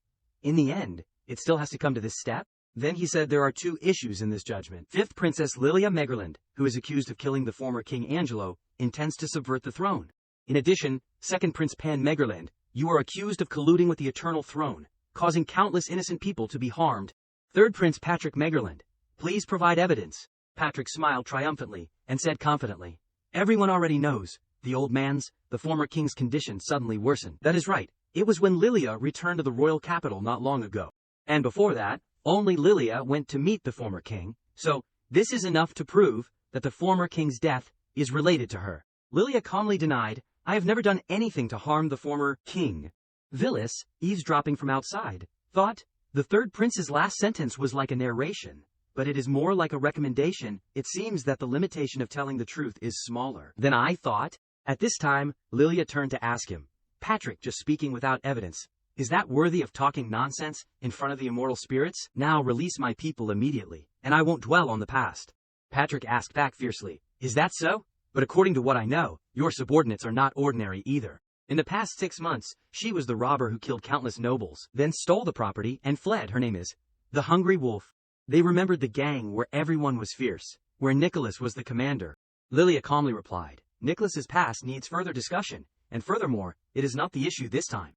in the end, it still has to come to this step? Then he said there are 2 issues in this judgment. 5th Princess Lilia Megerland, who is accused of killing the former King Angelo, intends to subvert the throne. In addition, 2nd Prince Pan Megerland, you are accused of colluding with the Eternal Throne, causing countless innocent people to be harmed. 3rd Prince Patrick Megerland, please provide evidence. Patrick smiled triumphantly and said confidently, "Everyone already knows. The old man's, the former king's condition suddenly worsened." That is right. It was when Lilia returned to the royal capital not long ago. And before that, only Lilia went to meet the former king, so this is enough to prove that the former king's death is related to her. Lilia calmly denied, "I have never done anything to harm the former king." Phyllis, eavesdropping from outside, thought, the 3rd prince's last sentence was like a narration, but it is more like a recommendation. It seems that the limitation of telling the truth is smaller than I thought. At this time, Lilia turned to ask him, "Patrick just speaking without evidence, is that worthy of talking nonsense in front of the immortal spirits? Now release my people immediately, and I won't dwell on the past." Patrick asked back fiercely, "Is that so? But according to what I know, your subordinates are not ordinary either. In the past 6 months, she was the robber who killed countless nobles, then stole the property and fled. Her name is the Hungry Wolf." They remembered the gang where everyone was fierce, where Nicholas was the commander. Lilia calmly replied, "Nicholas's past needs further discussion, and furthermore, it is not the issue this time."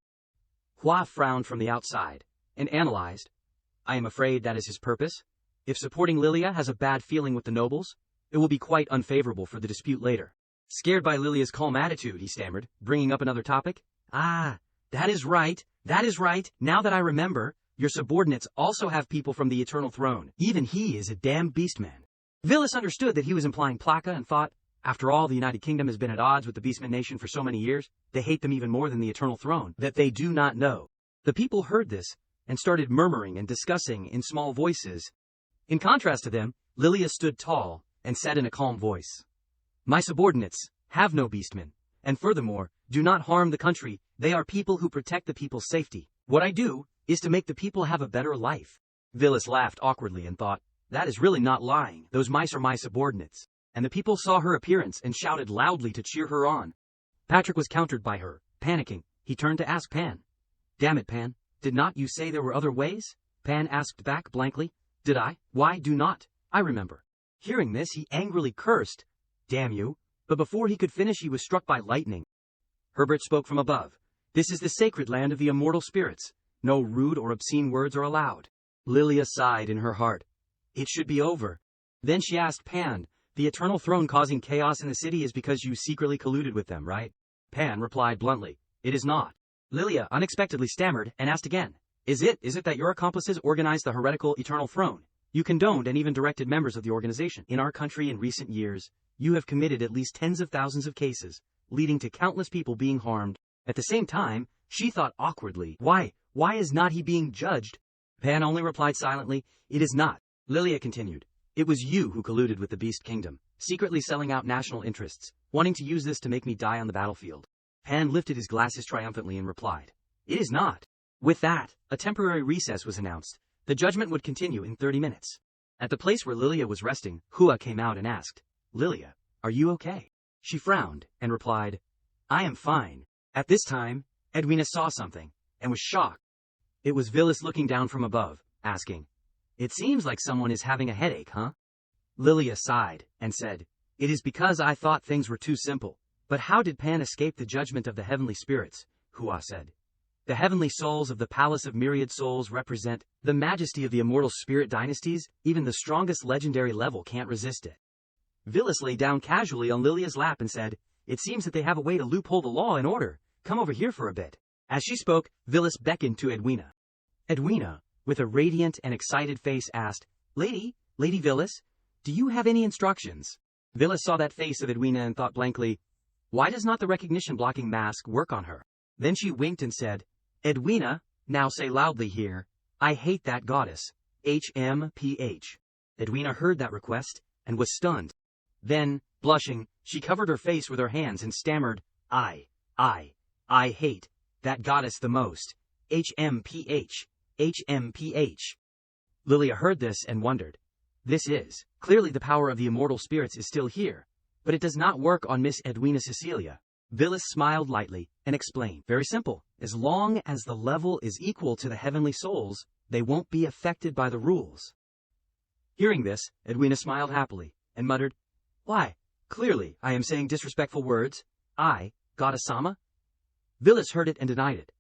Hua frowned from the outside and analyzed. "I am afraid that is his purpose. If supporting Lilia has a bad feeling with the nobles, it will be quite unfavorable for the dispute later." Scared by Lilia's calm attitude, he stammered, bringing up another topic. "Ah, that is right. Now that I remember, your subordinates also have people from the Eternal Throne. Even he is a damn beastman." Phyllis understood that he was implying Plaka and thought, after all, the United Kingdom has been at odds with the Beastman nation for so many years, they hate them even more than the Eternal Throne, that they do not know. The people heard this and started murmuring and discussing in small voices. In contrast to them, Lilia stood tall and said in a calm voice, "My subordinates have no beastmen, and furthermore, do not harm the country. They are people who protect the people's safety. What I do is to make the people have a better life." Phyllis laughed awkwardly and thought, that is really not lying. Those mice are my subordinates. And the people saw her appearance and shouted loudly to cheer her on. Patrick was countered by her. Panicking, he turned to ask Pan. "Damn it, Pan, did not you say there were other ways?" Pan asked back blankly. "Did I? Why do not? I remember." Hearing this, he angrily cursed. "Damn you." But before he could finish, he was struck by lightning. Herbert spoke from above. "This is the sacred land of the immortal spirits. No rude or obscene words are allowed." Lilia sighed in her heart. It should be over. Then she asked Pan, "The Eternal Throne causing chaos in the city is because you secretly colluded with them, right?" Pan replied bluntly, "It is not." Lilia unexpectedly stammered and asked again, Is it that your accomplices organized the heretical Eternal Throne? You condoned and even directed members of the organization. In our country in recent years, you have committed at least tens of thousands of cases, leading to countless people being harmed. At the same time, she thought awkwardly, Why is not he being judged?" Pan only replied silently, "It is not." Lilia continued, "It was you who colluded with the Beast Kingdom, secretly selling out national interests, wanting to use this to make me die on the battlefield." Pan lifted his glasses triumphantly and replied, "It is not." With that, a temporary recess was announced. The judgment would continue in 30 minutes. At the place where Lilia was resting, Hua came out and asked, "Lilia, are you okay?" She frowned and replied, "I am fine." At this time, Edwina saw something and was shocked. It was Phyllis looking down from above, asking, "It seems like someone is having a headache, huh?" Lilia sighed and said, "It is because I thought things were too simple, But how did Pan escape the judgment of the heavenly spirits? Hua said. The heavenly souls of the Palace of Myriad Souls represent the majesty of the immortal spirit dynasties. Even the strongest legendary level can't resist it. Villas lay down casually on Lilia's lap and said, "It seems that they have a way to loophole the law and order. Come over here for a bit." As she spoke, Villas beckoned to Edwina. Edwina, with a radiant and excited face, asked, Lady Villas, do you have any instructions?" Villas saw that face of Edwina and thought blankly, why does not the recognition-blocking mask work on her? Then she winked and said, "Edwina, now say loudly here, I hate that goddess. HMPH. Edwina heard that request and was stunned. Then, blushing, she covered her face with her hands and stammered, I hate that goddess the most. HMPH. HMPH. Lilia heard this and wondered. This is, clearly the power of the immortal spirits is still here, but it does not work on Miss Edwina Cecilia. Villas smiled lightly and explained, very simple, as long as the level is equal to the heavenly souls, they won't be affected by the rules. Hearing this, Edwina smiled happily and muttered, Why, clearly I am saying disrespectful words. I, Goddess-sama? Villas heard it and denied it.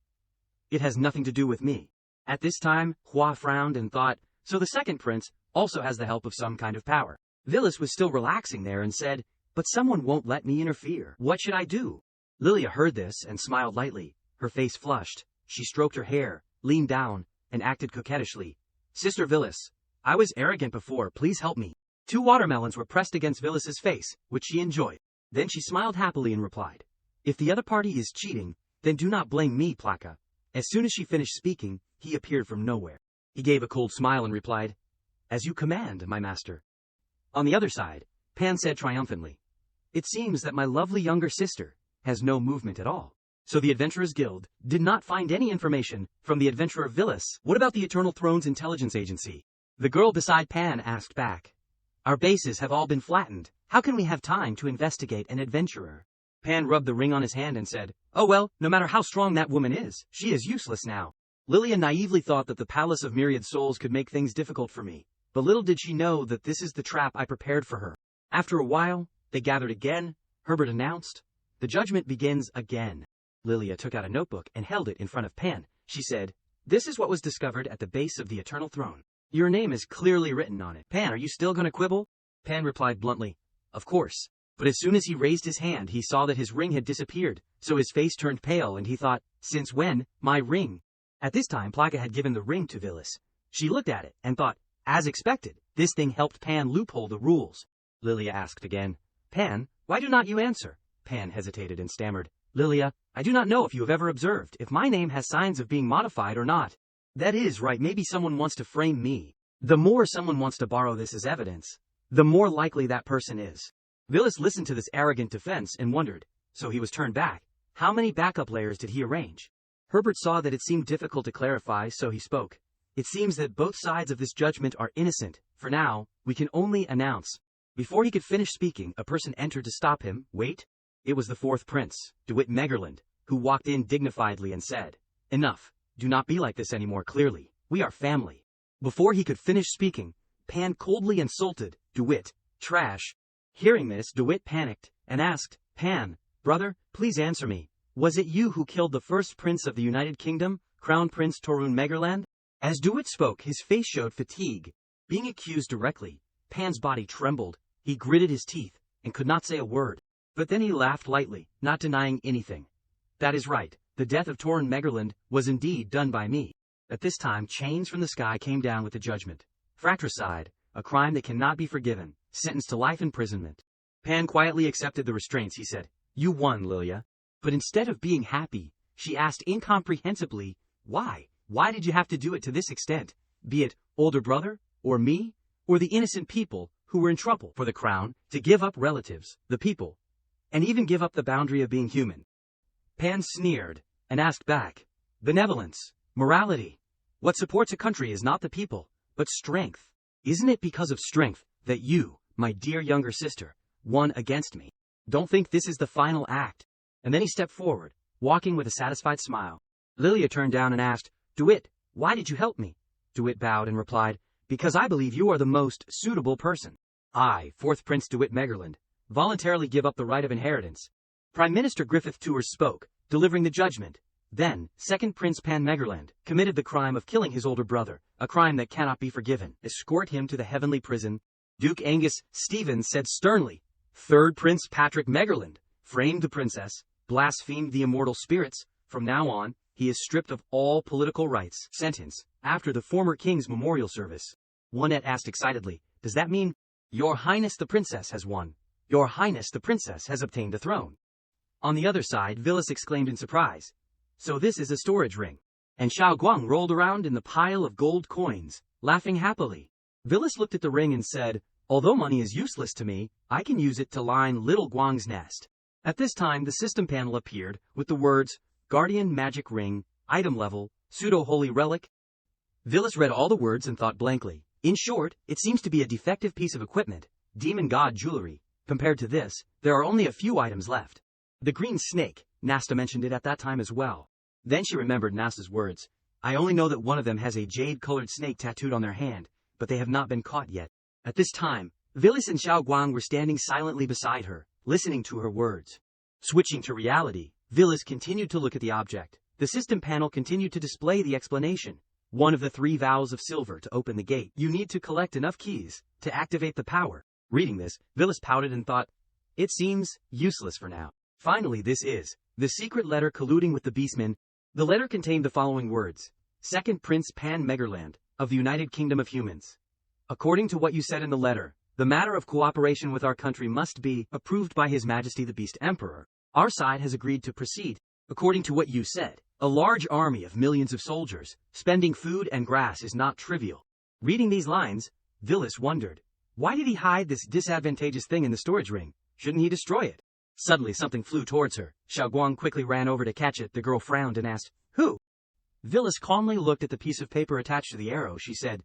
It has nothing to do with me. At this time, Hua frowned and thought, so the second prince also has the help of some kind of power. Villas was still relaxing there and said, but someone won't let me interfere. What should I do? Lilia heard this and smiled lightly. Her face flushed. She stroked her hair, leaned down, and acted coquettishly. Sister Villas, I was arrogant before, please help me. 2 watermelons were pressed against Villas's face, which she enjoyed. Then she smiled happily and replied, if the other party is cheating, then do not blame me, Plaka. As soon as she finished speaking, he appeared from nowhere. He gave a cold smile and replied, As you command, my master. On the other side, Pan said triumphantly, It seems that my lovely younger sister has no movement at all. So the Adventurers Guild did not find any information from the adventurer Villas. What about the Eternal Throne's intelligence agency? The girl beside Pan asked back. Our bases have all been flattened. How can we have time to investigate an adventurer? Pan rubbed the ring on his hand and said, Oh well, no matter how strong that woman is, she is useless now. Lilia naively thought that the Palace of Myriad Souls could make things difficult for me, but little did she know that this is the trap I prepared for her. After a while, they gathered again. Herbert announced, The judgment begins again. Lilia took out a notebook and held it in front of Pan. She said, This is what was discovered at the base of the Eternal Throne. Your name is clearly written on it. Pan, are you still going to quibble? Pan replied bluntly, Of course. But as soon as he raised his hand, he saw that his ring had disappeared, so his face turned pale and he thought, Since when, my ring? At this time, Plaka had given the ring to Villas. She looked at it and thought, as expected, this thing helped Pan loophole the rules. Lilia asked again, Pan, why do not you answer? Pan hesitated and stammered, Lilia, I do not know if you have ever observed if my name has signs of being modified or not. That is right, maybe someone wants to frame me. The more someone wants to borrow this as evidence, the more likely that person is. Villas listened to this arrogant defense and wondered, so he was turned back. How many backup layers did he arrange? Herbert saw that it seemed difficult to clarify, so he spoke. It seems that both sides of this judgment are innocent. For now, we can only announce. Before he could finish speaking, a person entered to stop him. Wait. It was the 4th prince, DeWitt Megerland, who walked in dignifiedly and said, Enough. Do not be like this anymore, clearly. We are family. Before he could finish speaking, Pan coldly insulted DeWitt. Trash. Hearing this, DeWitt panicked and asked, Pan, brother, please answer me. Was it you who killed the first prince of the United Kingdom, Crown Prince Torun Megerland? As DeWitt spoke, his face showed fatigue. Being accused directly, Pan's body trembled. He gritted his teeth and could not say a word. But then he laughed lightly, not denying anything. That is right. The death of Torun Megerland was indeed done by me. At this time, chains from the sky came down with the judgment. Fratricide, a crime that cannot be forgiven, sentenced to life imprisonment. Pan quietly accepted the restraints. He said, You won, Lilia. But instead of being happy, she asked incomprehensibly, Why? Why did you have to do it to this extent? Be it older brother, or me, or the innocent people who were in trouble for the crown, to give up relatives, the people, and even give up the boundary of being human. Pan sneered and asked back, Benevolence, morality. What supports a country is not the people, but strength. Isn't it because of strength that you, my dear younger sister, won against me? Don't think this is the final act. And then he stepped forward, walking with a satisfied smile. Lilia turned down and asked, DeWitt, why did you help me? DeWitt bowed and replied, Because I believe you are the most suitable person. I, 4th Prince DeWitt Megerland, voluntarily give up the right of inheritance. Prime Minister Griffith Tours spoke, delivering the judgment. Then, second Prince Pan Megerland committed the crime of killing his older brother, a crime that cannot be forgiven. Escort him to the heavenly prison. Duke Angus Stevens said sternly. Third Prince Patrick Megerland framed the princess, blasphemed the immortal spirits. From now on, he is stripped of all political rights. Sentence. After the former king's memorial service. Juanette asked excitedly, does that mean, Your Highness the princess has won? Your Highness the princess has obtained the throne. On the other side, Villas exclaimed in surprise. So this is a storage ring. And Xiao Guang rolled around in the pile of gold coins, laughing happily. Villas looked at the ring and said, although money is useless to me, I can use it to line little Guang's nest. At this time the system panel appeared, with the words, Guardian Magic Ring, Item Level, Pseudo-Holy Relic. Villas read all the words and thought blankly. In short, it seems to be a defective piece of equipment, demon god jewelry. Compared to this, there are only a few items left. The green snake, Nasta mentioned it at that time as well. Then she remembered Nasta's words. I only know that one of them has a jade-colored snake tattooed on their hand, but they have not been caught yet. At this time, Villas and Xiao Guang were standing silently beside her, listening to her words. Switching to reality, Villas continued to look at the object. The system panel continued to display the explanation. One of the 3 vows of silver to open the gate. You need to collect enough keys to activate the power. Reading this, Villas pouted and thought, it seems useless for now. Finally, this is the secret letter colluding with the beastmen. The letter contained the following words. Second Prince Pan Megerland, of the United Kingdom of Humans. According to what you said in the letter, the matter of cooperation with our country must be approved by His Majesty the Beast Emperor. Our side has agreed to proceed. According to what you said, a large army of millions of soldiers, spending food and grass is not trivial. Reading these lines, Villas wondered, why did he hide this disadvantageous thing in the storage ring? Shouldn't he destroy it? Suddenly something flew towards her. Xiao Guang quickly ran over to catch it. The girl frowned and asked, who? Villas calmly looked at the piece of paper attached to the arrow. She said,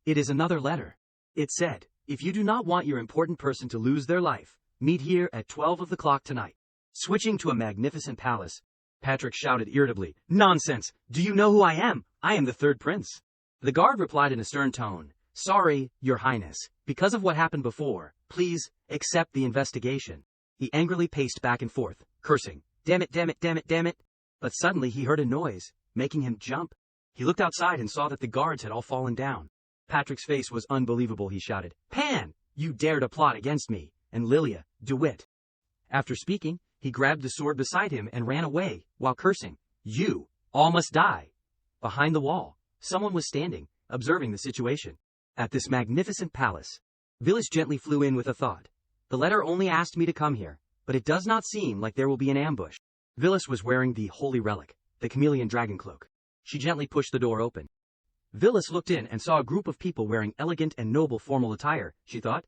it is another letter. It said, if you do not want your important person to lose their life, meet here at 12 of the clock tonight. Switching to a magnificent palace, Patrick shouted irritably, nonsense! Do you know who I am? I am the third prince. The guard replied in a stern tone, sorry, your highness. Because of what happened before, please, accept the investigation. He angrily paced back and forth, cursing, damn it, damn it, damn it, damn it. But suddenly he heard a noise, making him jump. He looked outside and saw that the guards had all fallen down. Patrick's face was unbelievable. He shouted, Pan, you dare to plot against me, and Lilia, DeWitt. After speaking, he grabbed the sword beside him and ran away, while cursing, you all must die. Behind the wall, someone was standing, observing the situation. At this magnificent palace, Villas gently flew in with a thought. The letter only asked me to come here, but it does not seem like there will be an ambush. Villas was wearing the holy relic, the chameleon dragon cloak. She gently pushed the door open. Villas looked in and saw a group of people wearing elegant and noble formal attire. She thought,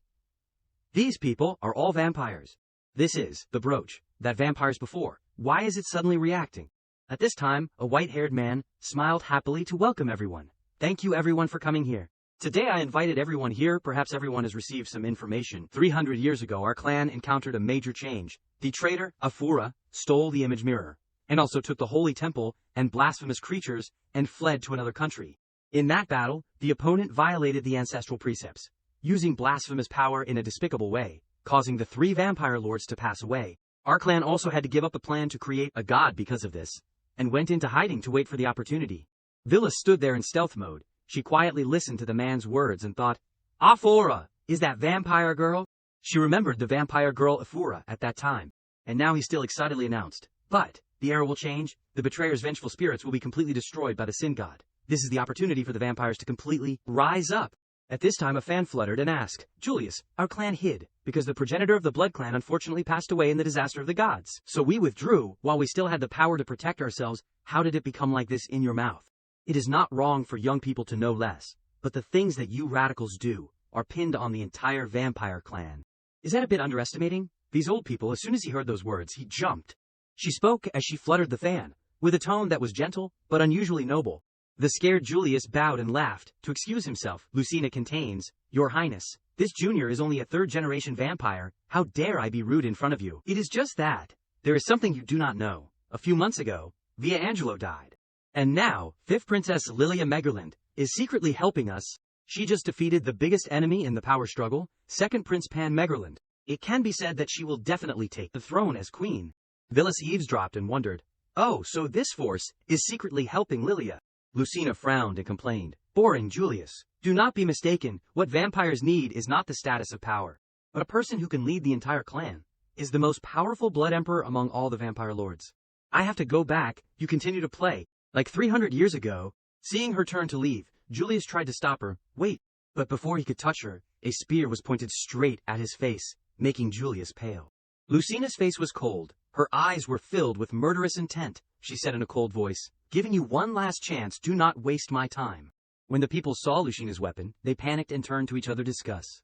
these people are all vampires. This is the brooch that vampires before. Why is it suddenly reacting? At this time, a white-haired man smiled happily to welcome everyone. Thank you everyone for coming here. Today I invited everyone here. Perhaps everyone has received some information. 300 years ago our clan encountered a major change. The traitor, Afura, stole the image mirror, and also took the holy temple and blasphemous creatures, and fled to another country. In that battle, the opponent violated the ancestral precepts, using blasphemous power in a despicable way, causing the 3 vampire lords to pass away. Our clan also had to give up the plan to create a god because of this, and went into hiding to wait for the opportunity. Villas stood there in stealth mode. She quietly listened to the man's words and thought, Afura, is that vampire girl? She remembered the vampire girl Afura at that time, and now he still excitedly announced, but the era will change, the betrayer's vengeful spirits will be completely destroyed by the sin god. This is the opportunity for the vampires to completely rise up. At this time a fan fluttered and asked, Julius, our clan hid, because the progenitor of the blood clan unfortunately passed away in the disaster of the gods. So we withdrew, while we still had the power to protect ourselves. How did it become like this in your mouth? It is not wrong for young people to know less, but the things that you radicals do are pinned on the entire vampire clan. Is that a bit underestimating? These old people, as soon as he heard those words, he jumped. She spoke as she fluttered the fan, with a tone that was gentle, but unusually noble. The scared Julius bowed and laughed, to excuse himself. Lucina contains, Your Highness, this junior is only a 3rd-generation vampire. How dare I be rude in front of you? It is just that. There is something you do not know. A few months ago, Via Angelo died. And now, 5th Princess Lilia Megerland is secretly helping us. She just defeated the biggest enemy in the power struggle, 2nd Prince Pan Megerland. It can be said that she will definitely take the throne as queen. Villas eavesdropped and wondered, "Oh, so this force is secretly helping Lilia." Lucina frowned and complained, "Boring, Julius. Do not be mistaken, what vampires need is not the status of power, but a person who can lead the entire clan, is the most powerful blood emperor among all the vampire lords. I have to go back, you continue to play, like 300 years ago." Seeing her turn to leave, Julius tried to stop her. "Wait." But before he could touch her, a spear was pointed straight at his face, making Julius pale. Lucina's face was cold. Her eyes were filled with murderous intent. She said in a cold voice, "Giving you one last chance, do not waste my time." When the people saw Lucina's weapon, they panicked and turned to each other to discuss.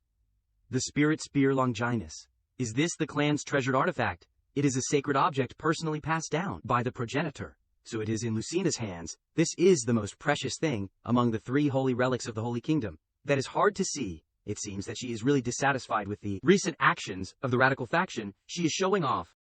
The spirit spear Longinus. Is this the clan's treasured artifact? It is a sacred object personally passed down by the progenitor. So it is in Lucina's hands. This is the most precious thing among the 3 holy relics of the Holy Kingdom. That is hard to see. It seems that she is really dissatisfied with the recent actions of the radical faction she is showing off.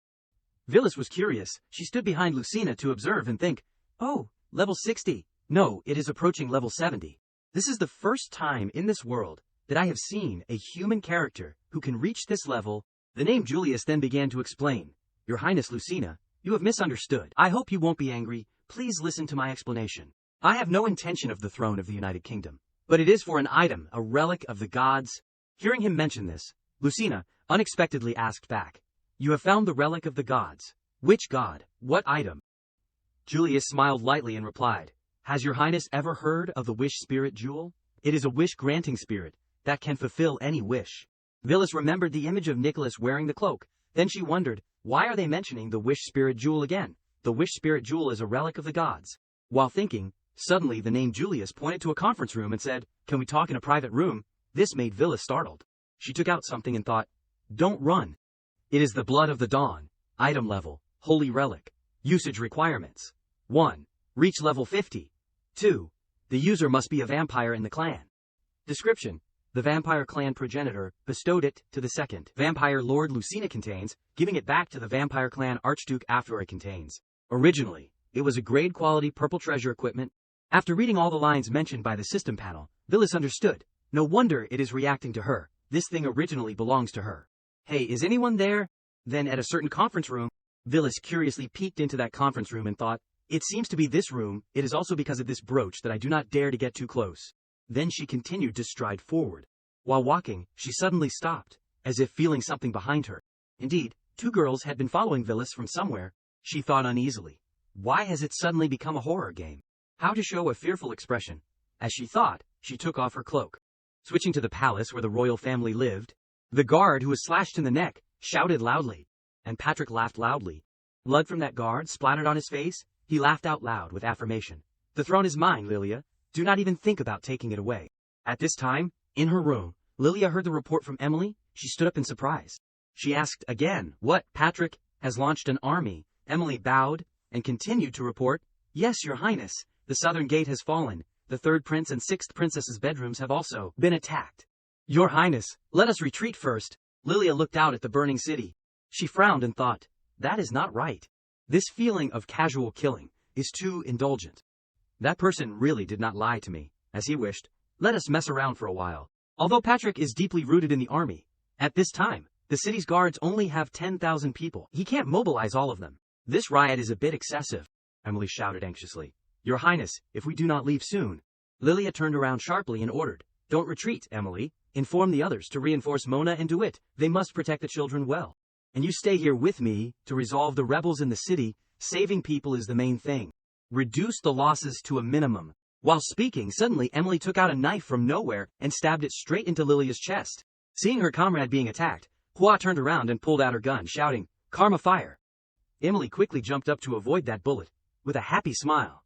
Villas was curious. She stood behind Lucina to observe and think, "Oh, level 60. No, it is approaching level 70. This is the first time in this world that I have seen a human character who can reach this level." The name Julius then began to explain. "Your Highness Lucina, you have misunderstood. I hope you won't be angry. Please listen to my explanation. I have no intention of the throne of the United Kingdom, but it is for an item, a relic of the gods." Hearing him mention this, Lucina unexpectedly asked back, "You have found the relic of the gods. Which god? What item?" Julius smiled lightly and replied, "Has your Highness ever heard of the wish spirit jewel? It is a wish-granting spirit that can fulfill any wish." Villas remembered the image of Nicholas wearing the cloak. Then she wondered, why are they mentioning the wish spirit jewel again? The wish spirit jewel is a relic of the gods. While thinking, suddenly the name Julius pointed to a conference room and said, "Can we talk in a private room?" This made Villas startled. She took out something and thought, "Don't run." It is the blood of the dawn. Item level, holy relic. Usage requirements. 1. Reach level 50. 2. The user must be a vampire in the clan. Description. The vampire clan progenitor bestowed it to the second vampire lord Lucina contains, giving it back to the vampire clan archduke after it contains. Originally, it was a grade quality purple treasure equipment. After reading all the lines mentioned by the system panel, Villas understood. No wonder it is reacting to her. This thing originally belongs to her. "Hey, is anyone there?" Then at a certain conference room, Villas curiously peeked into that conference room and thought, "It seems to be this room. It is also because of this brooch that I do not dare to get too close." Then she continued to stride forward. While walking, she suddenly stopped, as if feeling something behind her. Indeed, 2 girls had been following Villas from somewhere. She thought uneasily, why has it suddenly become a horror game? How to show a fearful expression? As she thought, she took off her cloak. Switching to the palace where the royal family lived, the guard who was slashed in the neck shouted loudly, and Patrick laughed loudly. Blood from that guard splattered on his face. He laughed out loud with affirmation. "The throne is mine, Lilia. Do not even think about taking it away." At this time, in her room, Lilia heard the report from Emily. She stood up in surprise. She asked again, "What? Patrick has launched an army." Emily bowed and continued to report, "Yes, your Highness, the southern gate has fallen. The 3rd prince and 6th princess's bedrooms have also been attacked." "Your Highness, let us retreat first." Lilia looked out at the burning city. She frowned and thought, that is not right. This feeling of casual killing is too indulgent. That person really did not lie to me, as he wished. Let us mess around for a while. Although Patrick is deeply rooted in the army, at this time, the city's guards only have 10,000 people. He can't mobilize all of them. This riot is a bit excessive, Emily shouted anxiously. "Your Highness, if we do not leave soon." Lilia turned around sharply and ordered, "Don't retreat, Emily. Inform the others to reinforce Mona and DeWitt. They must protect the children well. And you stay here with me to resolve the rebels in the city. Saving people is the main thing. Reduce the losses to a minimum." While speaking, suddenly Emily took out a knife from nowhere and stabbed it straight into Lilia's chest. Seeing her comrade being attacked, Hua turned around and pulled out her gun, shouting, "Karma fire!" Emily quickly jumped up to avoid that bullet, with a happy smile.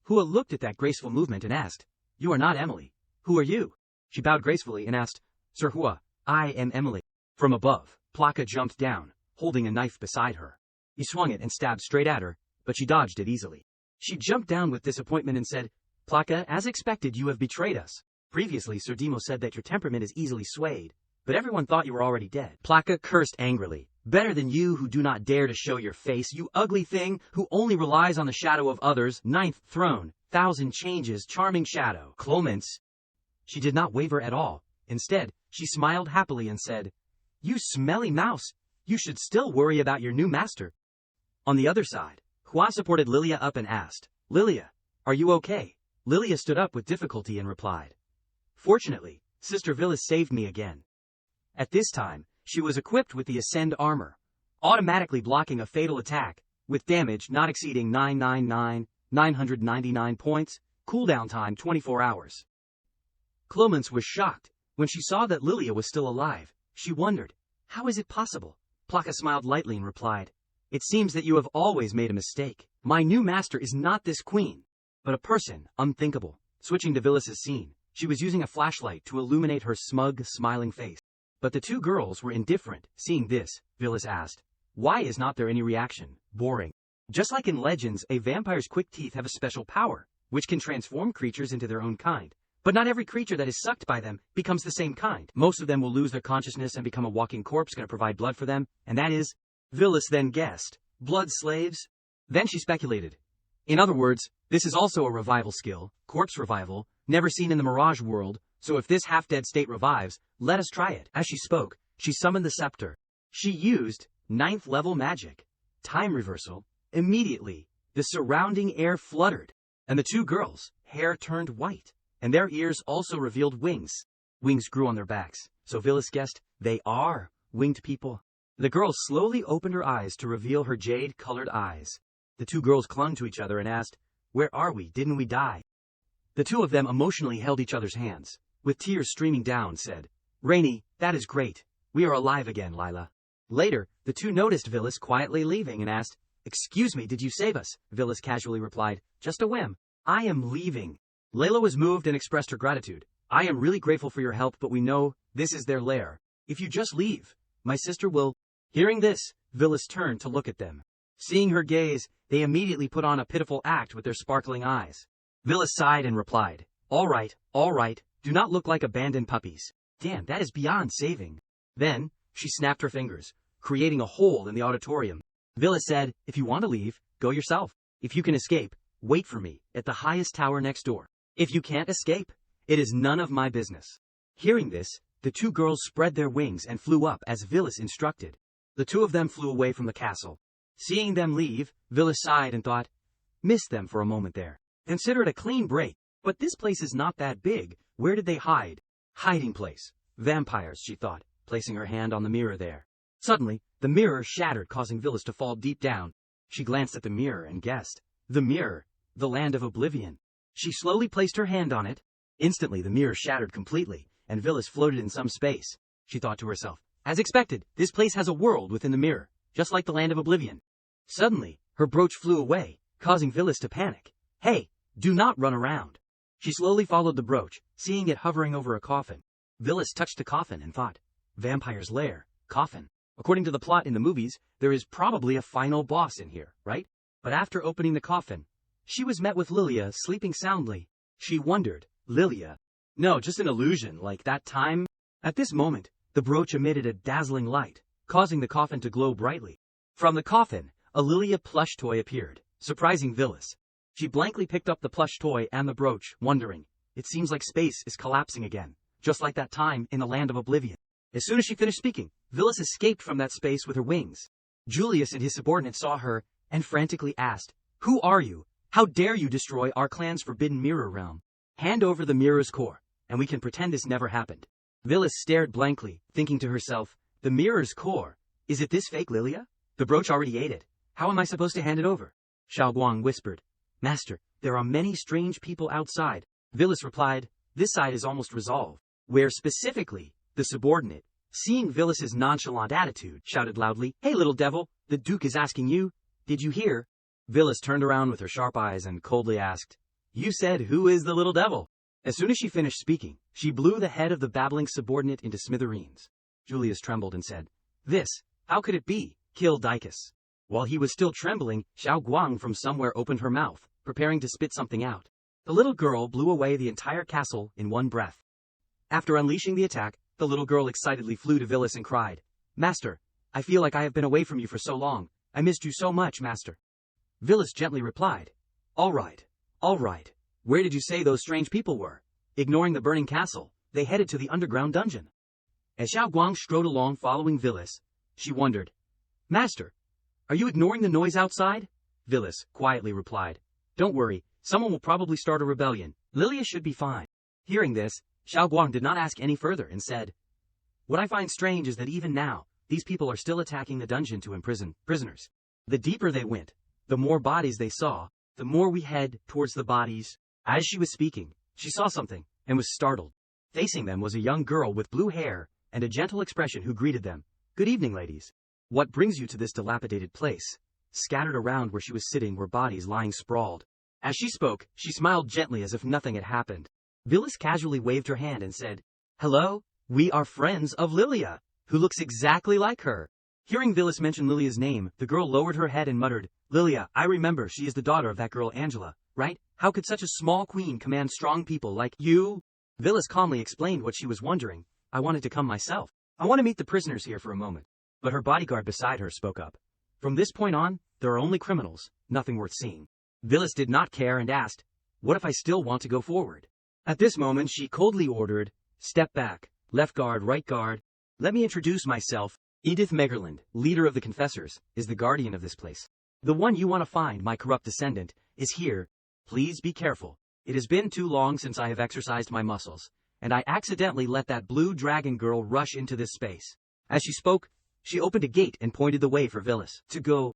Hua looked at that graceful movement and asked, "You are not Emily. Who are you?" She bowed gracefully and asked, "Sir Hua, I am Emily." From above, Plaka jumped down, holding a knife beside her. He swung it and stabbed straight at her, but she dodged it easily. She jumped down with disappointment and said, "Plaka, as expected, you have betrayed us. Previously, Sir Demo said that your temperament is easily swayed, but everyone thought you were already dead." Plaka cursed angrily. "Better than you who do not dare to show your face, you ugly thing who only relies on the shadow of others. 9th throne, 1,000 changes, charming shadow. Clements." She did not waver at all. Instead, she smiled happily and said, "You smelly mouse, you should still worry about your new master." On the other side, Hua supported Lilia up and asked, Lilia, are you okay? Lilia stood up with difficulty and replied, Fortunately, Sister Villas saved me again. At this time, she was equipped with the Ascend armor, automatically blocking a fatal attack, with damage not exceeding 999 points, cooldown time 24 hours. Clemence was shocked. When she saw that Lilia was still alive, she wondered, how is it possible? Plaka smiled lightly and replied, It seems that you have always made a mistake. My new master is not this queen, but a person unthinkable. Switching to Villas's scene, she was using a flashlight to illuminate her smug, smiling face. But the two girls were indifferent. Seeing this, Villas asked, Why is not there any reaction? Boring. Just like in Legends, a vampire's quick teeth have a special power, which can transform creatures into their own kind. But not every creature that is sucked by them becomes the same kind. Most of them will lose their consciousness and become a walking corpse going to provide blood for them, and that is, Villas then guessed, blood slaves? Then she speculated. In other words, this is also a revival skill, corpse revival, never seen in the Mirage world, so if this half-dead state revives, let us try it. As she spoke, she summoned the scepter. She used 9th level magic. Time reversal. Immediately, the surrounding air fluttered, and the two girls' hair turned white, and their ears also revealed wings. Wings grew on their backs, so Villas guessed they are winged people. The girl slowly opened her eyes to reveal her jade-colored eyes. The two girls clung to each other and asked, Where are we? Didn't we die? The two of them emotionally held each other's hands. With tears streaming down, said, Rainy, that is great. We are alive again, Lila. Later, the two noticed Villas quietly leaving and asked, Excuse me, did you save us? Villas casually replied, Just a whim. I am leaving. Layla was moved and expressed her gratitude. I am really grateful for your help, but we know this is their lair. If you just leave, my sister will... Hearing this, Villas turned to look at them. Seeing her gaze, they immediately put on a pitiful act with their sparkling eyes. Villas sighed and replied, All right, do not look like abandoned puppies. Damn, that is beyond saving. Then, she snapped her fingers, creating a hole in the auditorium. Villas said, If you want to leave, go yourself. If you can escape, wait for me at the highest tower next door. If you can't escape, it is none of my business. Hearing this, the two girls spread their wings and flew up as Villas instructed. The two of them flew away from the castle. Seeing them leave, Villas sighed and thought, Missed them for a moment there. Consider it a clean break, but this place is not that big. Where did they hide? Hiding place. Vampires, she thought, placing her hand on the mirror there. Suddenly, the mirror shattered, causing Villas to fall deep down. She glanced at the mirror and guessed. The mirror, the land of oblivion. She slowly placed her hand on it. Instantly, the mirror shattered completely, and Villas floated in some space. She thought to herself, As expected, this place has a world within the mirror, just like the land of oblivion. Suddenly, her brooch flew away, causing Villas to panic. Hey, do not run around. She slowly followed the brooch, seeing it hovering over a coffin. Villas touched the coffin and thought, Vampire's lair, coffin. According to the plot in the movies, there is probably a final boss in here, right? But after opening the coffin, she was met with Lilia sleeping soundly. She wondered, Lilia? No, just an illusion, like that time? At this moment, the brooch emitted a dazzling light, causing the coffin to glow brightly. From the coffin, a Lilia plush toy appeared, surprising Villas. She blankly picked up the plush toy and the brooch, wondering, It seems like space is collapsing again, just like that time in the land of oblivion. As soon as she finished speaking, Villas escaped from that space with her wings. Julius and his subordinate saw her and frantically asked, Who are you? How dare you destroy our clan's forbidden mirror realm? Hand over the mirror's core, and we can pretend this never happened. Villas stared blankly, thinking to herself, The mirror's core? Is it this fake Lilia? The brooch already ate it. How am I supposed to hand it over? Xiaoguang whispered, Master, there are many strange people outside. Villas replied, This side is almost resolved. Where specifically? The subordinate, seeing Villas's nonchalant attitude, shouted loudly, Hey little devil, the Duke is asking you. Did you hear? Villas turned around with her sharp eyes and coldly asked, You said, who is the little devil? As soon as she finished speaking, she blew the head of the babbling subordinate into smithereens. Julius trembled and said, This, how could it be? Kill Dicus. While he was still trembling, Xiao Guang from somewhere opened her mouth, preparing to spit something out. The little girl blew away the entire castle in one breath. After unleashing the attack, the little girl excitedly flew to Villas and cried, Master, I feel like I have been away from you for so long. I missed you so much, Master. Villas gently replied, All right. Where did you say those strange people were? Ignoring the burning castle, they headed to the underground dungeon. As Xiao Guang strode along following Villas, she wondered, Master, Are you ignoring the noise outside? Villas quietly replied. Don't worry, someone will probably start a rebellion. Lilia should be fine. Hearing this, Xiao Guang did not ask any further and said, What I find strange is that even now, these people are still attacking the dungeon to imprison prisoners. The deeper they went, the more bodies they saw, the more we head towards the bodies. As she was speaking, she saw something and was startled. Facing them was a young girl with blue hair and a gentle expression who greeted them. Good evening, ladies. What brings you to this dilapidated place? Scattered around where she was sitting were bodies lying sprawled. As she spoke, she smiled gently as if nothing had happened. Villas casually waved her hand and said, Hello, we are friends of Lilia, who looks exactly like her. Hearing Villas mention Lilia's name, the girl lowered her head and muttered, Lilia, I remember she is the daughter of that girl Angela, right? How could such a small queen command strong people like you? Villas calmly explained what she was wondering. I wanted to come myself. I want to meet the prisoners here for a moment. But her bodyguard beside her spoke up. From this point on, there are only criminals, nothing worth seeing. Villas did not care and asked, What if I still want to go forward? At this moment she coldly ordered, Step back, left guard, right guard. Let me introduce myself. Edith Megerland, leader of the Confessors, is the guardian of this place. The one you want to find, my corrupt descendant, is here. Please be careful. It has been too long since I have exercised my muscles, and I accidentally let that blue dragon girl rush into this space. As she spoke, she opened a gate and pointed the way for Villas to go.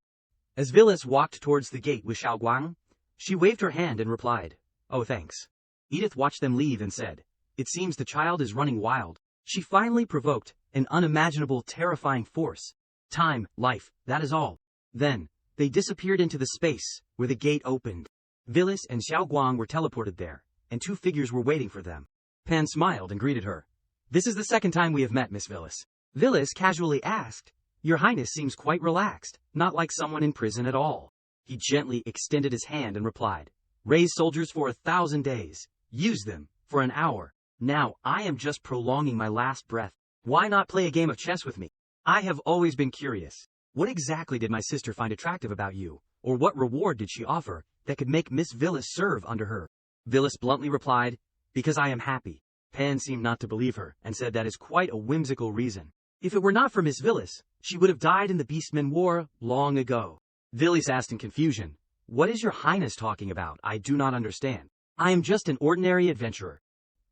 As Villas walked towards the gate with Xiao Guang, she waved her hand and replied, Oh, thanks. Edith watched them leave and said, It seems the child is running wild. She finally provoked an unimaginable, terrifying force. Time, life, that is all. Then, they disappeared into the space where the gate opened. Villas and Xiao Guang were teleported there, and two figures were waiting for them. Pan smiled and greeted her. This is the second time we have met, Miss Villas. Villas casually asked, Your Highness seems quite relaxed, not like someone in prison at all. He gently extended his hand and replied, Raise soldiers for 1,000 days. Use them for an hour. Now I am just prolonging my last breath. Why not play a game of chess with me? I have always been curious. What exactly did my sister find attractive about you, or what reward did she offer that could make Miss Villas serve under her? Villas bluntly replied, Because I am happy. Pan seemed not to believe her, and said that is quite a whimsical reason. If it were not for Miss Villas, she would have died in the Beastmen War long ago. Villas asked in confusion, What is your Highness talking about? I do not understand. I am just an ordinary adventurer.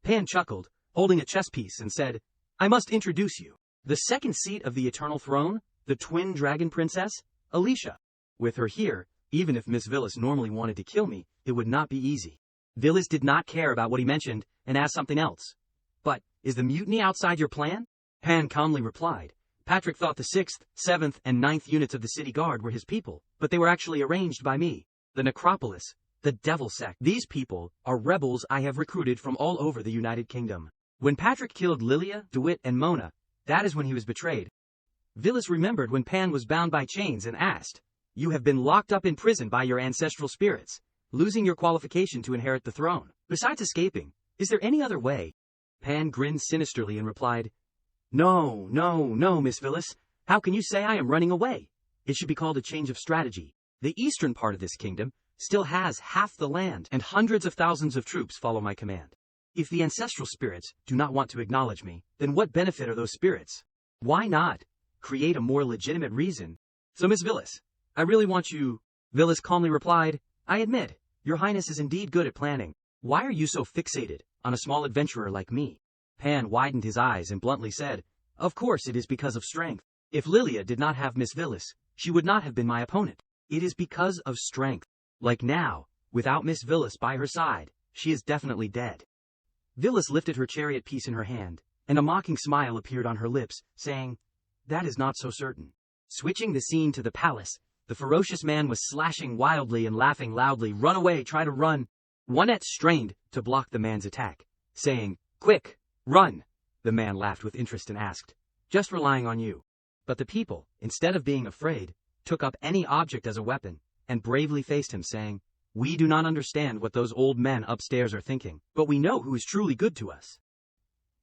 Pan chuckled, holding a chess piece, and said, I must introduce you. The second seat of the Eternal Throne, the twin dragon princess, Alicia. With her here, even if Miss Villas normally wanted to kill me, it would not be easy. Villas did not care about what he mentioned and asked something else. But, is the mutiny outside your plan? Pan calmly replied. Patrick thought the 6th, 7th, and 9th units of the city guard were his people, but they were actually arranged by me. The Necropolis, the Devil Sect. These people are rebels I have recruited from all over the United Kingdom. When Patrick killed Lilia, DeWitt, and Mona, that is when he was betrayed. Villas remembered when Pan was bound by chains and asked, You have been locked up in prison by your ancestral spirits, losing your qualification to inherit the throne. Besides escaping, is there any other way? Pan grinned sinisterly and replied, No, Miss Villas. How can you say I am running away? It should be called a change of strategy. The eastern part of this kingdom still has half the land, and hundreds of thousands of troops follow my command. If the ancestral spirits do not want to acknowledge me, then what benefit are those spirits? Why not create a more legitimate reason? So Miss Villas, I really want you. Villas calmly replied, I admit, your Highness is indeed good at planning. Why are you so fixated on a small adventurer like me? Pan widened his eyes and bluntly said, Of course it is because of strength. If Lilia did not have Miss Villas, she would not have been my opponent. It is because of strength. Like now, without Miss Villas by her side, she is definitely dead. Villas lifted her chariot piece in her hand, and a mocking smile appeared on her lips, saying, That is not so certain. Switching the scene to the palace, the ferocious man was slashing wildly and laughing loudly. Run away, try to run. Juanette strained to block the man's attack, saying, Quick, run. The man laughed with interest and asked, Just relying on you. But the people, instead of being afraid, took up any object as a weapon, and bravely faced him, saying, We do not understand what those old men upstairs are thinking, but we know who is truly good to us.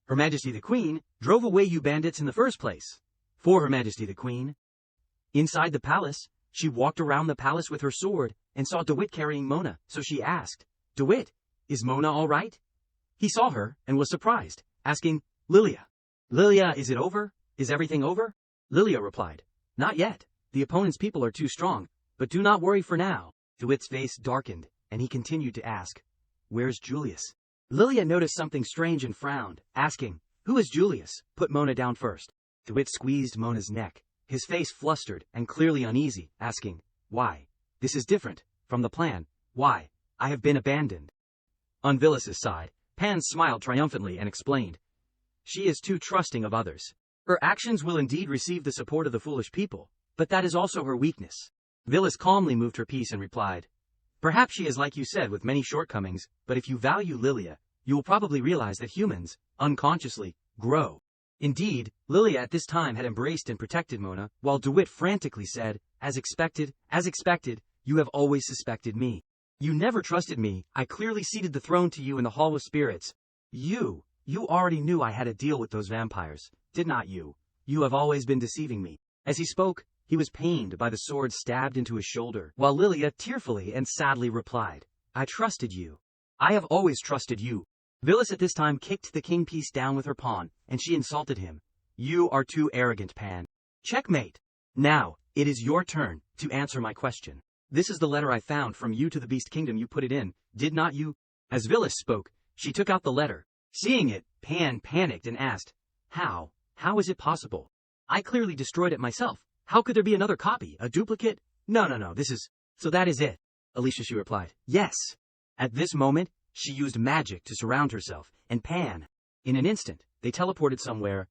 Her Majesty the Queen drove away you bandits in the first place. For Her Majesty the Queen. Inside the palace, she walked around the palace with her sword and saw DeWitt carrying Mona, so she asked, DeWitt, is Mona all right? He saw her and was surprised, asking, Lilia, is it over? Is everything over? Lilia replied, Not yet. The the opponent's people are too strong, but do not worry for now. DeWitt's face darkened, and he continued to ask, "Where's Julius?" Lilia noticed something strange and frowned, asking, "Who is Julius?" "Put Mona down first." DeWitt squeezed Mona's neck, his face flustered and clearly uneasy, asking, "Why? This is different from the plan. Why? I have been abandoned." On Villas's side, Pan smiled triumphantly and explained, "She is too trusting of others. Her actions will indeed receive the support of the foolish people, but that is also her weakness." Villas calmly moved her piece and replied, "Perhaps she is like you said with many shortcomings, but if you value Lilia, you will probably realize that humans, unconsciously, grow." Indeed, Lilia at this time had embraced and protected Mona, while DeWitt frantically said, as expected, you have always suspected me. You never trusted me. I clearly ceded the throne to you in the Hall of Spirits. You already knew I had a deal with those vampires, did not you? You have always been deceiving me." As he spoke, he was pained by the sword stabbed into his shoulder, while Lilia tearfully and sadly replied, "I trusted you. I have always trusted you." Villas at this time kicked the king piece down with her pawn, and she insulted him. "You are too arrogant, Pan." Checkmate. "Now, it is your turn to answer my question. This is the letter I found from you to the Beast Kingdom. You put it in, did not you?" As Villas spoke, she took out the letter. Seeing it, Pan panicked and asked, How is it possible? I clearly destroyed it myself. How could there be another copy, a duplicate? No, this is... So that is it." "Alicia," she replied. "Yes." At this moment, she used magic to surround herself, and Pan. In an instant, they teleported somewhere.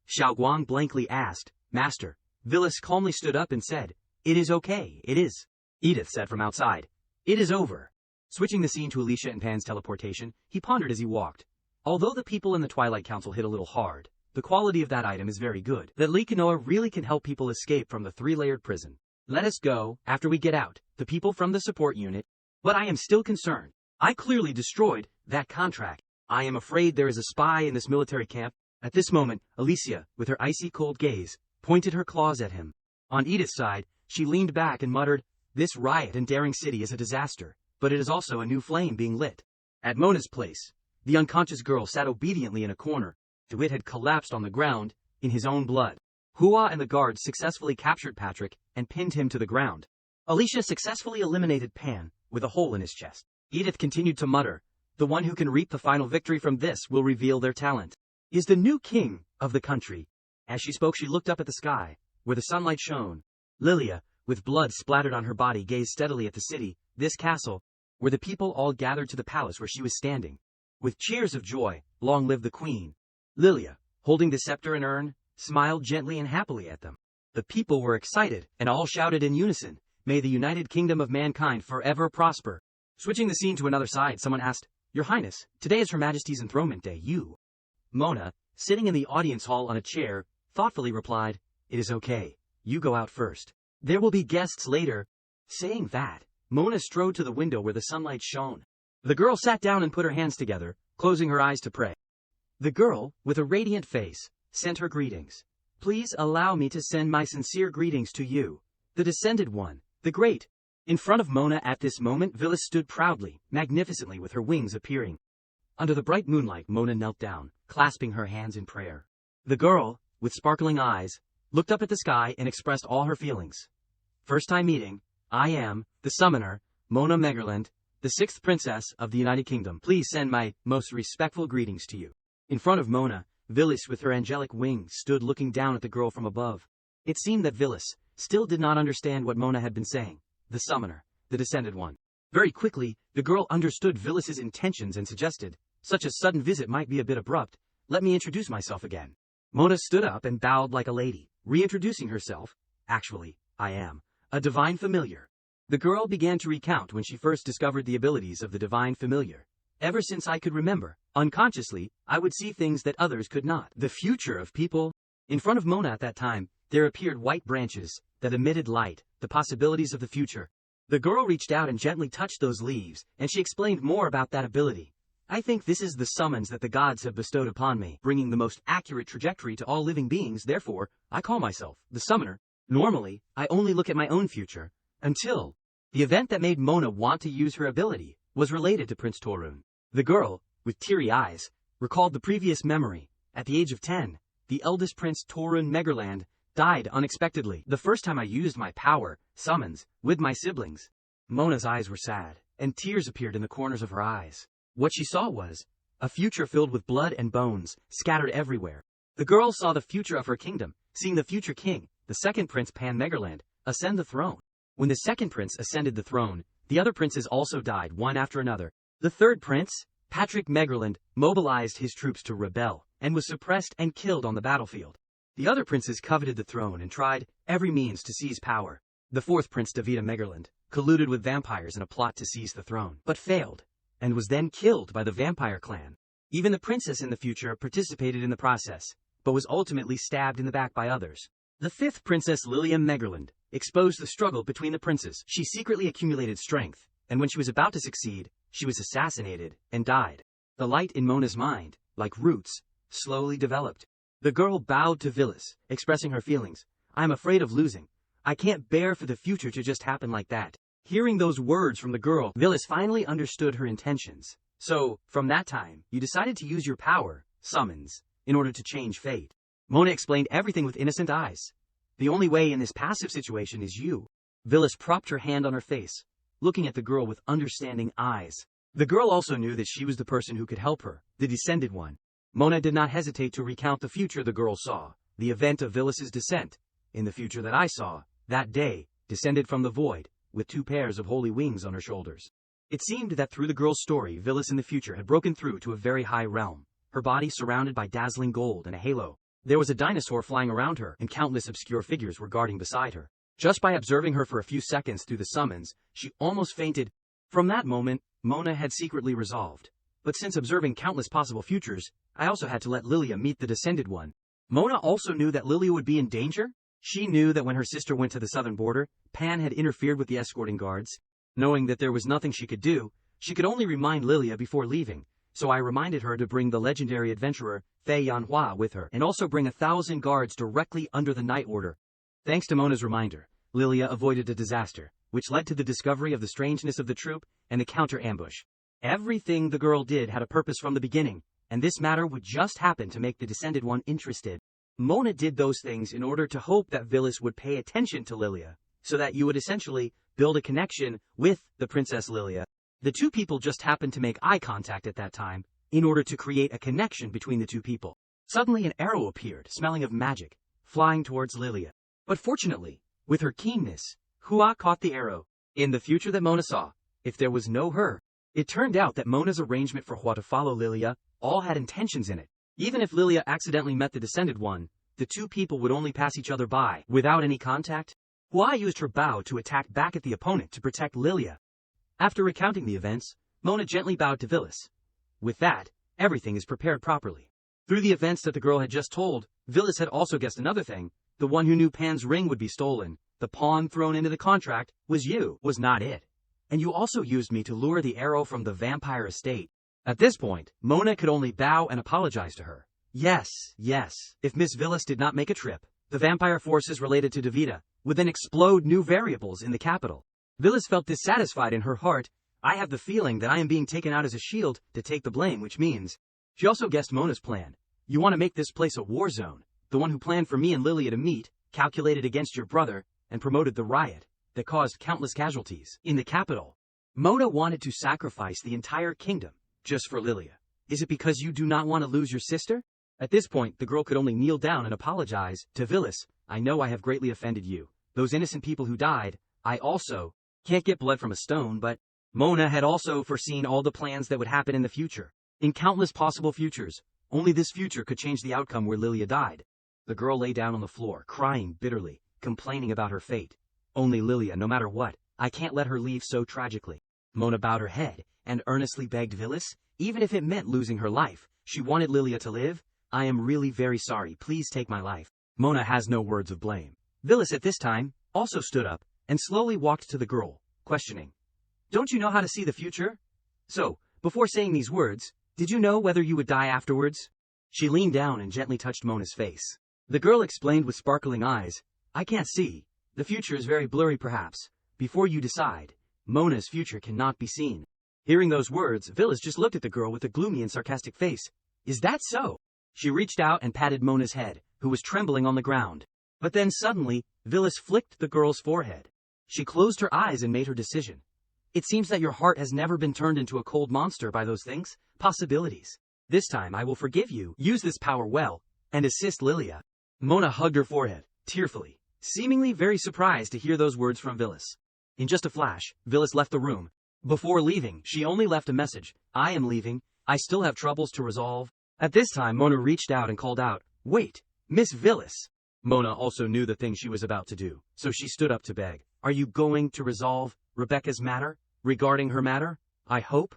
Xiaoguang blankly asked, "Master." Villas calmly stood up and said, "It is okay, it is." Edith said from outside, "It is over." Switching the scene to Alicia and Pan's teleportation, he pondered as he walked. Although the people in the Twilight Council hit a little hard, the quality of that item is very good. That Likanoa really can help people escape from the three-layered prison. Let us go, after we get out, the people from the support unit. But I am still concerned. I clearly destroyed that contract. I am afraid there is a spy in this military camp. At this moment, Alicia, with her icy cold gaze, pointed her claws at him. On Edith's side, she leaned back and muttered, "This riot in Daring City is a disaster, but it is also a new flame being lit." At Mona's place, the unconscious girl sat obediently in a corner. DeWitt had collapsed on the ground, in his own blood. Hua and the guards successfully captured Patrick and pinned him to the ground. Alicia successfully eliminated Pan, with a hole in his chest. Edith continued to mutter, "The one who can reap the final victory from this will reveal their talent. Is the new king of the country." As she spoke, she looked up at the sky, where the sunlight shone. Lilia, with blood splattered on her body, gazed steadily at the city, this castle, where the people all gathered to the palace where she was standing. With cheers of joy, "Long live the queen." Lilia, holding the scepter and urn, smiled gently and happily at them. The people were excited, and all shouted in unison, "May the united kingdom of mankind forever prosper." Switching the scene to another side, someone asked, "Your Highness, today is Her Majesty's enthronement day. You?" Mona, sitting in the audience hall on a chair, thoughtfully replied, "It is okay. You go out first. There will be guests later." Saying that, Mona strode to the window where the sunlight shone. The girl sat down and put her hands together, closing her eyes to pray. The girl, with a radiant face, sent her greetings. "Please allow me to send my sincere greetings to you, the Descended One, the Great." In front of Mona at this moment, Villas stood proudly, magnificently, with her wings appearing. Under the bright moonlight, Mona knelt down, clasping her hands in prayer. The girl, with sparkling eyes, looked up at the sky and expressed all her feelings. "First time meeting. I am, the summoner, Mona Megerland, the 6th princess of the United Kingdom. Please send my most respectful greetings to you." In front of Mona, Villas, with her angelic wings, stood looking down at the girl from above. It seemed that Villas still did not understand what Mona had been saying. The summoner, the Descended One. Very quickly, the girl understood Villas's intentions and suggested, "Such a sudden visit might be a bit abrupt. Let me introduce myself again." Mona stood up and bowed like a lady, reintroducing herself. "Actually, I am a divine familiar." The girl began to recount when she first discovered the abilities of the divine familiar. "Ever since I could remember, unconsciously, I would see things that others could not. The future of people." In front of Mona at that time, there appeared white branches that emitted light, the possibilities of the future. The girl reached out and gently touched those leaves, and she explained more about that ability. "I think this is the summons that the gods have bestowed upon me, bringing the most accurate trajectory to all living beings. Therefore, I call myself the summoner. Normally, I only look at my own future, until..." The event that made Mona want to use her ability was related to Prince Torun. The girl, with teary eyes, recalled the previous memory. At the age of 10, the eldest Prince Torun Megerland died unexpectedly. The first time I used my power, summons, with my siblings. Mona's eyes were sad, and tears appeared in the corners of her eyes. What she saw was a future filled with blood and bones, scattered everywhere. The girl saw the future of her kingdom, seeing the future king, the second prince Pan Megerland, ascend the throne. When the second prince ascended the throne, the other princes also died one after another. The third prince, Patrick Megerland, mobilized his troops to rebel, and was suppressed and killed on the battlefield. The other princes coveted the throne and tried every means to seize power. The fourth prince Davida Megerland colluded with vampires in a plot to seize the throne, but failed, and was then killed by the vampire clan. Even the princess in the future participated in the process, but was ultimately stabbed in the back by others. The fifth princess Lilia Megerland exposed the struggle between the princes. She secretly accumulated strength, and when she was about to succeed, she was assassinated and died. The light in Mona's mind, like roots, slowly developed. The girl bowed to Villas, expressing her feelings. "I'm afraid of losing. I can't bear for the future to just happen like that." Hearing those words from the girl, Villas finally understood her intentions. "So, from that time, you decided to use your power, summons, in order to change fate." Mona explained everything with innocent eyes. "The only way in this passive situation is you." Villas propped her hand on her face, looking at the girl with understanding eyes. The girl also knew that she was the person who could help her, the descended one. Mona did not hesitate to recount the future the girl saw, the event of Villas's descent. "In the future that I saw, that day, descended from the void, with 2 pairs of holy wings on her shoulders." It seemed that through the girl's story, Villas in the future had broken through to a very high realm, her body surrounded by dazzling gold and a halo. There was a dinosaur flying around her, and countless obscure figures were guarding beside her. Just by observing her for a few seconds through the summons, she almost fainted. From that moment, Mona had secretly resolved. "But since observing countless possible futures, I also had to let Lilia meet the descended one." Mona also knew that Lilia would be in danger. She knew that when her sister went to the southern border, Pan had interfered with the escorting guards. Knowing that there was nothing she could do, she could only remind Lilia before leaving, so I reminded her to bring the legendary adventurer Fei Yanhua with her, and also bring 1,000 guards directly under the Night Order. Thanks to Mona's reminder, Lilia avoided a disaster, which led to the discovery of the strangeness of the troop and the counter-ambush. Everything the girl did had a purpose from the beginning, and this matter would just happen to make the descended one interested. Mona did those things in order to hope that Villas would pay attention to Lilia, so that you would essentially build a connection with the Princess Lilia. The two people just happened to make eye contact at that time, in order to create a connection between the two people. Suddenly an arrow appeared, smelling of magic, flying towards Lilia. But fortunately, with her keenness, Hua caught the arrow. In the future that Mona saw, if there was no her, it turned out that Mona's arrangement for Hua to follow Lilia all had intentions in it. Even if Lilia accidentally met the descended one, the two people would only pass each other by, without any contact. Hua used her bow to attack back at the opponent to protect Lilia. After recounting the events, Mona gently bowed to Villas. With that, everything is prepared properly. Through the events that the girl had just told, Villas had also guessed another thing. The one who knew Pan's ring would be stolen, the pawn thrown into the contract, was you, was not it. And you also used me to lure the arrow from the vampire estate. At this point, Mona could only bow and apologize to her. Yes. If Miss Villas did not make a trip, the vampire forces related to Davida would then explode new variables in the capital. Villas felt dissatisfied in her heart. I have the feeling that I am being taken out as a shield to take the blame, which means... She also guessed Mona's plan. You want to make this place a war zone. The one who planned for me and Lilia to meet, calculated against your brother, and promoted the riot that caused countless casualties in the capital. Mona wanted to sacrifice the entire kingdom just for Lilia. Is it because you do not want to lose your sister? At this point, the girl could only kneel down and apologize to Villas. I know I have greatly offended you. Those innocent people who died, I also can't get blood from a stone, but Mona had also foreseen all the plans that would happen in the future. In countless possible futures, only this future could change the outcome where Lilia died. The girl lay down on the floor, crying bitterly, complaining about her fate. Only Lilia, no matter what, I can't let her leave so tragically. Mona bowed her head and earnestly begged Villas, even if it meant losing her life. She wanted Lilia to live. I am really very sorry, please take my life. Mona has no words of blame. Villas at this time also stood up and slowly walked to the girl, questioning. Don't you know how to see the future? So, before saying these words, did you know whether you would die afterwards? She leaned down and gently touched Mona's face. The girl explained with sparkling eyes, I can't see. The future is very blurry perhaps. Before you decide, Mona's future cannot be seen. Hearing those words, Villas just looked at the girl with a gloomy and sarcastic face. Is that so? She reached out and patted Mona's head, who was trembling on the ground. But then suddenly, Villas flicked the girl's forehead. She closed her eyes and made her decision. It seems that your heart has never been turned into a cold monster by those things, possibilities. This time I will forgive you, use this power well, and assist Lilia. Mona hugged her forehead, tearfully, seemingly very surprised to hear those words from Villas. In just a flash, Villas left the room. Before leaving, she only left a message. I am leaving, I still have troubles to resolve. At this time Mona reached out and called out, Wait, Miss Villas. Mona also knew the thing she was about to do, so she stood up to beg. Are you going to resolve Rebecca's matter? Regarding her matter? I hope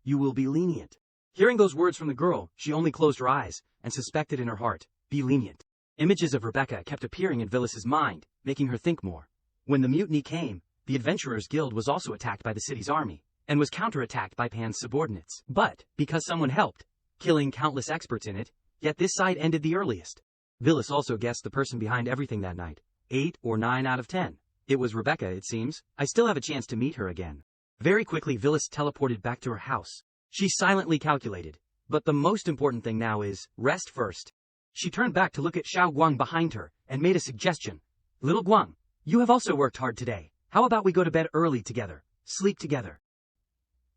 you will be lenient. Hearing those words from the girl, she only closed her eyes, and suspected in her heart, be lenient. Images of Rebecca kept appearing in Villas's mind, making her think more. When the mutiny came, the Adventurers Guild was also attacked by the city's army, and was counterattacked by Pan's subordinates. But, because someone helped, killing countless experts in it, yet this side ended the earliest. Villas also guessed the person behind everything that night. 8 or 9 out of 10. It was Rebecca, it seems. I still have a chance to meet her again. Very quickly Villas teleported back to her house. She silently calculated. But the most important thing now is, rest first. She turned back to look at Xiao Guang behind her, and made a suggestion. Little Guang, you have also worked hard today. How about we go to bed early together, sleep together?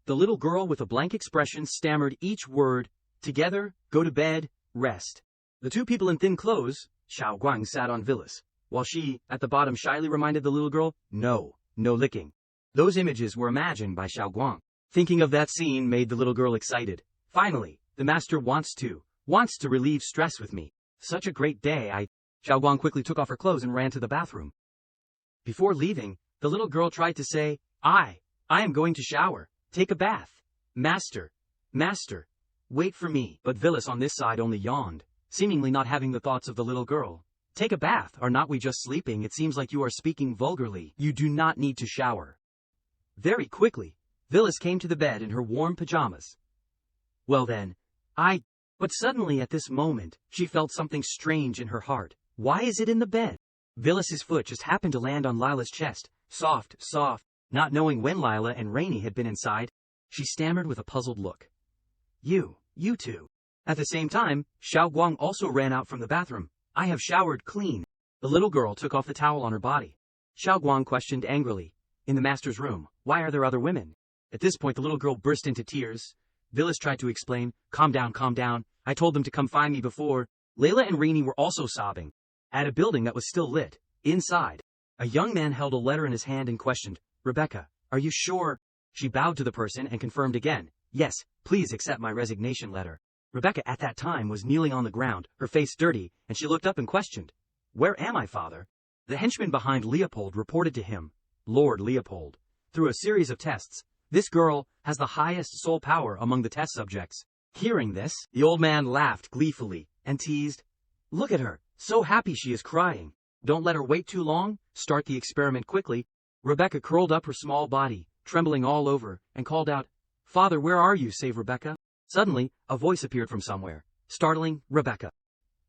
The little girl with a blank expression stammered each word. Together, go to bed, rest. The two people in thin clothes, Xiao Guang sat on Villas, while she, at the bottom shyly reminded the little girl, no licking. Those images were imagined by Xiao Guang. Thinking of that scene made the little girl excited. Finally, the master wants to relieve stress with me. Such a great day. Xiao Guang quickly took off her clothes and ran to the bathroom. Before leaving, the little girl tried to say, I am going to shower, take a bath. Master, wait for me. But Villas on this side only yawned, seemingly not having the thoughts of the little girl. Take a bath, are not we just sleeping? It seems like you are speaking vulgarly. You do not need to shower. Very quickly, Villas came to the bed in her warm pajamas. Well then, But suddenly at this moment, she felt something strange in her heart. Why is it in the bed? Villas's foot just happened to land on Lila's chest, soft. Not knowing when Lila and Rainy had been inside, she stammered with a puzzled look. You two. At the same time, Xiao Guang also ran out from the bathroom. I have showered clean. The little girl took off the towel on her body. Xiao Guang questioned angrily. In the master's room, why are there other women? At this point the little girl burst into tears. Villas tried to explain. Calm down. I told them to come find me before. Layla and Rainy were also sobbing. At a building that was still lit, inside, a young man held a letter in his hand and questioned, Rebecca, are you sure? She bowed to the person and confirmed again, yes, please accept my resignation letter. Rebecca at that time was kneeling on the ground, her face dirty, and she looked up and questioned, where am I, father? The henchman behind Leopold reported to him, Lord Leopold, through a series of tests, this girl has the highest soul power among the test subjects. Hearing this, the old man laughed gleefully and teased, look at her, so happy she is crying. Don't let her wait too long, start the experiment quickly. Rebecca curled up her small body, trembling all over, and called out, Father, where are you? Save Rebecca. Suddenly, a voice appeared from somewhere, startling Rebecca.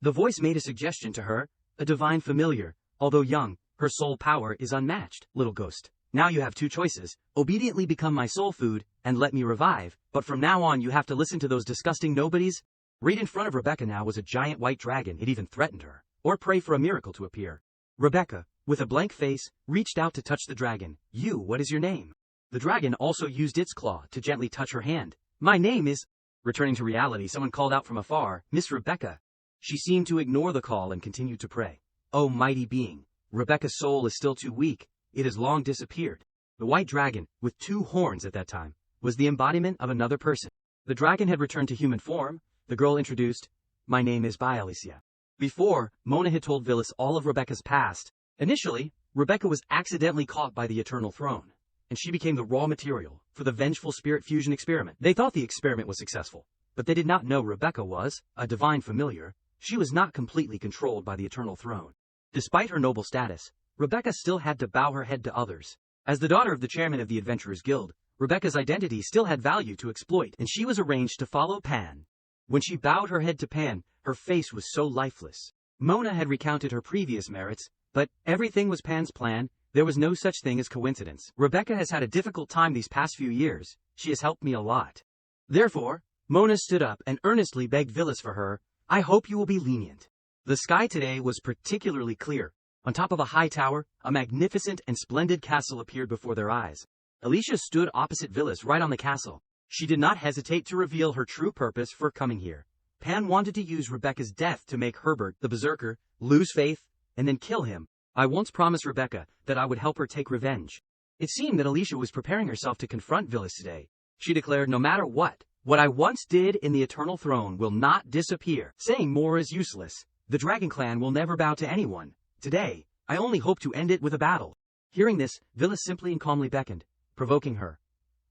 The voice made a suggestion to her, a divine familiar. Although young, her soul power is unmatched. Little ghost, now you have two choices, obediently become my soul food, and let me revive, but from now on you have to listen to those disgusting nobodies. Right in front of Rebecca now was a giant white dragon. It even threatened her, or pray for a miracle to appear. Rebecca, with a blank face, reached out to touch the dragon. What is your name? The dragon also used its claw to gently touch her hand. My name is... Returning to reality, someone called out from afar, Miss Rebecca. She seemed to ignore the call and continued to pray. Oh mighty being, Rebecca's soul is still too weak, it has long disappeared. The white dragon, with 2 horns at that time, was the embodiment of another person. The dragon had returned to human form. The girl introduced, my name is Alicia. Before, Mona had told Villas all of Rebecca's past. Initially, Rebecca was accidentally caught by the Eternal Throne, and she became the raw material for the vengeful spirit fusion experiment. They thought the experiment was successful, but they did not know Rebecca was a divine familiar. She was not completely controlled by the Eternal Throne. Despite her noble status, Rebecca still had to bow her head to others. As the daughter of the chairman of the Adventurers Guild, Rebecca's identity still had value to exploit, and she was arranged to follow Pan. When she bowed her head to Pan, her face was so lifeless. Mona had recounted her previous merits, but everything was Pan's plan. There was no such thing as coincidence. Rebecca has had a difficult time these past few years. She has helped me a lot. Therefore, Mona stood up and earnestly begged Villas for her. I hope you will be lenient. The sky today was particularly clear. On top of a high tower, a magnificent and splendid castle appeared before their eyes. Alicia stood opposite Villas right on the castle. She did not hesitate to reveal her true purpose for coming here. Pan wanted to use Rebecca's death to make Herbert, the berserker, lose faith, and then kill him. I once promised Rebecca that I would help her take revenge. It seemed that Alicia was preparing herself to confront Villas today. She declared, no matter what I once did in the Eternal Throne will not disappear. Saying more is useless. The Dragon Clan will never bow to anyone. Today, I only hope to end it with a battle. Hearing this, Villas simply and calmly beckoned, provoking her.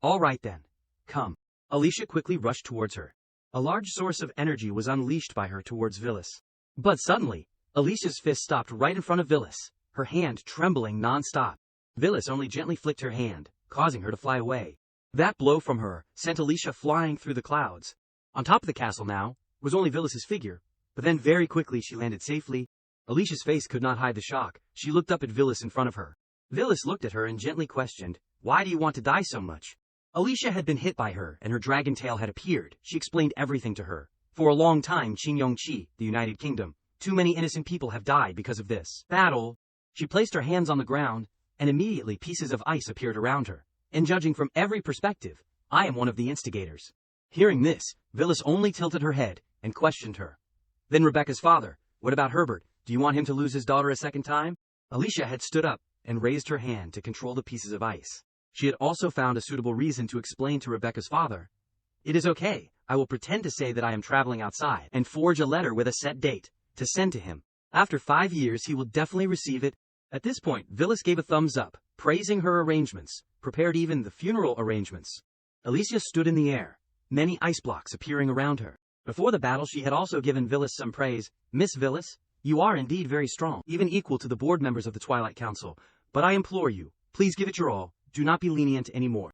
All right then. Come. Alicia quickly rushed towards her. A large source of energy was unleashed by her towards Villas. But suddenly, Alicia's fist stopped right in front of Villas, her hand trembling non-stop. Villas only gently flicked her hand, causing her to fly away. That blow from her sent Alicia flying through the clouds. On top of the castle now was only Villas's figure, but then very quickly she landed safely. Alicia's face could not hide the shock. She looked up at Villas in front of her. Villas looked at her and gently questioned, "Why do you want to die so much?" Alicia had been hit by her, and her dragon tail had appeared. She explained everything to her. For a long time, Qingyongqi, the United Kingdom, too many innocent people have died because of this battle. She placed her hands on the ground, and immediately pieces of ice appeared around her. And judging from every perspective, I am one of the instigators. Hearing this, Villas only tilted her head and questioned her. Then Rebecca's father, what about Herbert? Do you want him to lose his daughter a second time? Alicia had stood up and raised her hand to control the pieces of ice. She had also found a suitable reason to explain to Rebecca's father. It is okay, I will pretend to say that I am traveling outside and forge a letter with a set date to send to him. After 5 years he will definitely receive it. At this point, Villas gave a thumbs up, praising her arrangements, prepared even the funeral arrangements. Alicia stood in the air, many ice blocks appearing around her. Before the battle she had also given Villas some praise. Miss Villas, you are indeed very strong, even equal to the board members of the Twilight Council, but I implore you, please give it your all, do not be lenient anymore.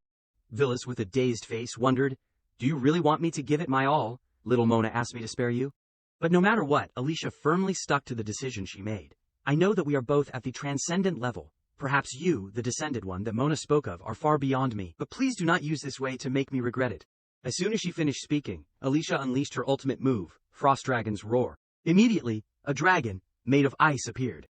Villas with a dazed face wondered, do you really want me to give it my all? Little Mona asked me to spare you. But no matter what, Alicia firmly stuck to the decision she made. I know that we are both at the transcendent level. Perhaps you, the descended one that Mona spoke of, are far beyond me, but please do not use this way to make me regret it. As soon as she finished speaking, Alicia unleashed her ultimate move, Frost Dragon's Roar. Immediately, a dragon, made of ice, appeared.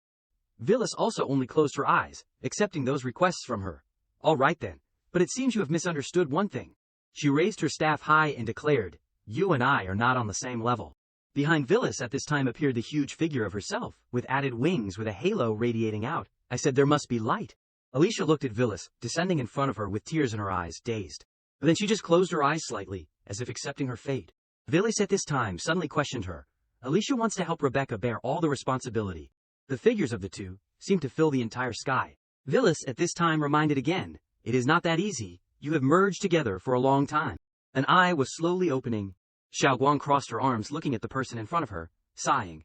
Villas also only closed her eyes, accepting those requests from her. All right then, but it seems you have misunderstood one thing. She raised her staff high and declared, you and I are not on the same level. Behind Villas at this time appeared the huge figure of herself, with added wings with a halo radiating out. I said there must be light. Alicia looked at Villas, descending in front of her with tears in her eyes, dazed. But then she just closed her eyes slightly, as if accepting her fate. Villas at this time suddenly questioned her. Alicia wants to help Rebecca bear all the responsibility. The figures of the two seemed to fill the entire sky. Villas at this time reminded again, it is not that easy, you have merged together for a long time. An eye was slowly opening. Xiao Guang crossed her arms looking at the person in front of her, sighing.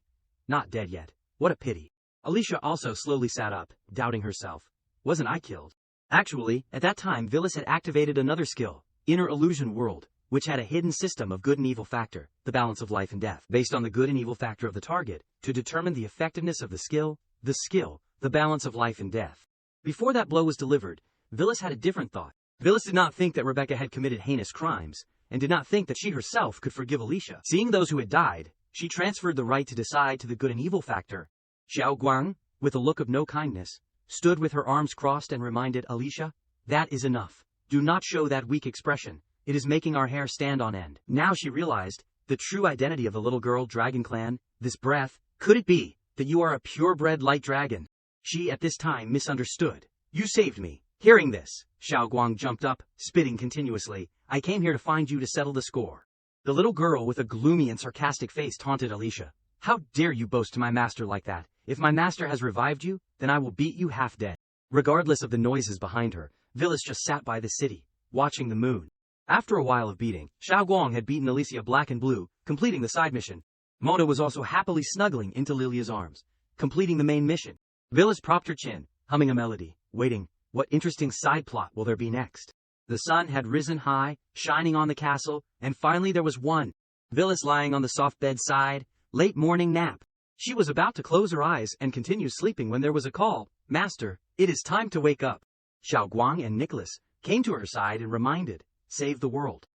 Not dead yet. What a pity. Alicia also slowly sat up, doubting herself. Wasn't I killed? Actually, at that time Villas had activated another skill, Inner Illusion World, which had a hidden system of good and evil factor, the balance of life and death, based on the good and evil factor of the target, to determine the effectiveness of the skill, the balance of life and death. Before that blow was delivered, Villas had a different thought. Villas did not think that Rebecca had committed heinous crimes, and did not think that she herself could forgive Alicia. Seeing those who had died, she transferred the right to decide to the good and evil factor. Xiao Guang, with a look of no kindness, stood with her arms crossed and reminded Alicia, that is enough. Do not show that weak expression. It is making our hair stand on end. Now she realized the true identity of the little girl Dragon Clan, this breath. Could it be that you are a purebred light dragon? She at this time misunderstood. You saved me. Hearing this, Xiao Guang jumped up, spitting continuously. I came here to find you to settle the score. The little girl with a gloomy and sarcastic face taunted Alicia. How dare you boast to my master like that? If my master has revived you, then I will beat you half dead. Regardless of the noises behind her, Villas just sat by the city, watching the moon. After a while of beating, Xiao Guang had beaten Alicia black and blue, completing the side mission. Mona was also happily snuggling into Lilia's arms, completing the main mission. Villas propped her chin, humming a melody, waiting. What interesting side plot will there be next? The sun had risen high, shining on the castle, and finally there was one. Villas lying on the soft bedside, late morning nap. She was about to close her eyes and continue sleeping when there was a call. Master, it is time to wake up. Xiao Guang and Nicholas came to her side and reminded, save the world.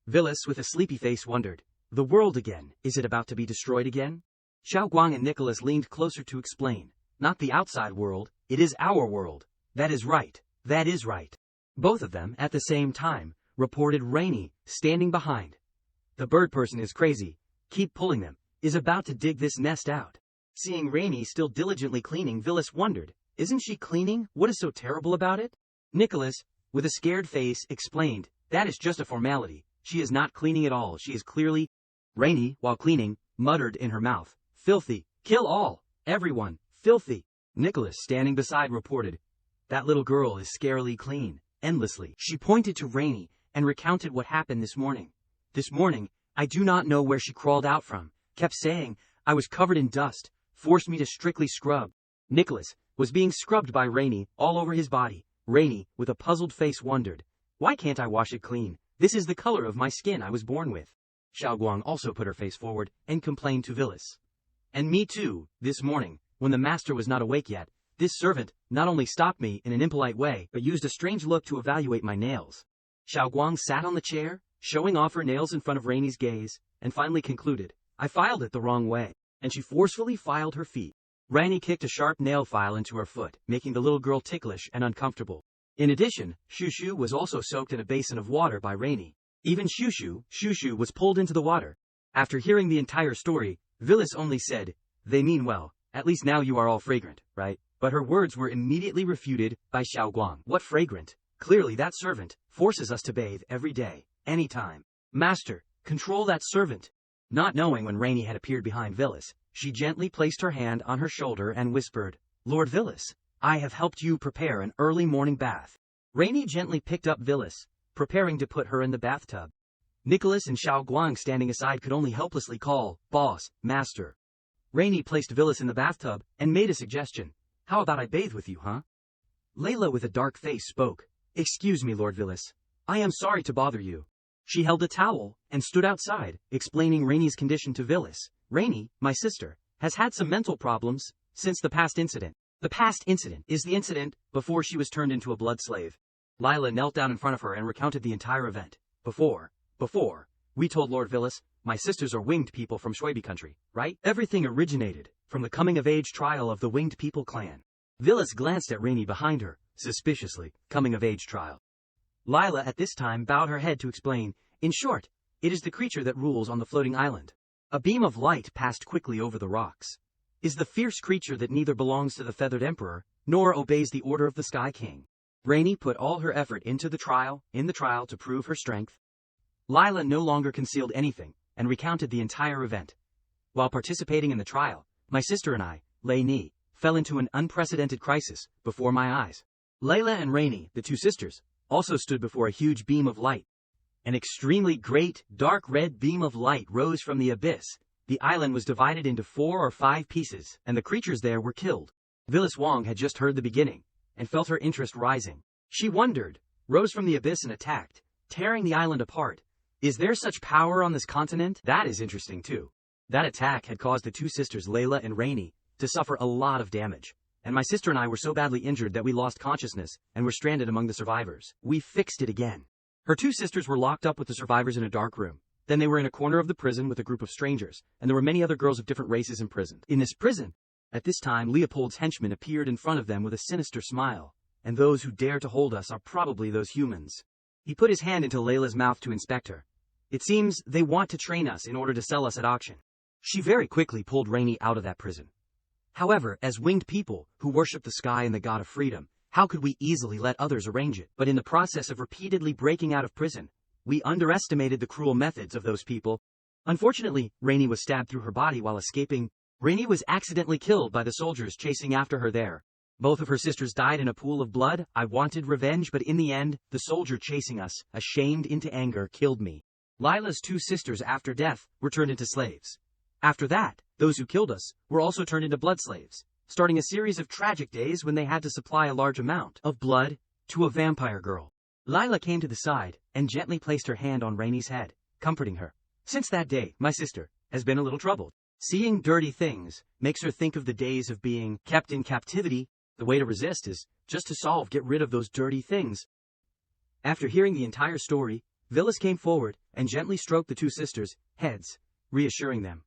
Villas with a sleepy face wondered, the world again, is it about to be destroyed again? Xiao Guang and Nicholas leaned closer to explain. Not the outside world, it is our world. That is right. That is right. Both of them, at the same time, reported Rainy, standing behind. The bird person is crazy. Keep pulling them. Is about to dig this nest out. Seeing Rainy still diligently cleaning, Villas wondered, isn't she cleaning? What is so terrible about it? Nicholas, with a scared face, explained, that is just a formality. She is not cleaning at all. She is clearly... Rainy, while cleaning, muttered in her mouth, filthy. Kill all. Everyone. Filthy. Nicholas, standing beside, reported, that little girl is scarily clean. Endlessly. She pointed to Rainy and recounted what happened this morning. This morning, I do not know where she crawled out from. Kept saying, I was covered in dust. Forced me to strictly scrub. Nicholas was being scrubbed by Rainy all over his body. Rainy, with a puzzled face, wondered, why can't I wash it clean? This is the color of my skin I was born with. Xiao Guang also put her face forward and complained to Villas. And me too, this morning, when the master was not awake yet, this servant not only stopped me in an impolite way, but used a strange look to evaluate my nails. Xiao Guang sat on the chair, showing off her nails in front of Rainy's gaze, and finally concluded, I filed it the wrong way. And she forcefully filed her feet. Rainy kicked a sharp nail file into her foot, making the little girl ticklish and uncomfortable. In addition, Shushu was also soaked in a basin of water by Rainy. Even Shushu was pulled into the water. After hearing the entire story, Villas only said, they mean well, at least now you are all fragrant, right? But her words were immediately refuted by Xiao Guang. What fragrant? Clearly that servant forces us to bathe every day, anytime. Master, control that servant. Not knowing when Rainy had appeared behind Villas, she gently placed her hand on her shoulder and whispered, Lord Villas, I have helped you prepare an early morning bath. Rainy gently picked up Villas, preparing to put her in the bathtub. Nicholas and Xiao Guang standing aside could only helplessly call, Boss, Master. Rainy placed Villas in the bathtub and made a suggestion. How about I bathe with you, huh? Layla with a dark face spoke. Excuse me, Lord Villas. I am sorry to bother you. She held a towel and stood outside, explaining Rainy's condition to Villas. Rainy, my sister, has had some mental problems since the past incident. The past incident is the incident before she was turned into a blood slave. Lila knelt down in front of her and recounted the entire event. Before, we told Lord Villas, my sisters are winged people from Shuibi country, right? Everything originated from the coming-of-age trial of the winged people clan. Villas glanced at Rainy behind her, suspiciously. Coming-of-age trial. Lila at this time bowed her head to explain, in short, it is the creature that rules on the floating island. A beam of light passed quickly over the rocks. Is the fierce creature that neither belongs to the feathered emperor, nor obeys the order of the Sky King. Rainy put all her effort into the trial to prove her strength. Lila no longer concealed anything, and recounted the entire event. While participating in the trial, my sister and I, Lei, fell into an unprecedented crisis before my eyes. Layla and Rainy, the two sisters, also stood before a huge beam of light. An extremely great, dark red beam of light rose from the abyss. The island was divided into 4 or 5 pieces, and the creatures there were killed. Villas Wong had just heard the beginning, and felt her interest rising. She wondered, rose from the abyss and attacked, tearing the island apart. Is there such power on this continent? That is interesting too. That attack had caused the two sisters Layla and Rainy to suffer a lot of damage. And my sister and I were so badly injured that we lost consciousness and were stranded among the survivors. We fixed it again. Her two sisters were locked up with the survivors in a dark room. Then they were in a corner of the prison with a group of strangers, and there were many other girls of different races imprisoned. In this prison, at this time Leopold's henchman appeared in front of them with a sinister smile. And those who dare to hold us are probably those humans. He put his hand into Layla's mouth to inspect her. It seems they want to train us in order to sell us at auction. She very quickly pulled Rainy out of that prison. However, as winged people who worship the sky and the god of freedom, how could we easily let others arrange it? But in the process of repeatedly breaking out of prison, we underestimated the cruel methods of those people. Unfortunately, Rainy was stabbed through her body while escaping. Rainy was accidentally killed by the soldiers chasing after her there. Both of her sisters died in a pool of blood. I wanted revenge, but in the end, the soldier chasing us, ashamed into anger, killed me. Lila's two sisters after death were turned into slaves. After that, those who killed us were also turned into blood slaves, starting a series of tragic days when they had to supply a large amount of blood to a vampire girl. Lila came to the side and gently placed her hand on Rainy's head, comforting her. Since that day, my sister has been a little troubled. Seeing dirty things makes her think of the days of being kept in captivity. The way to resist is just to get rid of those dirty things. After hearing the entire story, Villas came forward and gently stroked the two sisters' heads, reassuring them.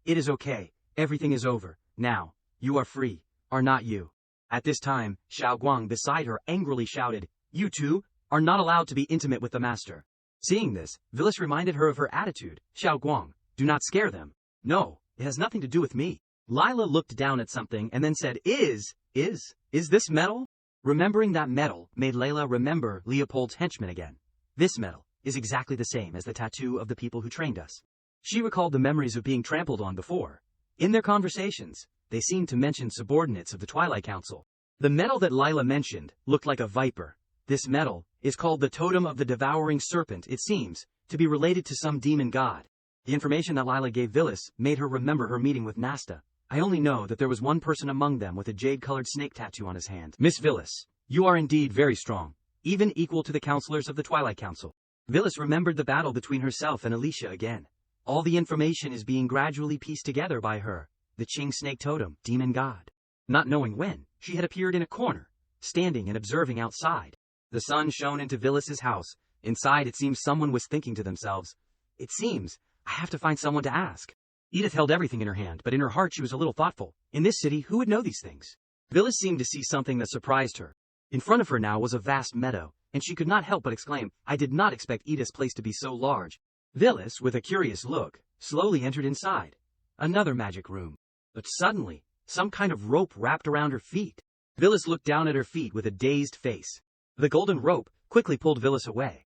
It is okay. Everything is over. Now, you are free. Are not you? At this time, Xiao Guang beside her angrily shouted, "You two are not allowed to be intimate with the master." Seeing this, Villis reminded her of her attitude. "Xiao Guang, do not scare them." "No, it has nothing to do with me." Lila looked down at something and then said, Is this metal?" Remembering that metal made Layla remember Leopold's henchman again. "This metal is exactly the same as the tattoo of the people who trained us." She recalled the memories of being trampled on before. In their conversations, they seemed to mention subordinates of the Twilight Council. The metal that Lila mentioned looked like a viper. This metal is called the Totem of the Devouring Serpent. It seems to be related to some demon god. The information that Lila gave Villis made her remember her meeting with Nasta. "I only know that there was one person among them with a jade-colored snake tattoo on his hand." "Miss Villis, you are indeed very strong, even equal to the counselors of the Twilight Council." Villis remembered the battle between herself and Alicia again. All the information is being gradually pieced together by her. The Qing snake totem, demon god. Not knowing when, she had appeared in a corner, standing and observing outside. The sun shone into Villis's house. Inside, it seems someone was thinking to themselves, "It seems I have to find someone to ask." Edith held everything in her hand, but in her heart she was a little thoughtful. In this city, who would know these things? Villis seemed to see something that surprised her. In front of her now was a vast meadow, and she could not help but exclaim, "I did not expect Edith's place to be so large." Villis, with a curious look, slowly entered inside. Another magic room. But suddenly, some kind of rope wrapped around her feet. Villis looked down at her feet with a dazed face. The golden rope quickly pulled Villis away.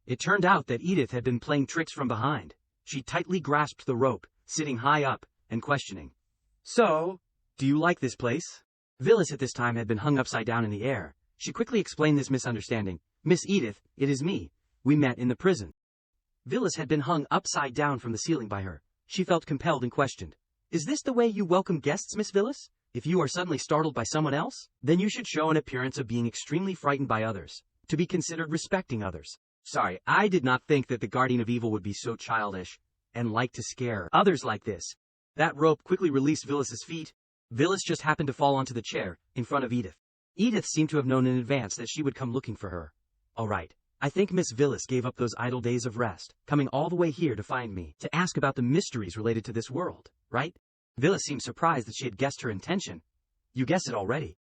It turned out that Edith had been playing tricks from behind. She tightly grasped the rope, sitting high up, and questioning. "So, do you like this place?" Villis at this time had been hung upside down in the air. She quickly explained this misunderstanding. "Miss Edith, it is me. We met in the prison." Villis had been hung upside down from the ceiling by her. She felt compelled and questioned. "Is this the way you welcome guests, Miss Villis? If you are suddenly startled by someone else, then you should show an appearance of being extremely frightened by others, to be considered respecting others." "Sorry, I did not think that the guardian of evil would be so childish and like to scare others like this." That rope quickly released Villis's feet. Villis just happened to fall onto the chair in front of Edith. Edith seemed to have known in advance that she would come looking for her. "All right, I think Miss Villis gave up those idle days of rest, coming all the way here to find me, to ask about the mysteries related to this world, right?" Villis seemed surprised that she had guessed her intention. "You guessed it already."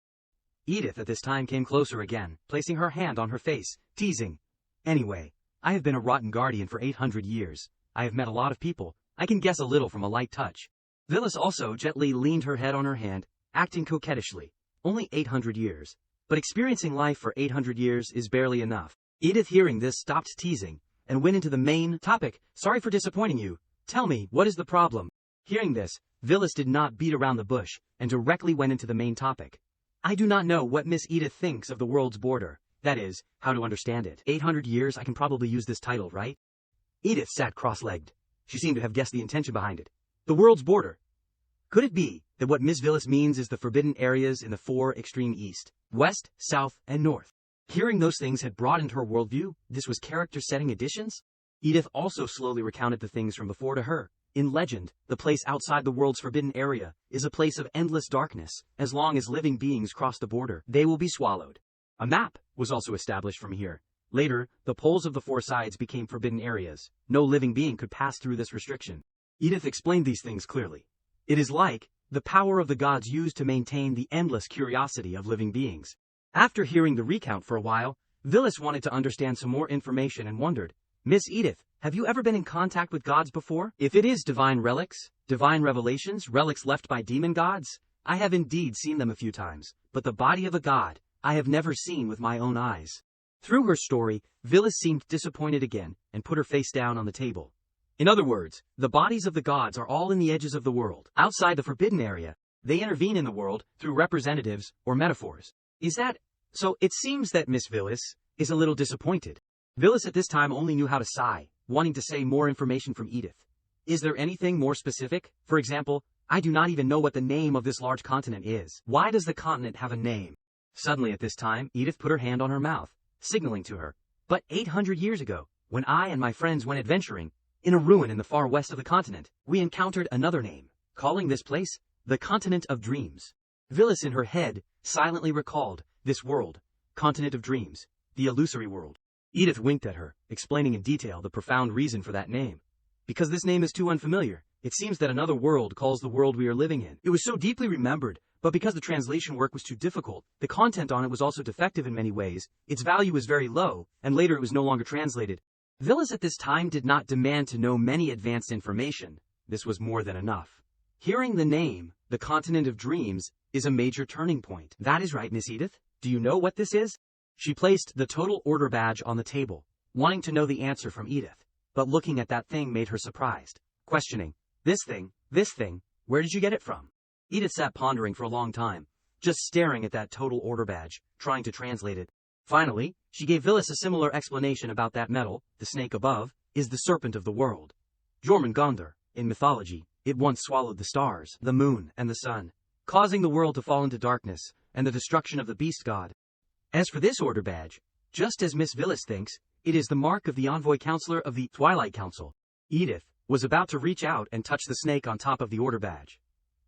Edith at this time came closer again, placing her hand on her face, teasing. "Anyway, I have been a rotten guardian for 800 years. I have met a lot of people. I can guess a little from a light touch." Villis also gently leaned her head on her hand, acting coquettishly. Only 800 years. But experiencing life for 800 years is barely enough. Edith, hearing this, stopped teasing and went into the main topic. "Sorry for disappointing you. Tell me, what is the problem?" Hearing this, Villis did not beat around the bush and directly went into the main topic. "I do not know what Miss Edith thinks of the world's border. That is, how to understand it. 800 years, I can probably use this title, right?" Edith sat cross-legged. She seemed to have guessed the intention behind it. The world's border. Could it be that what Miss Villis means is the forbidden areas in the 4 extreme east, west, south, and north? Hearing those things had broadened her worldview. This was character-setting additions? Edith also slowly recounted the things from before to her. In legend, the place outside the world's forbidden area is a place of endless darkness. As long as living beings cross the border, they will be swallowed. A map was also established from here. Later, the poles of the 4 sides became forbidden areas. No living being could pass through this restriction. Edith explained these things clearly. It is like the power of the gods used to maintain the endless curiosity of living beings. After hearing the recount for a while, Villis wanted to understand some more information and wondered, "Miss Edith, have you ever been in contact with gods before? If it is divine relics, divine revelations, relics left by demon gods, I have indeed seen them a few times, but the body of a god, I have never seen with my own eyes." Through her story, Villis seemed disappointed again and put her face down on the table. In other words, the bodies of the gods are all in the edges of the world. Outside the forbidden area, they intervene in the world through representatives or metaphors. Is that so? It seems that Miss Villis is a little disappointed. Villis at this time only knew how to sigh, wanting to say more information from Edith. "Is there anything more specific? For example, I do not even know what the name of this large continent is. Why does the continent have a name?" Suddenly at this time, Edith put her hand on her mouth, signaling to her. "But 800 years ago, when I and my friends went adventuring, in a ruin in the far west of the continent, we encountered another name, calling this place the Continent of Dreams." Villis in her head silently recalled this world, Continent of Dreams, the illusory world. Edith winked at her, explaining in detail the profound reason for that name. "Because this name is too unfamiliar. It seems that another world calls the world we are living in. It was so deeply remembered, but because the translation work was too difficult, the content on it was also defective in many ways, its value was very low, and later it was no longer translated. Villas at this time did not demand to know many advanced information. This was more than enough. Hearing the name, the Continent of Dreams, is a major turning point. That is right, Miss Edith. Do you know what this is? She placed the total order badge on the table, wanting to know the answer from Edith, but looking at that thing made her surprised, questioning, this thing, where did you get it from? Edith sat pondering for a long time, just staring at that total order badge, trying to translate it. Finally, she gave Villas a similar explanation about that metal. The snake above is the serpent of the world. Jormungandr, in mythology, it once swallowed the stars, the moon, and the sun, causing the world to fall into darkness and the destruction of the beast god. As for this order badge, just as Miss Villas thinks, it is the mark of the envoy counselor of the Twilight Council. Edith was about to reach out and touch the snake on top of the order badge.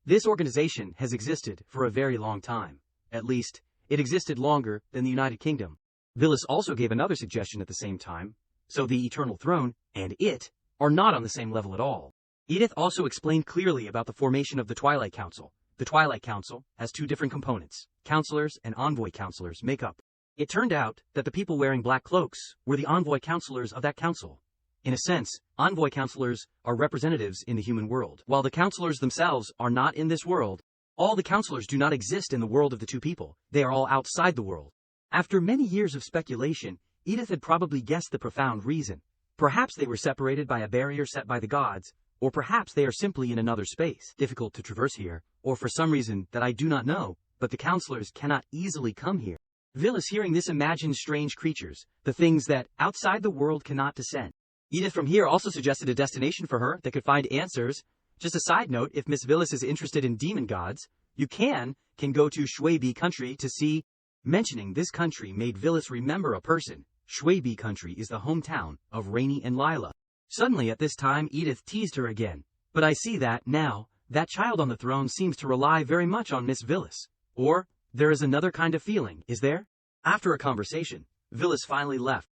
This organization has existed for a very long time. At least, it existed longer than the United Kingdom. Villas also gave another suggestion at the same time. So the Eternal Throne and it are not on the same level at all. Edith also explained clearly about the formation of the Twilight Council. The Twilight Council has two different components. Counselors and envoy counselors make up. It turned out that the people wearing black cloaks were the envoy counselors of that council. In a sense, envoy counselors are representatives in the human world. While the counselors themselves are not in this world, all the counselors do not exist in the world of the two people. They are all outside the world. After many years of speculation, Edith had probably guessed the profound reason. Perhaps they were separated by a barrier set by the gods, or perhaps they are simply in another space, difficult to traverse here, or for some reason that I do not know, but the counselors cannot easily come here. Villas, hearing this, imagined strange creatures, the things that outside the world cannot descend. Edith from here also suggested a destination for her that could find answers. Just a side note, if Miss Villas is interested in demon gods, you can go to Shwaybi country to see. Mentioning this country made Villas remember a person. Shwaybi country is the hometown of Rainy and Lila. Suddenly at this time Edith teased her again. But I see that, now, that child on the throne seems to rely very much on Miss Villas. Or, there is another kind of feeling, is there? After a conversation, Villas finally left.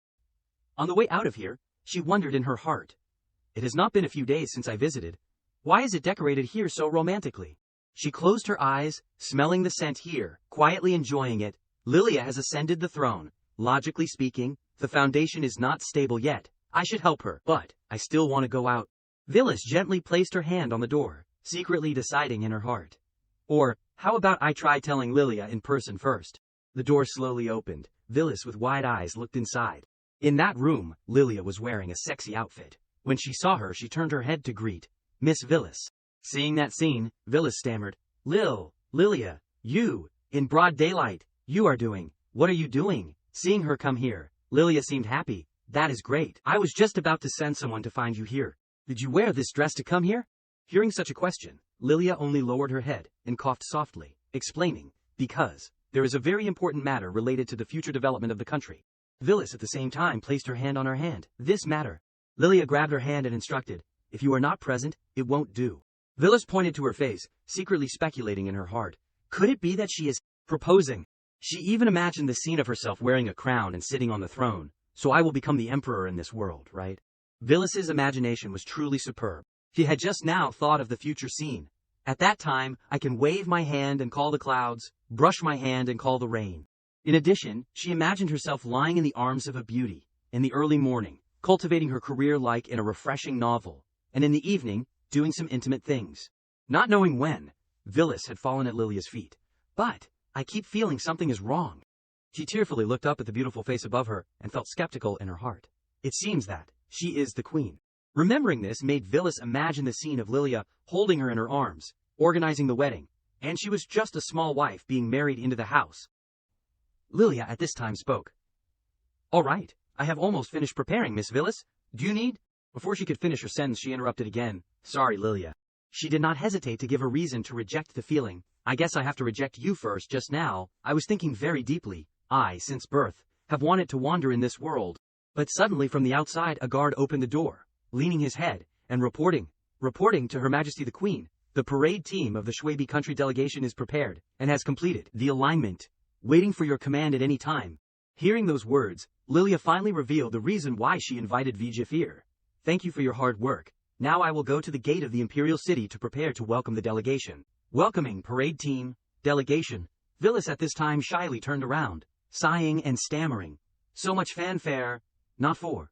On the way out of here, she wondered in her heart. It has not been a few days since I visited. Why is it decorated here so romantically? She closed her eyes, smelling the scent here, quietly enjoying it. Lilia has ascended the throne. Logically speaking, the foundation is not stable yet. I should help her, but I still want to go out. Villas gently placed her hand on the door, secretly deciding in her heart. Or, how about I try telling Lilia in person first? The door slowly opened. Villas with wide eyes looked inside. In that room, Lilia was wearing a sexy outfit. When she saw her, she turned her head to greet Miss Villas. Seeing that scene, Villas stammered, Lilia, you, in broad daylight, what are you doing? Seeing her come here, Lilia seemed happy. That is great. I was just about to send someone to find you here. Did you wear this dress to come here? Hearing such a question, Lilia only lowered her head and coughed softly, explaining, because there is a very important matter related to the future development of the country. Villas at the same time placed her hand on her hand. This matter. Lilia grabbed her hand and instructed, if you are not present, it won't do. Villas pointed to her face, secretly speculating in her heart. Could it be that she is proposing? She even imagined the scene of herself wearing a crown and sitting on the throne. So I will become the emperor in this world, right? Villas's imagination was truly superb. She had just now thought of the future scene. At that time, I can wave my hand and call the clouds, brush my hand and call the rain. In addition, she imagined herself lying in the arms of a beauty, in the early morning, cultivating her career like in a refreshing novel, and in the evening, doing some intimate things. Not knowing when, Villas had fallen at Lilia's feet. But, I keep feeling something is wrong. She tearfully looked up at the beautiful face above her and felt skeptical in her heart. It seems that she is the queen. Remembering this made Villas imagine the scene of Lilia holding her in her arms, organizing the wedding, and she was just a small wife being married into the house. Lilia at this time spoke. All right, I have almost finished preparing, Miss Villas. Do you need? Before she could finish her sentence, she interrupted again. Sorry, Lilia. She did not hesitate to give a reason to reject the feeling. I guess I have to reject you first. Just now, I was thinking very deeply. I, since birth, have wanted to wander in this world. But suddenly from the outside a guard opened the door, leaning his head, and reporting to Her Majesty the Queen. The parade team of the Shwaybi country delegation is prepared, and has completed the alignment, waiting for your command at any time. Hearing those words, Lilia finally revealed the reason why she invited Vijafir. Thank you for your hard work. Now I will go to the gate of the Imperial City to prepare to welcome the delegation. Welcoming parade team, delegation. Villas at this time shyly turned around, sighing and stammering. So much fanfare. Not for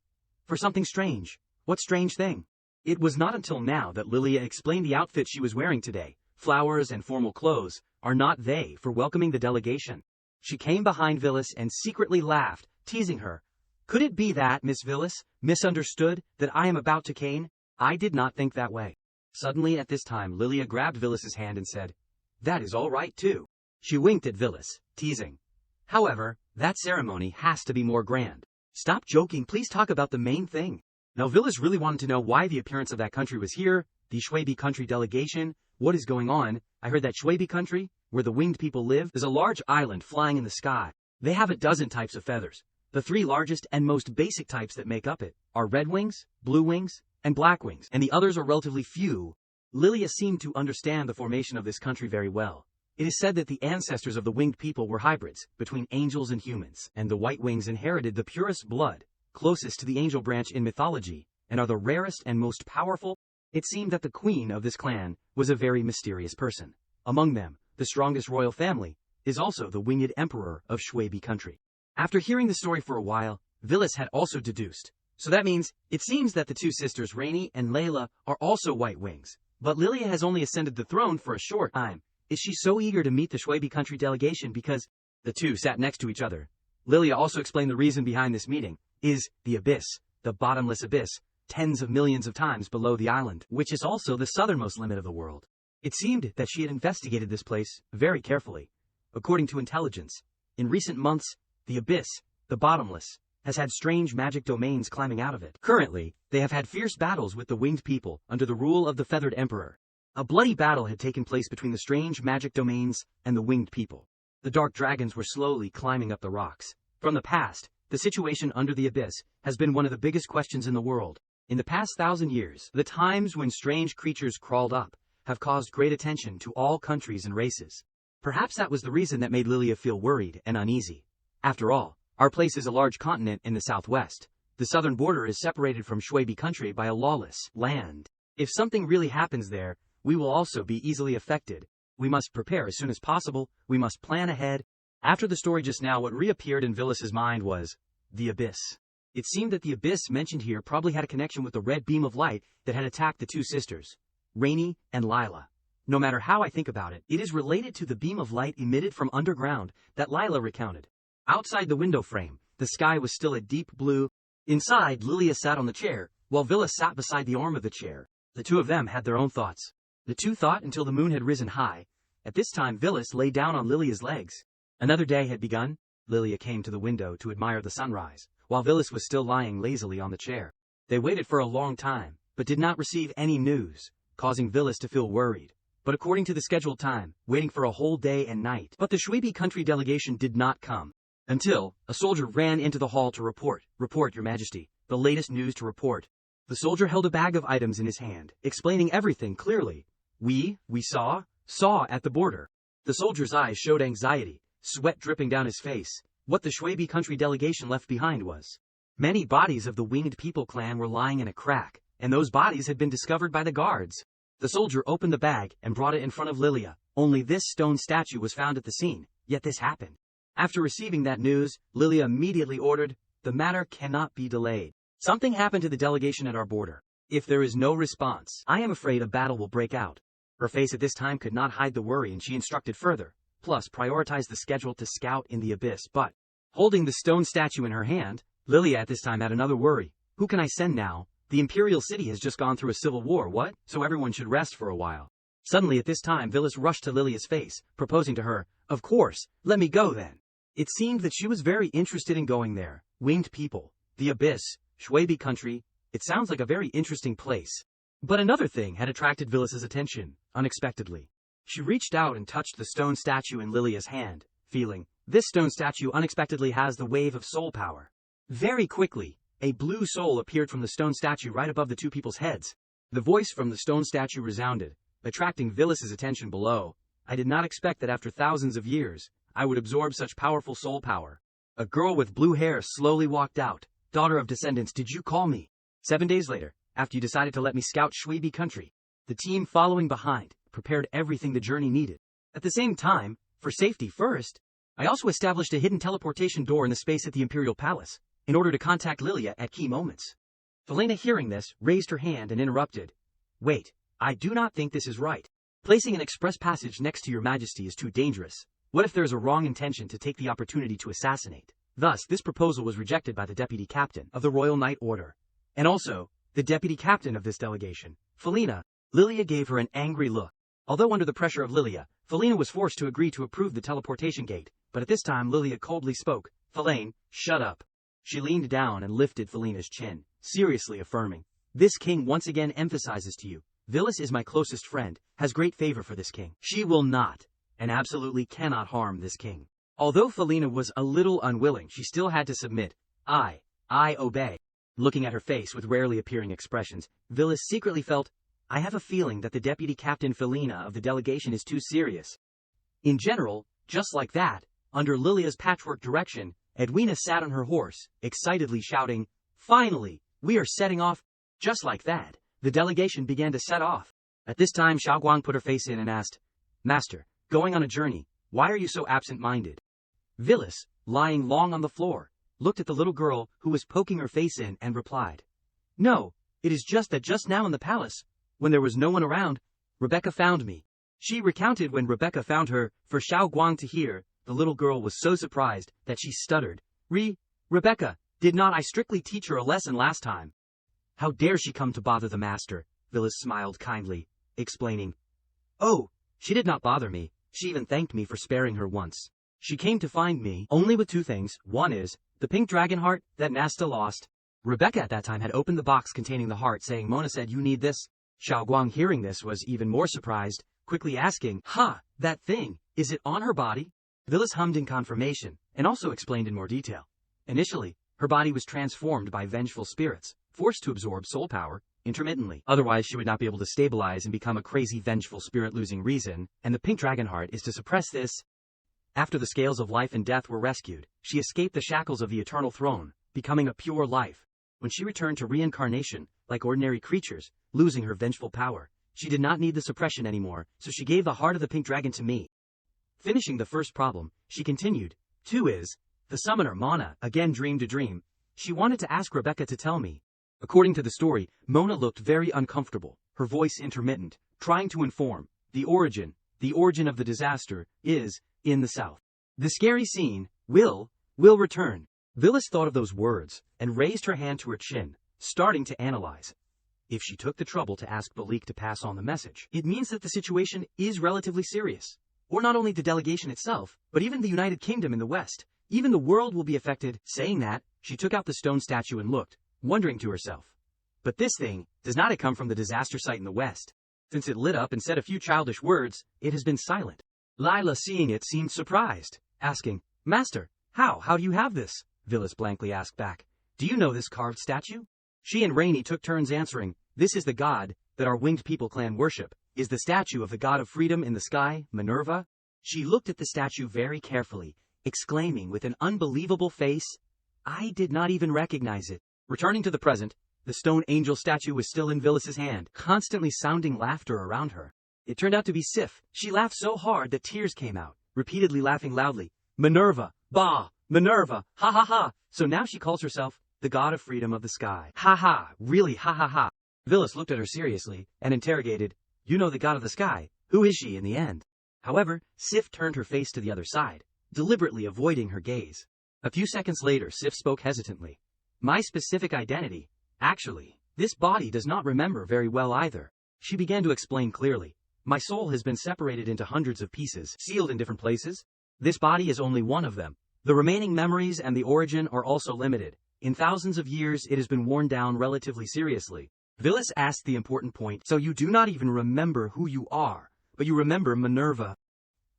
something strange. What strange thing? It was not until now that Lilia explained the outfit she was wearing today. Flowers and formal clothes are not they for welcoming the delegation. She came behind Villas and secretly laughed, teasing her. Could it be that Miss Villas misunderstood that I am about to cane? I did not think that way. Suddenly at this time Lilia grabbed Villas's hand and said, "That is all right too." She winked at Villas, teasing. "However, that ceremony has to be more grand. Stop joking, please talk about the main thing." Now Villas really wanted to know why the appearance of that country was here, the Shwaybi country delegation. What is going on? I heard that Shwaybi country, where the winged people live, is a large island flying in the sky. They have a dozen types of feathers. The three largest and most basic types that make up it are red wings, blue wings, and black wings, and the others are relatively few. Lilia seemed to understand the formation of this country very well. It is said that the ancestors of the winged people were hybrids between angels and humans, and the white wings inherited the purest blood, closest to the angel branch in mythology, and are the rarest and most powerful. It seemed that the queen of this clan was a very mysterious person. Among them, the strongest royal family is also the winged emperor of Shwaybi country. After hearing the story for a while, Villas had also deduced. So that means, it seems that the two sisters Rainy and Layla are also white wings. But Lilia has only ascended the throne for a short time. Is she so eager to meet the Shwaybi country delegation because the two sat next to each other? Lilia also explained the reason behind this meeting is the abyss, the bottomless abyss, tens of millions of times below the island, which is also the southernmost limit of the world. It seemed that she had investigated this place very carefully. According to intelligence, in recent months, the abyss, the bottomless, has had strange magic domains climbing out of it. Currently, they have had fierce battles with the winged people under the rule of the feathered emperor. A bloody battle had taken place between the strange magic domains and the winged people. The dark dragons were slowly climbing up the rocks. From the past, the situation under the abyss has been one of the biggest questions in the world. In the past 1,000 years, the times when strange creatures crawled up have caused great attention to all countries and races. Perhaps that was the reason that made Lilia feel worried and uneasy. After all, our place is a large continent in the southwest. The southern border is separated from Shwaybi country by a lawless land. If something really happens there, we will also be easily affected. We must prepare as soon as possible. We must plan ahead. After the story just now, what reappeared in Villas's mind was the abyss. It seemed that the abyss mentioned here probably had a connection with the red beam of light that had attacked the two sisters, Rainy and Lila. No matter how I think about it, it is related to the beam of light emitted from underground that Lila recounted. Outside the window frame, the sky was still a deep blue. Inside, Lilia sat on the chair, while Villas sat beside the arm of the chair. The two of them had their own thoughts. The two thought until the moon had risen high. At this time Villas lay down on Lilia's legs. Another day had begun. Lilia came to the window to admire the sunrise, while Villas was still lying lazily on the chair. They waited for a long time, but did not receive any news, causing Villas to feel worried. But according to the scheduled time, waiting for a whole day and night. But the Shwaybi country delegation did not come. Until a soldier ran into the hall to report. "Report, Your Majesty. The latest news to report." The soldier held a bag of items in his hand, explaining everything clearly. We saw at the border. The soldier's eyes showed anxiety, sweat dripping down his face. What the Shwaybi country delegation left behind was many bodies of the winged people clan were lying in a crack, and those bodies had been discovered by the guards. The soldier opened the bag and brought it in front of Lilia. Only this stone statue was found at the scene, yet this happened. After receiving that news, Lilia immediately ordered, "The matter cannot be delayed. Something happened to the delegation at our border. If there is no response, I am afraid a battle will break out." Her face at this time could not hide the worry, and she instructed further. Plus, prioritize the schedule to scout in the abyss. But, holding the stone statue in her hand, Lilia at this time had another worry. Who can I send now? The Imperial City has just gone through a civil war, what? So everyone should rest for a while. Suddenly at this time Villas rushed to Lilia's face, proposing to her, "Of course, let me go then." It seemed that she was very interested in going there. Winged people, the abyss, Shwaybi country, it sounds like a very interesting place. But another thing had attracted Villas's attention, unexpectedly. She reached out and touched the stone statue in Lilia's hand, feeling, this stone statue unexpectedly has the wave of soul power. Very quickly, a blue soul appeared from the stone statue right above the two people's heads. The voice from the stone statue resounded, attracting Villas's attention below. I did not expect that after thousands of years, I would absorb such powerful soul power. A girl with blue hair slowly walked out. "Daughter of descendants, did you call me?" 7 days later, after you decided to let me scout Shwebi country. The team following behind prepared everything the journey needed. At the same time, for safety first, I also established a hidden teleportation door in the space at the Imperial Palace, in order to contact Lilia at key moments. Felina, hearing this, raised her hand and interrupted. Wait, I do not think this is right. Placing an express passage next to your majesty is too dangerous. What if there is a wrong intention to take the opportunity to assassinate? Thus, this proposal was rejected by the deputy captain of the Royal Knight Order, and also the deputy captain of this delegation, Felina. Lilia gave her an angry look. Although under the pressure of Lilia, Felina was forced to agree to approve the teleportation gate, but at this time Lilia coldly spoke. Feline, shut up. She leaned down and lifted Felina's chin, seriously affirming. This king once again emphasizes to you, Vilis is my closest friend, has great favor for this king. She will not, and absolutely cannot harm this king. Although Felina was a little unwilling, she still had to submit. I obey. Looking at her face with rarely appearing expressions, Vilis secretly felt, I have a feeling that the deputy captain Felina of the delegation is too serious. In general, just like that, under Lilia's patchwork direction, Edwina sat on her horse, excitedly shouting, Finally, we are setting off. Just like that, the delegation began to set off. At this time Xiaoguang put her face in and asked, Master, going on a journey, why are you so absent-minded? Vilis, lying long on the floor, looked at the little girl who was poking her face in and replied, No, it is just that just now in the palace, when there was no one around, Rebecca found me. She recounted when Rebecca found her, for Xiaoguang to hear. The little girl was so surprised that she stuttered. Rebecca, did not I strictly teach her a lesson last time? How dare she come to bother the master? Vilis smiled kindly, explaining. Oh, she did not bother me. She even thanked me for sparing her once. She came to find me only with two things. One is the pink dragon heart that Nasta lost. Rebecca at that time had opened the box containing the heart, saying, Mona said you need this. Xiaoguang, hearing this, was even more surprised, quickly asking, that thing, is it on her body? Vilis hummed in confirmation, and also explained in more detail. Initially, her body was transformed by vengeful spirits, forced to absorb soul power, intermittently. Otherwise she would not be able to stabilize and become a crazy vengeful spirit, losing reason, and the pink dragon heart is to suppress this. After the scales of life and death were rescued, she escaped the shackles of the eternal throne, becoming a pure life. When she returned to reincarnation, like ordinary creatures, losing her vengeful power, she did not need the suppression anymore, so she gave the heart of the pink dragon to me. Finishing the first problem, she continued. 2 is, the summoner Mona again dreamed a dream. She wanted to ask Rebecca to tell me. According to the story, Mona looked very uncomfortable, her voice intermittent, trying to inform. The origin of the disaster, is, in the south. The scary scene, will return. Vilis thought of those words, and raised her hand to her chin, starting to analyze. If she took the trouble to ask Balik to pass on the message, it means that the situation is relatively serious. Or not only the delegation itself, but even the United Kingdom in the West. Even the world will be affected. Saying that, she took out the stone statue and looked, wondering to herself. But this thing, does not it come from the disaster site in the West? Since it lit up and said a few childish words, it has been silent. Lila, seeing it, seemed surprised, asking, Master, how do you have this? Vilis blankly asked back, Do you know this carved statue? She and Rainey took turns answering. This is the god that our winged people clan worship, is the statue of the god of freedom in the sky, Minerva. She looked at the statue very carefully, exclaiming with an unbelievable face, I did not even recognize it. Returning to the present, the stone angel statue was still in Vilis's hand, constantly sounding laughter around her. It turned out to be Sif. She laughed so hard that tears came out, repeatedly laughing loudly. Minerva, bah, Minerva, ha ha ha. So now she calls herself the god of freedom of the sky. Ha ha, really ha ha ha. Vilis looked at her seriously and interrogated, You know the god of the sky, who is she in the end? However, Sif turned her face to the other side, deliberately avoiding her gaze. A few seconds later, Sif spoke hesitantly. My specific identity? Actually, this body does not remember very well either. She began to explain clearly. My soul has been separated into hundreds of pieces, sealed in different places. This body is only one of them. The remaining memories and the origin are also limited. In thousands of years, it has been worn down relatively seriously. Vilis asked the important point, So you do not even remember who you are, but you remember Minerva?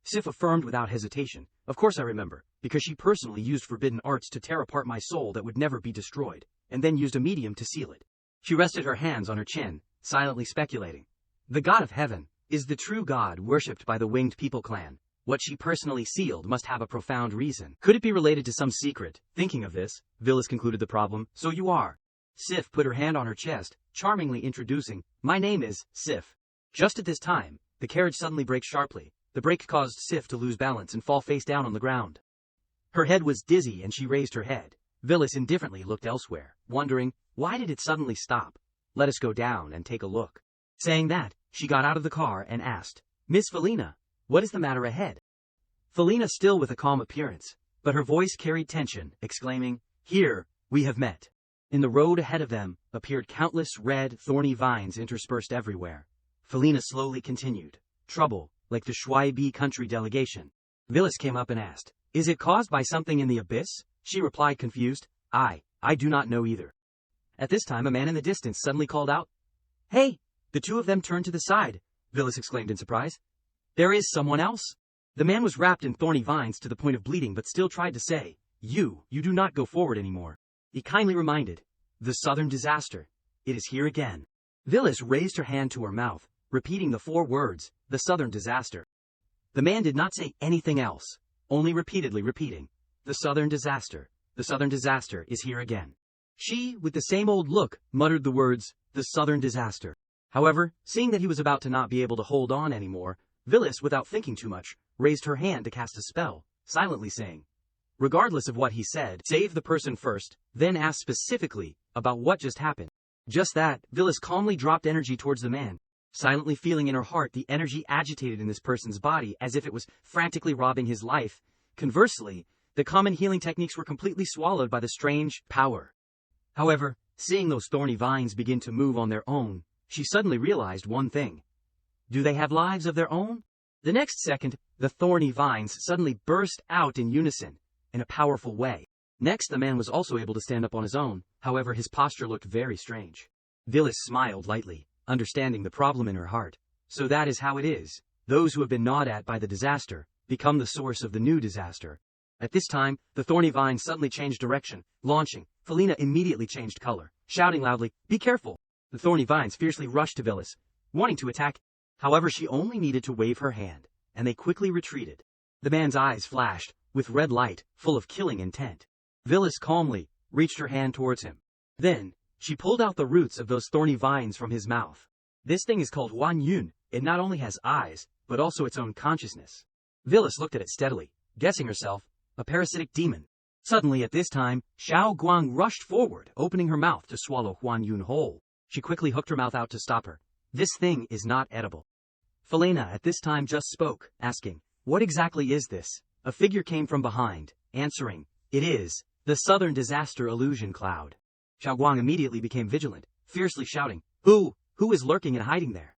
Sif affirmed without hesitation. Of course I remember, because she personally used forbidden arts to tear apart my soul that would never be destroyed, and then used a medium to seal it. She rested her hands on her chin, silently speculating. The god of heaven is the true god worshipped by the winged people clan. What she personally sealed must have a profound reason. Could it be related to some secret? Thinking of this, Vilis concluded the problem. So you are Sif put her hand on her chest, charmingly introducing, "My name is Sif." Just at this time, the carriage suddenly braked sharply. The brake caused Sif to lose balance and fall face down on the ground. Her head was dizzy and she raised her head. Villis indifferently looked elsewhere, wondering, why did it suddenly stop? "Let us go down and take a look." Saying that, she got out of the car and asked, "Miss Felina, what is the matter ahead?" Felina still with a calm appearance, but her voice carried tension, exclaiming, "Here, we have met." In the road ahead of them appeared countless red, thorny vines interspersed everywhere. Felina slowly continued, "Trouble, like the Shuai country delegation." Villis came up and asked, "Is it caused by something in the abyss?" She replied confused, I do not know either." At this time a man in the distance suddenly called out, "Hey!" The two of them turned to the side. Villis exclaimed in surprise, "There is someone else?" The man was wrapped in thorny vines to the point of bleeding but still tried to say, You do not go forward anymore." He kindly reminded, "The southern disaster. It is here again." Villis raised her hand to her mouth, repeating the 4 words, "The southern disaster." The man did not say anything else, only repeatedly repeating, "The southern disaster. The southern disaster is here again." She, with the same old look, muttered the words, "The southern disaster." However, seeing that he was about to not be able to hold on anymore, Villis, without thinking too much, raised her hand to cast a spell, silently saying, regardless of what he said, "Save the person first, then ask specifically about what just happened." Just that, Villis calmly dropped energy towards the man, silently feeling in her heart the energy agitated in this person's body as if it was frantically robbing his life. Conversely, the common healing techniques were completely swallowed by the strange power. However, seeing those thorny vines begin to move on their own, she suddenly realized one thing. Do they have lives of their own? The next second, the thorny vines suddenly burst out in unison, in a powerful way. Next, the man was also able to stand up on his own, however his posture looked very strange. Villis smiled lightly, understanding the problem in her heart. So that is how it is. Those who have been gnawed at by the disaster become the source of the new disaster. At this time, the thorny vine suddenly changed direction, launching. Felina immediately changed color, shouting loudly, "Be careful!" The thorny vines fiercely rushed to Villis, wanting to attack. However, she only needed to wave her hand, and they quickly retreated. The man's eyes flashed, with red light, full of killing intent. Villis calmly reached her hand towards him. Then, she pulled out the roots of those thorny vines from his mouth. This thing is called Huan Yun. It not only has eyes, but also its own consciousness. Villis looked at it steadily, guessing herself a parasitic demon. Suddenly at this time, Xiao Guang rushed forward, opening her mouth to swallow Huan Yun whole. She quickly hooked her mouth out to stop her. "This thing is not edible." Felina at this time just spoke, asking, "What exactly is this?" A figure came from behind, answering, "It is the southern disaster illusion cloud." Xiao Guang immediately became vigilant, fiercely shouting, Who is lurking and hiding there?"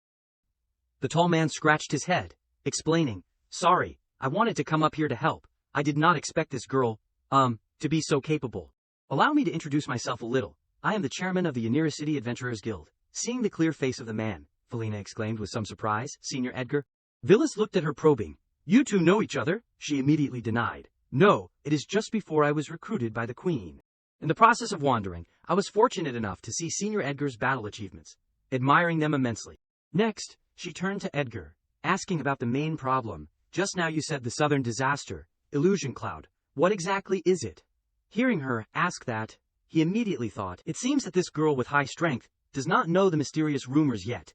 The tall man scratched his head, explaining, "Sorry, I wanted to come up here to help. I did not expect this girl, to be so capable. Allow me to introduce myself a little. I am the chairman of the Yanira City Adventurers Guild." Seeing the clear face of the man, Felina exclaimed with some surprise, "Senior Edgar?" Villis looked at her probing. "You two know each other?" She immediately denied. "No, it is just before I was recruited by the Queen. In the process of wandering, I was fortunate enough to see Senior Edgar's battle achievements, admiring them immensely." Next, she turned to Edgar, asking about the main problem. "Just now you said the southern disaster, illusion cloud. What exactly is it?" Hearing her ask that, he immediately thought, it seems that this girl with high strength does not know the mysterious rumors yet.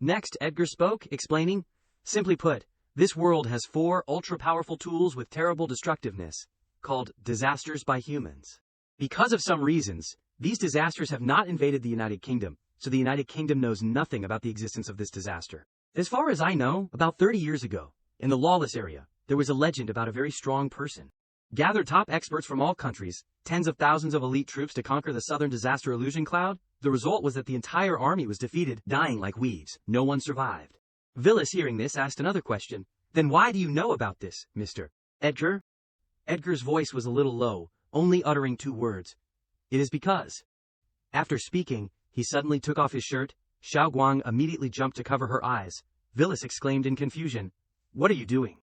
Next, Edgar spoke, explaining, "Simply put, this world has 4 ultra-powerful tools with terrible destructiveness, called disasters by humans. Because of some reasons, these disasters have not invaded the United Kingdom, so the United Kingdom knows nothing about the existence of this disaster. As far as I know, about 30 years ago, in the lawless area, there was a legend about a very strong person. Gathered top experts from all countries, tens of thousands of elite troops to conquer the southern disaster illusion cloud. The result was that the entire army was defeated, dying like weeds. No one survived." Villis, hearing this, asked another question. "Then why do you know about this, Mr. Edgar?" Edgar's voice was a little low, only uttering 2 words. "It is because." After speaking, he suddenly took off his shirt. Xiao Guang immediately jumped to cover her eyes. Villis exclaimed in confusion, "What are you doing?"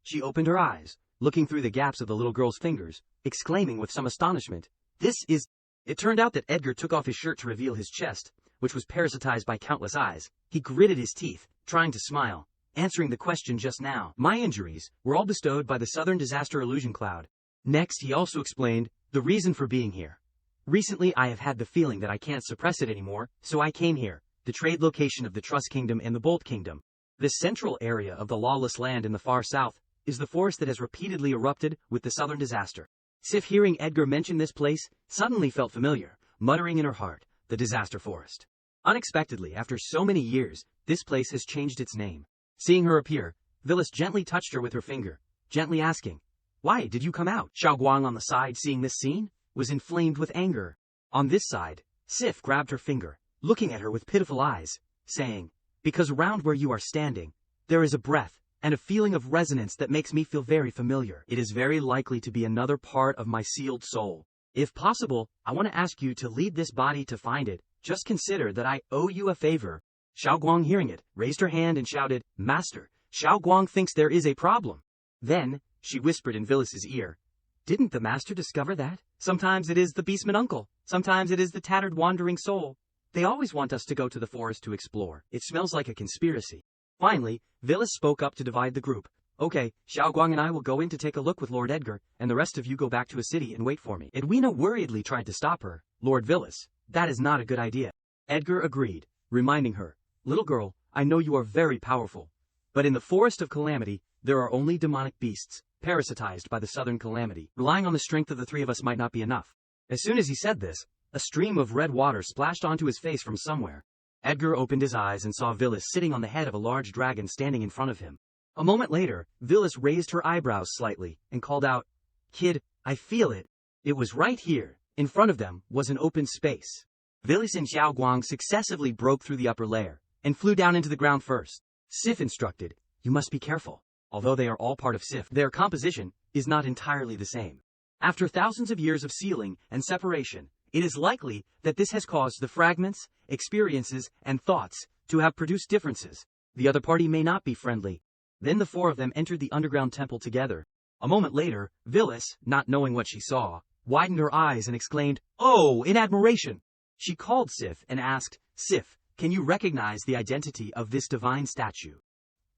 She opened her eyes, looking through the gaps of the little girl's fingers, exclaiming with some astonishment, "This is—" It turned out that Edgar took off his shirt to reveal his chest, which was parasitized by countless eyes. He gritted his teeth, trying to smile, answering the question just now. "My injuries were all bestowed by the southern disaster illusion cloud." Next, he also explained the reason for being here. Recently I have had the feeling that I can't suppress it anymore, so I came here, the trade location of the Trust Kingdom and the Bolt Kingdom. This central area of the lawless land in the far south is the forest that has repeatedly erupted with the southern disaster. Sif, hearing Edgar mention this place, suddenly felt familiar, muttering in her heart, the disaster forest. Unexpectedly, after so many years, this place has changed its name. Seeing her appear, Villas gently touched her with her finger, gently asking, "Why did you come out?" Xiao Guang on the side, seeing this scene, was inflamed with anger. On this side, Sif grabbed her finger, looking at her with pitiful eyes, saying, "Because around where you are standing, there is a breath and a feeling of resonance that makes me feel very familiar. It is very likely to be another part of my sealed soul. If possible, I want to ask you to lead this body to find it. Just consider that I owe you a favor." Xiao Guang, hearing it, raised her hand and shouted, "Master, Xiao Guang thinks there is a problem." Then, she whispered in Villas's ear, "Didn't the master discover that? Sometimes it is the beastman uncle, sometimes it is the tattered wandering soul. They always want us to go to the forest to explore. It smells like a conspiracy." Finally, Villas spoke up to divide the group. "Okay, Xiao Guang and I will go in to take a look with Lord Edgar, and the rest of you go back to a city and wait for me." Edwina worriedly tried to stop her. "Lord Villas, that is not a good idea." Edgar agreed, reminding her, "Little girl, I know you are very powerful, but in the Forest of Calamity, there are only demonic beasts, parasitized by the Southern Calamity. Relying on the strength of the three of us might not be enough." As soon as he said this, a stream of red water splashed onto his face from somewhere. Edgar opened his eyes and saw Villas sitting on the head of a large dragon standing in front of him. A moment later, Villas raised her eyebrows slightly and called out, "Kid, I feel it." It was right here. In front of them was an open space. Villas and Xiao Guang successively broke through the upper layer and flew down into the ground first. Sif instructed, "You must be careful. Although they are all part of Sif, their composition is not entirely the same. After thousands of years of sealing and separation, it is likely that this has caused the fragments, experiences, and thoughts to have produced differences. The other party may not be friendly." Then the four of them entered the underground temple together. A moment later, Villas, not knowing what she saw, widened her eyes and exclaimed, "Oh!" in admiration. She called Sif and asked, "Sif, can you recognize the identity of this divine statue?"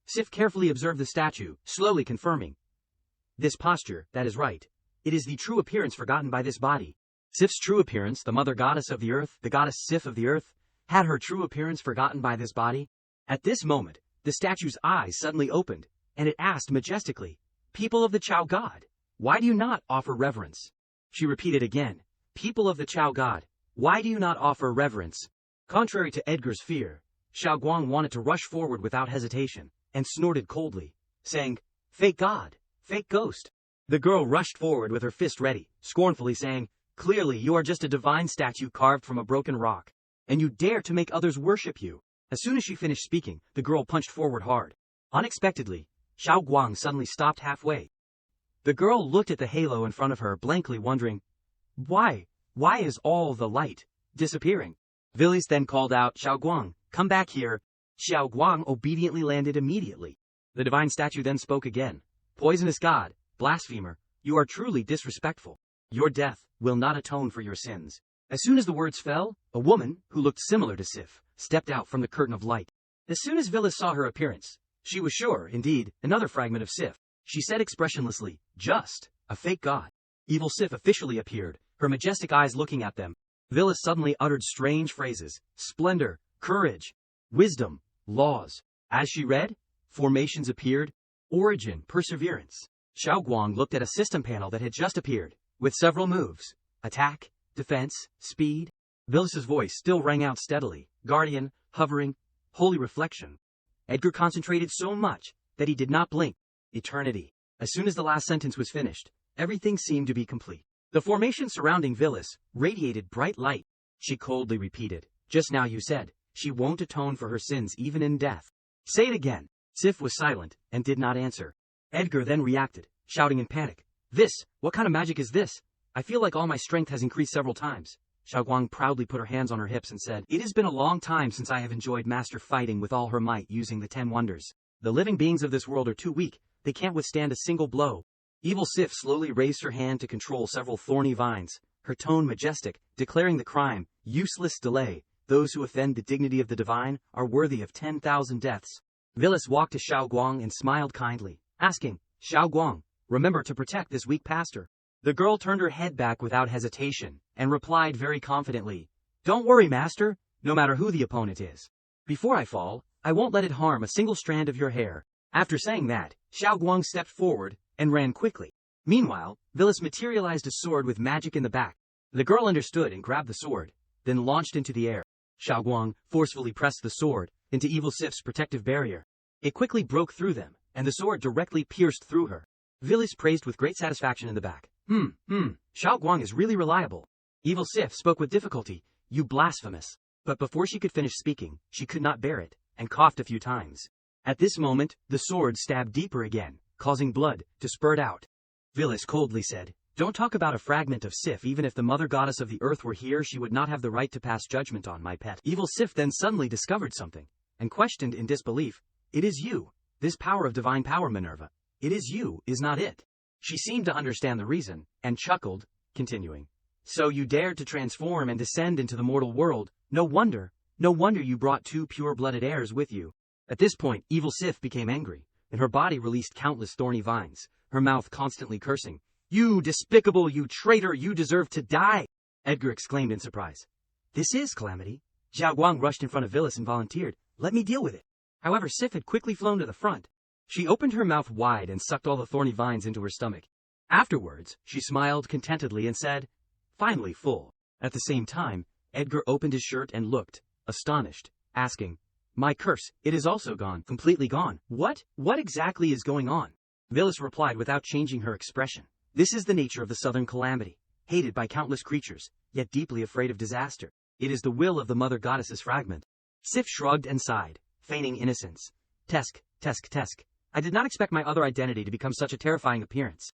Sif carefully observed the statue, slowly confirming, "This posture, that is right. It is the true appearance forgotten by this body." Sif's true appearance, the mother goddess of the earth, the goddess Sif of the earth, had her true appearance forgotten by this body? At this moment, the statue's eyes suddenly opened, and it asked majestically, "People of the Chao God, why do you not offer reverence?" She repeated again, "People of the Chao God, why do you not offer reverence?" Contrary to Edgar's fear, Xiao Guang wanted to rush forward without hesitation, and snorted coldly, saying, "Fake God, fake ghost." The girl rushed forward with her fist ready, scornfully saying, "Clearly you are just a divine statue carved from a broken rock, and you dare to make others worship you." As soon as she finished speaking, the girl punched forward hard. Unexpectedly, Xiao Guang suddenly stopped halfway. The girl looked at the halo in front of her, blankly wondering, Why is all the light disappearing?" Villas then called out, "Xiao Guang, come back here." Xiao Guang obediently landed immediately. The divine statue then spoke again, "Poisonous God, blasphemer, you are truly disrespectful. Your death will not atone for your sins." As soon as the words fell, a woman, who looked similar to Sif, stepped out from the curtain of light. As soon as Villas saw her appearance, she was sure, indeed, another fragment of Sif. She said expressionlessly, "Just a fake god." Evil Sif officially appeared, her majestic eyes looking at them. Villas suddenly uttered strange phrases: splendor, courage, wisdom, laws. As she read, formations appeared: origin, perseverance. Xiao Guang looked at a system panel that had just appeared, with several moves: attack, defense, speed. Villas's voice still rang out steadily: guardian, hovering, holy reflection. Edgar concentrated so much that he did not blink. Eternity. As soon as the last sentence was finished, everything seemed to be complete. The formation surrounding Villas radiated bright light. She coldly repeated, "Just now you said, she won't atone for her sins even in death. Say it again." Sif was silent and did not answer. Edgar then reacted, shouting in panic, What kind of magic is this? I feel like all my strength has increased several times." Xiao Guang proudly put her hands on her hips and said, "It has been a long time since I have enjoyed master fighting with all her might using the 10 wonders. The living beings of this world are too weak, they can't withstand a single blow." Evil Sif slowly raised her hand to control several thorny vines, her tone majestic, declaring the crime, "Useless delay. Those who offend the dignity of the divine are worthy of 10,000 deaths." Villas walked to Xiao Guang and smiled kindly, asking, "Xiao Guang, remember to protect this weak pastor." The girl turned her head back without hesitation, and replied very confidently, "Don't worry, master, no matter who the opponent is. Before I fall, I won't let it harm a single strand of your hair." After saying that, Xiao Guang stepped forward and ran quickly. Meanwhile, Vilis materialized a sword with magic in the back. The girl understood and grabbed the sword, then launched into the air. Xiao Guang forcefully pressed the sword into Evil Sif's protective barrier. It quickly broke through them, and the sword directly pierced through her. Vilis praised with great satisfaction in the back. Xiao Guang is really reliable." Evil Sif spoke with difficulty. "You blasphemous." But before she could finish speaking, she could not bear it, and coughed a few times. At this moment, the sword stabbed deeper again, causing blood to spurt out. Vilis coldly said, "Don't talk about a fragment of Sif. Even if the mother goddess of the earth were here, she would not have the right to pass judgment on my pet." Evil Sif then suddenly discovered something, and questioned in disbelief, "It is you, this power of divine power, Minerva. It is you, is not it?" She seemed to understand the reason, and chuckled, continuing, "So you dared to transform and descend into the mortal world. No wonder you brought two pure-blooded heirs with you." At this point, Evil Sif became angry, and her body released countless thorny vines, her mouth constantly cursing. "You despicable, you traitor, you deserve to die!" Edgar exclaimed in surprise. "This is calamity." Xiao Guang rushed in front of Vilis and volunteered, "Let me deal with it." However, Sif had quickly flown to the front. She opened her mouth wide and sucked all the thorny vines into her stomach. Afterwards, she smiled contentedly and said, "Finally full." At the same time, Edgar opened his shirt and looked, astonished, asking, "My curse, it is also gone, completely gone. What exactly is going on?" Vilis replied without changing her expression, "This is the nature of the southern calamity, hated by countless creatures, yet deeply afraid of disaster. It is the will of the mother goddess's fragment." Sif shrugged and sighed, feigning innocence. Tesk. I did not expect my other identity to become such a terrifying appearance."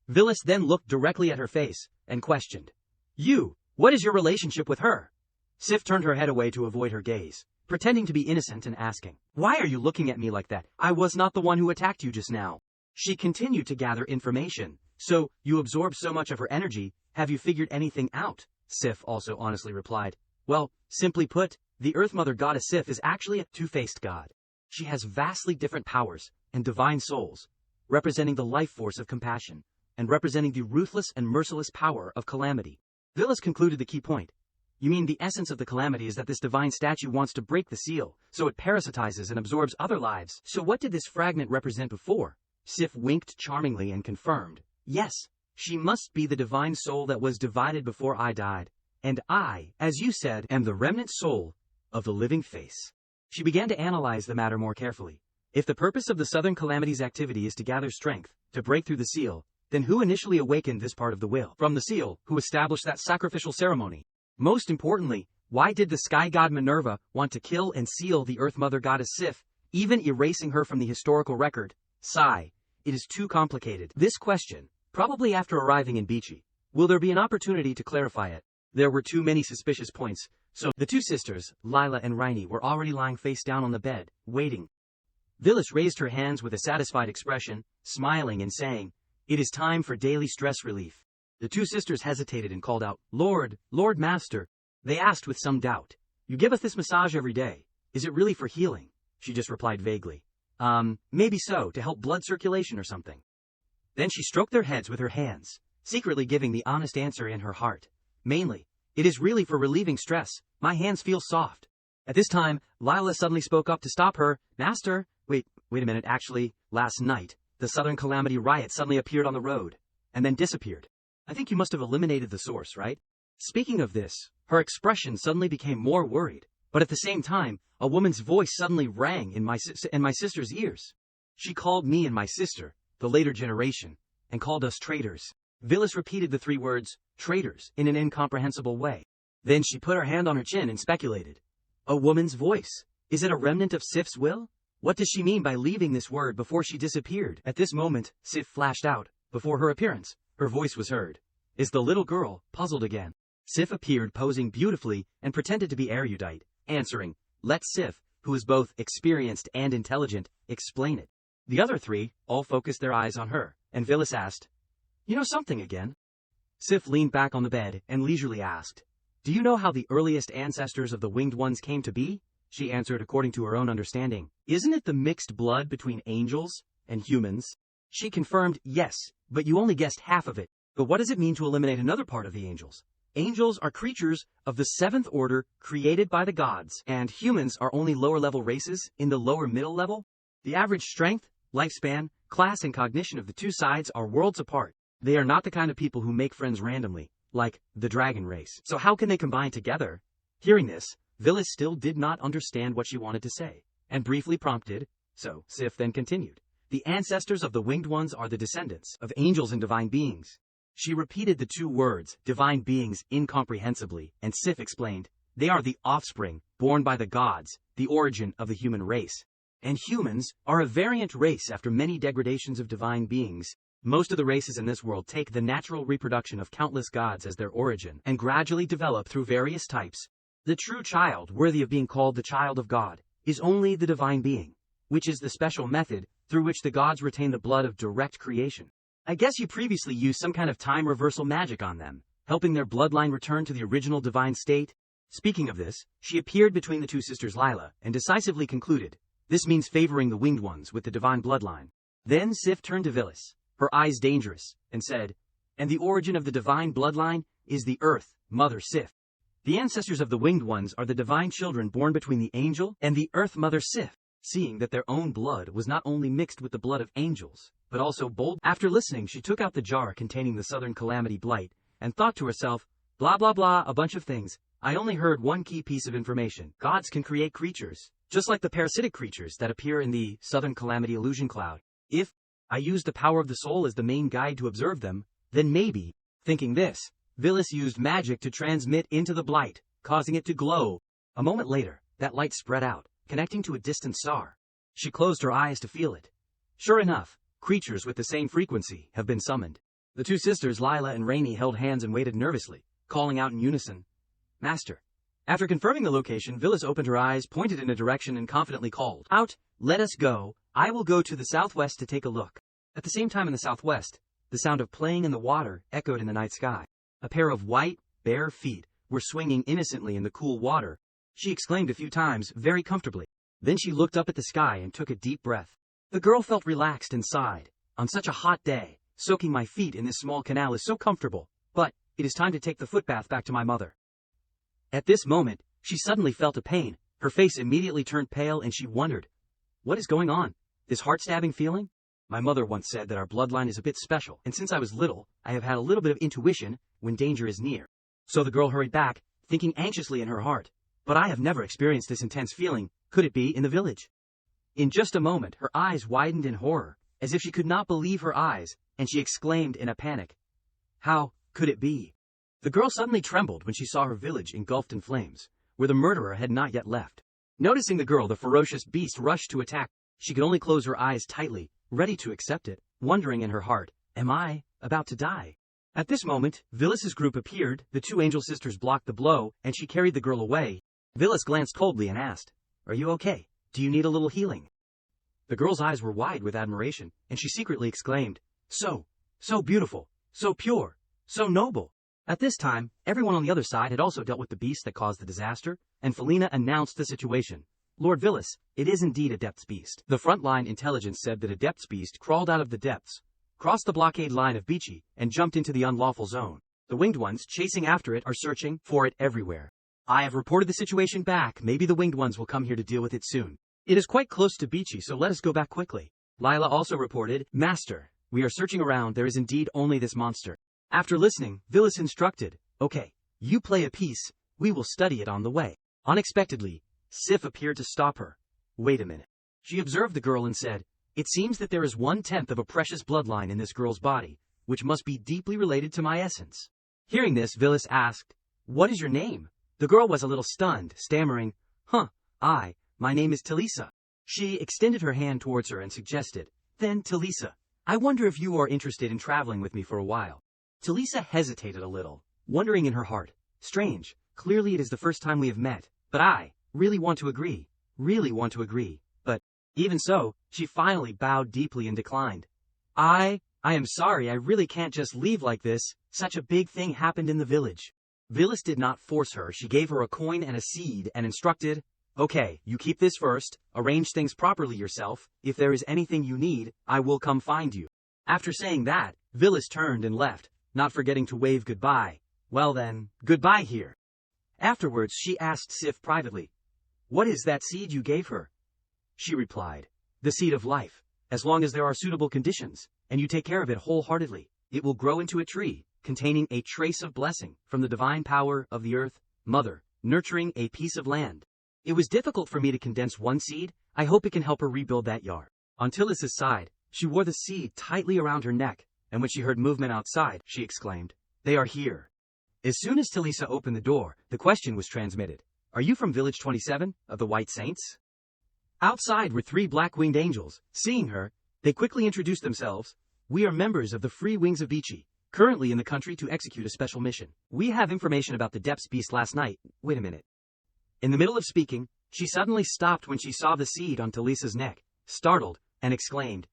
Vilis then looked directly at her face, and questioned, "You, what is your relationship with her?" Sif turned her head away to avoid her gaze, pretending to be innocent and asking, "Why are you looking at me like that? I was not the one who attacked you just now." She continued to gather information. "So, you absorbed so much of her energy, have you figured anything out?" Sif also honestly replied, "Well, simply put, the Earth Mother Goddess Sif is actually a two-faced god. She has vastly different powers and divine souls, representing the life force of compassion, and representing the ruthless and merciless power of calamity." Vilis concluded the key point. "You mean the essence of the calamity is that this divine statue wants to break the seal, so it parasitizes and absorbs other lives. So what did this fragment represent before?" Sif winked charmingly and confirmed, "Yes, she must be the divine soul that was divided before I died, and I, as you said, am the remnant soul of the living face." She began to analyze the matter more carefully. If the purpose of the Southern Calamity's activity is to gather strength, to break through the seal, then who initially awakened this part of the will? From the seal, who established that sacrificial ceremony? Most importantly, why did the sky god Minerva want to kill and seal the Earth Mother Goddess Sif, even erasing her from the historical record? Sigh. It is too complicated. This question, probably after arriving in Beachy, will there be an opportunity to clarify it? There were too many suspicious points, so the two sisters, Lila and Riney, were already lying face down on the bed, waiting. Vilis raised her hands with a satisfied expression, smiling and saying, "It is time for daily stress relief." The two sisters hesitated and called out, Lord Master." They asked with some doubt, "You give us this massage every day. Is it really for healing?" She just replied vaguely, Maybe so, to help blood circulation or something." Then she stroked their heads with her hands, secretly giving the honest answer in her heart. "Mainly, it is really for relieving stress. My hands feel soft." At this time, Lila suddenly spoke up to stop her. "Master, wait a minute, actually, last night, the Southern Calamity riot suddenly appeared on the road, and then disappeared. I think you must have eliminated the source, right?" Speaking of this, her expression suddenly became more worried, but at the same time, a woman's voice suddenly rang in my sister's ears. She called me and my sister, the later generation, and called us traitors. Vilis repeated the three words, traitors, in an incomprehensible way. Then she put her hand on her chin and speculated. A woman's voice. Is it a remnant of Sif's will? What does she mean by leaving this word before she disappeared? At this moment, Sif flashed out. Before her appearance, her voice was heard. Is the little girl puzzled again? Sif appeared posing beautifully and pretended to be erudite, answering, "Let Sif, who is both experienced and intelligent, explain it." The other three all focused their eyes on her, and Vilis asked, "You know something again?" Sif leaned back on the bed and leisurely asked, "Do you know how the earliest ancestors of the winged ones came to be?" She answered according to her own understanding. "Isn't it the mixed blood between angels and humans?" She confirmed, "Yes, but you only guessed half of it. But what does it mean to eliminate another part of the angels? Angels are creatures of the seventh order created by the gods, and humans are only lower-level races in the lower middle level. The average strength, lifespan, class, and cognition of the two sides are worlds apart. They are not the kind of people who make friends randomly, like the dragon race. So how can they combine together? Hearing this, Villis still did not understand what she wanted to say, and briefly prompted, so Sif then continued. The ancestors of the winged ones are the descendants of angels and divine beings. She repeated the two words, divine beings, incomprehensibly, and Sif explained, they are the offspring, born by the gods, the origin of the human race. And humans are a variant race after many degradations of divine beings. Most of the races in this world take the natural reproduction of countless gods as their origin, and gradually develop through various types. The true child, worthy of being called the child of God, is only the divine being, which is the special method through which the gods retain the blood of direct creation. I guess you previously used some kind of time reversal magic on them, helping their bloodline return to the original divine state. Speaking of this, she appeared between the two sisters Lila and decisively concluded, this means favoring the winged ones with the divine bloodline. Then Sif turned to Villis, her eyes dangerous, and said, and the origin of the divine bloodline is the earth, Mother Sif. The ancestors of the winged ones are the divine children born between the angel and the earth Mother Sif. Seeing that their own blood was not only mixed with the blood of angels, but also bold. After listening, she took out the jar containing the Southern Calamity Blight, and thought to herself, blah blah blah, a bunch of things. I only heard one key piece of information. Gods can create creatures, just like the parasitic creatures that appear in the Southern Calamity illusion cloud. If I use the power of the soul as the main guide to observe them, then maybe, thinking this, Villis used magic to transmit into the blight, causing it to glow. A moment later, that light spread out, connecting to a distant star. She closed her eyes to feel it. Sure enough, creatures with the same frequency have been summoned. The two sisters, Lila and Rainey, held hands and waited nervously, calling out in unison, Master. After confirming the location, Villis opened her eyes, pointed in a direction, and confidently called out, let us go. I will go to the southwest to take a look. At the same time in the southwest, the sound of playing in the water echoed in the night sky. A pair of white, bare feet were swinging innocently in the cool water. She exclaimed a few times, very comfortably. Then she looked up at the sky and took a deep breath. The girl felt relaxed and sighed. On such a hot day, soaking my feet in this small canal is so comfortable, but it is time to take the footbath back to my mother. At this moment, she suddenly felt a pain. Her face immediately turned pale and she wondered, what is going on? This heart-stabbing feeling? My mother once said that our bloodline is a bit special, and since I was little, I have had a little bit of intuition when danger is near. So the girl hurried back, thinking anxiously in her heart, but I have never experienced this intense feeling. Could it be in the village? In just a moment, her eyes widened in horror, as if she could not believe her eyes, and she exclaimed in a panic, how could it be? The girl suddenly trembled when she saw her village engulfed in flames, where the murderer had not yet left. Noticing the girl, the ferocious beast rushed to attack. She could only close her eyes tightly, ready to accept it, wondering in her heart, am I about to die? At this moment, Villis's group appeared, the two angel sisters blocked the blow, and she carried the girl away. Villis glanced coldly and asked, are you okay? Do you need a little healing? The girl's eyes were wide with admiration, and she secretly exclaimed, so beautiful, so pure, so noble. At this time, everyone on the other side had also dealt with the beast that caused the disaster, and Felina announced the situation. Lord Villis, it is indeed a depths beast. The frontline intelligence said that a depths beast crawled out of the depths, crossed the blockade line of Beachy, and jumped into the unlawful zone. The winged ones chasing after it are searching for it everywhere. I have reported the situation back. Maybe the winged ones will come here to deal with it soon. It is quite close to Beachy, so let us go back quickly. Lila also reported, Master, we are searching around. There is indeed only this monster. After listening, Villis instructed, okay, you play a piece. We will study it on the way. Unexpectedly, Sif appeared to stop her. Wait a minute. She observed the girl and said, it seems that there is 1/10 of a precious bloodline in this girl's body, which must be deeply related to my essence. Hearing this, Villis asked, what is your name? The girl was a little stunned, stammering, my name is Talisa. She extended her hand towards her and suggested, then Talisa, I wonder if you are interested in traveling with me for a while. Talisa hesitated a little, wondering in her heart, strange, clearly it is the first time we have met, but I really want to agree, but even so, she finally bowed deeply and declined. I am sorry, I really can't just leave like this, such a big thing happened in the village. Villis did not force her. She gave her a coin and a seed and instructed, okay, you keep this first, arrange things properly yourself, if there is anything you need, I will come find you. After saying that, Villis turned and left, not forgetting to wave goodbye. Well then, goodbye here. Afterwards she asked Sif privately, "What is that seed you gave her?" She replied, "The seed of life. As long as there are suitable conditions, and you take care of it wholeheartedly, it will grow into a tree, containing a trace of blessing from the divine power of the earth, mother, nurturing a piece of land. It was difficult for me to condense one seed. I hope it can help her rebuild that yard." On Tillis's side, she wore the seed tightly around her neck, and when she heard movement outside, she exclaimed, "They are here." As soon as Talisa opened the door, the question was transmitted, "Are you from Village 27 of the White Saints?" Outside were 3 black-winged angels. Seeing her, they quickly introduced themselves. "We are members of the Free Wings of Beachy, currently in the country to execute a special mission. We have information about the Depths Beast last night." Wait a minute. In the middle of speaking, she suddenly stopped when she saw the seed on Talisa's neck, startled, and exclaimed,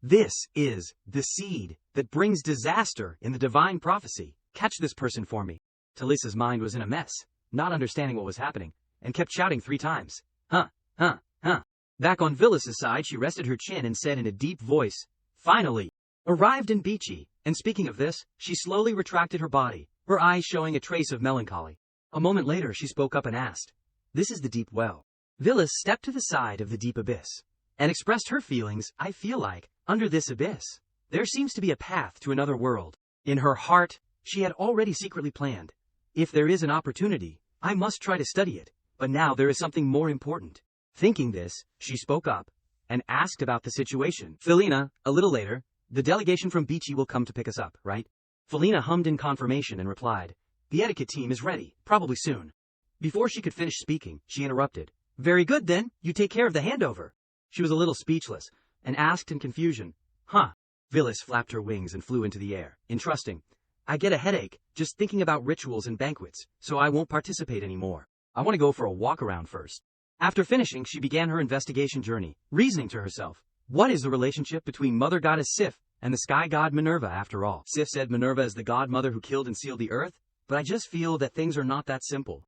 "This is the seed that brings disaster in the divine prophecy. Catch this person for me." Talisa's mind was in a mess, not understanding what was happening, and kept shouting 3 times, "Huh, huh, huh." Back on Villas's side, she rested her chin and said in a deep voice, "Finally, arrived in Beachy." And speaking of this, she slowly retracted her body, her eyes showing a trace of melancholy. A moment later she spoke up and asked, "This is the deep well." Villas stepped to the side of the deep abyss, and expressed her feelings. "I feel like, under this abyss, there seems to be a path to another world." In her heart, she had already secretly planned, "If there is an opportunity, I must try to study it, but now there is something more important." Thinking this, she spoke up, and asked about the situation. "Felina, a little later, the delegation from Beachy will come to pick us up, right?" Felina hummed in confirmation and replied, "The etiquette team is ready, probably soon." Before she could finish speaking, she interrupted, "Very good then, you take care of the handover." She was a little speechless, and asked in confusion, "Huh?" Villas flapped her wings and flew into the air, entrusting, "I get a headache just thinking about rituals and banquets, so I won't participate anymore. I want to go for a walk around first." After finishing, she began her investigation journey, reasoning to herself, what is the relationship between Mother Goddess Sif and the Sky God Minerva after all? Sif said Minerva is the godmother who killed and sealed the earth, but I just feel that things are not that simple.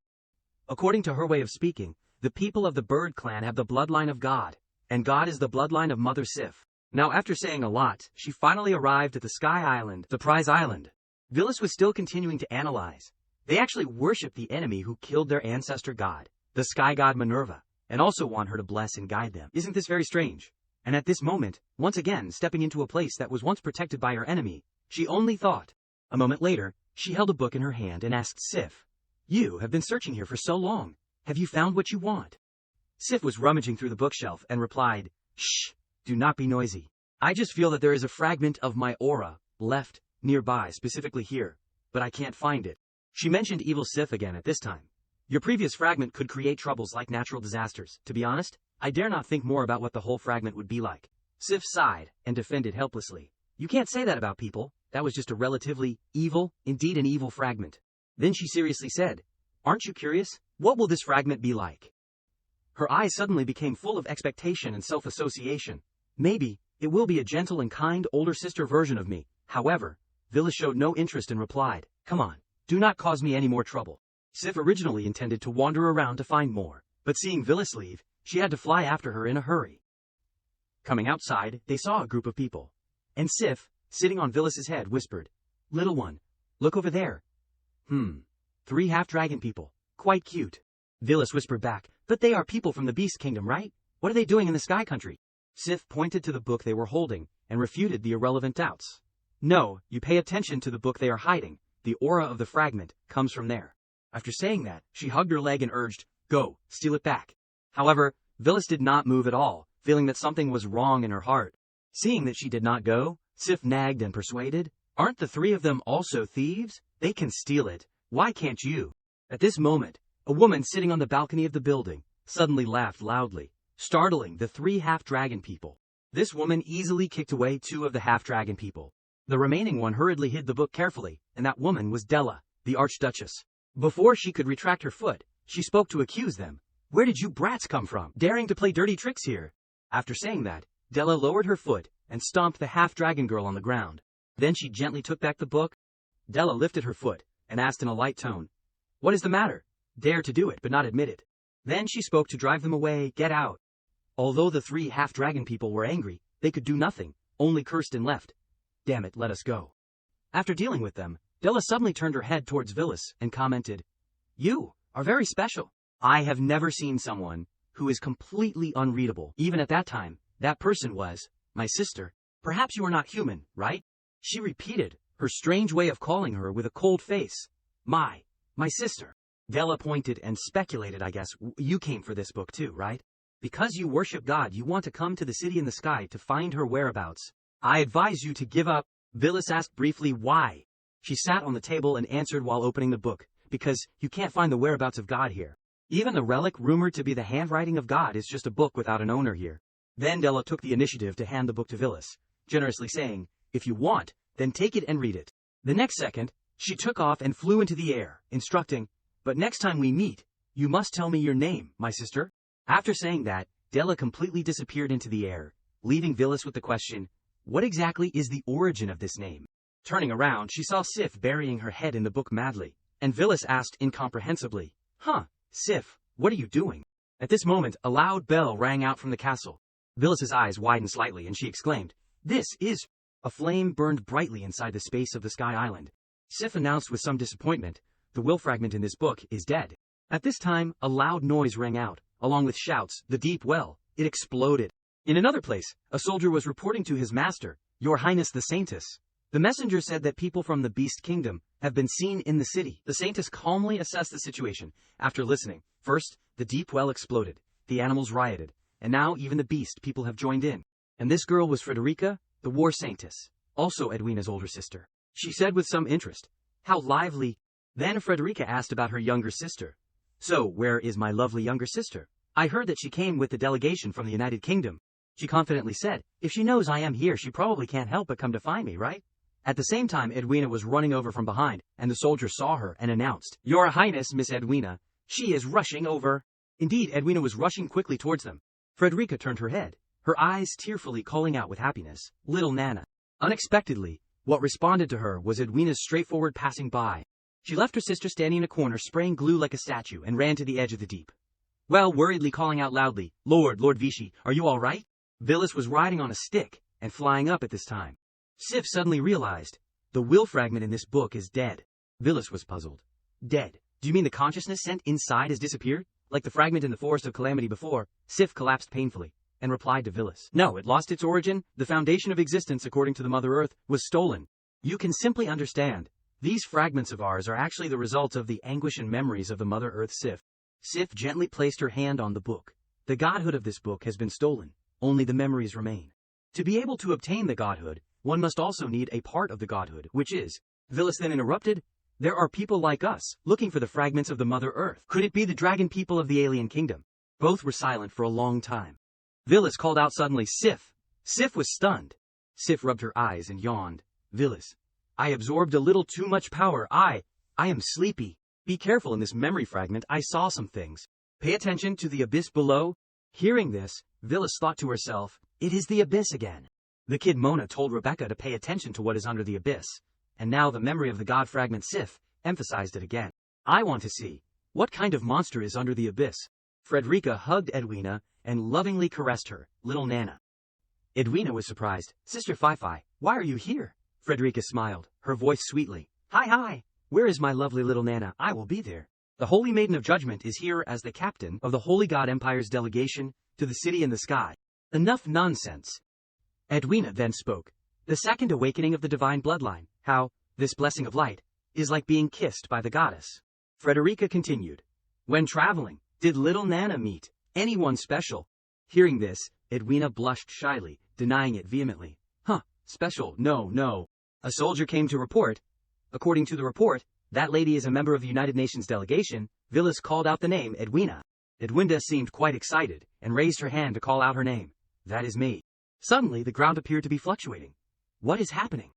According to her way of speaking, the people of the Bird clan have the bloodline of God, and God is the bloodline of Mother Sif. Now after saying a lot, she finally arrived at the Sky Island, the prize island. Villas was still continuing to analyze. They actually worship the enemy who killed their ancestor god, the Sky God Minerva, and also want her to bless and guide them. Isn't this very strange? And at this moment, once again stepping into a place that was once protected by her enemy, she only thought. A moment later, she held a book in her hand and asked Sif, "You have been searching here for so long. Have you found what you want?" Sif was rummaging through the bookshelf and replied, "Shh, do not be noisy. I just feel that there is a fragment of my aura left nearby, specifically here, but I can't find it." She mentioned evil Sif again at this time. "Your previous fragment could create troubles like natural disasters. To be honest, I dare not think more about what the whole fragment would be like." Sif sighed and defended helplessly. "You can't say that about people. That was just a relatively evil, indeed an evil fragment." Then she seriously said, "Aren't you curious? What will this fragment be like?" Her eyes suddenly became full of expectation and self-association. "Maybe it will be a gentle and kind older sister version of me." However, Villas showed no interest and replied, "Come on, do not cause me any more trouble." Sif originally intended to wander around to find more, but seeing Villas leave, she had to fly after her in a hurry. Coming outside, they saw a group of people, and Sif, sitting on Villas's head, whispered, "Little one, look over there. 3 half-dragon people. Quite cute." Villas whispered back, "But they are people from the Beast Kingdom, right? What are they doing in the Sky Country?" Sif pointed to the book they were holding, and refuted the irrelevant doubts. "No, you pay attention to the book they are hiding. The aura of the fragment comes from there." After saying that, she hugged her leg and urged, "Go, steal it back." However, Villas did not move at all, feeling that something was wrong in her heart. Seeing that she did not go, Sif nagged and persuaded, "Aren't the 3 of them also thieves? They can steal it. Why can't you?" At this moment, a woman sitting on the balcony of the building suddenly laughed loudly, startling the 3 half-dragon people. This woman easily kicked away 2 of the half-dragon people. The remaining one hurriedly hid the book carefully, and that woman was Della, the Archduchess. Before she could retract her foot, she spoke to accuse them. "Where did you brats come from, daring to play dirty tricks here?" After saying that, Della lowered her foot and stomped the half-dragon girl on the ground. Then she gently took back the book. Della lifted her foot and asked in a light tone, "What is the matter? Dare to do it, but not admit it." Then she spoke to drive them away. "Get out." Although the 3 half-dragon people were angry, they could do nothing, only cursed and left. "Damn it, let us go." After dealing with them, Della suddenly turned her head towards Villas and commented, "You are very special. I have never seen someone who is completely unreadable. Even at that time, that person was my sister. Perhaps you are not human, right?" She repeated, her strange way of calling her with a cold face. My sister." Della pointed and speculated, "I guess you came for this book too, right? Because you worship God, you want to come to the city in the sky to find her whereabouts. I advise you to give up." Villas asked briefly why. She sat on the table and answered while opening the book, "Because you can't find the whereabouts of God here. Even the relic rumored to be the handwriting of God is just a book without an owner here." Then Della took the initiative to hand the book to Villas, generously saying, "If you want, then take it and read it." The next second, she took off and flew into the air, instructing, "But next time we meet, you must tell me your name, my sister." After saying that, Della completely disappeared into the air, leaving Villas with the question, "What exactly is the origin of this name?" Turning around, she saw Sif burying her head in the book madly, and Villas asked incomprehensibly, "Huh, Sif, what are you doing?" At this moment, a loud bell rang out from the castle. Villas's eyes widened slightly, and she exclaimed, "This is—" A flame burned brightly inside the space of the Sky Island. Sif announced with some disappointment, "The will fragment in this book is dead." At this time, a loud noise rang out, along with shouts, "The deep well, it exploded." In another place, a soldier was reporting to his master, "Your Highness the Saintess." The messenger said that people from the Beast Kingdom have been seen in the city. The Saintess calmly assessed the situation. After listening, first, the deep well exploded, the animals rioted, and now even the beast people have joined in. And this girl was Frederica, the War Saintess, also Edwina's older sister. She said with some interest, "How lively." Then Frederica asked about her younger sister. "So, where is my lovely younger sister? I heard that she came with the delegation from the United Kingdom." She confidently said, "If she knows I am here, she probably can't help but come to find me, right?" At the same time, Edwina was running over from behind, and the soldier saw her and announced, "Your Highness, Miss Edwina. She is rushing over." Indeed, Edwina was rushing quickly towards them. Frederica turned her head, her eyes tearfully calling out with happiness, "Little Nana." Unexpectedly, what responded to her was Edwina's straightforward passing by. She left her sister standing in a corner spraying glue like a statue and ran to the edge of the deep well, worriedly calling out loudly, Lord Vichy, are you all right?" Villas was riding on a stick and flying up at this time. Sif suddenly realized, "The will fragment in this book is dead." Villas was puzzled. "Dead? Do you mean the consciousness sent inside has disappeared? Like the fragment in the Forest of Calamity before?" Sif collapsed painfully and replied to Villas, "No, it lost its origin. The foundation of existence, according to the Mother Earth, was stolen. You can simply understand. These fragments of ours are actually the result of the anguish and memories of the Mother Earth." Sif gently placed her hand on the book. "The godhood of this book has been stolen. Only the memories remain. To be able to obtain the godhood, one must also need a part of the godhood, which is—" Villas then interrupted, "There are people like us, looking for the fragments of the Mother Earth. Could it be the dragon people of the alien kingdom?" Both were silent for a long time. Villas called out suddenly, "Sif!" Sif was stunned. Sif rubbed her eyes and yawned. "Villas, I absorbed a little too much power. I am sleepy. Be careful in this memory fragment. I saw some things. Pay attention to the abyss below." Hearing this, Villas thought to herself, "It is the abyss again." The kid Mona told Rebecca to pay attention to what is under the abyss, and now the memory of the god fragment Sif emphasized it again. "I want to see what kind of monster is under the abyss." Frederica hugged Edwina and lovingly caressed her, "Little Nana." Edwina was surprised. "Sister Fi-Fi, why are you here?" Frederica smiled, her voice sweetly. Hi, where is my lovely little Nana? I will be there." The Holy Maiden of Judgment is here as the captain of the Holy God Empire's delegation to the city in the sky. Enough nonsense. Edwina then spoke. "The second awakening of the divine bloodline, how, this blessing of light, is like being kissed by the goddess." Frederica continued. "When traveling, did little Nana meet anyone special?" Hearing this, Edwina blushed shyly, denying it vehemently. Special? No. A soldier came to report. According to the report, that lady is a member of the United Nations delegation." Villas called out the name Edwina. Edwina seemed quite excited and raised her hand to call out her name. "That is me." Suddenly, the ground appeared to be fluctuating. "What is happening?"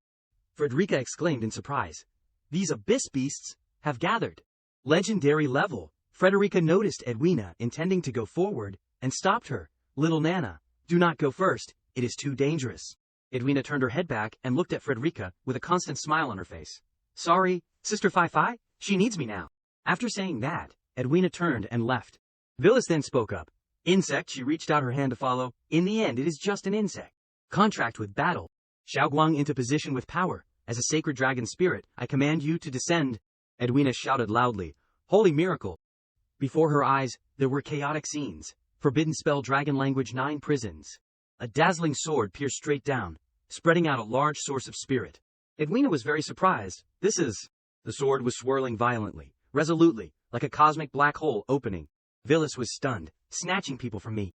Frederica exclaimed in surprise. "These abyss beasts have gathered." Legendary level. Frederica noticed Edwina intending to go forward and stopped her. "Little Nana, do not go first. It is too dangerous." Edwina turned her head back and looked at Frederica with a constant smile on her face. "Sorry, Sister Fi-Fi, she needs me now." After saying that, Edwina turned and left. Villas then spoke up. "Insect," she reached out her hand to follow. "In the end, it is just an insect. Contract with battle." Xiaoguang into position with power. As a sacred dragon spirit, I command you to descend. Edwina shouted loudly, "Holy miracle!" Before her eyes, there were chaotic scenes. Forbidden spell dragon language 9 prisons. A dazzling sword pierced straight down, spreading out a large source of spirit. Edwina was very surprised. This is... The sword was swirling violently, resolutely, like a cosmic black hole opening. Villas was stunned, snatching people from me.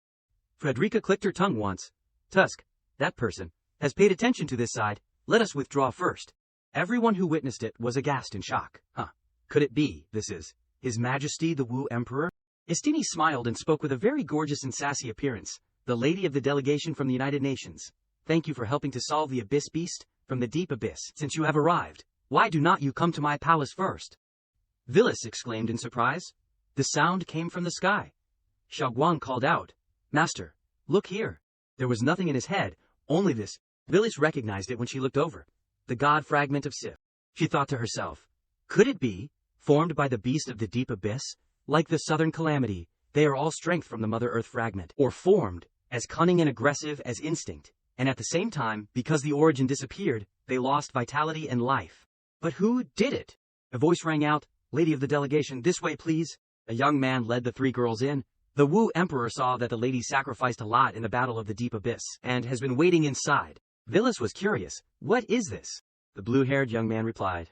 Frederica clicked her tongue once. Tusk, that person, has paid attention to this side. Let us withdraw first. Everyone who witnessed it was aghast in shock. Could it be, this is His Majesty the Wu Emperor? Estini smiled and spoke with a very gorgeous and sassy appearance. The lady of the delegation from the United Nations. Thank you for helping to solve the Abyss Beast from the deep abyss. Since you have arrived, why do not you come to my palace first? Villas exclaimed in surprise. The sound came from the sky. Xiaoguang called out, Master, look here. There was nothing in his head, only this. Villas recognized it when she looked over. The god fragment of Sif. She thought to herself, could it be, formed by the beast of the deep abyss? Like the southern calamity, they are all strength from the Mother Earth fragment, or formed, as cunning and aggressive as instinct, and at the same time, because the origin disappeared, they lost vitality and life. But who did it? A voice rang out, Lady of the delegation, this way please. A young man led the 3 girls in. The Wu Emperor saw that the lady sacrificed a lot in the Battle of the Deep Abyss, and has been waiting inside. Villas was curious. What is this? The blue-haired young man replied.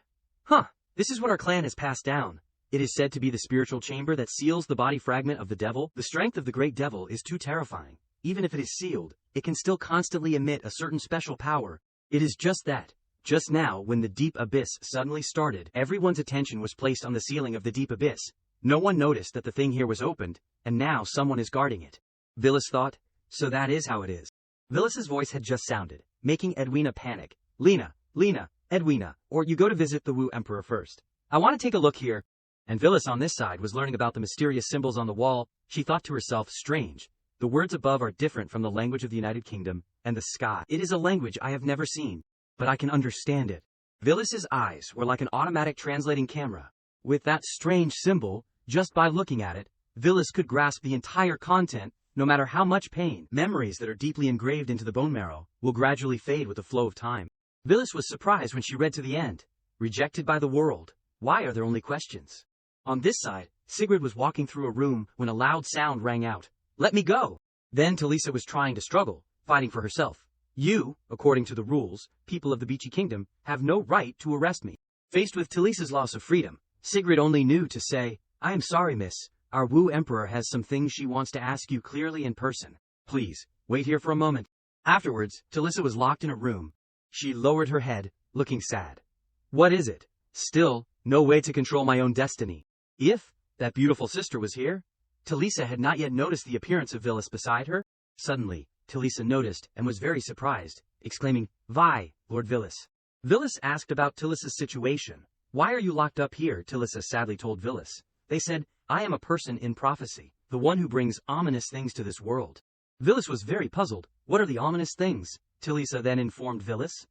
This is what our clan has passed down. It is said to be the spiritual chamber that seals the body fragment of the devil. The strength of the great devil is too terrifying. Even if it is sealed, it can still constantly emit a certain special power. It is just that. Just now, when the deep abyss suddenly started, everyone's attention was placed on the ceiling of the deep abyss. No one noticed that the thing here was opened, and now someone is guarding it. Villas thought, so that is how it is. Villas's voice had just sounded, making Edwina panic. Lena, Edwina, or you go to visit the Wu Emperor first. I want to take a look here. And Villas on this side was learning about the mysterious symbols on the wall. She thought to herself, strange. The words above are different from the language of the United Kingdom, and the sky. It is a language I have never seen, but I can understand it. Villas's eyes were like an automatic translating camera. With that strange symbol, just by looking at it, Villas could grasp the entire content, no matter how much pain. Memories that are deeply engraved into the bone marrow will gradually fade with the flow of time. Villas was surprised when she read to the end. Rejected by the world. Why are there only questions? On this side, Sigrid was walking through a room when a loud sound rang out. Let me go! Then Talisa was trying to struggle, fighting for herself. You, according to the rules, people of the Beachy Kingdom, have no right to arrest me. Faced with Talisa's loss of freedom, Sigrid only knew to say, I am sorry, miss. Our Wu Emperor has some things she wants to ask you clearly in person. Please, wait here for a moment. Afterwards, Talisa was locked in a room. She lowered her head, looking sad. What is it? Still, no way to control my own destiny. If that beautiful sister was here? Talisa had not yet noticed the appearance of Villas beside her. Suddenly, Talisa noticed and was very surprised, exclaiming, Vi, Lord Villas. Villas asked about Talisa's situation. Why are you locked up here? Talisa sadly told Villas. They said, I am a person in prophecy, the one who brings ominous things to this world. Villas was very puzzled. What are the ominous things? Talisa then informed Villas.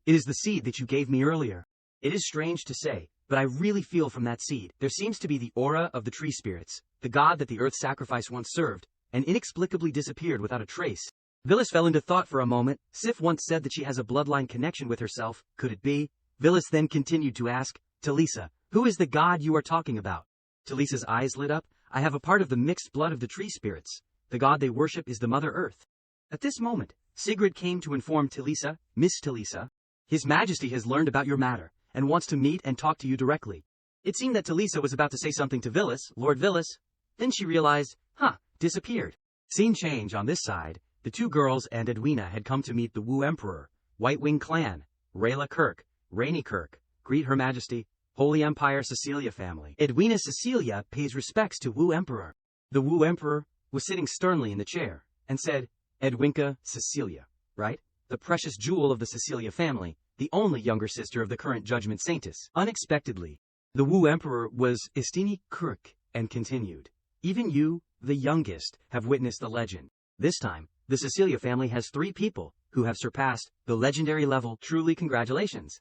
It is the seed that you gave me earlier. It is strange to say, but I really feel from that seed. There seems to be the aura of the tree spirits, the god that the earth sacrifice once served, and inexplicably disappeared without a trace. Villas fell into thought for a moment. Sif once said that she has a bloodline connection with herself. Could it be? Villas then continued to ask, Talisa, who is the god you are talking about? Talisa's eyes lit up. I have a part of the mixed blood of the tree spirits. The god they worship is the Mother Earth. At this moment, Sigrid came to inform Talisa, Miss Talisa, His Majesty has learned about your matter, and wants to meet and talk to you directly. It seemed that Talisa was about to say something to Villas, Lord Villas. Then she realized, disappeared. Scene change on this side. The 2 girls and Edwina had come to meet the Wu Emperor, White Wing Clan, Rayla Kirk, Rainy Kirk, greet Her Majesty, Holy Empire Cecilia family. Edwina Cecilia pays respects to Wu Emperor. The Wu Emperor was sitting sternly in the chair, and said, Edwinka Cecilia, right? The precious jewel of the Cecilia family, the only younger sister of the current Judgment Saintess. Unexpectedly, the Wu Emperor was Estini Kirk, and continued, even you, the youngest, have witnessed the legend. This time, the Cecilia family has 3 people who have surpassed the legendary level. Truly congratulations.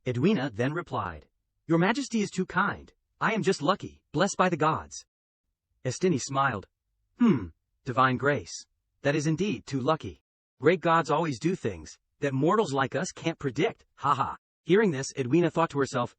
Edwina then replied, Your Majesty is too kind. I am just lucky, blessed by the gods. Estini smiled. Divine grace. That is indeed too lucky. Great gods always do things that mortals like us can't predict. Haha. Hearing this, Edwina thought to herself,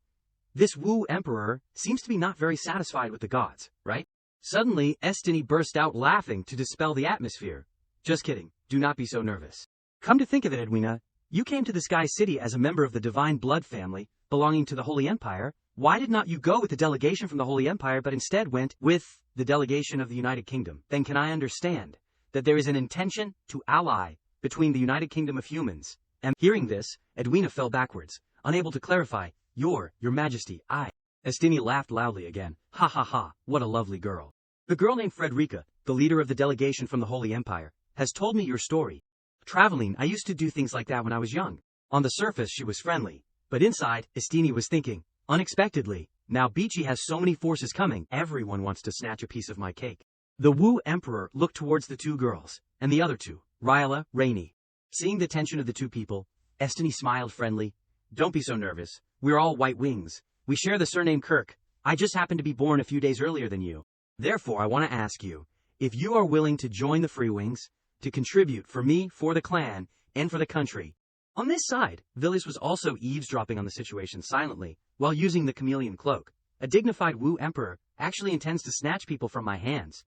this Wu Emperor seems to be not very satisfied with the gods, right? Suddenly, Estini burst out laughing to dispel the atmosphere. Just kidding, do not be so nervous. Come to think of it, Edwina, you came to the Sky City as a member of the Divine Blood family, belonging to the Holy Empire. Why did not you go with the delegation from the Holy Empire but instead went with the delegation of the United Kingdom? Then can I understand that there is an intention to ally between the United Kingdom of humans? And hearing this, Edwina fell backwards, unable to clarify. Your Majesty, I. Estini laughed loudly again. Ha ha ha, what a lovely girl. The girl named Frederica, the leader of the delegation from the Holy Empire, has told me your story. Traveling, I used to do things like that when I was young. On the surface she was friendly, but inside, Estini was thinking, unexpectedly, now Beachy has so many forces coming, everyone wants to snatch a piece of my cake. The Wu Emperor looked towards the two girls, and the other two, Ryla, Rainey. Seeing the tension of the two people, Estini smiled friendly. Don't be so nervous, we're all White Wings. We share the surname Kirk. I just happened to be born a few days earlier than you. Therefore, I want to ask you, if you are willing to join the Free Wings, to contribute for me, for the clan, and for the country. On this side, Villis was also eavesdropping on the situation silently, while using the chameleon cloak. A dignified Wu Emperor actually intends to snatch people from my hands.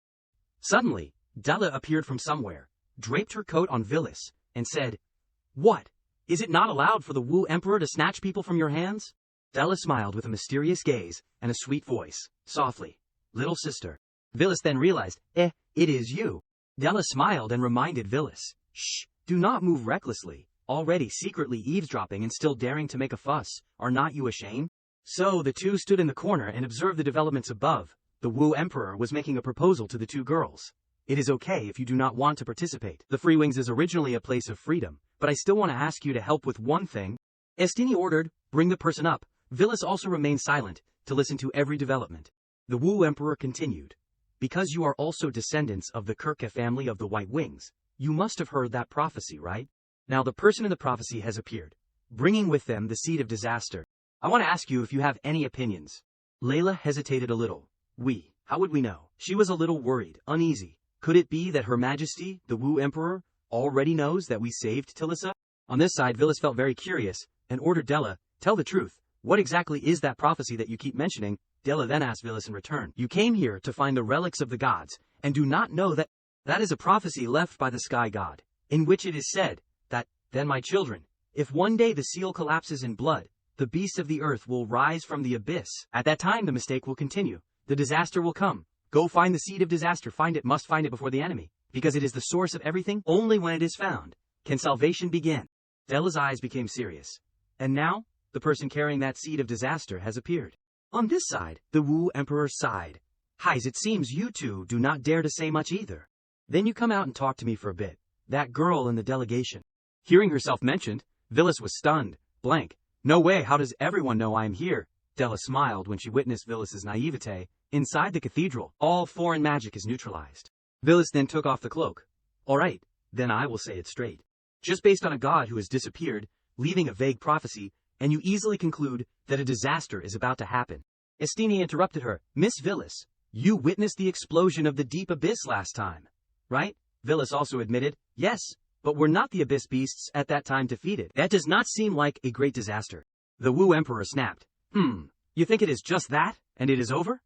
Suddenly, Della appeared from somewhere, draped her coat on Villis, and said, What? Is it not allowed for the Wu Emperor to snatch people from your hands? Della smiled with a mysterious gaze and a sweet voice, softly. Little sister. Villis then realized, it is you. Della smiled and reminded Villis, Shh, do not move recklessly, already secretly eavesdropping and still daring to make a fuss, are not you ashamed? So the two stood in the corner and observed the developments above. The Wu Emperor was making a proposal to the two girls. It is okay if you do not want to participate. The Free Wings is originally a place of freedom, but I still want to ask you to help with one thing. Estini ordered, bring the person up. Villis also remained silent, to listen to every development. The Wu Emperor continued. Because you are also descendants of the Kirke family of the White Wings, you must have heard that prophecy, right? Now the person in the prophecy has appeared, bringing with them the seed of disaster. I want to ask you if you have any opinions. Layla hesitated a little. How would we know? She was a little worried, uneasy. Could it be that Her Majesty, the Wu Emperor, already knows that we saved Tilissa? On this side, Villis felt very curious, and ordered Della, tell the truth. What exactly is that prophecy that you keep mentioning? Della then asked Villis in return. You came here to find the relics of the gods, and do not know that that is a prophecy left by the sky god, in which it is said, that, then my children, if one day the seal collapses in blood, the beasts of the earth will rise from the abyss. At that time the mistake will continue. The disaster will come. Go find the seed of disaster, must find it before the enemy, because it is the source of everything. Only when it is found can salvation begin. Della's eyes became serious. And now, the person carrying that seed of disaster has appeared. On this side, the Wu Emperor sighed. Heis, it seems you two do not dare to say much either. Then you come out and talk to me for a bit. That girl in the delegation. Hearing herself mentioned, Villis was stunned, blank. No way, how does everyone know I am here? Della smiled when she witnessed Villis's naivete. Inside the cathedral, all foreign magic is neutralized. Villis then took off the cloak. All right, then I will say it straight. Just based on a god who has disappeared, leaving a vague prophecy, and you easily conclude that a disaster is about to happen. Estini interrupted her. Miss Villis, you witnessed the explosion of the deep abyss last time, right? Villis also admitted, yes, but were not the abyss beasts at that time defeated? That does not seem like a great disaster. The Wu Emperor snapped. You think it is just that, and it is over?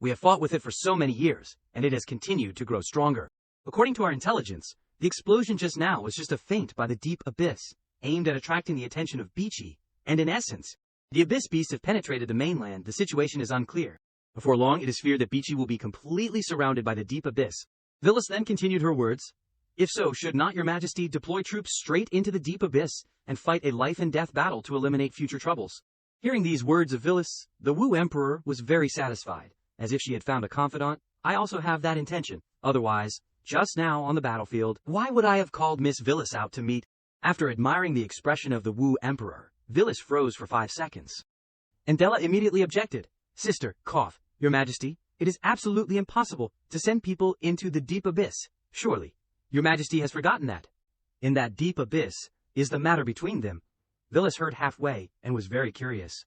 We have fought with it for so many years, and it has continued to grow stronger. According to our intelligence, the explosion just now was just a feint by the deep abyss, aimed at attracting the attention of Beachy, and in essence, the abyss beasts have penetrated the mainland. The situation is unclear. Before long, it is feared that Beachy will be completely surrounded by the deep abyss. Villis then continued her words. If so, should not your majesty deploy troops straight into the deep abyss and fight a life-and-death battle to eliminate future troubles? Hearing these words of Villis, the Wu Emperor was very satisfied, as if she had found a confidant. I also have that intention. Otherwise, just now on the battlefield, why would I have called Miss Villis out to meet? After admiring the expression of the Wu Emperor, Villis froze for 5 seconds. And Della immediately objected. Sister, your majesty, it is absolutely impossible to send people into the deep abyss. Surely, your majesty has forgotten that. In that deep abyss is the matter between them. Villis heard halfway and was very curious.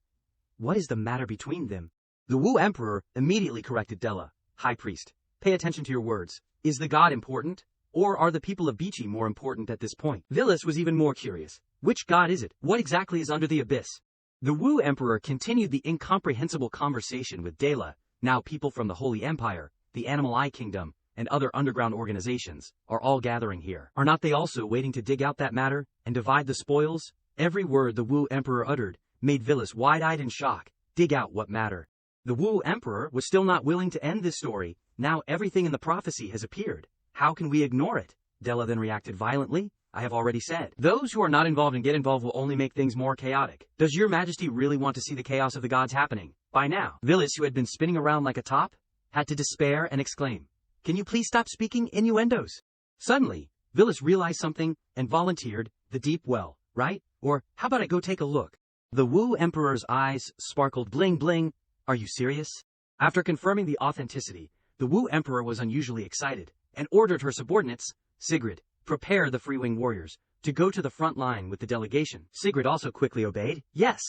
What is the matter between them? The Wu Emperor immediately corrected Della. High Priest, pay attention to your words. Is the god important? Or are the people of Beachy more important at this point? Villis was even more curious. Which god is it? What exactly is under the abyss? The Wu Emperor continued the incomprehensible conversation with Dela. Now people from the Holy Empire, the Animal Eye Kingdom, and other underground organizations are all gathering here. Are not they also waiting to dig out that matter and divide the spoils? Every word the Wu Emperor uttered made Villas wide-eyed in shock. Dig out what matter? The Wu Emperor was still not willing to end this story. Now everything in the prophecy has appeared. How can we ignore it? Dela then reacted violently. I have already said, those who are not involved and get involved will only make things more chaotic. Does your majesty really want to see the chaos of the gods happening? By now, Villas, who had been spinning around like a top, had to despair and exclaim, can you please stop speaking innuendos? Suddenly, Villas realized something and volunteered, the deep well, right? Or, how about I go take a look? The Wu Emperor's eyes sparkled bling bling. Are you serious? After confirming the authenticity, the Wu Emperor was unusually excited and ordered her subordinates, Sigrid, prepare the Free-Wing warriors to go to the front line with the delegation. Sigrid also quickly obeyed. Yes.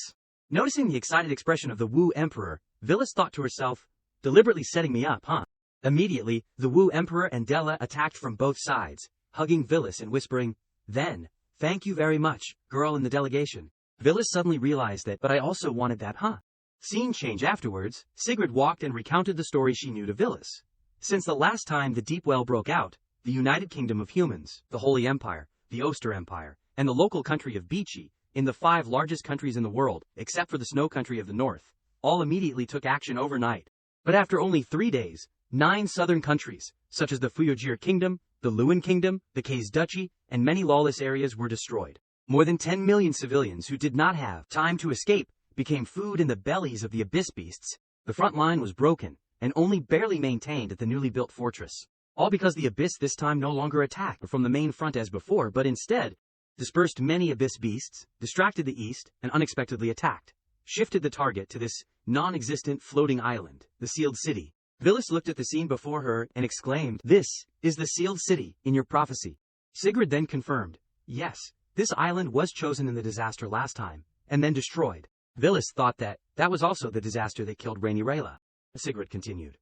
Noticing the excited expression of the Wu Emperor, Villas thought to herself, deliberately setting me up, huh? Immediately, the Wu Emperor and Dela attacked from both sides, hugging Villas and whispering, then, thank you very much, girl in the delegation. Villas suddenly realized that, but I also wanted that, huh? Scene change afterwards, Sigrid walked and recounted the story she knew to Villas. Since the last time the Deep Well broke out, the United Kingdom of Humans, the Holy Empire, the Oster Empire, and the local country of Beachy, in the 5 largest countries in the world, except for the snow country of the north, all immediately took action overnight. But after only 3 days, 9 southern countries, such as the Fuyojir Kingdom, the Luan Kingdom, the Kays Duchy, and many lawless areas were destroyed. More than 10 million civilians who did not have time to escape became food in the bellies of the abyss beasts. The front line was broken and only barely maintained at the newly built fortress. All because the abyss this time no longer attacked from the main front as before, but instead dispersed many abyss beasts, distracted the east, and unexpectedly attacked. Shifted the target to this non-existent floating island, the sealed city. Villas looked at the scene before her and exclaimed, this is the sealed city in your prophecy. Sigrid then confirmed, yes, this island was chosen in the disaster last time, and then destroyed. Villas thought that was also the disaster that killed Rainy Rayla. Sigrid continued.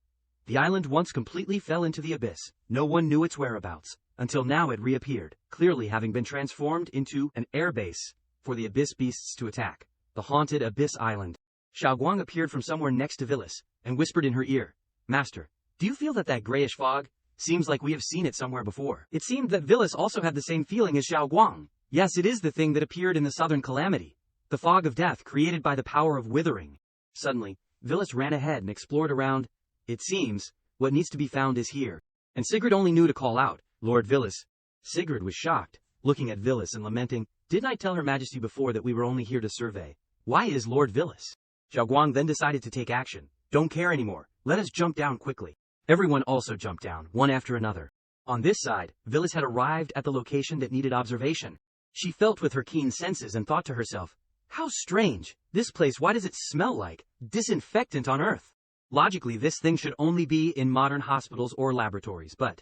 The island once completely fell into the abyss. No one knew its whereabouts, until now it reappeared, clearly having been transformed into an air base for the abyss beasts to attack. The haunted Abyss Island. Xiaoguang appeared from somewhere next to Villas, and whispered in her ear, Master, do you feel that grayish fog? Seems like we have seen it somewhere before. It seemed that Villas also had the same feeling as Xiaoguang. Yes, it is the thing that appeared in the southern calamity. The fog of death created by the power of withering. Suddenly, Villas ran ahead and explored around. It seems, what needs to be found is here. And Sigrid only knew to call out, Lord Villas. Sigrid was shocked, looking at Villas and lamenting, didn't I tell Her Majesty before that we were only here to survey? Why is Lord Villas? Xiaoguang then decided to take action. Don't care anymore. Let us jump down quickly. Everyone also jumped down, one after another. On this side, Villas had arrived at the location that needed observation. She felt with her keen senses and thought to herself, how strange. This place, why does it smell like disinfectant on Earth? Logically, this thing should only be in modern hospitals or laboratories, but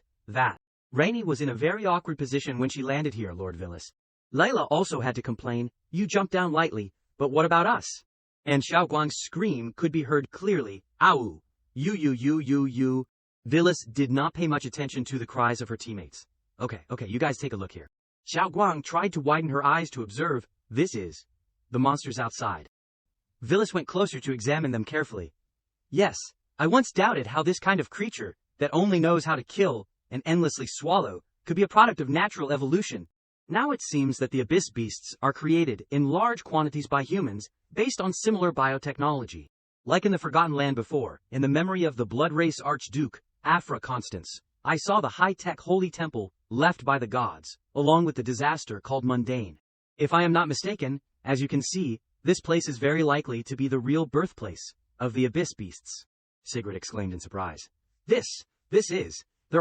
Rainy was in a very awkward position when she landed here, Lord Villas. Layla also had to complain, you jumped down lightly, but what about us? And Xiaoguang's scream could be heard clearly, Ow! You. Villas did not pay much attention to the cries of her teammates. Okay, you guys take a look here. Xiaoguang tried to widen her eyes to observe, this is the monsters outside. Villas went closer to examine them carefully. Yes, I once doubted how this kind of creature, that only knows how to kill and endlessly swallow, could be a product of natural evolution. Now it seems that the abyss beasts are created in large quantities by humans, based on similar biotechnology. Like in the Forgotten Land before, in the memory of the Blood Race Archduke, Afra Constance, I saw the high-tech holy temple left by the gods, along with the disaster called Mundane. If I am not mistaken, as you can see, this place is very likely to be the real birthplace of the abyss beasts. Sigrid exclaimed in surprise. There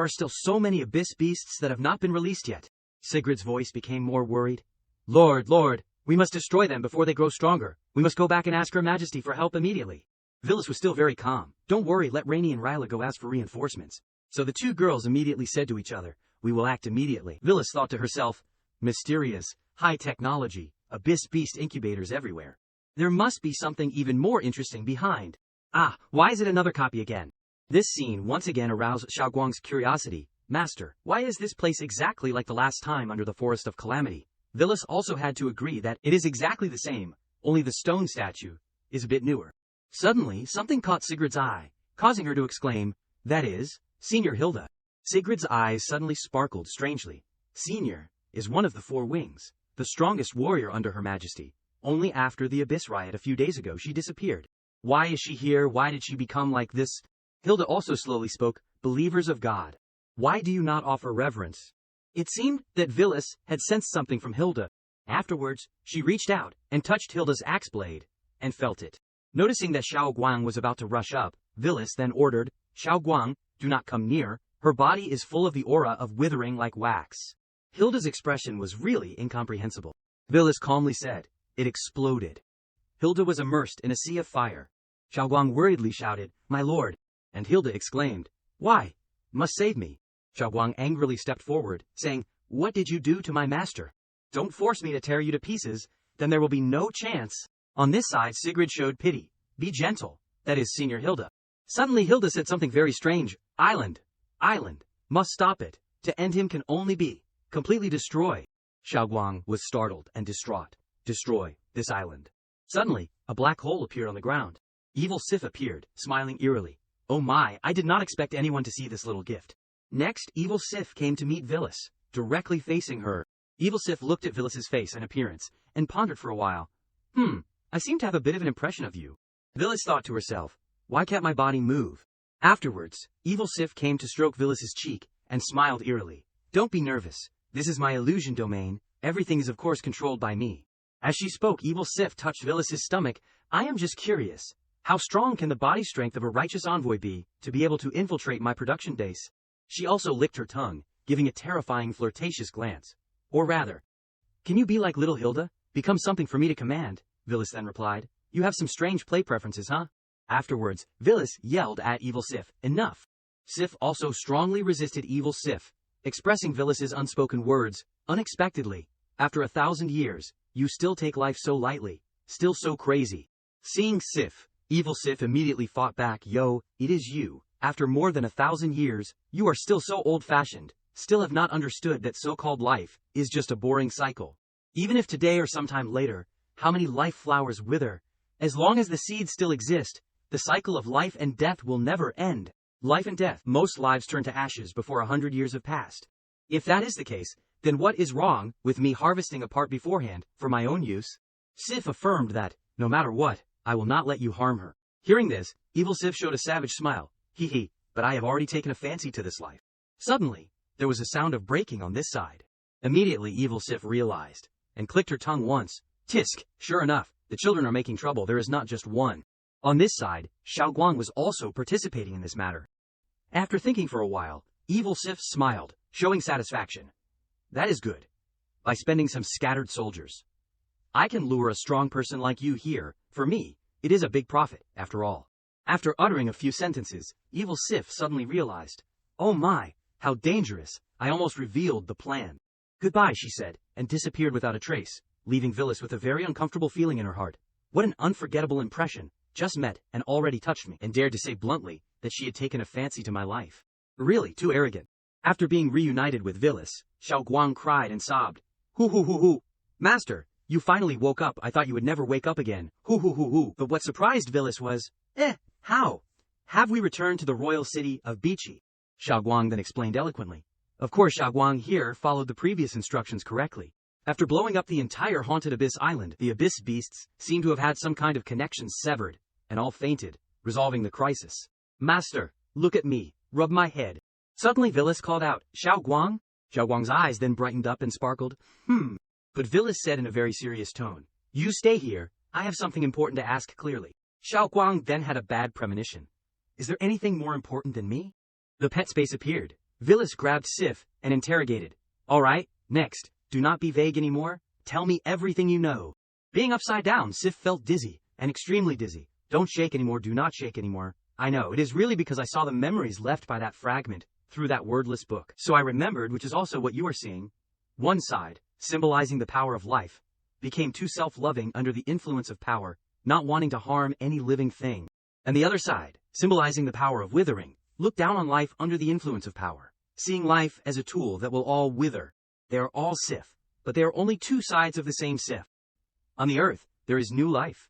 are still so many abyss beasts that have not been released yet. Sigrid's voice became more worried. Lord, we must destroy them before they grow stronger. We must go back and ask Her Majesty for help immediately. Villas was still very calm. Don't worry, let Rainy and Ryla go ask for reinforcements. So the two girls immediately said to each other, we will act immediately. Villas thought to herself, mysterious, high technology, abyss beast incubators everywhere. There must be something even more interesting behind. Why is it another copy again? This scene once again aroused Xiaoguang's curiosity. Master, why is this place exactly like the last time under the Forest of Calamity? Villas also had to agree that it is exactly the same, only the stone statue is a bit newer. Suddenly, something caught Sigrid's eye, causing her to exclaim, "That is, Senior Hilda." Sigrid's eyes suddenly sparkled strangely. Senior is one of the four wings, the strongest warrior under Her Majesty. Only after the Abyss riot a few days ago she disappeared. Why is she here? Why did she become like this? Hilda also slowly spoke, "Believers of God, why do you not offer reverence?" It seemed that Vilis had sensed something from Hilda. Afterwards, she reached out and touched Hilda's axe blade, and felt it. Noticing that Xiao Guang was about to rush up, Vilis then ordered, "Xiao Guang, do not come near, her body is full of the aura of withering like wax." Hilda's expression was really incomprehensible. Vilis calmly said, "It exploded." Hilda was immersed in a sea of fire. Xiao Guang worriedly shouted, "My lord," and Hilda exclaimed, "Why? Must save me." Xiao Guang angrily stepped forward, saying, "What did you do to my master? Don't force me to tear you to pieces, then there will be no chance." On this side, Sigrid showed pity. "Be gentle, that is Senior Hilda." Suddenly Hilda said something very strange. Island, must stop it. To end him can only be, completely destroy." Xiao Guang was startled and distraught. "Destroy this island." Suddenly, a black hole appeared on the ground. Evil Sif appeared, smiling eerily. "Oh my, I did not expect anyone to see this little gift." Next, Evil Sif came to meet Vilis, directly facing her. Evil Sif looked at Vilis's face and appearance, and pondered for a while. I seem to have a bit of an impression of you." Vilis thought to herself, "Why can't my body move?" Afterwards, Evil Sif came to stroke Vilis's cheek, and smiled eerily. "Don't be nervous. This is my illusion domain. Everything is of course controlled by me." As she spoke, Evil Sif touched Vilis's stomach. "I am just curious. How strong can the body strength of a righteous envoy be, to be able to infiltrate my production base?" She also licked her tongue, giving a terrifying flirtatious glance. "Or rather, can you be like little Hilda, become something for me to command?" Vilis then replied. "You have some strange play preferences, huh?" Afterwards, Vilis yelled at Evil Sif, "Enough!" Sif also strongly resisted Evil Sif, expressing Vilis's unspoken words. "Unexpectedly, after 1,000 years, you still take life so lightly, still so crazy." Seeing Sif, Evil Sif immediately fought back. "Yo, it is you. After more than 1,000 years, you are still so old-fashioned, still have not understood that so-called life is just a boring cycle. Even if today or sometime later, how many life flowers wither, as long as the seeds still exist, the cycle of life and death will never end. Life and death, most lives turn to ashes before 100 years have passed. If that is the case, then what is wrong with me harvesting a part beforehand, for my own use?" Sif affirmed that, "No matter what, I will not let you harm her." Hearing this, Evil Sif showed a savage smile. "Hee, but I have already taken a fancy to this life." Suddenly, there was a sound of breaking on this side. Immediately Evil Sif realized, and clicked her tongue once. "Tisk, sure enough, the children are making trouble, there is not just one." On this side, Xiao Guang was also participating in this matter. After thinking for a while, Evil Sif smiled, showing satisfaction. "That is good. By spending some scattered soldiers, I can lure a strong person like you here. For me, it is a big profit, after all." After uttering a few sentences, Evil Sif suddenly realized, "Oh my, how dangerous, I almost revealed the plan." "Goodbye," she said, and disappeared without a trace, leaving Vilis with a very uncomfortable feeling in her heart. What an unforgettable impression. Just met and already touched me, and dared to say bluntly that she had taken a fancy to my life. Really, too arrogant. After being reunited with Vilis, Xiao Guang cried and sobbed. Hoo. Master, you finally woke up. I thought you would never wake up again. Hoo. But what surprised Vilis was, how? Have we returned to the royal city of Bichi? Xiao Guang then explained eloquently. Of course, Xiao Guang here followed the previous instructions correctly. After blowing up the entire haunted Abyss Island, the Abyss beasts seem to have had some kind of connection severed, and all fainted, resolving the crisis. "Master, look at me, rub my head." Suddenly Vilis called out, "Xiao Guang?" Xiao Guang's eyes then brightened up and sparkled. But Vilis said in a very serious tone, "You stay here, I have something important to ask clearly." Xiao Guang then had a bad premonition. Is there anything more important than me? The pet space appeared. Vilis grabbed Sif and interrogated. "All right, next. Do not be vague anymore. Tell me everything you know." Being upside down, Sif felt dizzy, and extremely dizzy. "Don't shake anymore, do not shake anymore. I know, it is really because I saw the memories left by that fragment through that wordless book. So I remembered, which is also what you are seeing." One side, symbolizing the power of life, became too self-loving under the influence of power, not wanting to harm any living thing. And the other side, symbolizing the power of withering, looked down on life under the influence of power, seeing life as a tool that will all wither. They are all Sif, but they are only two sides of the same Sif. On the earth, there is new life.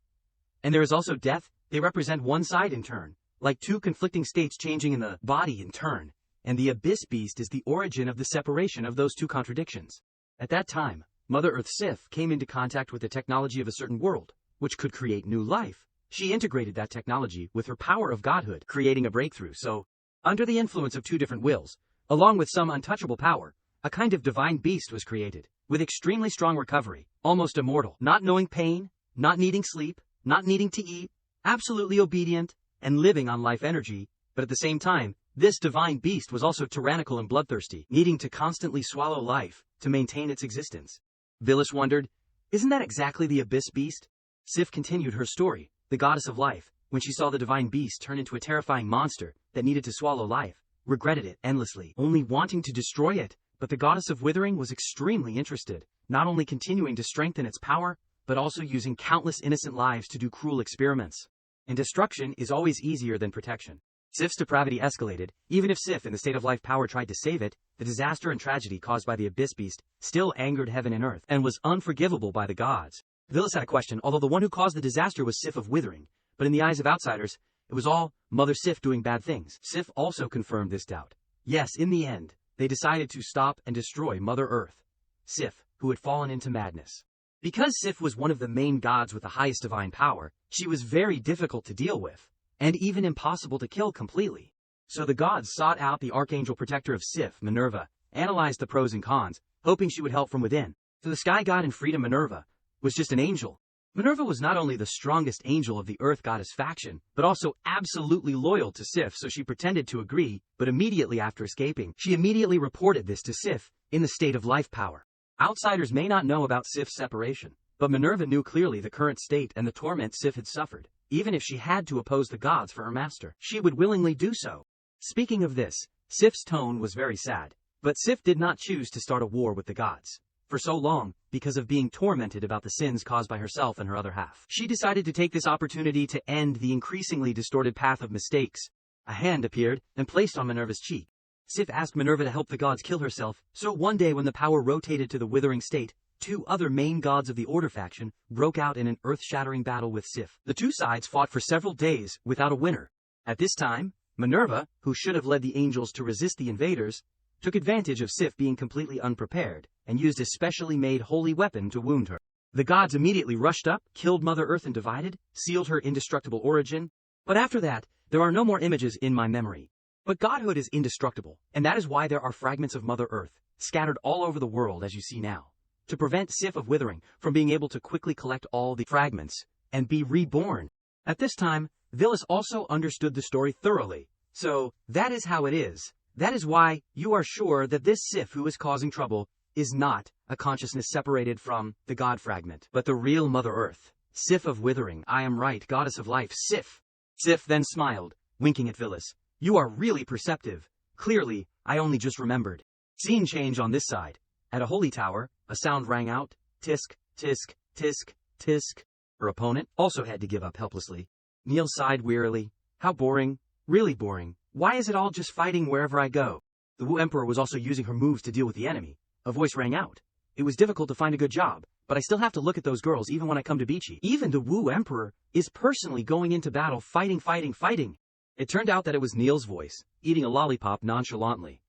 And there is also death. They represent one side in turn, like two conflicting states changing in the body in turn. And the Abyss Beast is the origin of the separation of those two contradictions. At that time, Mother Earth Sif came into contact with the technology of a certain world, which could create new life. She integrated that technology with her power of godhood, creating a breakthrough. So, under the influence of two different wills, along with some untouchable power, a kind of divine beast was created, with extremely strong recovery, almost immortal, not knowing pain, not needing sleep, not needing to eat, absolutely obedient, and living on life energy. But at the same time, this divine beast was also tyrannical and bloodthirsty, needing to constantly swallow life to maintain its existence. Vilis wondered, isn't that exactly the Abyss Beast? Sif continued her story, the goddess of life, when she saw the divine beast turn into a terrifying monster that needed to swallow life, regretted it endlessly, only wanting to destroy it. But the goddess of withering was extremely interested, not only continuing to strengthen its power, but also using countless innocent lives to do cruel experiments. And destruction is always easier than protection. Sif's depravity escalated. Even if Sif in the state of life power tried to save it, the disaster and tragedy caused by the Abyss Beast still angered heaven and earth, and was unforgivable by the gods. Vilis had a question. Although the one who caused the disaster was Sif of withering, but in the eyes of outsiders, it was all Mother Sif doing bad things. Sif also confirmed this doubt. Yes, in the end, they decided to stop and destroy Mother Earth, Sif, who had fallen into madness. Because Sif was one of the main gods with the highest divine power, she was very difficult to deal with, and even impossible to kill completely. So the gods sought out the archangel protector of Sif, Minerva, analyzed the pros and cons, hoping she would help from within. So the sky god and freedom Minerva was just an angel. Minerva was not only the strongest angel of the Earth Goddess faction, but also absolutely loyal to Sif, so she pretended to agree, but immediately after escaping, she immediately reported this to Sif, in the state of life power. Outsiders may not know about Sif's separation, but Minerva knew clearly the current state and the torment Sif had suffered. Even if she had to oppose the gods for her master, she would willingly do so. Speaking of this, Sif's tone was very sad, but Sif did not choose to start a war with the gods. For so long, because of being tormented about the sins caused by herself and her other half. She decided to take this opportunity to end the increasingly distorted path of mistakes. A hand appeared and placed on Minerva's cheek. Sif asked Minerva to help the gods kill herself, so one day when the power rotated to the withering state, two other main gods of the Order faction broke out in an earth-shattering battle with Sif. The two sides fought for several days without a winner. At this time, Minerva, who should have led the angels to resist the invaders, took advantage of Sif being completely unprepared, and used a specially made holy weapon to wound her. The gods immediately rushed up, killed Mother Earth and divided, sealed her indestructible origin. But after that, there are no more images in my memory. But godhood is indestructible, and that is why there are fragments of Mother Earth, scattered all over the world as you see now, to prevent Sif of withering from being able to quickly collect all the fragments and be reborn. At this time, Vilis also understood the story thoroughly. So, that is how it is. That is why you are sure that this Sif who is causing trouble is not a consciousness separated from the god fragment, but the real Mother Earth, Sif of withering. I am right, goddess of life, Sif. Sif then smiled, winking at Vilis. You are really perceptive. Clearly, I only just remembered. Scene change on this side. At a holy tower, a sound rang out. Tisk, tisk, tisk, tisk. Her opponent also had to give up helplessly. Neil sighed wearily. How boring. Really boring. Why is it all just fighting wherever I go? The Wu Emperor was also using her moves to deal with the enemy. A voice rang out. It was difficult to find a good job, but I still have to look at those girls even when I come to Beachy. Even the Wu Emperor is personally going into battle fighting. It turned out that it was Neil's voice, eating a lollipop nonchalantly.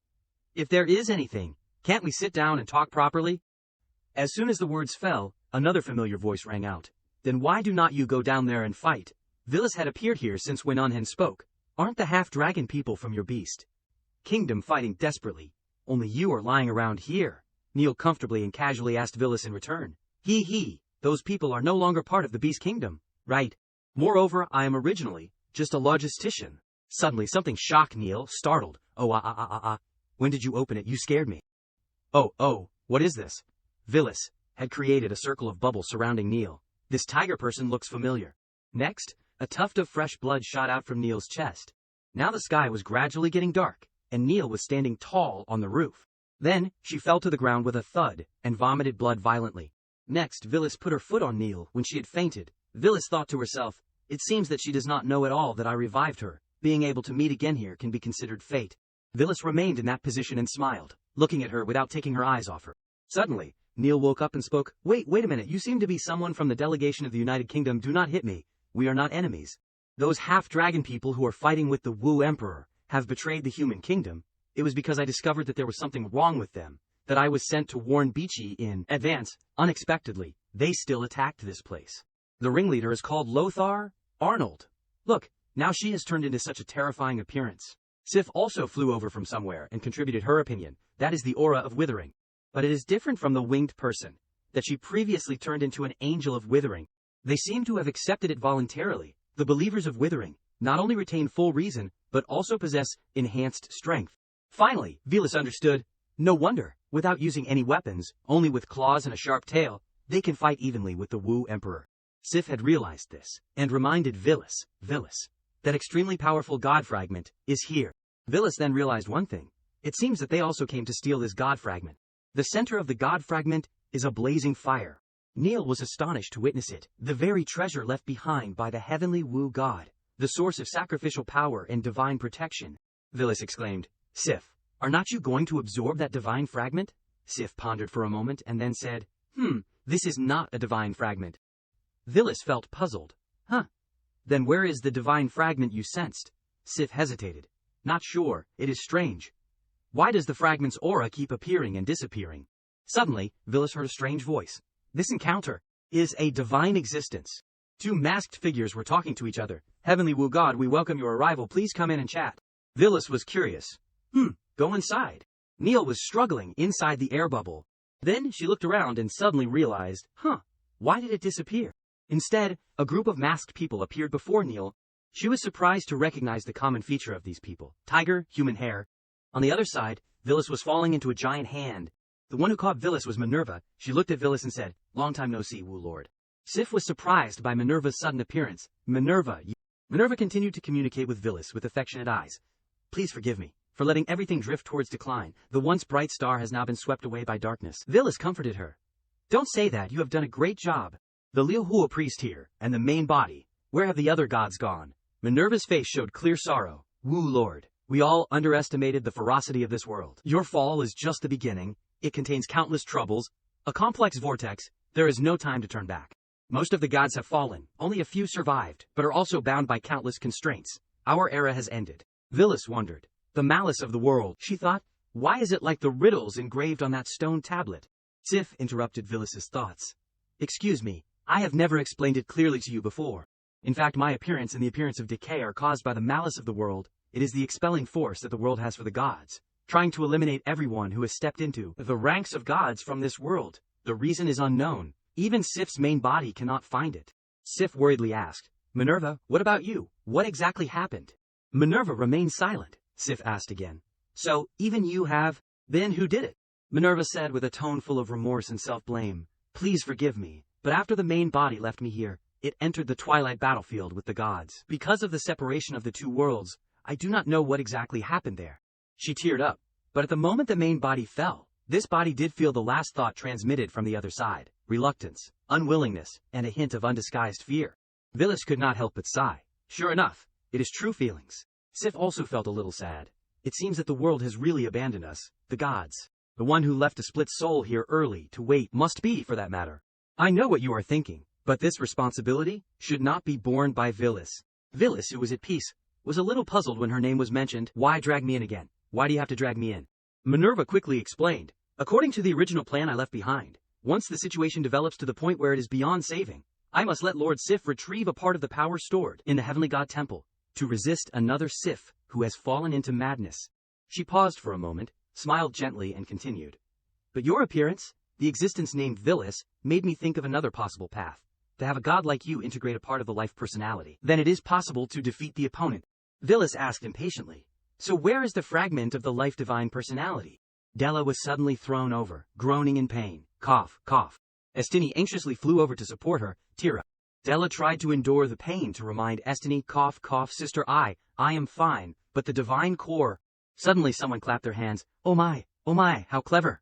If there is anything, can't we sit down and talk properly? As soon as the words fell, another familiar voice rang out. Then why do not you go down there and fight? Vilis had appeared here since when Unhen spoke. Aren't the half-dragon people from your beast kingdom fighting desperately? Only you are lying around here. Neil comfortably and casually asked Vilis in return. Those people are no longer part of the beast kingdom, right? Moreover, I am originally just a logistician. Suddenly something shocked Neil, startled. When did you open it? You scared me. Oh, what is this? Vilis had created a circle of bubbles surrounding Neil. This tiger person looks familiar. Next, a tuft of fresh blood shot out from Neil's chest. Now the sky was gradually getting dark, and Neil was standing tall on the roof. Then, she fell to the ground with a thud, and vomited blood violently. Next, Vilis put her foot on Neil when she had fainted. Vilis thought to herself, it seems that she does not know at all that I revived her. Being able to meet again here can be considered fate. Vilis remained in that position and smiled, looking at her without taking her eyes off her. Suddenly, Neil woke up and spoke. Wait a minute, you seem to be someone from the delegation of the United Kingdom. Do not hit me. We are not enemies. Those half-dragon people who are fighting with the Wu Emperor have betrayed the human kingdom. It was because I discovered that there was something wrong with them, that I was sent to warn Beachy in advance. Unexpectedly, they still attacked this place. The ringleader is called Lothar Arnold. Look, now she has turned into such a terrifying appearance. Sif also flew over from somewhere and contributed her opinion. That is the aura of withering. But it is different from the winged person, that she previously turned into an angel of withering. They seem to have accepted it voluntarily. The believers of withering not only retain full reason, but also possess enhanced strength. Finally, Velas understood. No wonder, without using any weapons, only with claws and a sharp tail, they can fight evenly with the Wu Emperor. Sif had realized this, and reminded Velas, that extremely powerful God fragment is here. Velas then realized one thing. It seems that they also came to steal this God fragment. The center of the God fragment is a blazing fire. Neil was astonished to witness it, the very treasure left behind by the heavenly Wu God, the source of sacrificial power and divine protection. Velas exclaimed, Sif, are not you going to absorb that divine fragment? Sif pondered for a moment and then said, this is not a divine fragment. Velas felt puzzled. Then where is the divine fragment you sensed? Sif hesitated. Not sure, it is strange. Why does the fragment's aura keep appearing and disappearing? Suddenly, Velas heard a strange voice. This encounter is a divine existence. Two masked figures were talking to each other. Heavenly Wu God, we welcome your arrival. Please come in and chat. Velas was curious. Go inside. Neil was struggling inside the air bubble. Then she looked around and suddenly realized, why did it disappear? Instead, a group of masked people appeared before Neil. She was surprised to recognize the common feature of these people. Tiger, human hair. On the other side, Velas was falling into a giant hand. The one who caught Velas was Minerva. She looked at Velas and said, Long time no see, Wu Lord. Sif was surprised by Minerva's sudden appearance. Minerva continued to communicate with Velas with affectionate eyes. Please forgive me for letting everything drift towards decline. The once bright star has now been swept away by darkness. Velas comforted her. Don't say that, you have done a great job. The Liu Hua priest here, and the main body. Where have the other gods gone? Minerva's face showed clear sorrow. Wu Lord, we all underestimated the ferocity of this world. Your fall is just the beginning. It contains countless troubles, a complex vortex. There is no time to turn back. Most of the gods have fallen. Only a few survived, but are also bound by countless constraints. Our era has ended. Velas wondered. The malice of the world, she thought. Why is it like the riddles engraved on that stone tablet? Sif interrupted Velas's thoughts. Excuse me, I have never explained it clearly to you before. In fact, my appearance and the appearance of decay are caused by the malice of the world. It is the expelling force that the world has for the gods, trying to eliminate everyone who has stepped into the ranks of gods from this world. The reason is unknown. Even Sif's main body cannot find it. Sif worriedly asked, Minerva, what about you? What exactly happened? Minerva remained silent. Sif asked again. So, even you have? Then who did it? Minerva said with a tone full of remorse and self-blame. Please forgive me, but after the main body left me here, it entered the twilight battlefield with the gods. Because of the separation of the two worlds, I do not know what exactly happened there. She teared up, but at the moment the main body fell, this body did feel the last thought transmitted from the other side. Reluctance, unwillingness, and a hint of undisguised fear. Velas could not help but sigh. Sure enough, it is true feelings. Sif also felt a little sad. It seems that the world has really abandoned us, the gods. The one who left a split soul here early to wait must be, for that matter. I know what you are thinking, but this responsibility should not be borne by Velas. Velas, who was at peace, was a little puzzled when her name was mentioned. Why drag me in again? Why do you have to drag me in? Minerva quickly explained. According to the original plan I left behind, once the situation develops to the point where it is beyond saving, I must let Lord Sif retrieve a part of the power stored in the Heavenly God Temple to resist another Sif who has fallen into madness. She paused for a moment, smiled gently, and continued. But your appearance, the existence named Velas, made me think of another possible path. To have a god like you integrate a part of the life personality. Then it is possible to defeat the opponent. Velas asked impatiently. So where is the fragment of the life divine personality? Della was suddenly thrown over, groaning in pain. Cough, cough. Estini anxiously flew over to support her. Tira. Della tried to endure the pain to remind Estini, cough, cough, sister, I am fine, but the divine core. Suddenly someone clapped their hands. Oh my, how clever.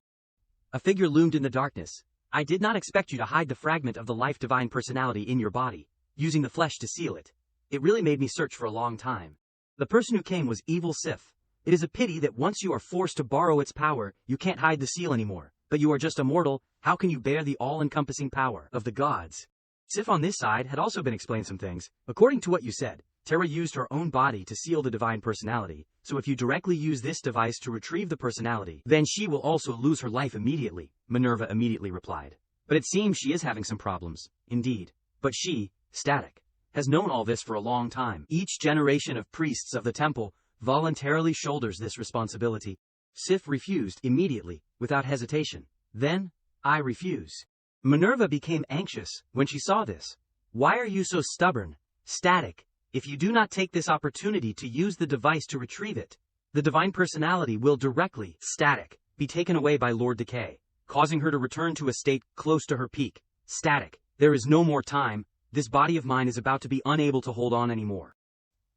A figure loomed in the darkness. I did not expect you to hide the fragment of the life divine personality in your body, using the flesh to seal it. It really made me search for a long time. The person who came was Evil Sif. It is a pity that once you are forced to borrow its power, you can't hide the seal anymore. But you are just a mortal, how can you bear the all-encompassing power of the gods? Sif on this side had also been explained some things. According to what you said, Terra used her own body to seal the divine personality, so if you directly use this device to retrieve the personality, then she will also lose her life immediately, Minerva immediately replied. But it seems she is having some problems, indeed. But she, Static, has known all this for a long time. Each generation of priests of the temple voluntarily shoulders this responsibility. Sif refused immediately, without hesitation. Then, I refuse. Minerva became anxious when she saw this. Why are you so stubborn, Static? If you do not take this opportunity to use the device to retrieve it, the divine personality will directly, Static, be taken away by Lord Decay, causing her to return to a state close to her peak. Static, there is no more time, this body of mine is about to be unable to hold on anymore.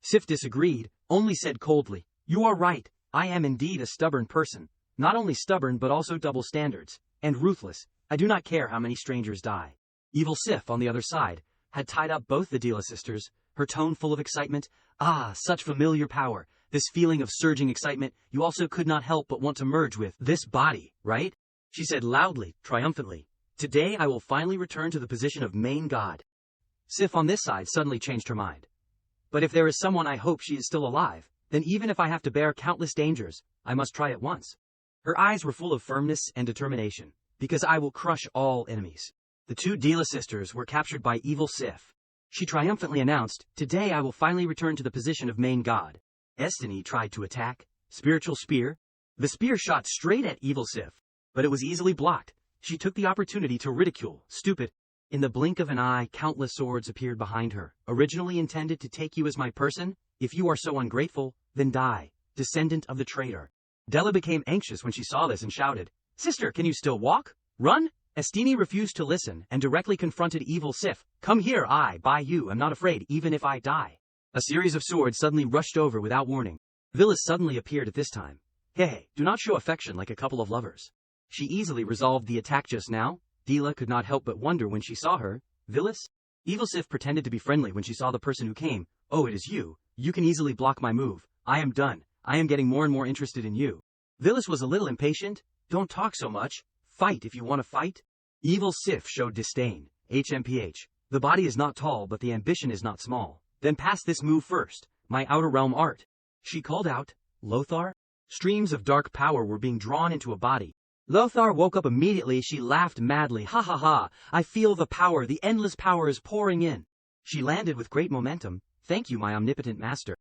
Sif disagreed, only said coldly, you are right, I am indeed a stubborn person, not only stubborn but also double standards, and ruthless, I do not care how many strangers die. Evil Sif, on the other side, had tied up both the Dila sisters, her tone full of excitement. Ah, such familiar power, this feeling of surging excitement, you also could not help but want to merge with this body, right? She said loudly, triumphantly, today I will finally return to the position of main god. Sif on this side suddenly changed her mind. But if there is someone I hope she is still alive, then even if I have to bear countless dangers, I must try it once. Her eyes were full of firmness and determination, because I will crush all enemies. The two Dila sisters were captured by evil Sif. She triumphantly announced, today I will finally return to the position of main god. Destiny tried to attack. Spiritual spear. The spear shot straight at evil Sif, but it was easily blocked. She took the opportunity to ridicule, stupid. In the blink of an eye, countless swords appeared behind her, originally intended to take you as my person. If you are so ungrateful, then die, descendant of the traitor. Della became anxious when she saw this and shouted, sister, can you still walk? Run? Estini refused to listen and directly confronted evil Sif. Come here, I, by you, am not afraid even if I die. A series of swords suddenly rushed over without warning. Villas suddenly appeared at this time. Hey, do not show affection like a couple of lovers. She easily resolved the attack just now. Dila could not help but wonder when she saw her. Villas? Evil Sif pretended to be friendly when she saw the person who came. Oh, it is you. You can easily block my move. I am done. I am getting more and more interested in you. Villas was a little impatient. Don't talk so much. Fight if you want to fight. Evil Sif showed disdain. HMPH. The body is not tall but the ambition is not small. Then pass this move first. My outer realm art. She called out. Lothar? Streams of dark power were being drawn into a body. Lothar woke up immediately. She laughed madly. Ha ha ha. I feel the power. The endless power is pouring in. She landed with great momentum. Thank you, my omnipotent master.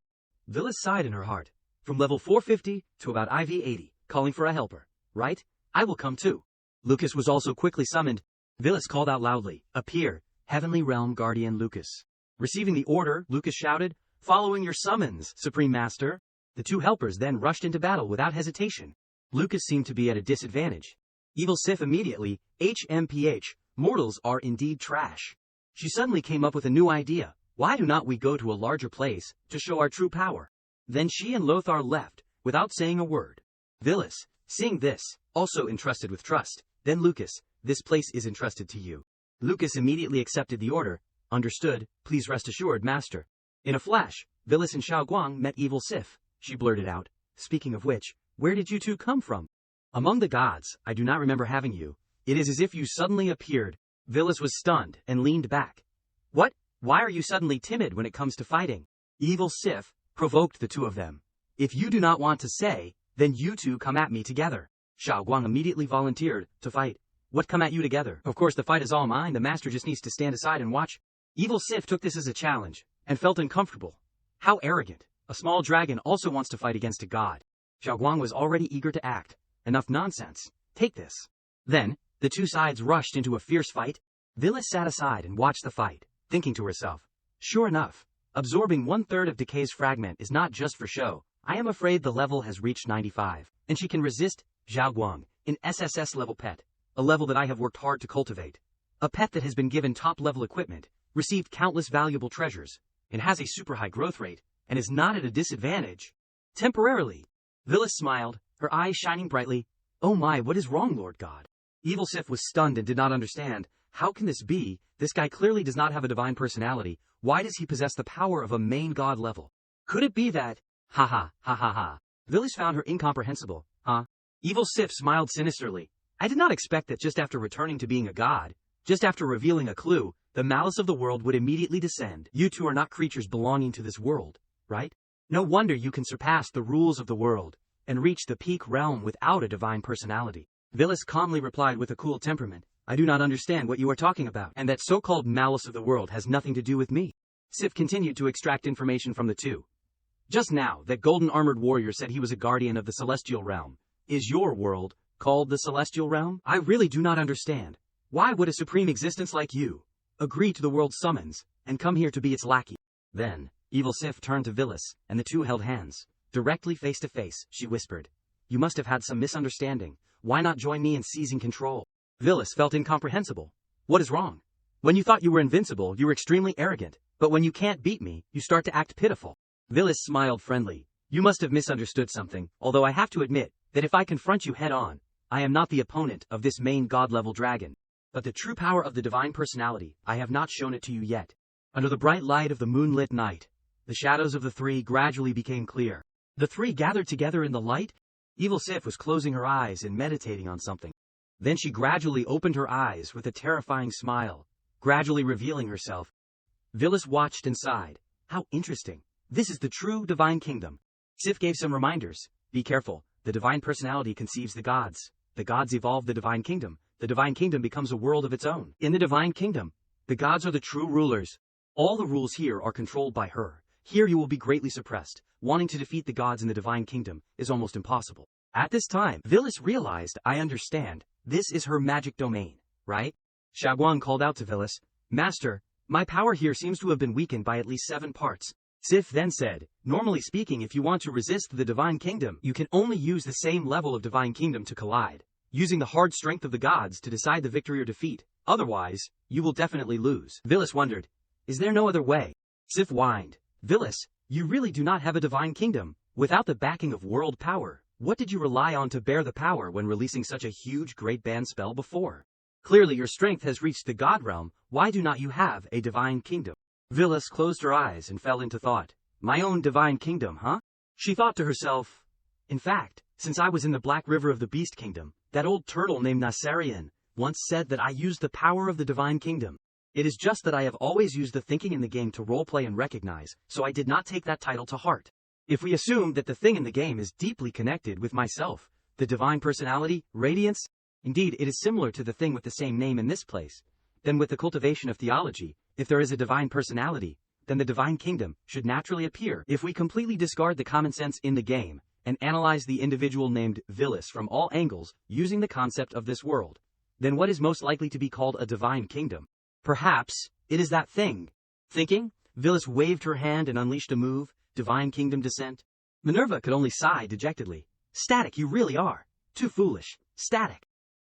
Villas sighed in her heart. From level 450 to about IV 80, calling for a helper. Right? I will come too. Lucas was also quickly summoned. Villas called out loudly, appear, Heavenly Realm Guardian Lucas. Receiving the order, Lucas shouted, following your summons, Supreme Master. The two helpers then rushed into battle without hesitation. Lucas seemed to be at a disadvantage. Evil Sif immediately, HMPH, mortals are indeed trash. She suddenly came up with a new idea. Why do not we go to a larger place to show our true power? Then she and Lothar left, without saying a word. Villas, seeing this, also entrusted with trust. Then Lucas, this place is entrusted to you. Lucas immediately accepted the order. Understood, please rest assured, master. In a flash, Villas and Xiaoguang met evil Sif. She blurted out, speaking of which, where did you two come from? Among the gods, I do not remember having you. It is as if you suddenly appeared. Villas was stunned and leaned back. What? Why are you suddenly timid when it comes to fighting? Evil Sif provoked the two of them. If you do not want to say, then you two come at me together. Xiaoguang immediately volunteered to fight. What, come at you together? Of course the fight is all mine, the master just needs to stand aside and watch. Evil Sif took this as a challenge, and felt uncomfortable. How arrogant. A small dragon also wants to fight against a god. Xiaoguang was already eager to act. Enough nonsense. Take this. Then, the two sides rushed into a fierce fight. Villas sat aside and watched the fight, thinking to herself, sure enough, absorbing 1/3 of Decay's fragment is not just for show. I am afraid the level has reached 95, and she can resist. Xiaoguang, an SSS level pet, a level that I have worked hard to cultivate. A pet that has been given top-level equipment, received countless valuable treasures, and has a super high growth rate, and is not at a disadvantage. Temporarily. Villas smiled, her eyes shining brightly. Oh my, what is wrong, Lord God? Evil Sif was stunned and did not understand. How can this be? This guy clearly does not have a divine personality. Why does he possess the power of a main god level? Could it be that? Ha ha, ha ha ha. Villas found her incomprehensible. Huh? Evil Sif smiled sinisterly. I did not expect that just after returning to being a god, just after revealing a clue, the malice of the world would immediately descend. You two are not creatures belonging to this world, right? No wonder you can surpass the rules of the world and reach the peak realm without a divine personality. Vilis calmly replied with a cool temperament, I do not understand what you are talking about, and that so-called malice of the world has nothing to do with me. Sif continued to extract information from the two. Just now, that golden-armored warrior said he was a guardian of the celestial realm. Is your world called the celestial realm? I really do not understand. Why would a supreme existence like you agree to the world's summons and come here to be its lackey? Then, evil Sif turned to Vilis, and the two held hands. Directly face to face, she whispered, You must have had some misunderstanding. Why not join me in seizing control? Vilis felt incomprehensible. What is wrong? When you thought you were invincible, you were extremely arrogant, but when you can't beat me, you start to act pitiful. Vilis smiled friendly. You must have misunderstood something, although I have to admit that if I confront you head-on, I am not the opponent of this main god-level dragon. But the true power of the divine personality, I have not shown it to you yet. Under the bright light of the moonlit night, the shadows of the three gradually became clear. The three gathered together in the light. Evil Sif was closing her eyes and meditating on something. Then she gradually opened her eyes with a terrifying smile, gradually revealing herself. Vilis watched and sighed. How interesting. This is the true divine kingdom. Sif gave some reminders. Be careful. The divine personality conceives the gods. The gods evolve the divine kingdom. The divine kingdom becomes a world of its own. In the divine kingdom, the gods are the true rulers. All the rules here are controlled by her. Here you will be greatly suppressed. Wanting to defeat the gods in the divine kingdom is almost impossible. At this time, Vilis realized, I understand. This is her magic domain, right? Shaguan called out to Vilis, Master, my power here seems to have been weakened by at least 7 parts. Sif then said, Normally speaking, if you want to resist the divine kingdom, you can only use the same level of divine kingdom to collide, using the hard strength of the gods to decide the victory or defeat. Otherwise, you will definitely lose. Vilis wondered, Is there no other way? Sif whined, Vilis, you really do not have a divine kingdom. Without the backing of world power, what did you rely on to bear the power when releasing such a huge great band spell before? Clearly your strength has reached the god realm. Why do not you have a divine kingdom? Vilis closed her eyes and fell into thought. My own divine kingdom, huh? She thought to herself, in fact, since I was in the Black River of the Beast Kingdom, that old turtle named Nasarian once said that I used the power of the divine kingdom. It is just that I have always used the thinking in the game to roleplay and recognize, so I did not take that title to heart. If we assume that the thing in the game is deeply connected with myself, the divine personality, radiance, indeed it is similar to the thing with the same name in this place, then with the cultivation of theology, if there is a divine personality, then the divine kingdom should naturally appear. If we completely discard the common sense in the game, and analyze the individual named Vilis from all angles using the concept of this world, then what is most likely to be called a divine kingdom? Perhaps it is that thing. Thinking, Vilis waved her hand and unleashed a move, divine kingdom descent. Minerva could only sigh dejectedly. Static, you really are. Too foolish. Static.